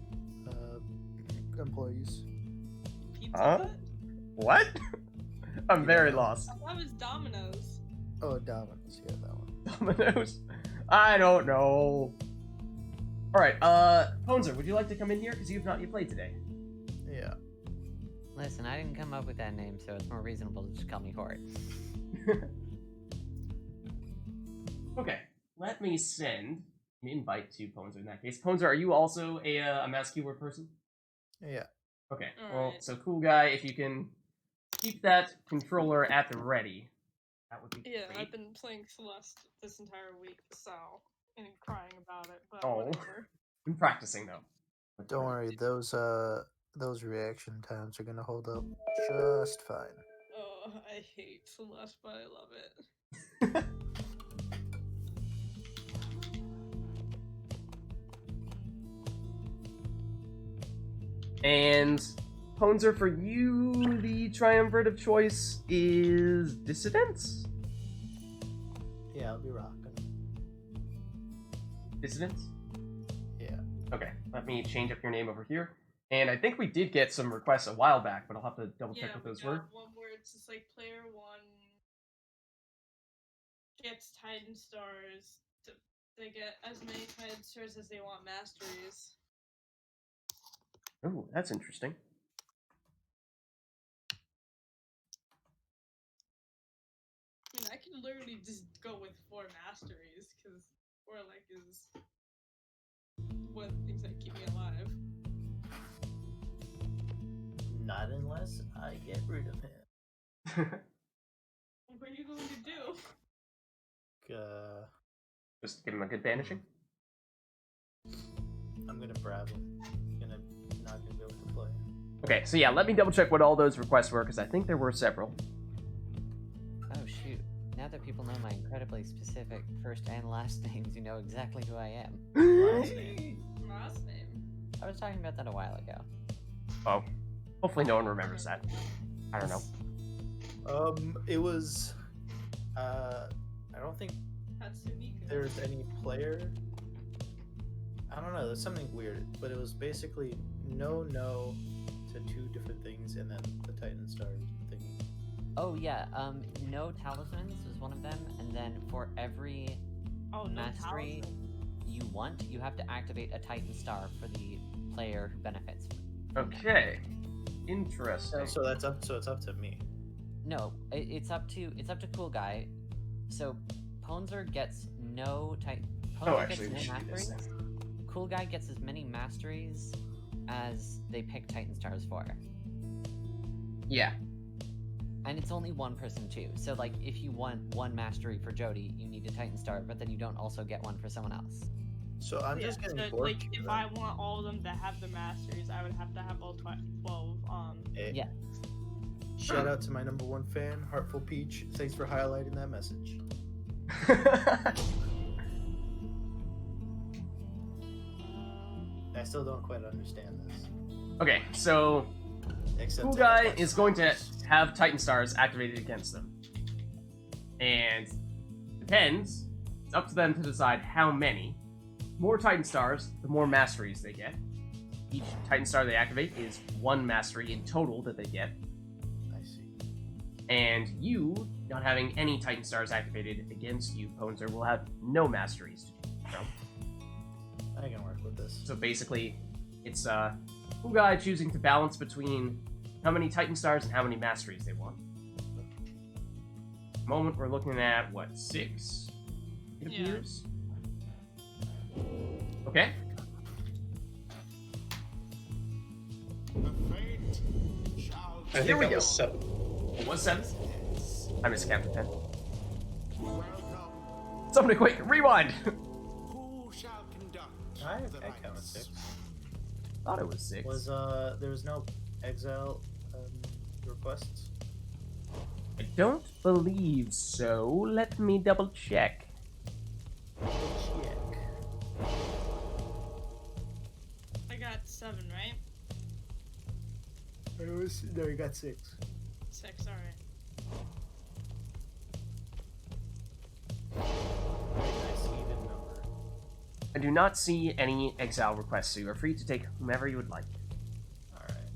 employees. Pizza Huh? Hut? What? I'm very lost. That was Domino's. Oh, Domino's. Yeah, that one. Dominoes? I don't know. Alright, Ponzer, would you like to come in here? Because you have not yet played today. Yeah. Listen, I didn't come up with that name, so it's more reasonable to just call me Hort. Okay, let me send an invite to Ponzer in that case. Ponzer, are you also a mouse keyboard person? Yeah. Okay, All well, right. so cool guy, if you can keep that controller at the ready, that would be Yeah, great. I've been playing Celeste this entire week, so and crying about it, but Oh. whatever. Been practicing though. Don't worry, those reaction times are gonna hold up just fine. Oh, I hate Celeste, but I love it. And Ponzer, for you, the triumvirate of choice is Dissidence? Yeah, I'll be rocking. Dissidence? Yeah. Okay, let me change up your name over here. And I think we did get some requests a while back, but I'll have to double check what we those got were. one where it's just like player 1 gets Titan stars. They get as many Titan stars as they want masteries. Oh, that's interesting. I mean, I can literally just go with 4 masteries, because 4 like is one of the things that keep me alive. Not unless I get rid of him. What are you going to do? Just give him a good banishing? I'm gonna brab him. Not gonna be able to play. Okay, so yeah, let me double check what all those requests were, because I think there were several. Oh shoot. Now that people know my incredibly specific first and last names, you know exactly who I am. Last name. Last name. I was talking about that a while ago. Oh, hopefully no one remembers that. I don't know. It was. I don't think Hatsumika. there's any player. I don't know. There's something weird, but it was basically no to 2 different things, and then the Titan stars thingy. Oh yeah, no talismans was one of them, and then for every mastery you want, you have to activate a Titan star for the player who benefits. Okay. Interesting. So that's up. So it's up to me. No, it's up to Cool Guy. So Ponzer gets no Titan. Oh, actually, we gets no should do this masteries. Cool Guy gets as many masteries as they pick Titan stars for. Yeah. And it's only one person too. So like if you want 1 mastery for Jody, you need a Titan star, but then you don't also get one for someone else. So I'm just getting so, bored. like, if I want all of them to have the masteries, I would have to have all 12. Hey. Yeah. Shout out to my #1 fan, Heartful Peach. Thanks for highlighting that message. I still don't quite understand this. Okay, so Except Cool to Guy Xbox is going to Stars. have Titan Stars activated against them. And depends, it's up to them to decide how many. More Titan Stars, the more masteries they get. Each Titan Star they activate is 1 mastery in total that they get. I see. And you, not having any Titan Stars activated against you, Ponzer, will have no masteries to choose from. I can work with this. So basically, it's Cool Guy choosing to balance between how many Titan Stars and how many masteries they want. At the moment, we're looking at, what, 6? It appears? Okay. The fate shall I think Here we that go. was 7. It was 7? I miscounted 10. welcome. Somebody quick, rewind! Who shall conduct I the counted rites? 6. Thought it was 6. Was there was no exile requests? I don't believe so. Let me double check. Check. I got 7, right? No, you got 6. 6, alright. Nice even number. I do not see any exile requests, so you are free to take whomever you would like. All right.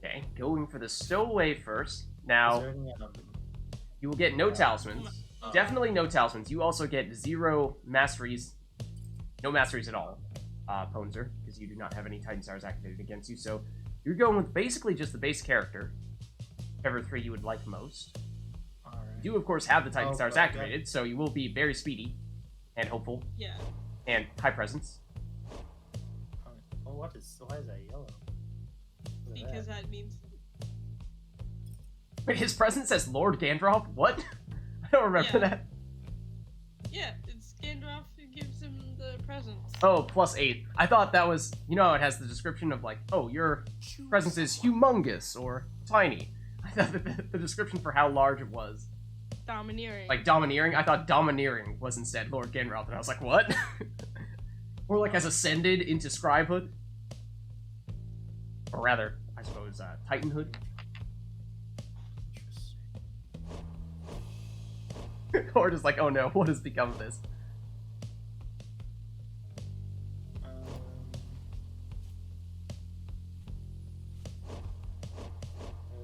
Okay, going for the stowaway first. Is Now, there any, you will get no talismans. definitely no talismans. You also get 0 masteries, no masteries at all, Ponzer, because you do not have any Titan Stars activated against you. So you're going with basically just the base character, whichever 3 you would like most. Alright. You do, of course, have the Titan Oh, Stars but I activated, so you will be very speedy and hopeful Yeah. and high presence. Oh, why is that yellow? What is Because that? that means. Wait, his presence says Lord Gandalf? What? I don't remember Yeah. that. Yeah, it's Gandalf who gives him the presents. Oh, +8. I thought that was, you know how it has the description of like, oh, your presence is humongous or tiny. I thought that the description for how large it was, Domineering. like domineering, I thought domineering was instead Lord Gandalf, and I was like, what? Or like has ascended into scribehood? Or rather, I suppose, titanhood? Or just like, oh no, what has become of this?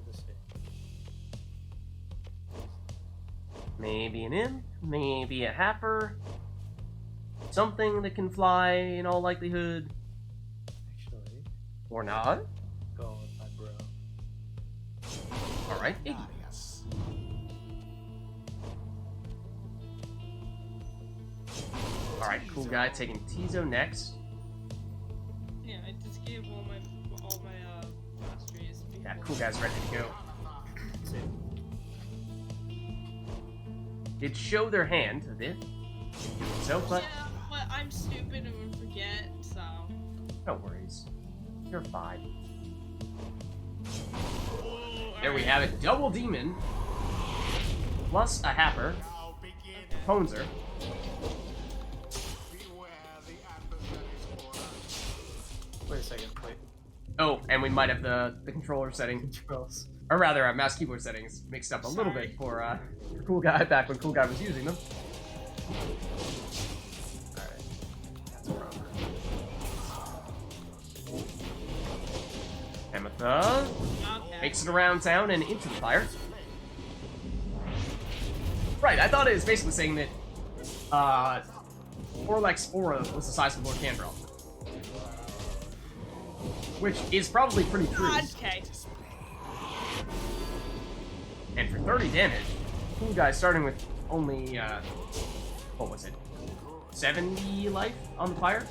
Let's see. Maybe an imp, maybe a happer, something that can fly in all likelihood, Actually, or not. go with my bro. Alright, Iggy. Darius. Alright, cool guy taking Tizo next. Yeah, I just gave all my masteries. Yeah, cool guy's ready to go. See. Did show their hand a bit. So, but Yeah, but I'm stupid and would forget, so. no worries. You're fine. Ooh, There we alright. have it. Double demon. Plus a happer. Now begin. Ponzer. Beware the adversary's aura. Wait a second. Wait. Oh, and we might have the controller setting, Controls. or rather, mouse keyboard settings mixed up a little Sorry. bit for Cool Guy back when Cool Guy was using them. Alright. That's proper. Ametha Okay. makes it around town and into the fire. Right, I thought it was basically saying that Orlek's aura was the size of Lord Canberra. Which is probably pretty true. Okay. And for 30 damage, Cool Guy starting with only, what was it? 70 life on the fire?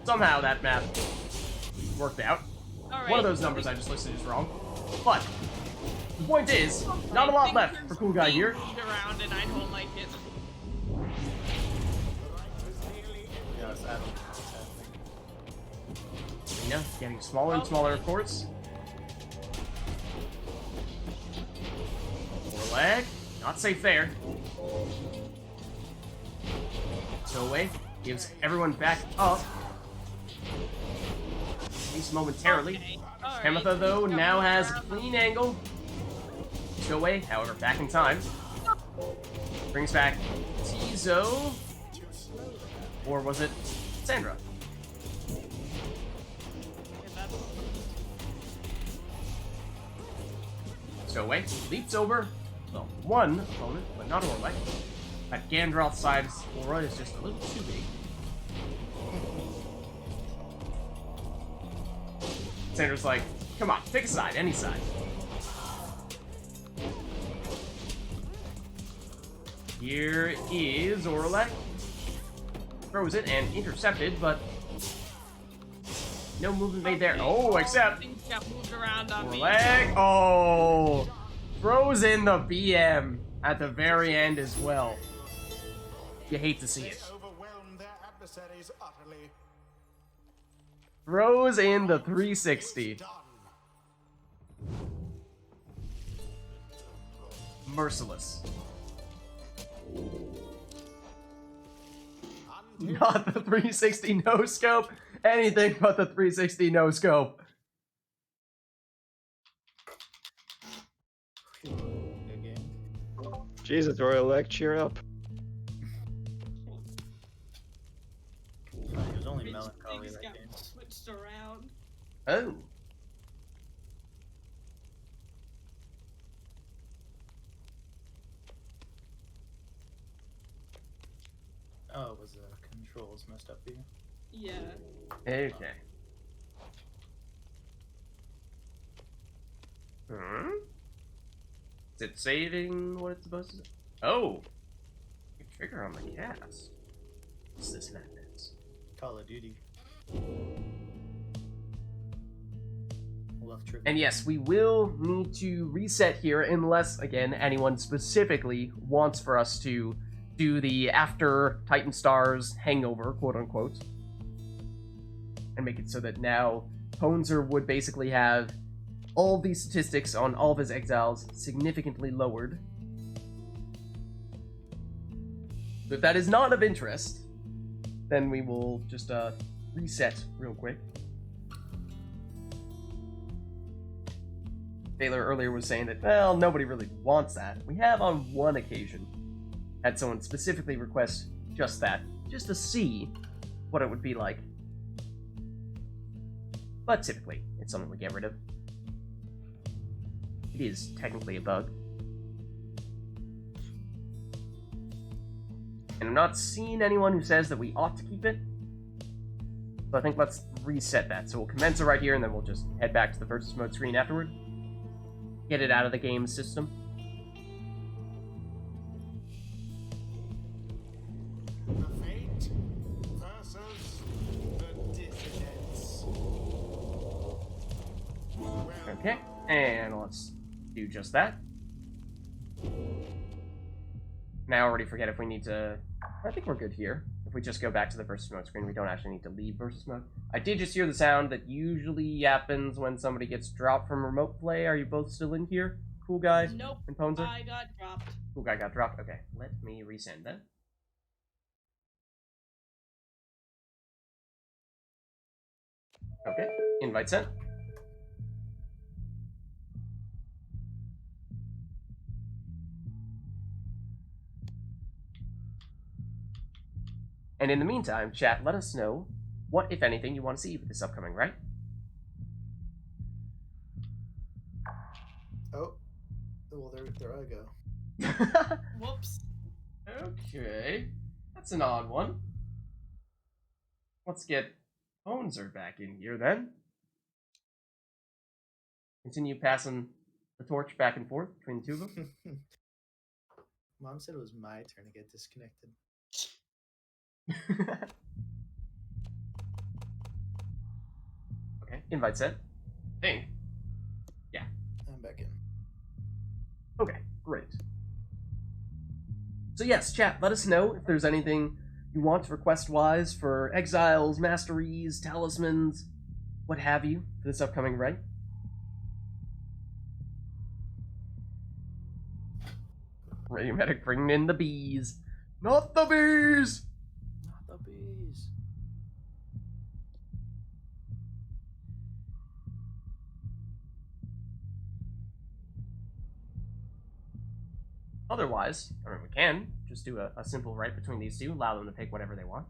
Somehow that math worked out. Alright. One of those numbers I just listed is wrong. But, the point is, not a lot left for Cool Guy here. Around and I don't like it. Yeah, it's Adam. You know, getting smaller and smaller, of course. More leg. Not safe there. Stowaway gives everyone back up. At least momentarily. Okay. Alright. Ametha, though, Got now one has a around. clean angle. Stowaway, however, back in time. Brings back Tizo. Or was it Sandra? Stowaway leaps over, well, one opponent, but not Orlek. That Gandalf side's aura is just a little too big. Sandra's like, come on, pick a side, any side. Here is Orlek. Throws it and intercepted, but no movement made there. Oh, except Things got moved around on me. Orlek. Oh, throws in the BM at the very end as well. You hate to see They it. overwhelmed their adversaries utterly. Throws in the 360. Done. Merciless. Until Not the 360 no scope. Anything but the 360 no scope. Good game. Jesus, Orlek, cheer up. It was only Things melancholy got that game. switched around. Oh. messed up for you. Yeah. Okay. Hmm? Is it saving what it's supposed to? Oh! A trigger on the cast. What's this madness? Call of Duty. Left trigger. And yes, we will need to reset here unless, again, anyone specifically wants for us to do the after Titan Stars hangover, quote unquote. And make it so that now Ponzer would basically have all these statistics on all of his exiles significantly lowered. If that is not of interest, then we will just reset real quick. Taylor earlier was saying that, well, nobody really wants that. We have on one occasion had someone specifically request just that, just to see what it would be like. But typically, it's something we get rid of. It is technically a bug. And I'm not seeing anyone who says that we ought to keep it. So I think let's reset that. So we'll commence it right here, and then we'll just head back to the versus mode screen afterward. Get it out of the game system. The fate versus the dissidents. Okay, and let's do just that. Now I already forget if we need to... I think we're good here. If we just go back to the versus mode screen, we don't actually need to leave versus mode. I did just hear the sound that usually happens when somebody gets dropped from remote play. Are you both still in here? Cool guy? Nope. And Ponzer? I got dropped. Cool guy got dropped. Okay, let me resend that. Okay, invite sent. And in the meantime, chat, let us know what, if anything, you want to see with this upcoming, right? Oh. Well, there I go. Whoops. Okay. That's an odd one. Let's get Ponzer back in here, then. Continue passing the torch back and forth between the two of them. Mom said it was my turn to get disconnected. Okay, invite sent. Ding. Yeah. I'm back in. Okay, great. So yes, chat, let us know if there's anything you want request-wise for exiles, masteries, talismans, what have you, for this upcoming rite. Radio Medic bringing in the bees. Not the bees! Not the bees. Otherwise, I mean, we can just do a simple rite between these two, allow them to pick whatever they want.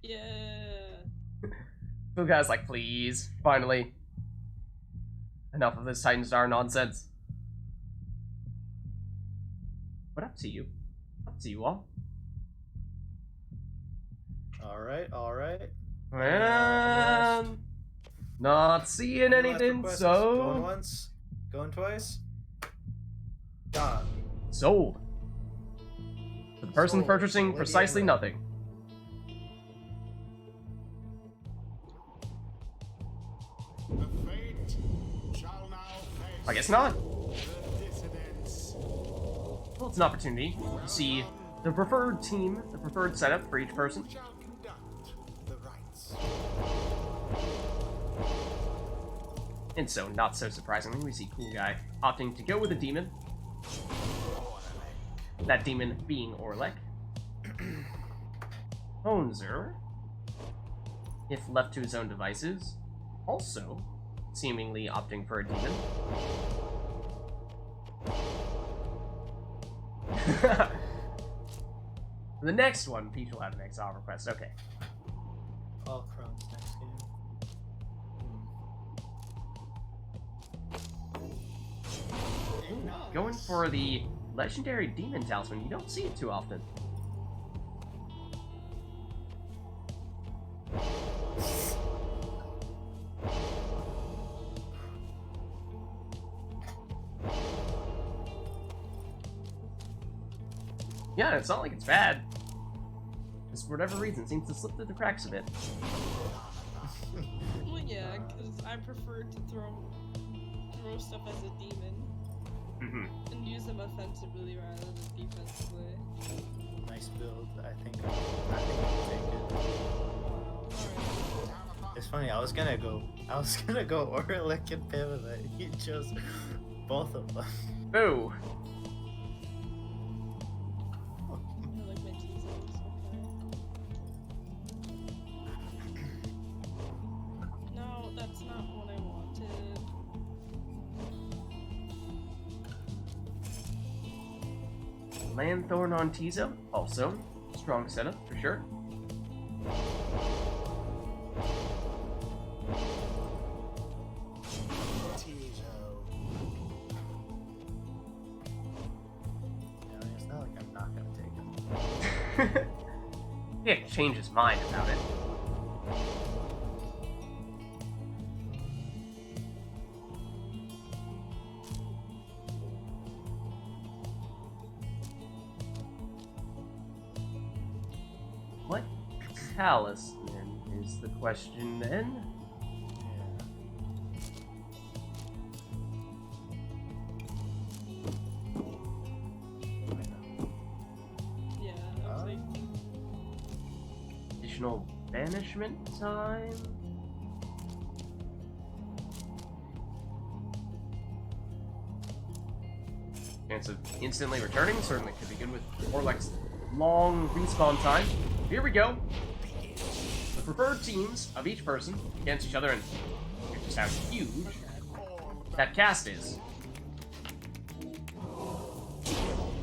Yeah. The guy's like, please, finally. Enough of this Titan Star nonsense. But up to you. Up to you all. Alright, alright. And not seeing anything, Going so... once, going twice. Gone. Sold. For the person Sold. purchasing Lady precisely Emerald. nothing. The fate shall now face I guess not. the dissidents. Well, it's an opportunity to see the preferred team, the preferred setup for each person. Who shall conduct the rites? And so, not so surprisingly, we see Cool Guy opting to go with a demon. That demon being Orlek. Ponzer, if left to his own devices, also seemingly opting for a demon. The next one, Peach will have an exile request. Okay. All Crohn's next game. Going for the legendary demon talisman. You don't see it too often. Yeah, it's not like it's bad. Just for whatever reason, it seems to slip through the cracks a bit. Well, yeah, because I prefer to throw stuff as a demon. And use them offensively rather than defensively. Nice build. I think I'll take it. It's funny, I was gonna go Orlick and Pamela. He chose both of them. Boo! I like my teasers, okay. No, that's not what I wanted. Lanthorn on Tizo, also strong setup for sure. Yeah, it's not like I'm not gonna take him. He had to change his mind about it. What talisman is the question then? Yeah, I was like, Additional banishment time? Chance of instantly returning certainly could be good with Orlek's long respawn time. Here we go. The preferred teams of each person against each other, and here's just how huge that cast is.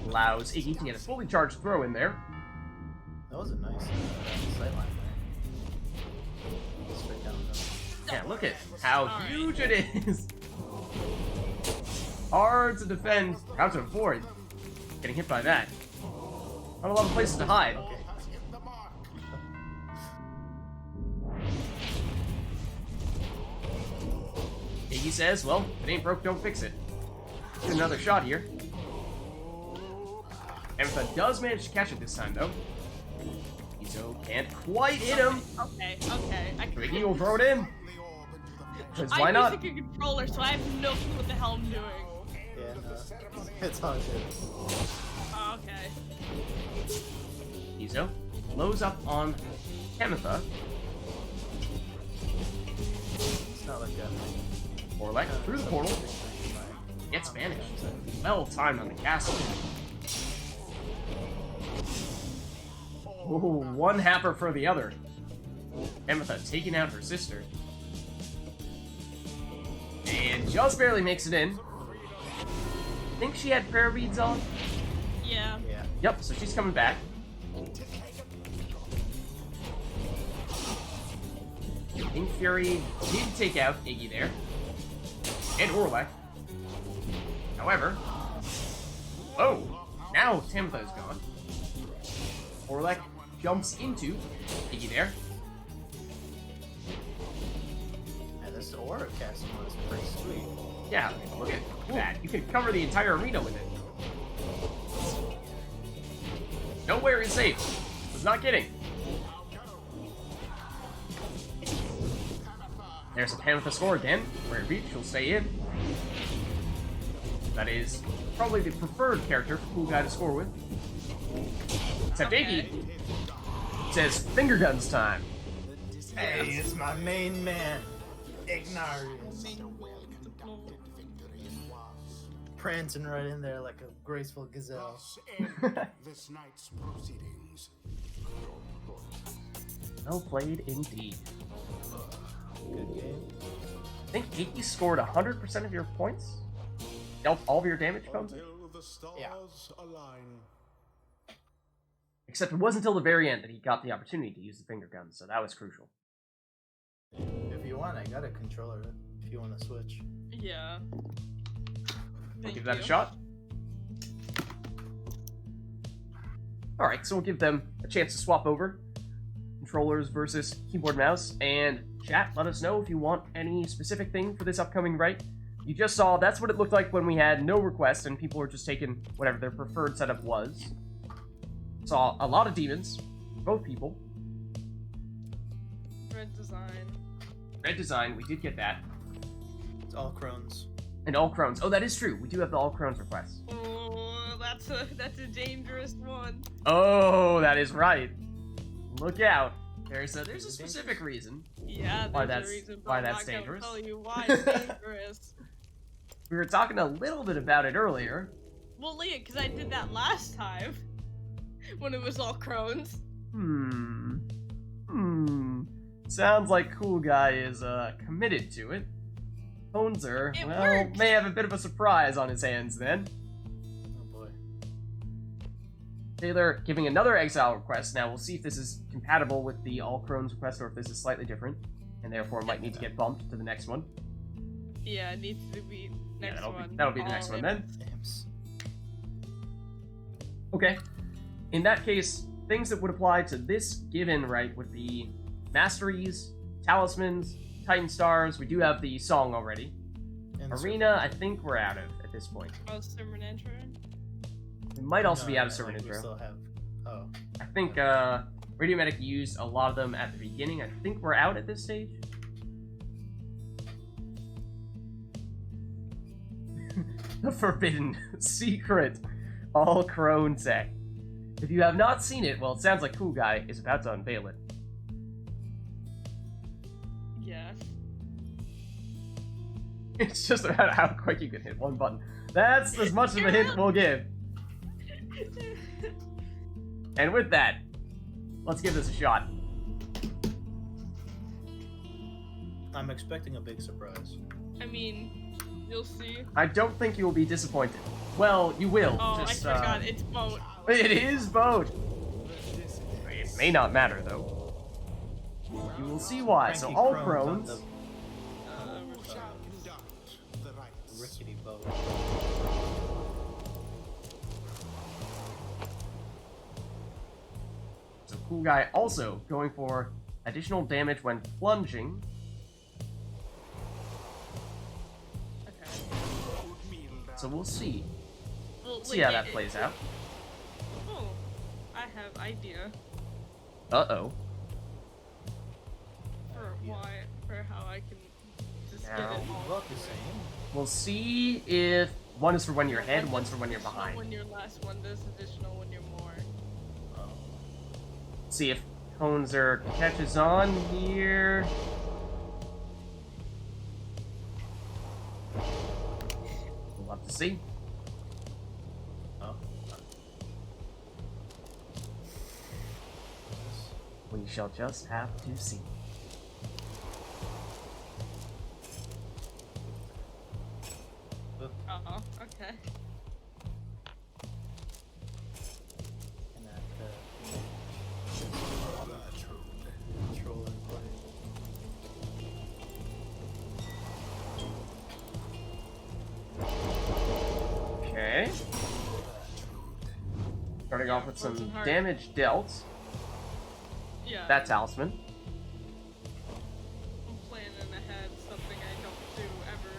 Allows Iggy to get a fully charged throw in there. That was a nice sightline there. Straight down the middle. Yeah, look at how huge it is. Hard to defend, hard to avoid getting hit by that. Not a lot of places to hide. Iggy says, well, if it ain't broke, don't fix it. Get another shot here. Ametha does manage to catch it this time, though. Izo can't quite hit him. okay. Iggy will throw it in. Because why not? I'm using a controller, so I have no clue what the hell I'm doing. Yeah, no, it's all good. Okay. Izo blows up on Ametha. It's not like a Orlek through the portal. Gets banished. Well timed on the castle. Ooh, one happer for the other. Ametha taking out her sister. And just barely makes it in. I think she had prayer beads on. Yeah. Yeah. Yep, so she's coming back. Ink Fury did take out Iggy there. And Orlek. However... Oh! Now Tamitha is gone. Orlek jumps into Iggy there. And this aura casting was pretty sweet. Yeah, look at that. You can cover the entire arena with it. Nowhere is safe. Was not kidding. There's a Tamitha score again. Where it reached, she'll stay in. That is probably the preferred character for cool guy to score with. Except Iggy says finger guns time. Hey, it's my main man, Ignarius. Prancing right in there like a graceful gazelle. This night's proceedings. Well played indeed. Good game. I think Iggy scored 100% of your points? Dealt all of your damage, Bones? Until the stars align. Except it wasn't until the very end that he got the opportunity to use the finger gun, so that was crucial. If you want, I got a controller if you want to switch. Yeah. We'll give that a shot. Alright, so we'll give them a chance to swap over. Controllers versus keyboard mouse. And chat, let us know if you want any specific thing for this upcoming Rite. You just saw that's what it looked like when we had no request and people were just taking whatever their preferred setup was. Saw a lot of demons, both people. Red design. Red design, we did get that. It's all crones. And all crones. Oh, that is true. We do have the all crones request. Oh, that's a dangerous one. Oh, that is right. Look out. There's a specific reason. Yeah, there's Why that's- a reason. But why I'm that's not gonna dangerous. Tell you why it's dangerous. We were talking a little bit about it earlier. Well, Leah, because I did that last time when it was all crones. Sounds like Cool Guy is committed to it. Honzer, It well, worked. may have a bit of a surprise on his hands then. Oh boy. Taylor giving another exile request. Now we'll see if this is compatible with the all crones request or if this is slightly different, and therefore might need to get bumped to the next one. Yeah, it needs to be next one. That'll be the next all one in. then. Stamps. Okay. In that case, things that would apply to this given right would be masteries, talismans, Titan stars. We do have the song already. And Arena, I think we're out of at this point. Oh, Sermon Entering? We might also No, be out of I Servant think we Intro. still have. Oh. I think Radio Medic used a lot of them at the beginning. I think we're out at this stage. The Forbidden Secret All Crone Tech. If you have not seen it, well, it sounds like Cool Guy is about to unveil it. Yeah. It's just about how quick you can hit one button. That's as much of a hint we'll give. And with that, let's give this a shot. I'm expecting a big surprise. I mean, you'll see. I don't think you will be disappointed. Well, you will. Oh, just, I forgot. It's boat. It is boat. It may not matter though. You will see why. So Cranky all crones crones. on You shall conduct the the rites. rickety boat. So Cool Guy also going for additional damage when plunging. Okay. So we'll see. Well, See how that plays out. Oh, I have idea Uh-oh. for how I can just get Now- it all. About the same. We'll see if one is for when you're ahead, one's for when you're Additional behind. When you're last, one does additional when you're more. Oh. See if Honzer catches on here. We'll have to see. Oh. We shall just have to see. Oh, okay. And that control and play. Okay. Starting off with some Frozen heart. damage dealt. Yeah. That talisman. I'm planning ahead, something I don't do ever.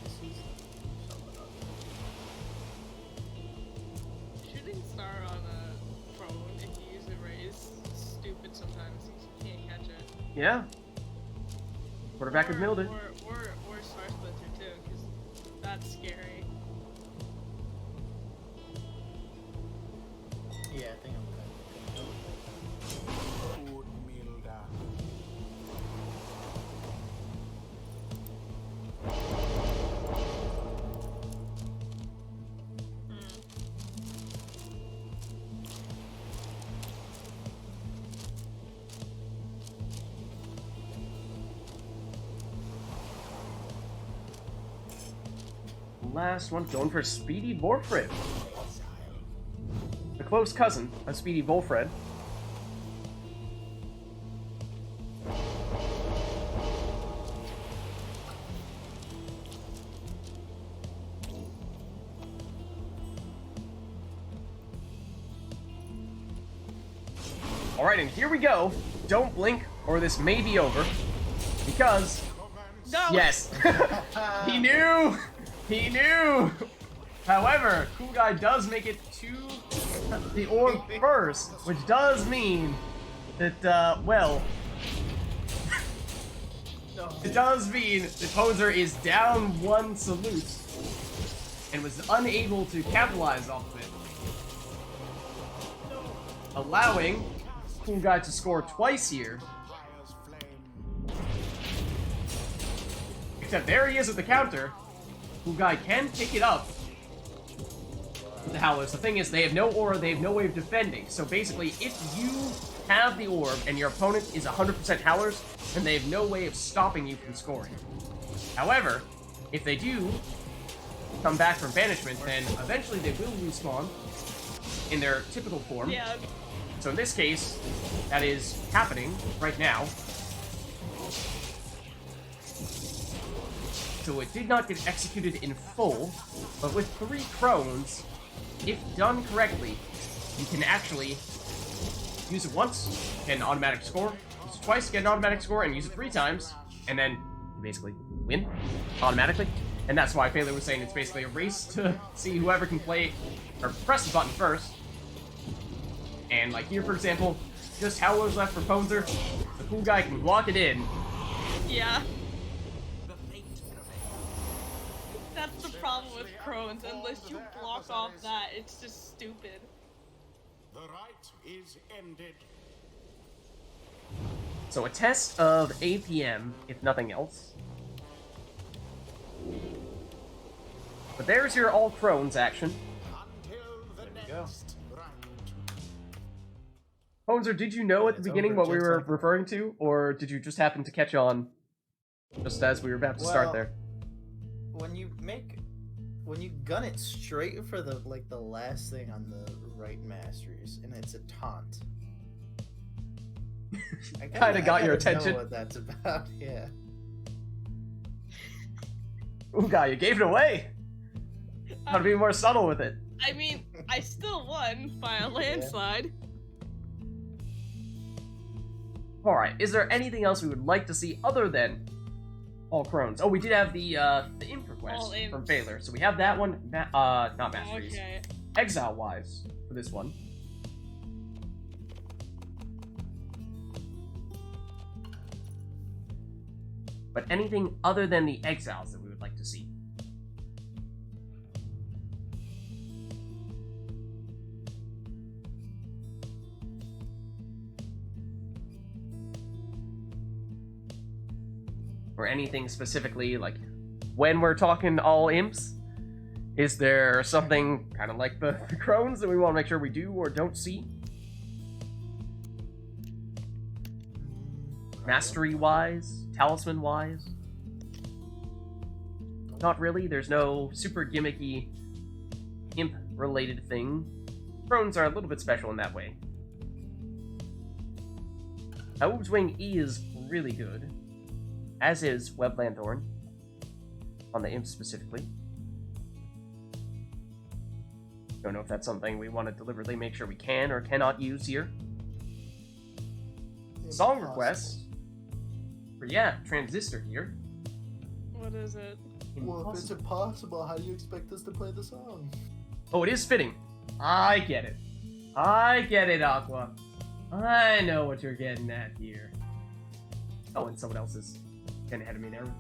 This is something else. Shooting star on a prone, if you use a raise, stupid sometimes. You can't catch it. Yeah. Quarterback or, with Mildred. Or Star Splitter too, because that's scary. Yeah, I think I'm gonna go with Milda. Last one going for Speedy Borfred. The close cousin of Speedy Bolfred. Alright, and here we go. Don't blink, or this may be over. Because, No. yes, he knew! He knew! However, Cool Guy does make it to the orb first, which does mean that, well, it does mean the Poser is down one salute and was unable to capitalize off of it, allowing Cool Guy to score twice here. Except there he is at the counter. Cool Guy can pick it up with the Howlers. The thing is, they have no aura, they have no way of defending. So basically, if you have the orb and your opponent is 100% Howlers, then they have no way of stopping you from scoring. However, if they do come back from banishment, then eventually they will respawn in their typical form. Yeah. So in this case, that is happening right now. So it did not get executed in full, but with 3 crones, if done correctly, you can actually use it once, get an automatic score, use it twice, get an automatic score, and use it 3 times, and then you basically win automatically. And that's why Phaler was saying it's basically a race to see whoever can play, or press the button first. And like here, for example, just Howler's left for Poser, the Cool Guy can lock it in. Yeah. That's the problem with crones. Unless you block off that, it's just stupid. The rite is ended. So a test of APM, if nothing else. But there's your all crones action. Until the There we go. next round. Poser, did you know at the It's beginning over, what we just were like- referring to, or did you just happen to catch on just as we were about to start Well, there? When you gun it straight for the last thing on the right masteries, and it's a taunt. I Kinda got your gotta know attention. what that's about, yeah. Ooh, guy, you gave it away! Gotta be more subtle with it. I mean, I still won by a landslide. Alright, is there anything else we would like to see other than all crones? Oh, we did have the imp request All imps. from Phaler, so we have that one, not masteries. Okay. Exile-wise, for this one. But anything other than the exiles that we would like to see? Or anything specifically, like, when we're talking all imps? Is there something kind of like the crones that we want to make sure we do or don't see? Mastery-wise? Talisman-wise? Not really. There's no super gimmicky imp-related thing. Crones are a little bit special in that way. Oob's Wing E is really good, as is Web Lanthorn, on the imp specifically. Don't know if that's something we want to deliberately make sure we can or cannot use here. Song requests. For, yeah, Transistor here. What is it? Well, if it's impossible, how do you expect us to play the song? Oh, it is fitting. I get it. I get it, Aqua. I know what you're getting at here. Oh, and someone else is getting ahead of me there with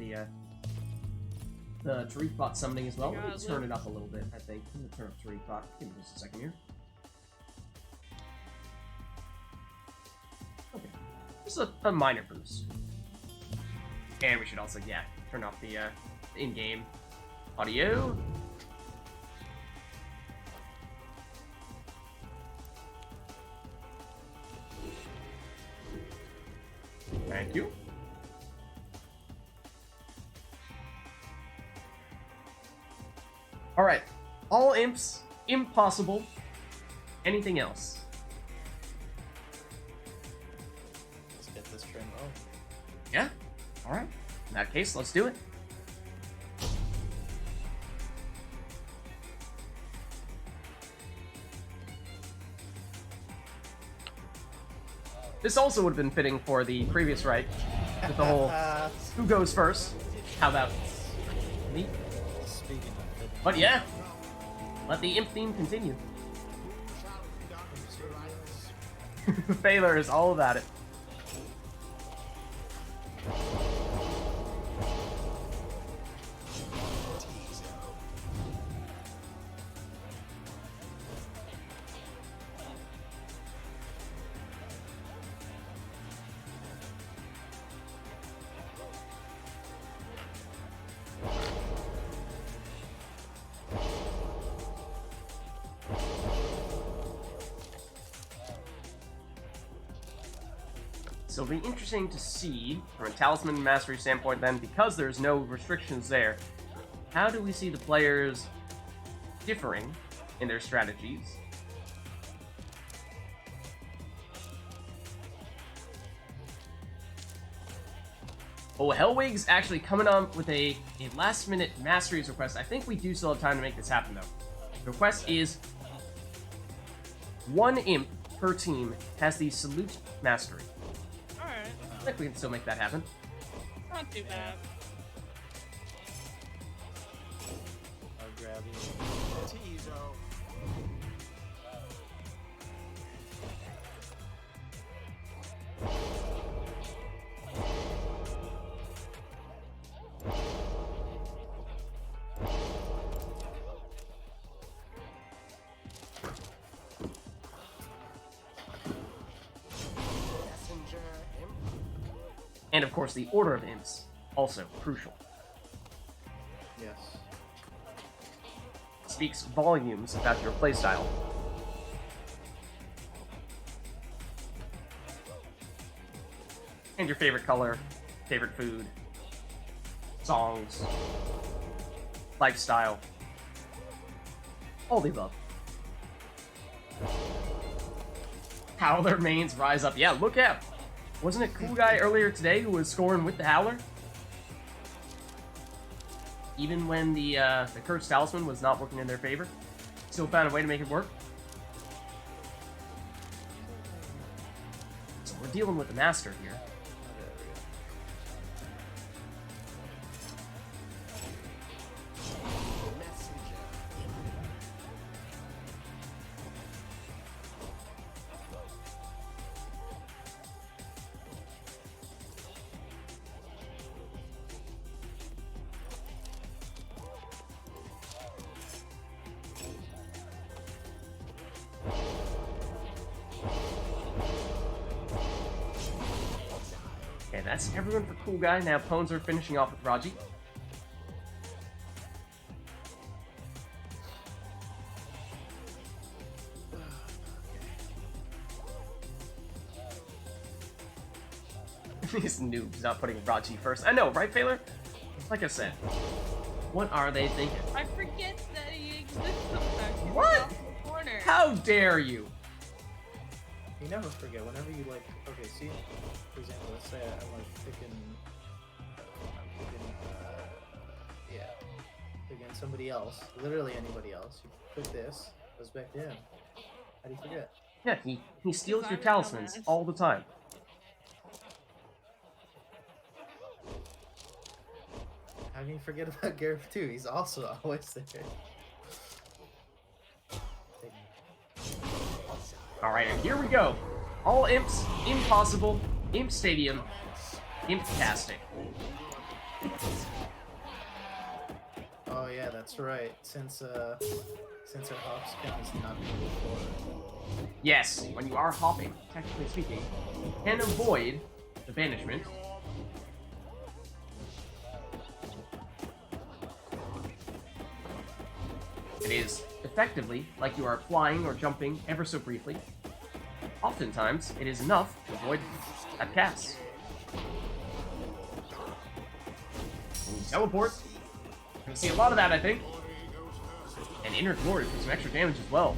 the Tariq bot summoning as well. Let me turn it up a little bit, I think. I'm gonna turn up Tariq bot. Give me just a second here. Okay. Just a minor boost. And we should also, yeah, turn off the in-game audio. Thank you. Alright. All imps. Impossible. Anything else? Let's get this train rolling. Yeah? Alright. In that case, let's do it. This also would have been fitting for the previous rite, with the whole who goes first. How about me? Speaking of it, But yeah, let the imp theme continue. Baylor is all about it. So it'll be interesting to see, from a Talisman and Mastery standpoint then, because there's no restrictions there, how do we see the players differing in their strategies? Oh, Hellwig's actually coming on with a last-minute Masteries request. I think we do still have time to make this happen, though. The request is 1 imp per team has the Salute Mastery. Alright, I think we can still make that happen. not too bad. I'll grab you. And of course, the order of imps, also crucial. Yes. Speaks volumes about your playstyle. And your favorite color, favorite food, songs, lifestyle, all the above. Howler mains rise up. Yeah, look out! Wasn't it Cool Guy earlier today who was scoring with the Howler? Even when the Cursed Talisman was not working in their favor? Still found a way to make it work? So we're dealing with the Master here. Okay, that's everyone for Cool Guy. Now Pones are finishing off with Raji. These noobs not putting Raji first. I know, right, Phaler? Like I said, what are they thinking? I forget that he exists sometimes. He's What? off in the corner. How dare you? You never forget. Whenever you like, okay, see, for example, let's say I'm like picking, picking somebody else, literally anybody else. You pick this, goes back to him. How do you forget? Yeah, he steals your I'm a talismans dumbass. all the time. How can you forget about Gareth too? He's also always there. Alright, and here we go. All imps, impossible, imp stadium, imp-tastic. Oh yeah, that's right. Since our hops count is not before. Yes, when you are hopping, technically speaking, you can avoid the banishment. It is effectively like you are flying or jumping ever so briefly. Oftentimes, it is enough to avoid that cast. When you teleport, you're going to see a lot of that, I think. And Inner Glory for some extra damage as well.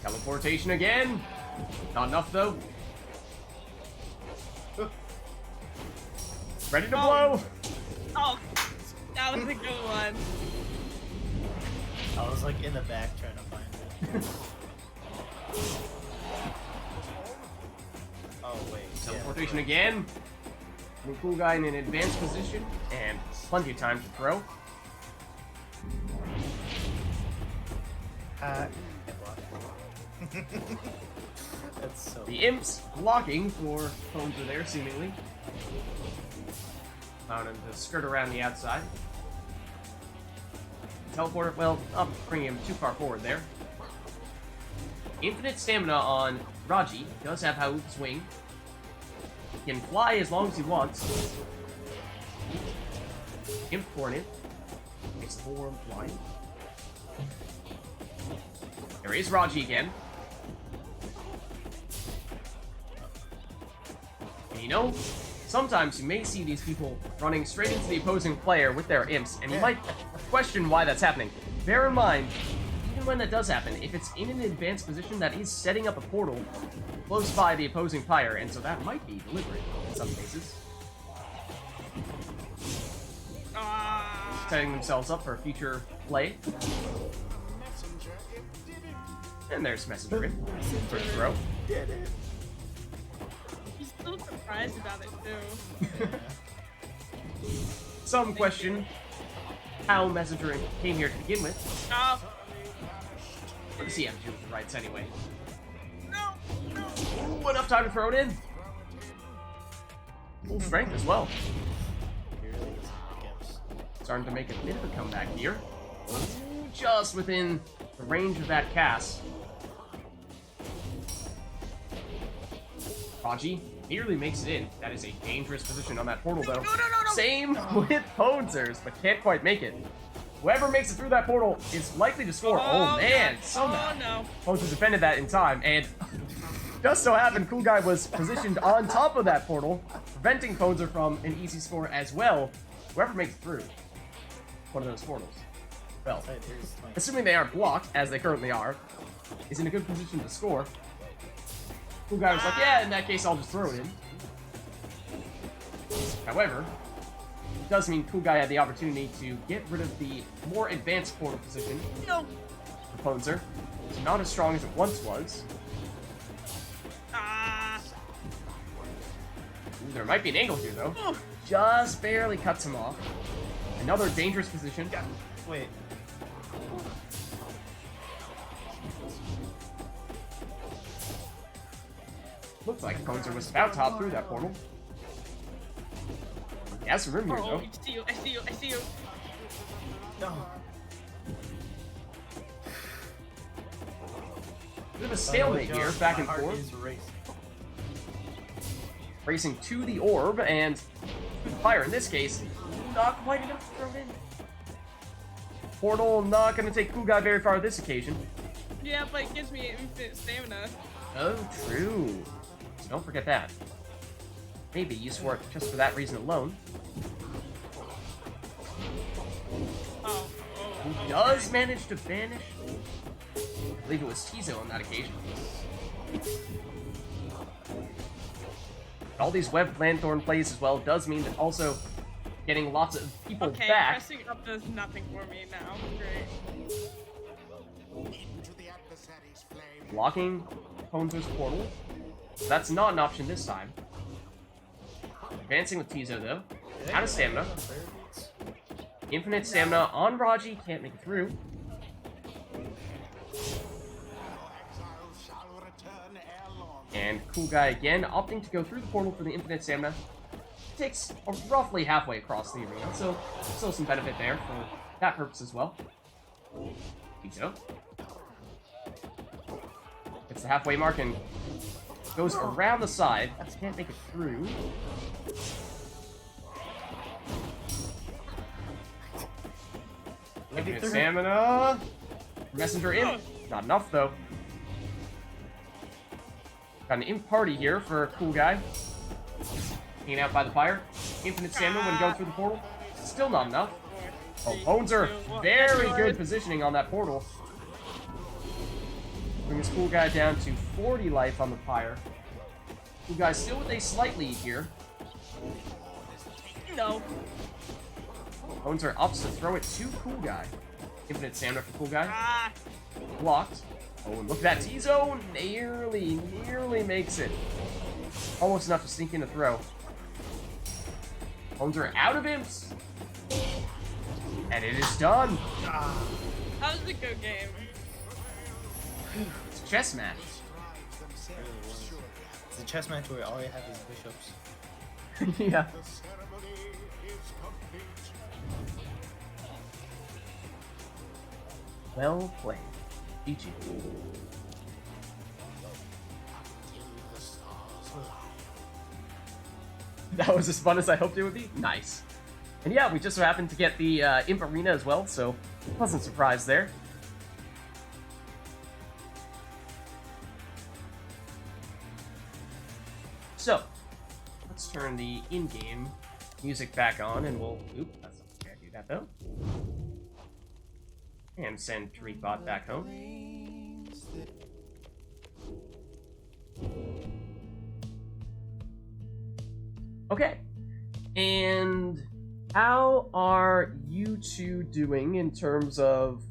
Teleportation again. Not enough though. Ready to blow. Oh, That was a good one. I was like in the back trying to find it. Oh wait. Teleportation again. New cool guy in an advanced position, and plenty of time to throw. Can't block. That's so. The imps blocking for Ponzer there, seemingly. Found him to skirt around the outside. Teleport, well, I'm bringing him too far forward there. Infinite stamina on Raji. Does have Haoop's wing. He can fly as long as he wants. Imp Hornet. Makes the whole world fly. There is Raji again. And you know, sometimes you may see these people running straight into the opposing player with their imps, and you might question why that's happening. Bear in mind, even when that does happen, if it's in an advanced position, that is setting up a portal close by the opposing Pyre, and so that might be deliberate in some cases. Setting themselves up for a future play. And there's Messenger in for the throw. Did it. He's still surprised about it too. Some question how Messenger came here to begin with. Oh. What does he have to do with the rights anyway? No. Ooh, enough time to throw it in. Full strength as well. Starting to make a bit of a comeback here. Just within the range of that cast. Raji nearly makes it in. That is a dangerous position on that portal, though. No. Same with Ponzers, but can't quite make it. Whoever makes it through that portal is likely to score. Oh man, somehow. Oh no. Ponzer defended that in time, and just so happened, Cool Guy was positioned on top of that portal, preventing Ponzer from an easy score as well. Whoever makes it through one of those portals, well, assuming they aren't blocked, as they currently are, is in a good position to score. Cool Guy was like, yeah, in that case, I'll just throw it in. However, it does mean Cool Guy had the opportunity to get rid of the more advanced portal position. No. For Ponzer. It's not as strong as it once was. Ooh, there might be an angle here, though. Just barely cuts him off. Another dangerous position. Wait. Looks like Ponzer was about to hop through that portal. He has some room here, though. I see you. No. Bit of a stalemate here, back and forth. Racing to the orb, and Pyre, in this case, not quite enough to throw it in. Portal not going to take Cool Guy very far this occasion. Yeah, but it gives me infinite stamina. Oh, true. So don't forget that. Maybe useful work just for that reason alone. Who does manage to vanish? I believe it was Tizo on that occasion. All these web Lanthorn plays as well does mean that also getting lots of people back. Pressing up does nothing for me now. Great. Blocking Ponzer's portal. That's not an option this time. Advancing with Tizo though. Out of stamina. Infinite stamina on Raji. Can't make it through. And Cool Guy again, opting to go through the portal for the infinite stamina. Takes roughly halfway across the arena, so still some benefit there for that purpose as well. Tizo gets the halfway mark and goes around the side. Can't make it through. Infinite stamina. Messenger in. Not enough though. Got an imp party here for Cool Guy. Hanging out by the fire. Infinite stamina when going through the portal. Still not enough. Oh, Ponzer, very good positioning on that portal. Bring this Cool Guy down to 40 life on the Pyre. Cool Guy still with a slight lead here. No. Bones opts to throw it to Cool Guy. Infinite stamina for Cool Guy. Ah! Blocked. Oh, and look at that T-zone! Nearly makes it. Almost enough to sneak in a throw. Bones out of imps! And it is done! How does it go, game? It's a chess match. It's a chess match where all you have is bishops. Yeah. The ceremony is complete. Well played. GG. Until the stars align. That was as fun as I hoped it would be. Nice. And yeah, we just so happened to get the Imp Arena as well, so pleasant surprise there. So, let's turn the in-game music back on, and we'll... Oop, that's not fair to do that, though. And send TariqBot back home. Okay. And how are you two doing in terms of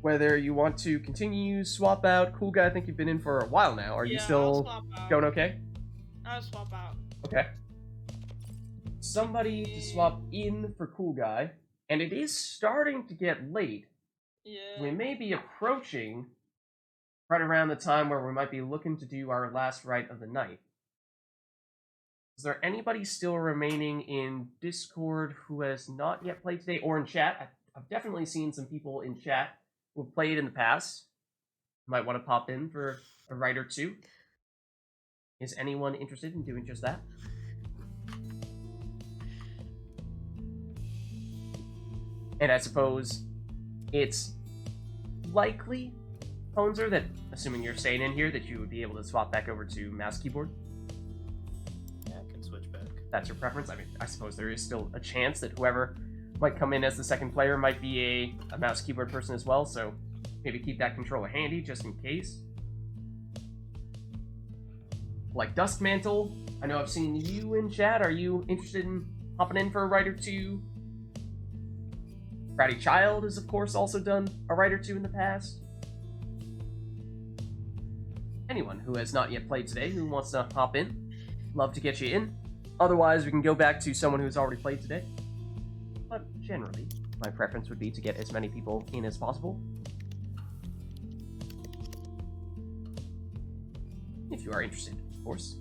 whether you want to continue swap out? Cool Guy, I think you've been in for a while now. Are you Yeah, I'll still swap out. going okay? I'll swap out. Okay. Somebody to swap in for Cool Guy, and it is starting to get late. Yeah. We may be approaching right around the time where we might be looking to do our last rite of the night. Is there anybody still remaining in Discord who has not yet played today, or in chat? I've definitely seen some people in chat who have played in the past. Might want to pop in for a rite or two. Is anyone interested in doing just that? And I suppose it's likely, Ponzer, that, assuming you're staying in here, that you would be able to swap back over to mouse keyboard. Yeah, I can switch back. That's your preference? I mean, I suppose there is still a chance that whoever might come in as the second player might be a mouse keyboard person as well, so maybe keep that controller handy just in case. Like Duskmantle, I know I've seen you in chat. Are you interested in hopping in for a rite or two? Bratty Child has, of course, also done a rite or two in the past. Anyone who has not yet played today who wants to hop in, love to get you in. Otherwise, we can go back to someone who's already played today. But generally, my preference would be to get as many people in as possible. If you are interested, of course.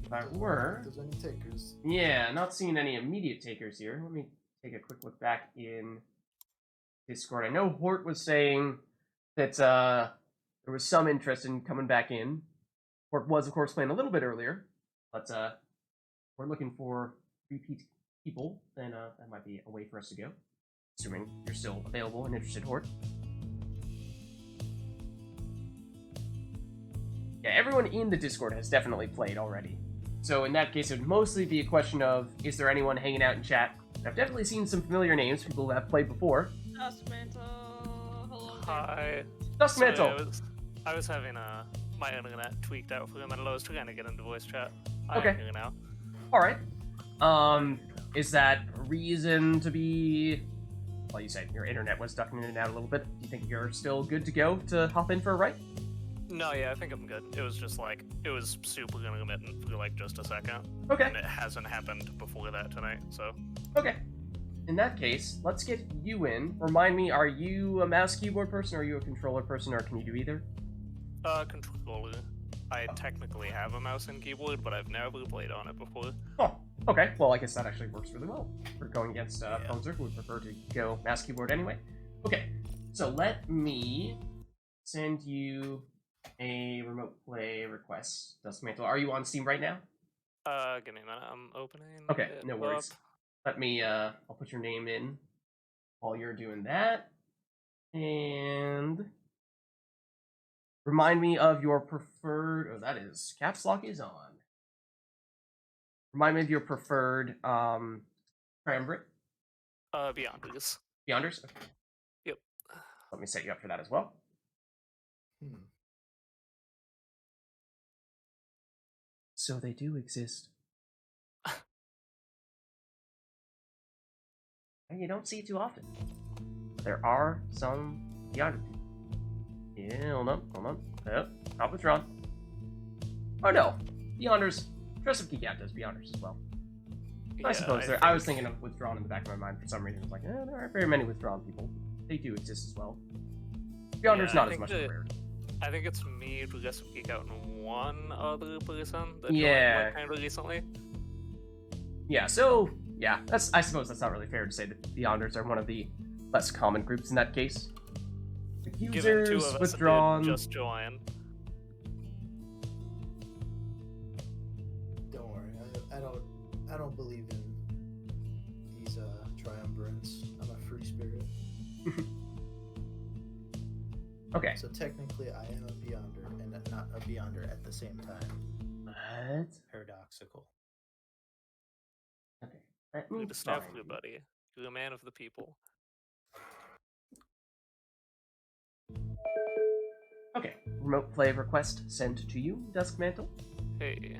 If I were... If there's any takers. Yeah, not seeing any immediate takers here. Let me take a quick look back in Discord. I know Hort was saying that there was some interest in coming back in. Hort was, of course, playing a little bit earlier, but we're looking for repeat people, then that might be a way for us to go. Assuming you're still available and interested, Hort. Yeah, everyone in the Discord has definitely played already. So in that case, it would mostly be a question of, is there anyone hanging out in chat? I've definitely seen some familiar names, people who have played before. Duskmantle, hello. Hi. Duskmantle! Sorry, I was having my internet tweaked out for a minute. I was trying to get into voice chat. Okay. I'm here now. Alright. Is that a reason to be... Well, you said your internet was ducking in and out a little bit. Do you think you're still good to go to hop in for a rite? No, yeah, I think I'm good. It was just like, it was super intermittent for like just a second. Okay. And it hasn't happened before that tonight, so. Okay. In that case, let's get you in. Remind me, are you a mouse keyboard person, or are you a controller person, or can you do either? Controller. I technically have a mouse and keyboard, but I've never played on it before. Oh, okay. Well, I guess that actually works really well for going against Ponzer, who would prefer to go mouse keyboard anyway. Okay, so let me send you a remote play request. Duskmantle, are you on Steam right now? Give me a minute. I'm opening. Okay, it no worries. up. Let me, I'll put your name in while you're doing that. And remind me of your preferred, oh, that is, caps lock is on. Remind me of your preferred, triumvirate. Beyond these. Beyonders? Okay. Yep. Let me set you up for that as well. So they do exist. And you don't see it too often. There are some Beyonder people. Yeah, hold on. Yep, not withdrawn. Oh no, Beyonders. Dress Up Geek Out does Beyonders as well. Yeah, I suppose I was thinking of withdrawn in the back of my mind for some reason. I was like, there aren't very many withdrawn people. They do exist as well. Beyonders not as much of a rarity. I think it's me, Dress Up Geek Out, and one other person that Yeah. joined, like, kind of recently. Yeah, so yeah, I suppose that's not really fair to say that Beyonders are one of the less common groups in that case. Given Users 2 of us withdrawn. did just join. Don't worry, I don't believe in these triumvirates. I'm a free spirit. Okay. So technically, I am a Beyonder and not a Beyonder at the same time. What? Paradoxical. Okay. Let me You're the staff find- crew, buddy. You're a man of the people. Okay. Remote play request sent to you, Duskmantle. Hey.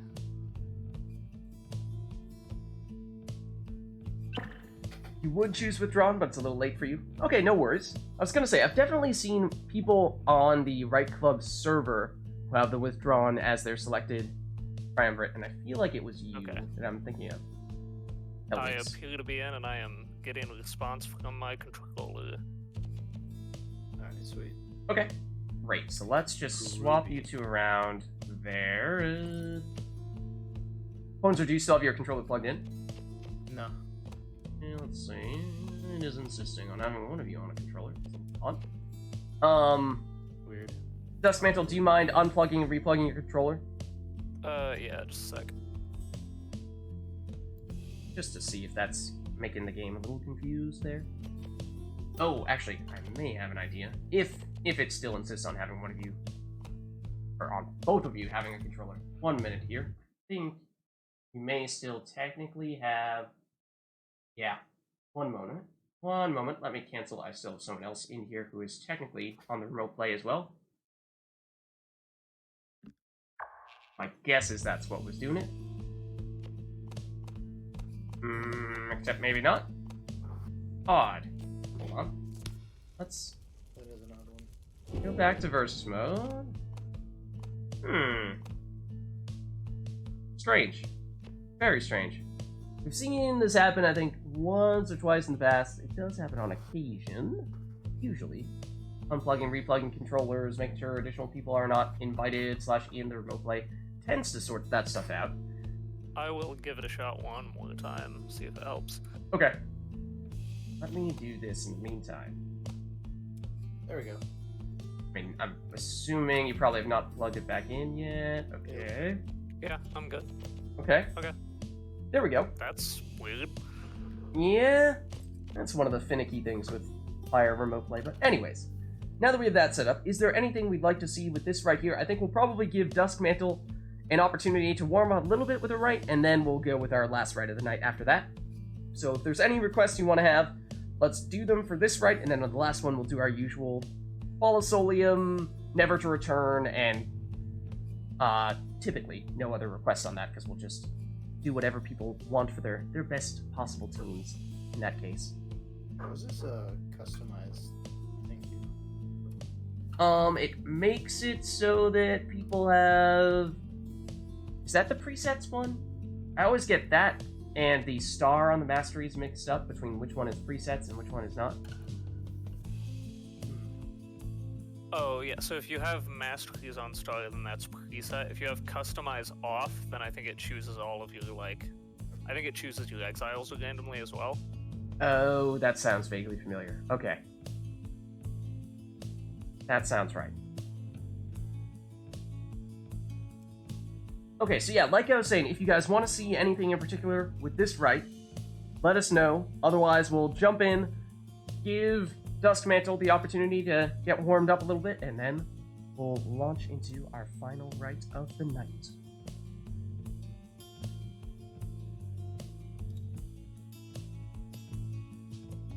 You would choose withdrawn, but it's a little late for you. Okay, no worries. I was gonna say, I've definitely seen people on the RITE Club server who have the withdrawn as their selected triumvirate, and I feel like it was you that I'm thinking of. At I least. appear to be in, and I am getting a response from my controller. Alright, sweet. Okay. Great, so let's just swap you two around there. Ponzo, do you still have your controller plugged in? No. Yeah, let's see. It is insisting on having one of you on a controller. On. Weird. Duskmantle, do you mind unplugging and replugging your controller? Yeah, just a sec. Just to see if that's making the game a little confused there. Oh, actually, I may have an idea. If it still insists on having one of you, or on both of you having a controller. 1 minute here. I think you may still technically have... Yeah. One moment. Let me cancel. I still have someone else in here who is technically on the remote play as well. My guess is that's what was doing it. Except maybe not. Odd. Hold on. Let's That is an odd one. go back to versus mode. Strange. Very strange. We've seen this happen, I think, once or twice in the past. It does happen on occasion. Usually. Unplugging, replugging controllers, making sure additional people are not invited / in the remote play tends to sort that stuff out. I will give it a shot one more time, see if it helps. Okay. Let me do this in the meantime. There we go. I mean, I'm assuming you probably have not plugged it back in yet. Okay. Yeah, I'm good. Okay. Okay. There we go. That's weird. Yeah. That's one of the finicky things with Pyre remote play. But anyways, now that we have that set up, is there anything we'd like to see with this right here? I think we'll probably give Duskmantle an opportunity to warm up a little bit with a RITE, and then we'll go with our last RITE of the night after that. So if there's any requests you want to have, let's do them for this RITE, and then on the last one we'll do our usual Fall of Solium, Never to Return, and typically no other requests on that, because we'll just do whatever people want for their best possible teams in that case. Was this customized? Thank you. It makes it so that people have... Is that the presets one? I always get that and the star on the masteries mixed up between which one is presets and which one is not. Oh, yeah, so if you have masteries on star, then that's preset. If you have customize off, then I think it chooses all of your, like... I think it chooses your exiles randomly as well. Oh, that sounds vaguely familiar. Okay. That sounds right. Okay, so yeah, like I was saying, if you guys want to see anything in particular with this RITE, let us know. Otherwise, we'll jump in, give Duskmantle the opportunity to get warmed up a little bit, and then we'll launch into our final RITE of the night.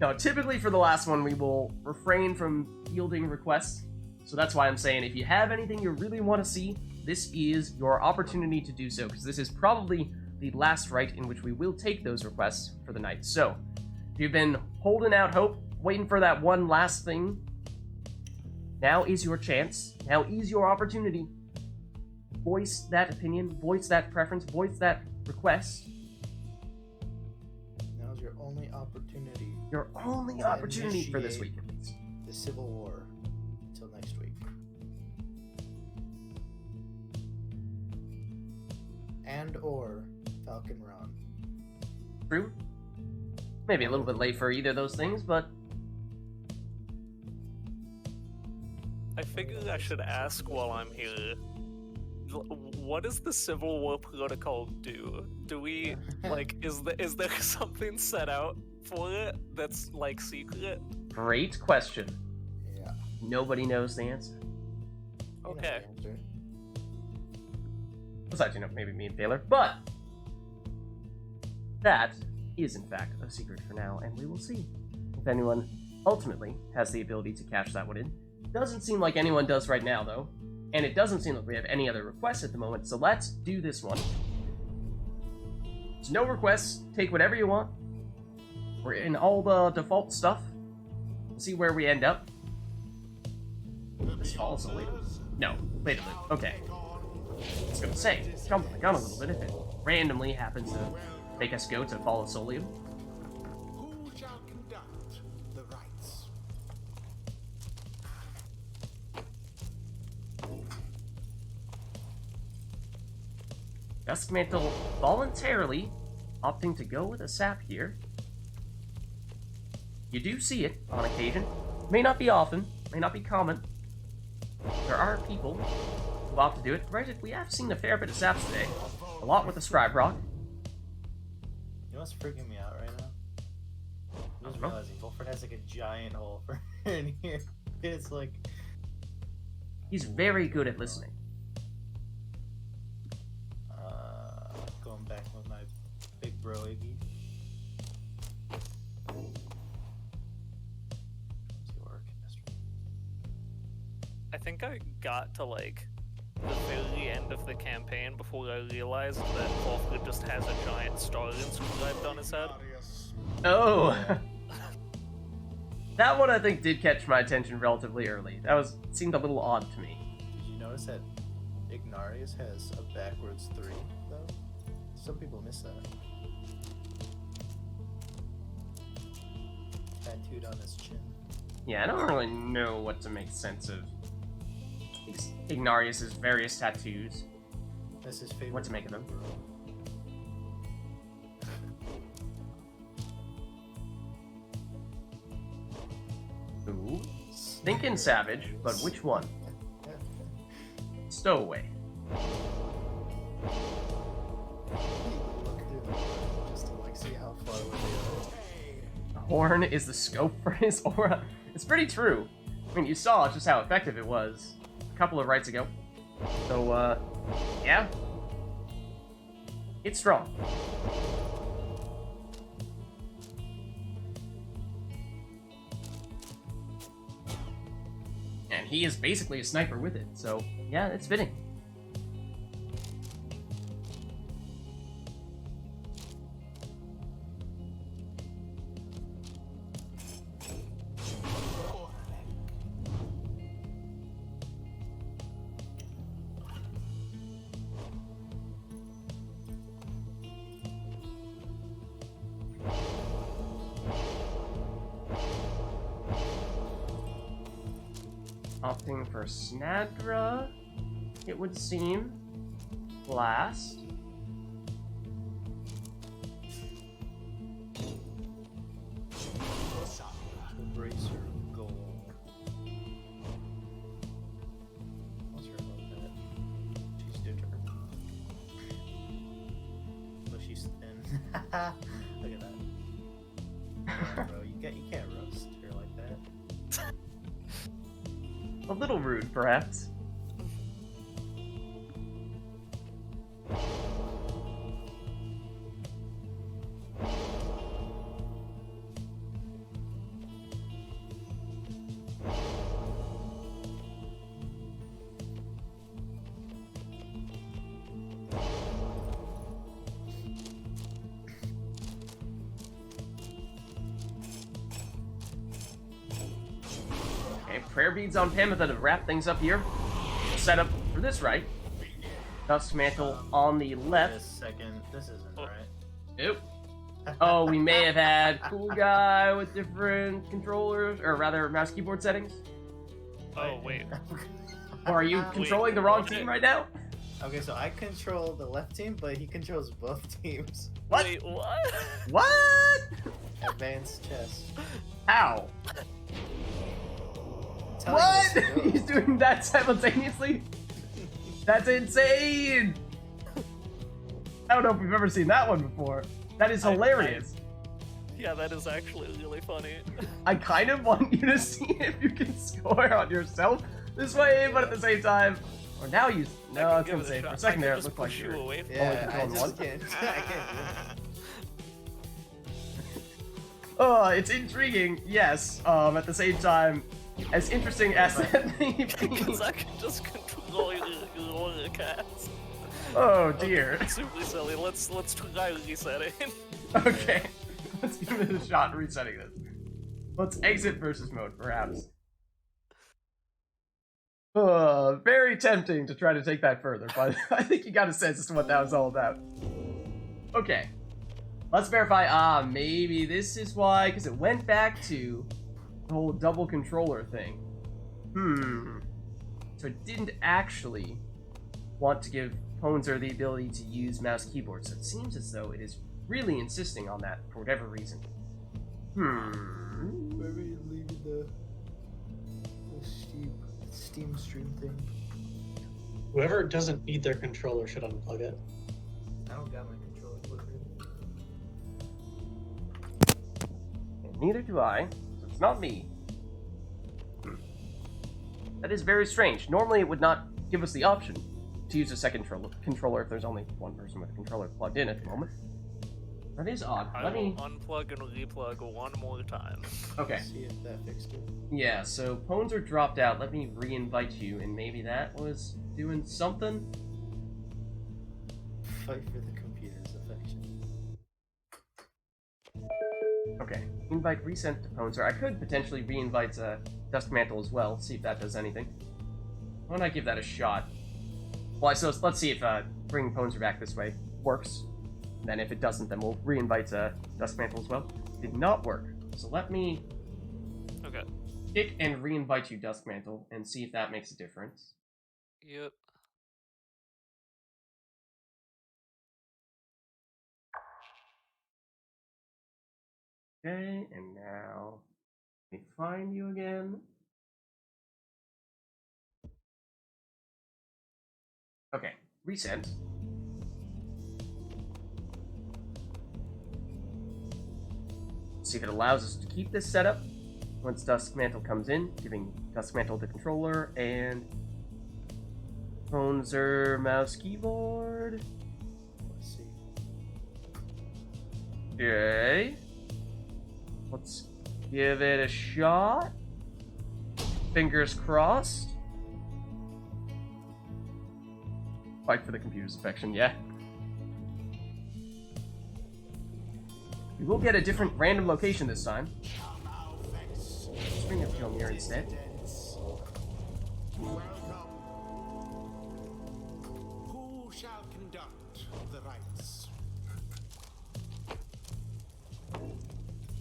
Now, typically for the last one, we will refrain from fielding requests. So that's why I'm saying if you have anything you really want to see, this is your opportunity to do so, because this is probably the last rite in which we will take those requests for the night. So, if you've been holding out hope, waiting for that one last thing, now is your chance. Now is your opportunity. Voice that opinion, voice that preference, voice that request. Now's your only opportunity. Your only opportunity for this week, at least. The Civil War. Until next week. And or Falcon Ron. True. Maybe a little bit late for either of those things, but I figured I should ask while I'm here. What does the Civil War Protocol do? Do we, like, is there something set out for it that's, like, secret? great question. Yeah. Nobody knows the answer. Okay. Besides, maybe me and Taylor. But that is, in fact, a secret for now, and we will see if anyone ultimately has the ability to cash that one in. Doesn't seem like anyone does right now, though. And it doesn't seem like we have any other requests at the moment, so let's do this one. There's no requests. Take whatever you want. We're in all the default stuff. We'll see where we end up. This also later. No, later. Okay. I was gonna say, jump the gun a little bit if it randomly happens to make us go to follow Solium. Who shall conduct the rites? Duskmantle voluntarily opting to go with a sap here. You do see it on occasion. May not be often, may not be common. There are people who opt to do it. Granted, we have seen a fair bit of saps today. A lot with the Scribe Rock. You know what's freaking me out right now? I'm just realizing Volford has like a giant hole for in here. It's like... He's very good at listening. Going back with my big bro Iggy. I think I got to, like, the very end of the campaign before I realized that Volfred just has a giant star inscribed on his head. Oh! That one I think did catch my attention relatively early. That seemed a little odd to me. Did you notice that Ignarius has a backwards 3, though? Some people miss that. Tattooed on his chin. Yeah, I don't really know what to make sense of Ignarius's various tattoos. That's his favorite. What to make of them. Ooh. Thinking savage, but which one? Stowaway. Just to like see how far we go. Horn is the scope for his aura. It's pretty true. I mean, you saw just how effective it was a couple of rights ago. So, yeah. It's strong. And he is basically a sniper with it, so yeah, it's fitting. Opting for Snadra, it would seem. Last. Embracer goal. What's her about that? She's bitter. But she's thin. Look at that. Yeah, bro, you can't roast her like that. A little rude, perhaps. prayer beads on Pamitha to wrap things up here. Set up for this right. Dusk Mantle on the Wait a left. second. This isn't right. Nope. Oh, we may have had cool guy with different controllers, or rather mouse keyboard settings. Oh wait. Or are you controlling the wrong team right now? Okay, so I control the left team, but he controls both teams. What? Wait, what? What? Advanced chess. How? Telling What? us to go. He's doing that simultaneously? That's insane! I don't know if we've ever seen that one before. That is hilarious. Yeah, that is actually really funny. I kind of want you to see if you can score on yourself this way, but at the same time, or now you. No, I was gonna say for a second there it looked like you were only Yeah, I controlling one. just can't. I can't do it. Oh, it's intriguing, yes. At the same time, as interesting as that may Because be. I can just control your cats. Oh dear. Super silly. Let's try resetting. Okay, let's give it a shot resetting this. Let's exit versus mode, perhaps. Very tempting to try to take that further, but I think you got a sense as to what that was all about. Okay, let's verify. Maybe this is why, because it went back to the whole double controller thing. So it didn't actually want to give Ponzer the ability to use mouse keyboard, so it seems as though it is really insisting on that for whatever reason. Maybe leave the Steam stream thing. Whoever doesn't need their controller should unplug it. I don't got my controller plugged in. And neither do I, so it's not me. That is very strange. Normally it would not give us the option to use a second controller if there's only one person with a controller plugged in at the moment. That is odd. I Let will me... unplug and replug one more time. Okay. See if that fixed it. Yeah, so Ponzer dropped out. Let me re-invite you, and maybe that was doing something? Fight for the computer's affection. Okay. Invite resent to Ponzer. I could potentially re-invite Dusk Mantle as well, see if that does anything. Why don't I give that a shot? Well, so let's see if bringing Ponzer back this way works. And then if it doesn't, then we'll re-invite Dusk Mantle as well. Did not work. So let me Okay. kick and re-invite you, Dusk Mantle, and see if that makes a difference. Yep. Okay, and now let me find you again. Okay, resend. See if it allows us to keep this setup once Dusk Mantle comes in, giving Dusk Mantle the controller and Ponzer mouse keyboard. Let's see. Okay. Let's give it a shot. Fingers crossed. Fight for the computer's affection, yeah. We will get a different random location this time. Let's bring up Jomir instead. Welcome. Who shall conduct the rites?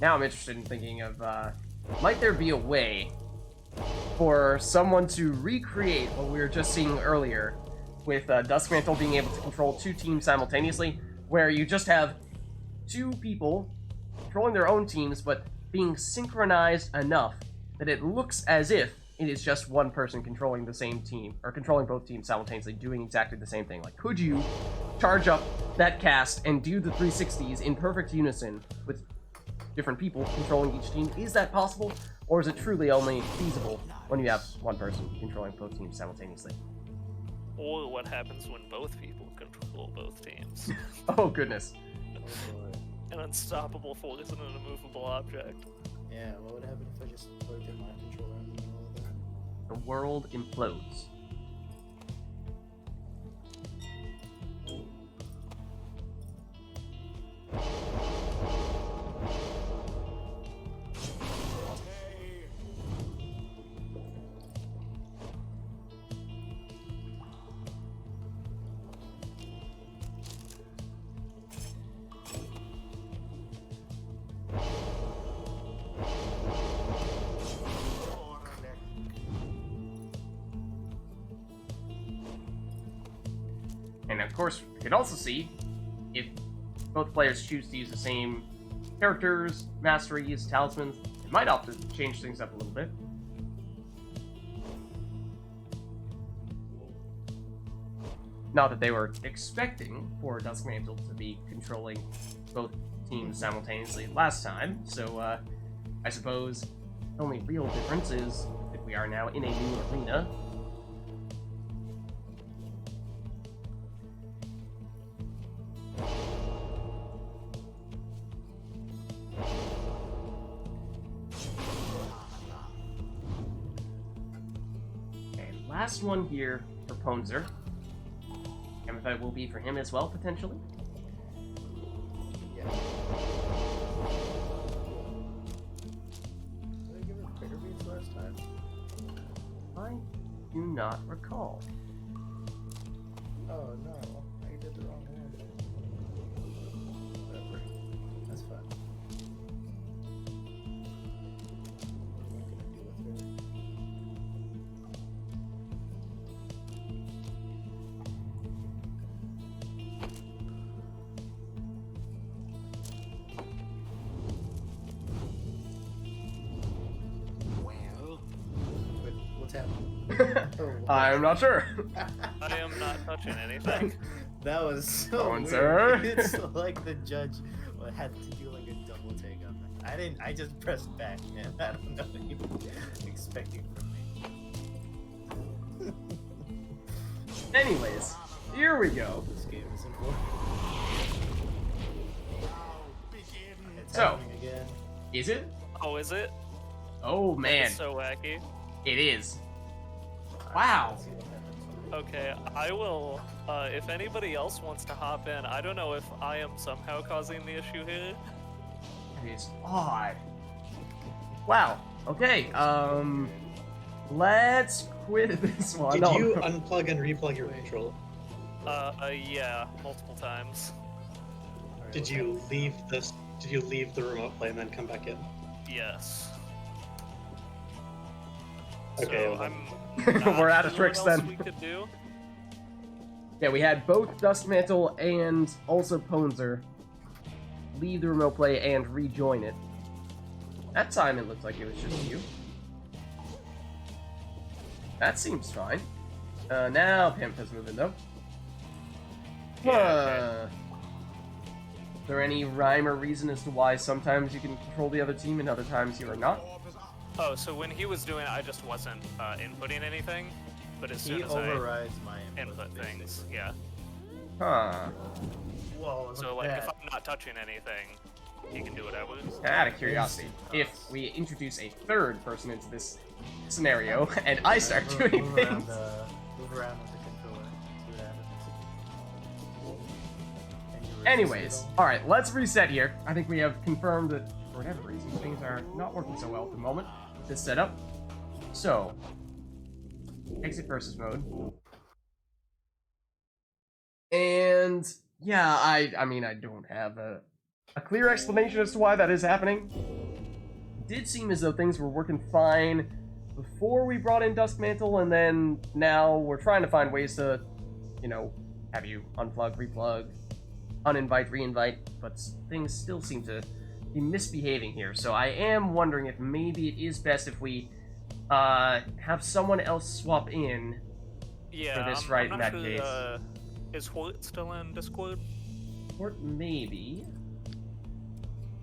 Now I'm interested in thinking of, might there be a way for someone to recreate what we were just seeing earlier with Dusk Mantle being able to control two teams simultaneously, where you just have two people controlling their own teams, but being synchronized enough that it looks as if it is just one person controlling the same team, or controlling both teams simultaneously, doing exactly the same thing. Like, could you charge up that cast and do the 360s in perfect unison with different people controlling each team? Is that possible, or is it truly only feasible when you have one person controlling both teams simultaneously? Or what happens when both people control both teams? Oh, goodness. Oh boy. An unstoppable force and an immovable object. Yeah, what would happen if I just plugged in my controller in the middle of that? The world implodes. of course, we could also see if both players choose to use the same characters, masteries, talismans, it might opt to change things up a little bit. Not that they were expecting for Duskmantle to be controlling both teams simultaneously last time, so I suppose the only real difference is that we are now in a new arena. And last one here for Ponzer. Amethyte will be for him as well, potentially. Yeah. Did I give her Pyre beads last time? I do not recall. Oh no, I did the wrong one. Whatever. That's fine. What am I gonna do with her? Well, Wait, what's happening? I'm not sure. I am not touching anything. That was so Go on, weird. sir. It's like the judge had to do like a double take on that. I didn't. I just pressed back, man. I don't know what you were expecting from me. Anyways, here we go. This game is important. now begin. It's So. happening again. Is it? Oh, is it? Oh man, It's so wacky. it is. Wow. Let's see what happens. Okay, I will. If anybody else wants to hop in, I don't know if I am somehow causing the issue here. It is odd. Wow. Okay. Let's quit this one. Did No. you unplug and replug your controller? Yeah, multiple times. Alright, Did what's you happening? leave this? Did you leave the remote play and then come back in? Yes. Okay, So well, I'm. We're not out of sure tricks what else then. We could do. Yeah, we had both Duskmantle and also Ponzer leave the remote play and rejoin it. That time it looked like it was just you. That seems fine. Now Pimp has moved in though. Yeah, Is there any rhyme or reason as to why sometimes you can control the other team and other times you are not? Orb is up. Oh, so when he was doing it, I just wasn't inputting anything. But as soon He as overrides my I input things, basically. yeah. Huh. Whoa, look So at like, that. if I'm not touching anything, he can do whatever. Out of curiosity, if we introduce a third person into this scenario and I start Move- doing move things. around, move around with the controller. See what happens. And you resist Anyways, it all. alright, let's reset here. I think we have confirmed that for whatever reason things are not working so well at the moment with this setup. So, exit versus mode. And yeah, I mean I don't have a clear explanation as to why that is happening. It did seem as though things were working fine before we brought in Duskmantle, and then now we're trying to find ways to, you know, have you unplug, replug, uninvite, reinvite, but things still seem to be misbehaving here. So I am wondering if maybe it is best if we have someone else swap in. Yeah, this I'm, right I'm in not that sure, case. Is Hort still in Discord? Or maybe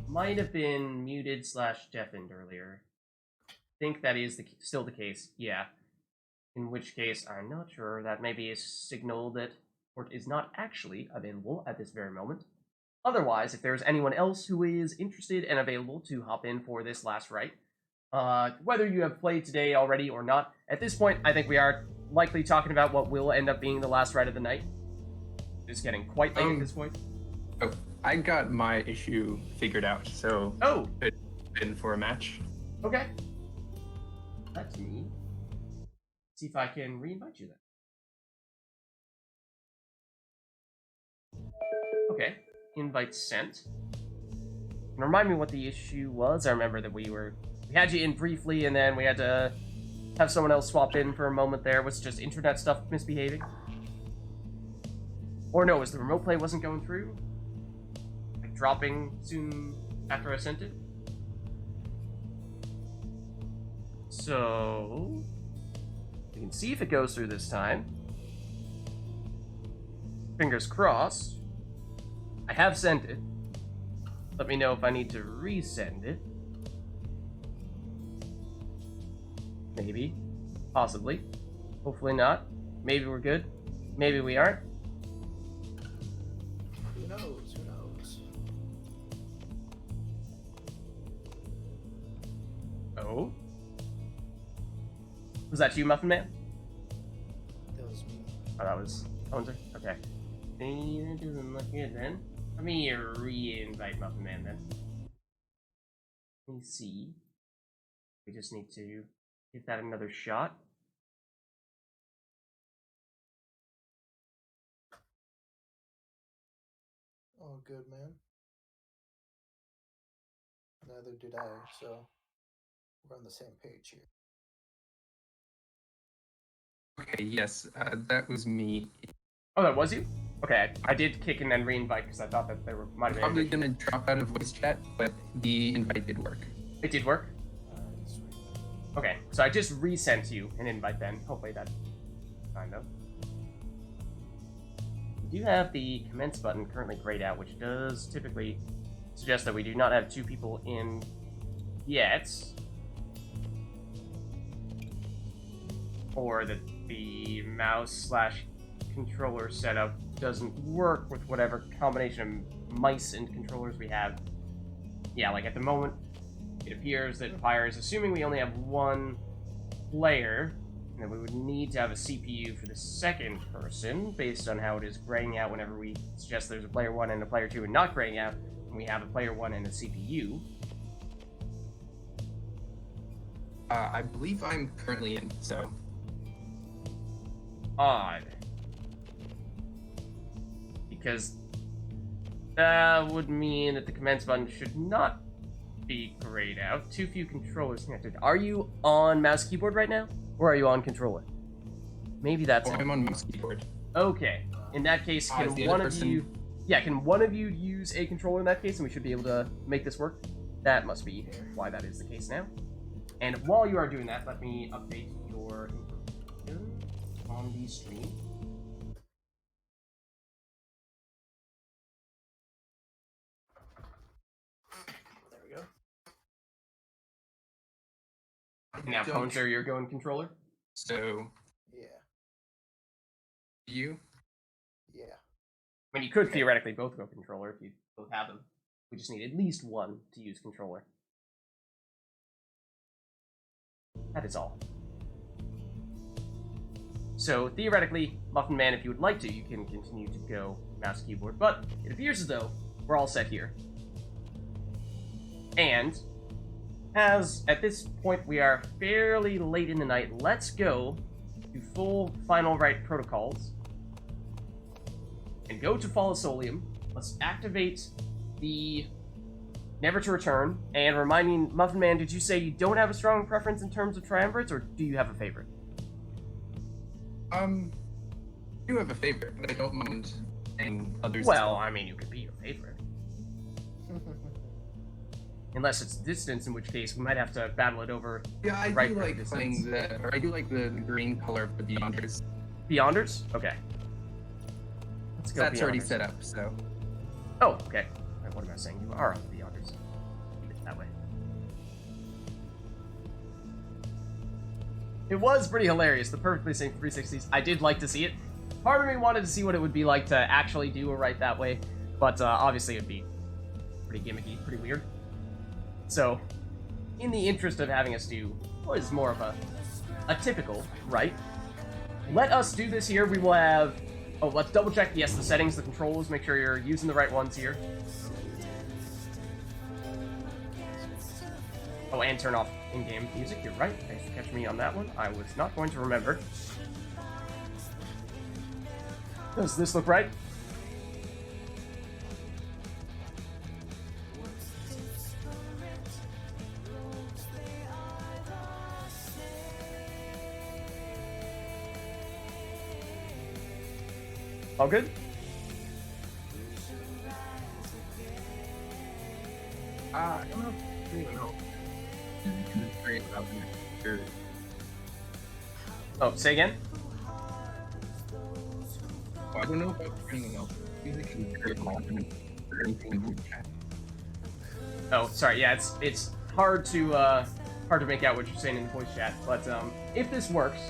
might have been muted / deafened earlier. I think that is still the case. Yeah. In which case, I'm not sure. That may be a signal that Hort is not actually available at this very moment. Otherwise, if there's anyone else who is interested and available to hop in for this last rite, whether you have played today already or not, at this point, I think we are likely talking about what will end up being the last rite of the night. It's getting quite late at this point. Oh, I got my issue figured out, so Oh, in for a match. okay. Let me see if I can reinvite you then. Okay, invite sent. And remind me what the issue was. I remember that we had you in briefly, and then we had to have someone else swap in for a moment there. Was it just internet stuff misbehaving? Or no, it was the remote play wasn't going through? Like dropping soon after I sent it? So... we can see if it goes through this time. Fingers crossed. I have sent it. Let me know if I need to resend it. Maybe. Possibly. Hopefully not. Maybe we're good. Maybe we aren't. Who knows? Who knows? Oh? Was that you, Muffin Man? That was me. Oh, that was Hunter? Okay. That doesn't look good then. Let me re-invite Muffin Man then. Let me see. We just need to give that another shot. Oh, good, man. Neither did I, so we're on the same page here. Okay, yes, that was me. Oh, that was you? Okay, I did kick and then re-invite because I thought that there might have been... Probably gonna drop out of voice chat, but the invite did work. It did work? Alright, sweet. Okay, so I just resent you an invite then. Hopefully that... kind of. We do have the commence button currently grayed out, which does typically suggest that we do not have two people in yet. Or that the mouse/controller setup doesn't work with whatever combination of mice and controllers we have. Yeah, like at the moment, it appears that Pyre is assuming we only have one player, and that we would need to have a CPU for the second person, based on how it is graying out whenever we suggest there's a player 1 and a player 2 and not graying out, and we have a player 1 and a CPU. I believe I'm currently in, so... Odd. Because that would mean that the commence button should not be grayed out. Too few controllers connected. Are you on mouse keyboard right now? Or are you on controller? Maybe that's it. I'm on mouse keyboard. Okay. In that case, can one of you... Yeah, can one of you use a controller in that case, and we should be able to make this work? That must be why that is the case now. And while you are doing that, let me update your information on the stream. There we go. Now, Ponzer, you're going controller? So, Yeah. you? Yeah. I mean, you could theoretically both go controller if you both have them. We just need at least one to use controller. That is all. So, theoretically, Muffin Man, if you would like to, you can continue to go mouse keyboard, but it appears as though we're all set here. And, as at this point we are fairly late in the night, let's go to full final rite protocols and go to Follisolium. Let's activate the Never to Return, and reminding Muffin Man, did you say you don't have a strong preference in terms of triumvirates, or do you have a favorite? I do have a favorite, but I don't mind saying others. Well, I mean, you could be your favorite. Unless it's distance, in which case we might have to battle it over. Yeah, I right do like distance. playing I do like the green color for Beyonders. Beyonders? Okay. Let's go That's already Beyonders. set up, so. Oh, okay. Right, what am I saying? You are on Beyonders. Keep it that way. It was pretty hilarious, the perfectly synced 360s. I did like to see it. Part of me wanted to see what it would be like to actually do a right that way, but obviously it would be pretty gimmicky, pretty weird. So, in the interest of having us do what is more of a typical right, let us do this here. We will have... Oh, let's double check, yes, the settings, the controls, make sure you're using the right ones here. Oh, and turn off in-game music, you're right. Thanks for catching me on that one. I was not going to remember. Does this look right? All good? I don't know if you know. Very loud in your ear. Oh, say again? Oh, I don't know about turning up. Music is very loud in anything in the chat. Oh, sorry. Yeah, it's hard to make out what you're saying in the voice chat. But if this works,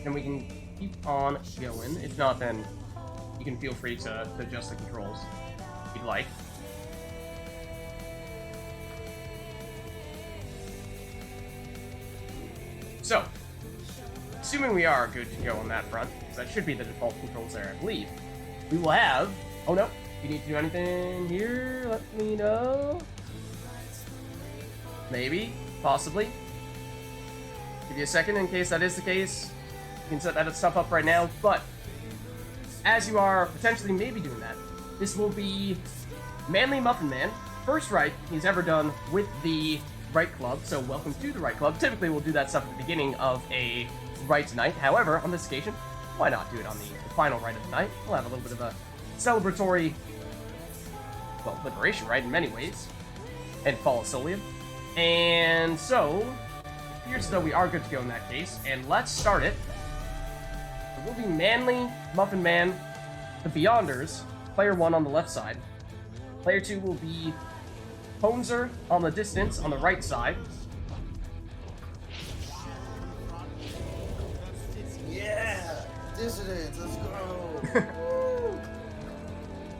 then we can keep on going. If not, then you can feel free to adjust the controls if you'd like. So, assuming we are good to go on that front, because that should be the default controls there, I believe, we will have... Oh no, if you need to do anything here, let me know. Maybe, possibly. Give you a second in case that is the case. You can set that stuff up right now, but as you are potentially maybe doing that, this will be Manly Muffin Man, first rite he's ever done with the RITE Club, so welcome to the RITE Club. Typically we'll do that stuff at the beginning of a RITE night. However, on this occasion, why not do it on the final rite of the night? We'll have a little bit of a celebratory, well, liberation rite in many ways, and Fall of Solium. And so, here's though we are good to go in that case, and let's start it. It will be Manly Muffin Man, the Beyonders, player 1 on the left side. Player 2 will be Honzer on the distance on the right side. Yeah! Dissidents, let's go!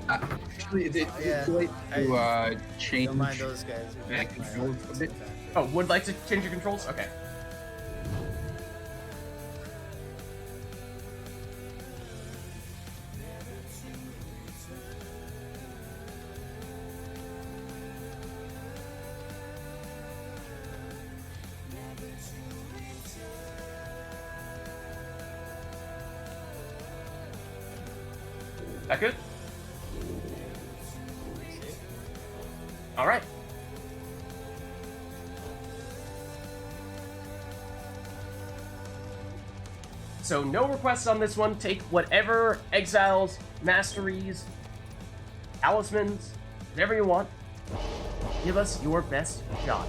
Actually, it's Yeah, late to change. Don't mind those guys. Yeah, controls a bit. Oh, would like to change your controls? Okay. That good? All right. So no requests on this one. Take whatever exiles, masteries, talismans, whatever you want. Give us your best shot.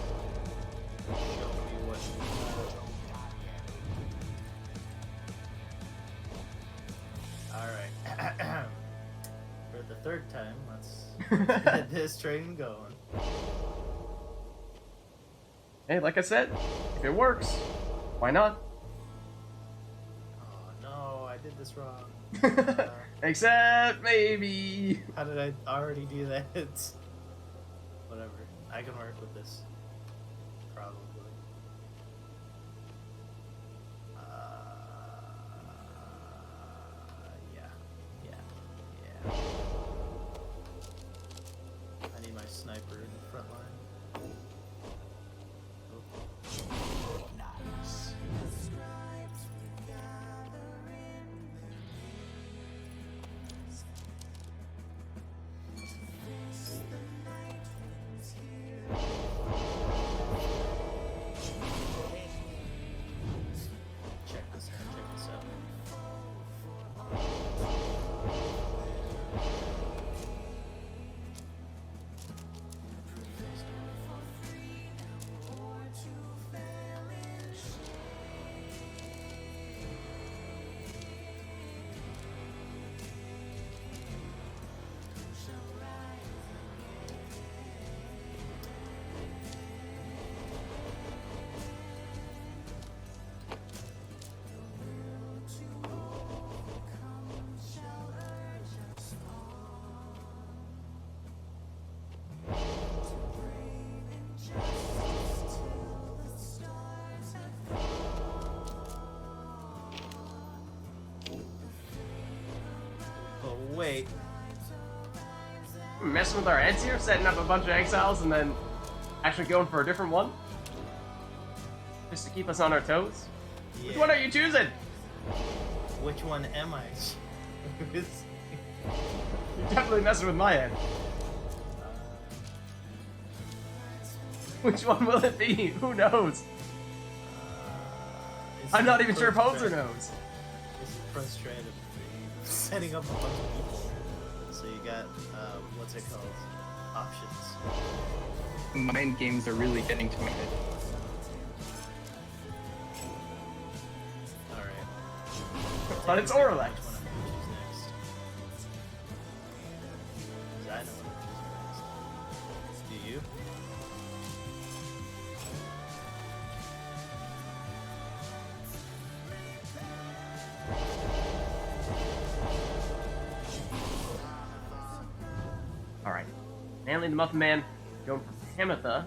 Alright. For the third time, let's get this train going. Hey, like I said, if it works, why not? Oh no, I did this wrong. Except maybe. How did I already do that? Whatever. I can work with this. Probably. Yeah. I need my sniper in the front line. Oh. Nice. Check this out. Oh wait. Messing with our heads here, setting up a bunch of exiles and then actually going for a different one? Just to keep us on our toes? Yeah. Which one are you choosing? Which one am I? You're definitely messing with my head. Which one will it be? Who knows? I'm not even sure if Honzer knows. This is frustrating. Setting up a bunch of people. So you got, what's it called? options. Mind games are really getting to my head. Alright. But it's Orlex. Which one I'm gonna choose next. 'Cause I know what I'm choosing next. Do you? Alright. Manly the Muffin Man going for Tamitha.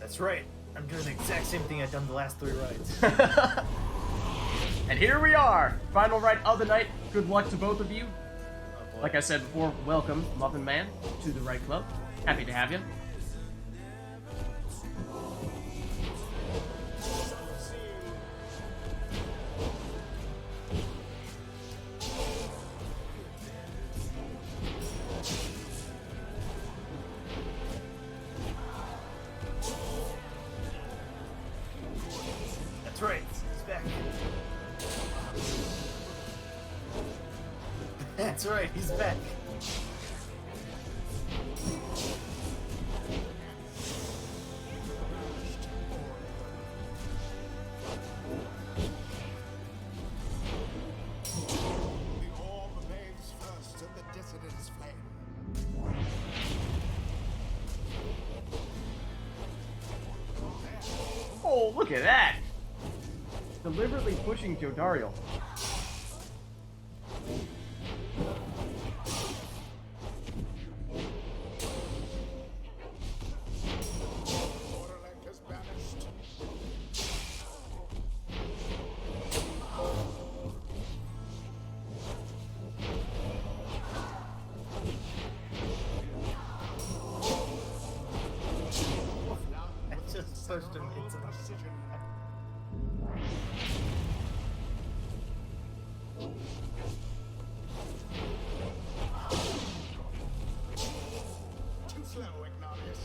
That's right. I'm doing the exact same thing I've done the last 3 rides. And here we are! Final ride of the night. Good luck to both of you. Oh, boy. Like I said before, welcome, Muffin Man, to the Ride Club. Happy to have you. That's right. He's back. That's right. He's back. The orb bathes first in the dissident's flame. Oh, look at that! Deliberately pushing Jodariel. Orlek is banished. I just pushed him into the Precision. Too slow, Ignomius.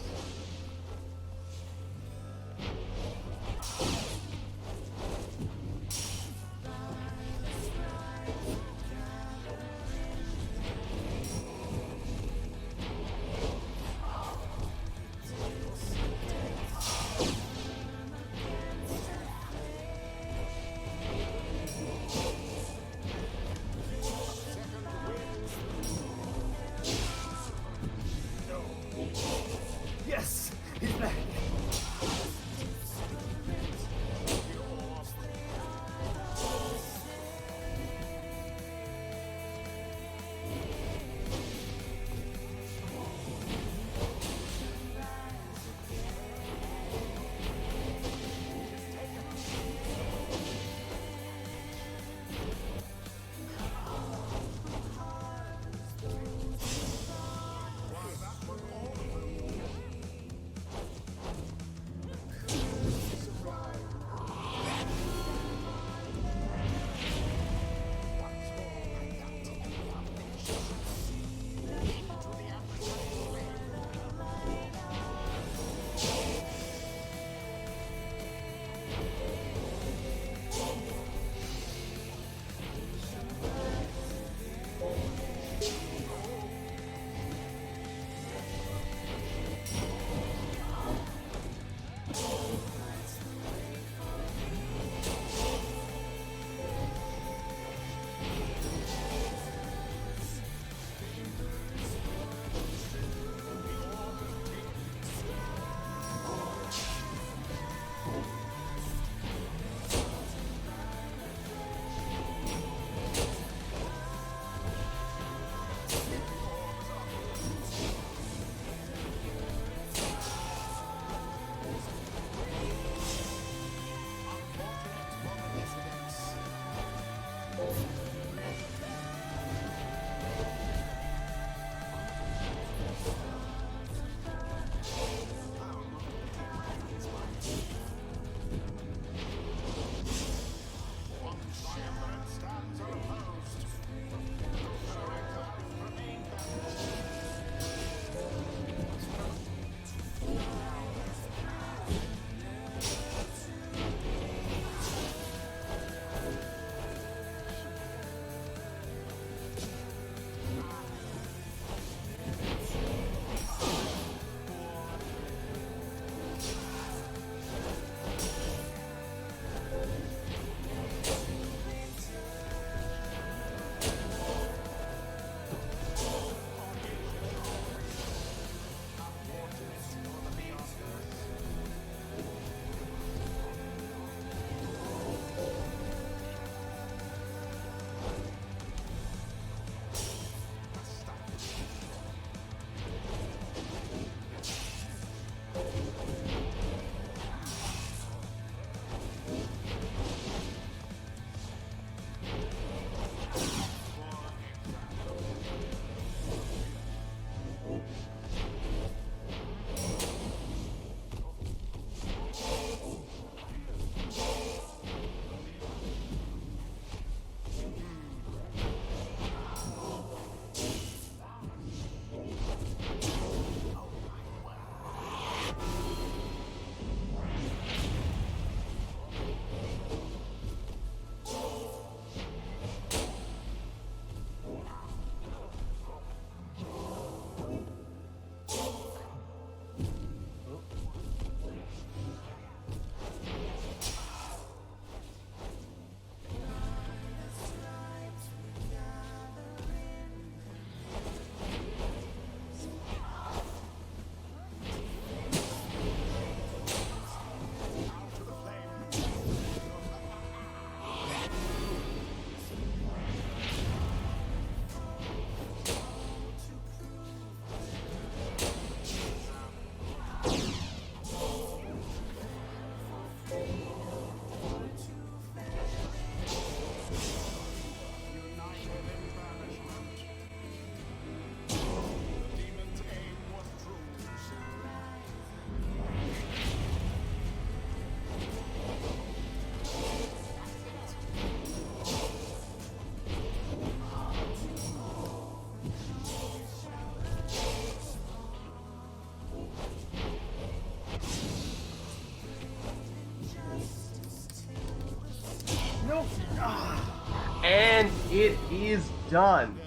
it is done.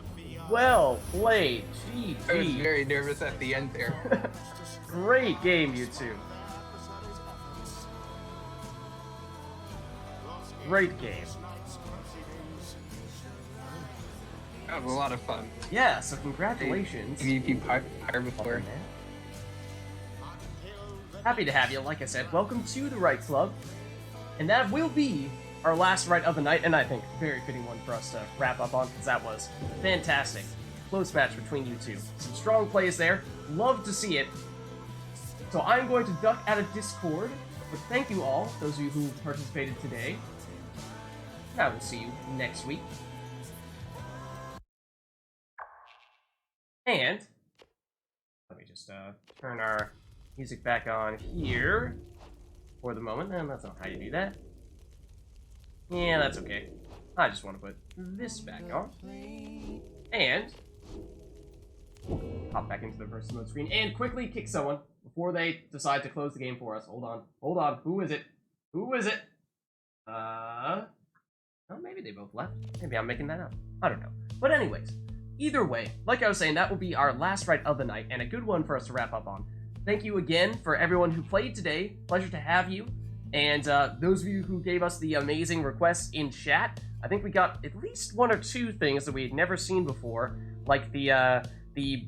Well played, I was GG. very nervous at the end there. Great game, you two. Great game. That was a lot of fun. Yeah, so congratulations. MVP Pyre before. Happy to have you, like I said. Welcome to the RITE Club. And that will be our last RITE of the night, and I think very fitting one for us to wrap up on, because that was fantastic. Close match between you two. Some strong plays there. Love to see it. So I'm going to duck out of Discord, but thank you all, those of you who participated today. I will see you next week. And let me just turn our music back on here for the moment. And that's not how you do that. Yeah, that's okay. I just want to put this back on. And hop back into the versus mode screen and quickly kick someone before they decide to close the game for us. Hold on. Hold on. Who is it? Who is it? Oh, maybe they both left. Maybe I'm making that up. I don't know. But anyways, either way, like I was saying, that will be our last RITE of the night and a good one for us to wrap up on. Thank you again for everyone who played today. Pleasure to have you. And those of you who gave us the amazing requests in chat, I think we got at least one or two things that we had never seen before, like the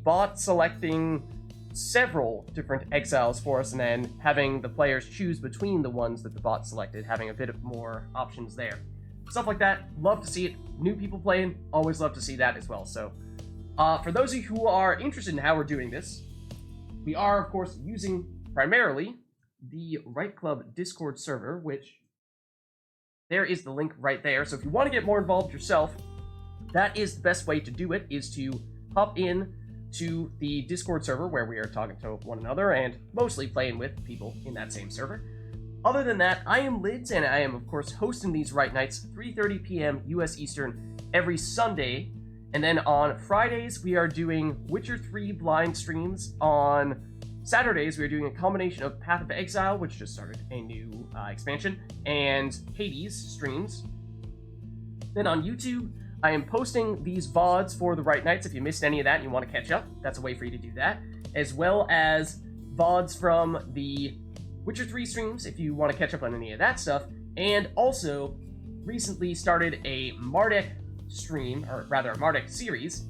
bot selecting several different exiles for us and then having the players choose between the ones that the bot selected, having a bit of more options there. Stuff like that, love to see it. New people playing, always love to see that as well. So, for those of you who are interested in how we're doing this, we are, of course, using primarily the RITE Club Discord server, which there is the link right there. So if you want to get more involved yourself, that is the best way to do it, is to hop in to the Discord server where we are talking to one another and mostly playing with people in that same server. Other than that, I am Lids, and I am, of course, hosting these RITE Nights, 3:30 p.m. US Eastern, every Sunday. And then on Fridays, we are doing Witcher 3 blind streams. On Saturdays, we are doing a combination of Path of Exile, which just started a new expansion, and Hades streams. Then on YouTube, I am posting these VODs for the RITE Nights. If you missed any of that and you want to catch up, that's a way for you to do that. As well as VODs from the Witcher 3 streams, if you want to catch up on any of that stuff. And also, recently started a Marduk stream, or rather a Marduk series,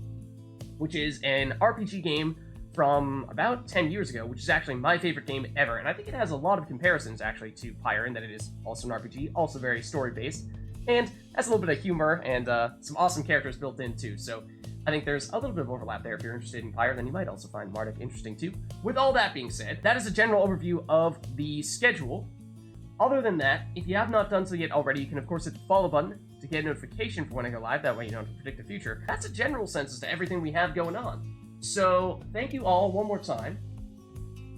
which is an RPG game from about 10 years ago, which is actually my favorite game ever. And I think it has a lot of comparisons, actually, to Pyre, in that it is also an RPG, also very story-based, and has a little bit of humor and some awesome characters built in, too. So I think there's a little bit of overlap there. If you're interested in Pyre, then you might also find Marduk interesting, too. With all that being said, that is a general overview of the schedule. Other than that, if you have not done so yet already, you can, of course, hit the follow button to get a notification for when I go live. That way you don't have to predict the future. That's a general sense as to everything we have going on. So, thank you all one more time.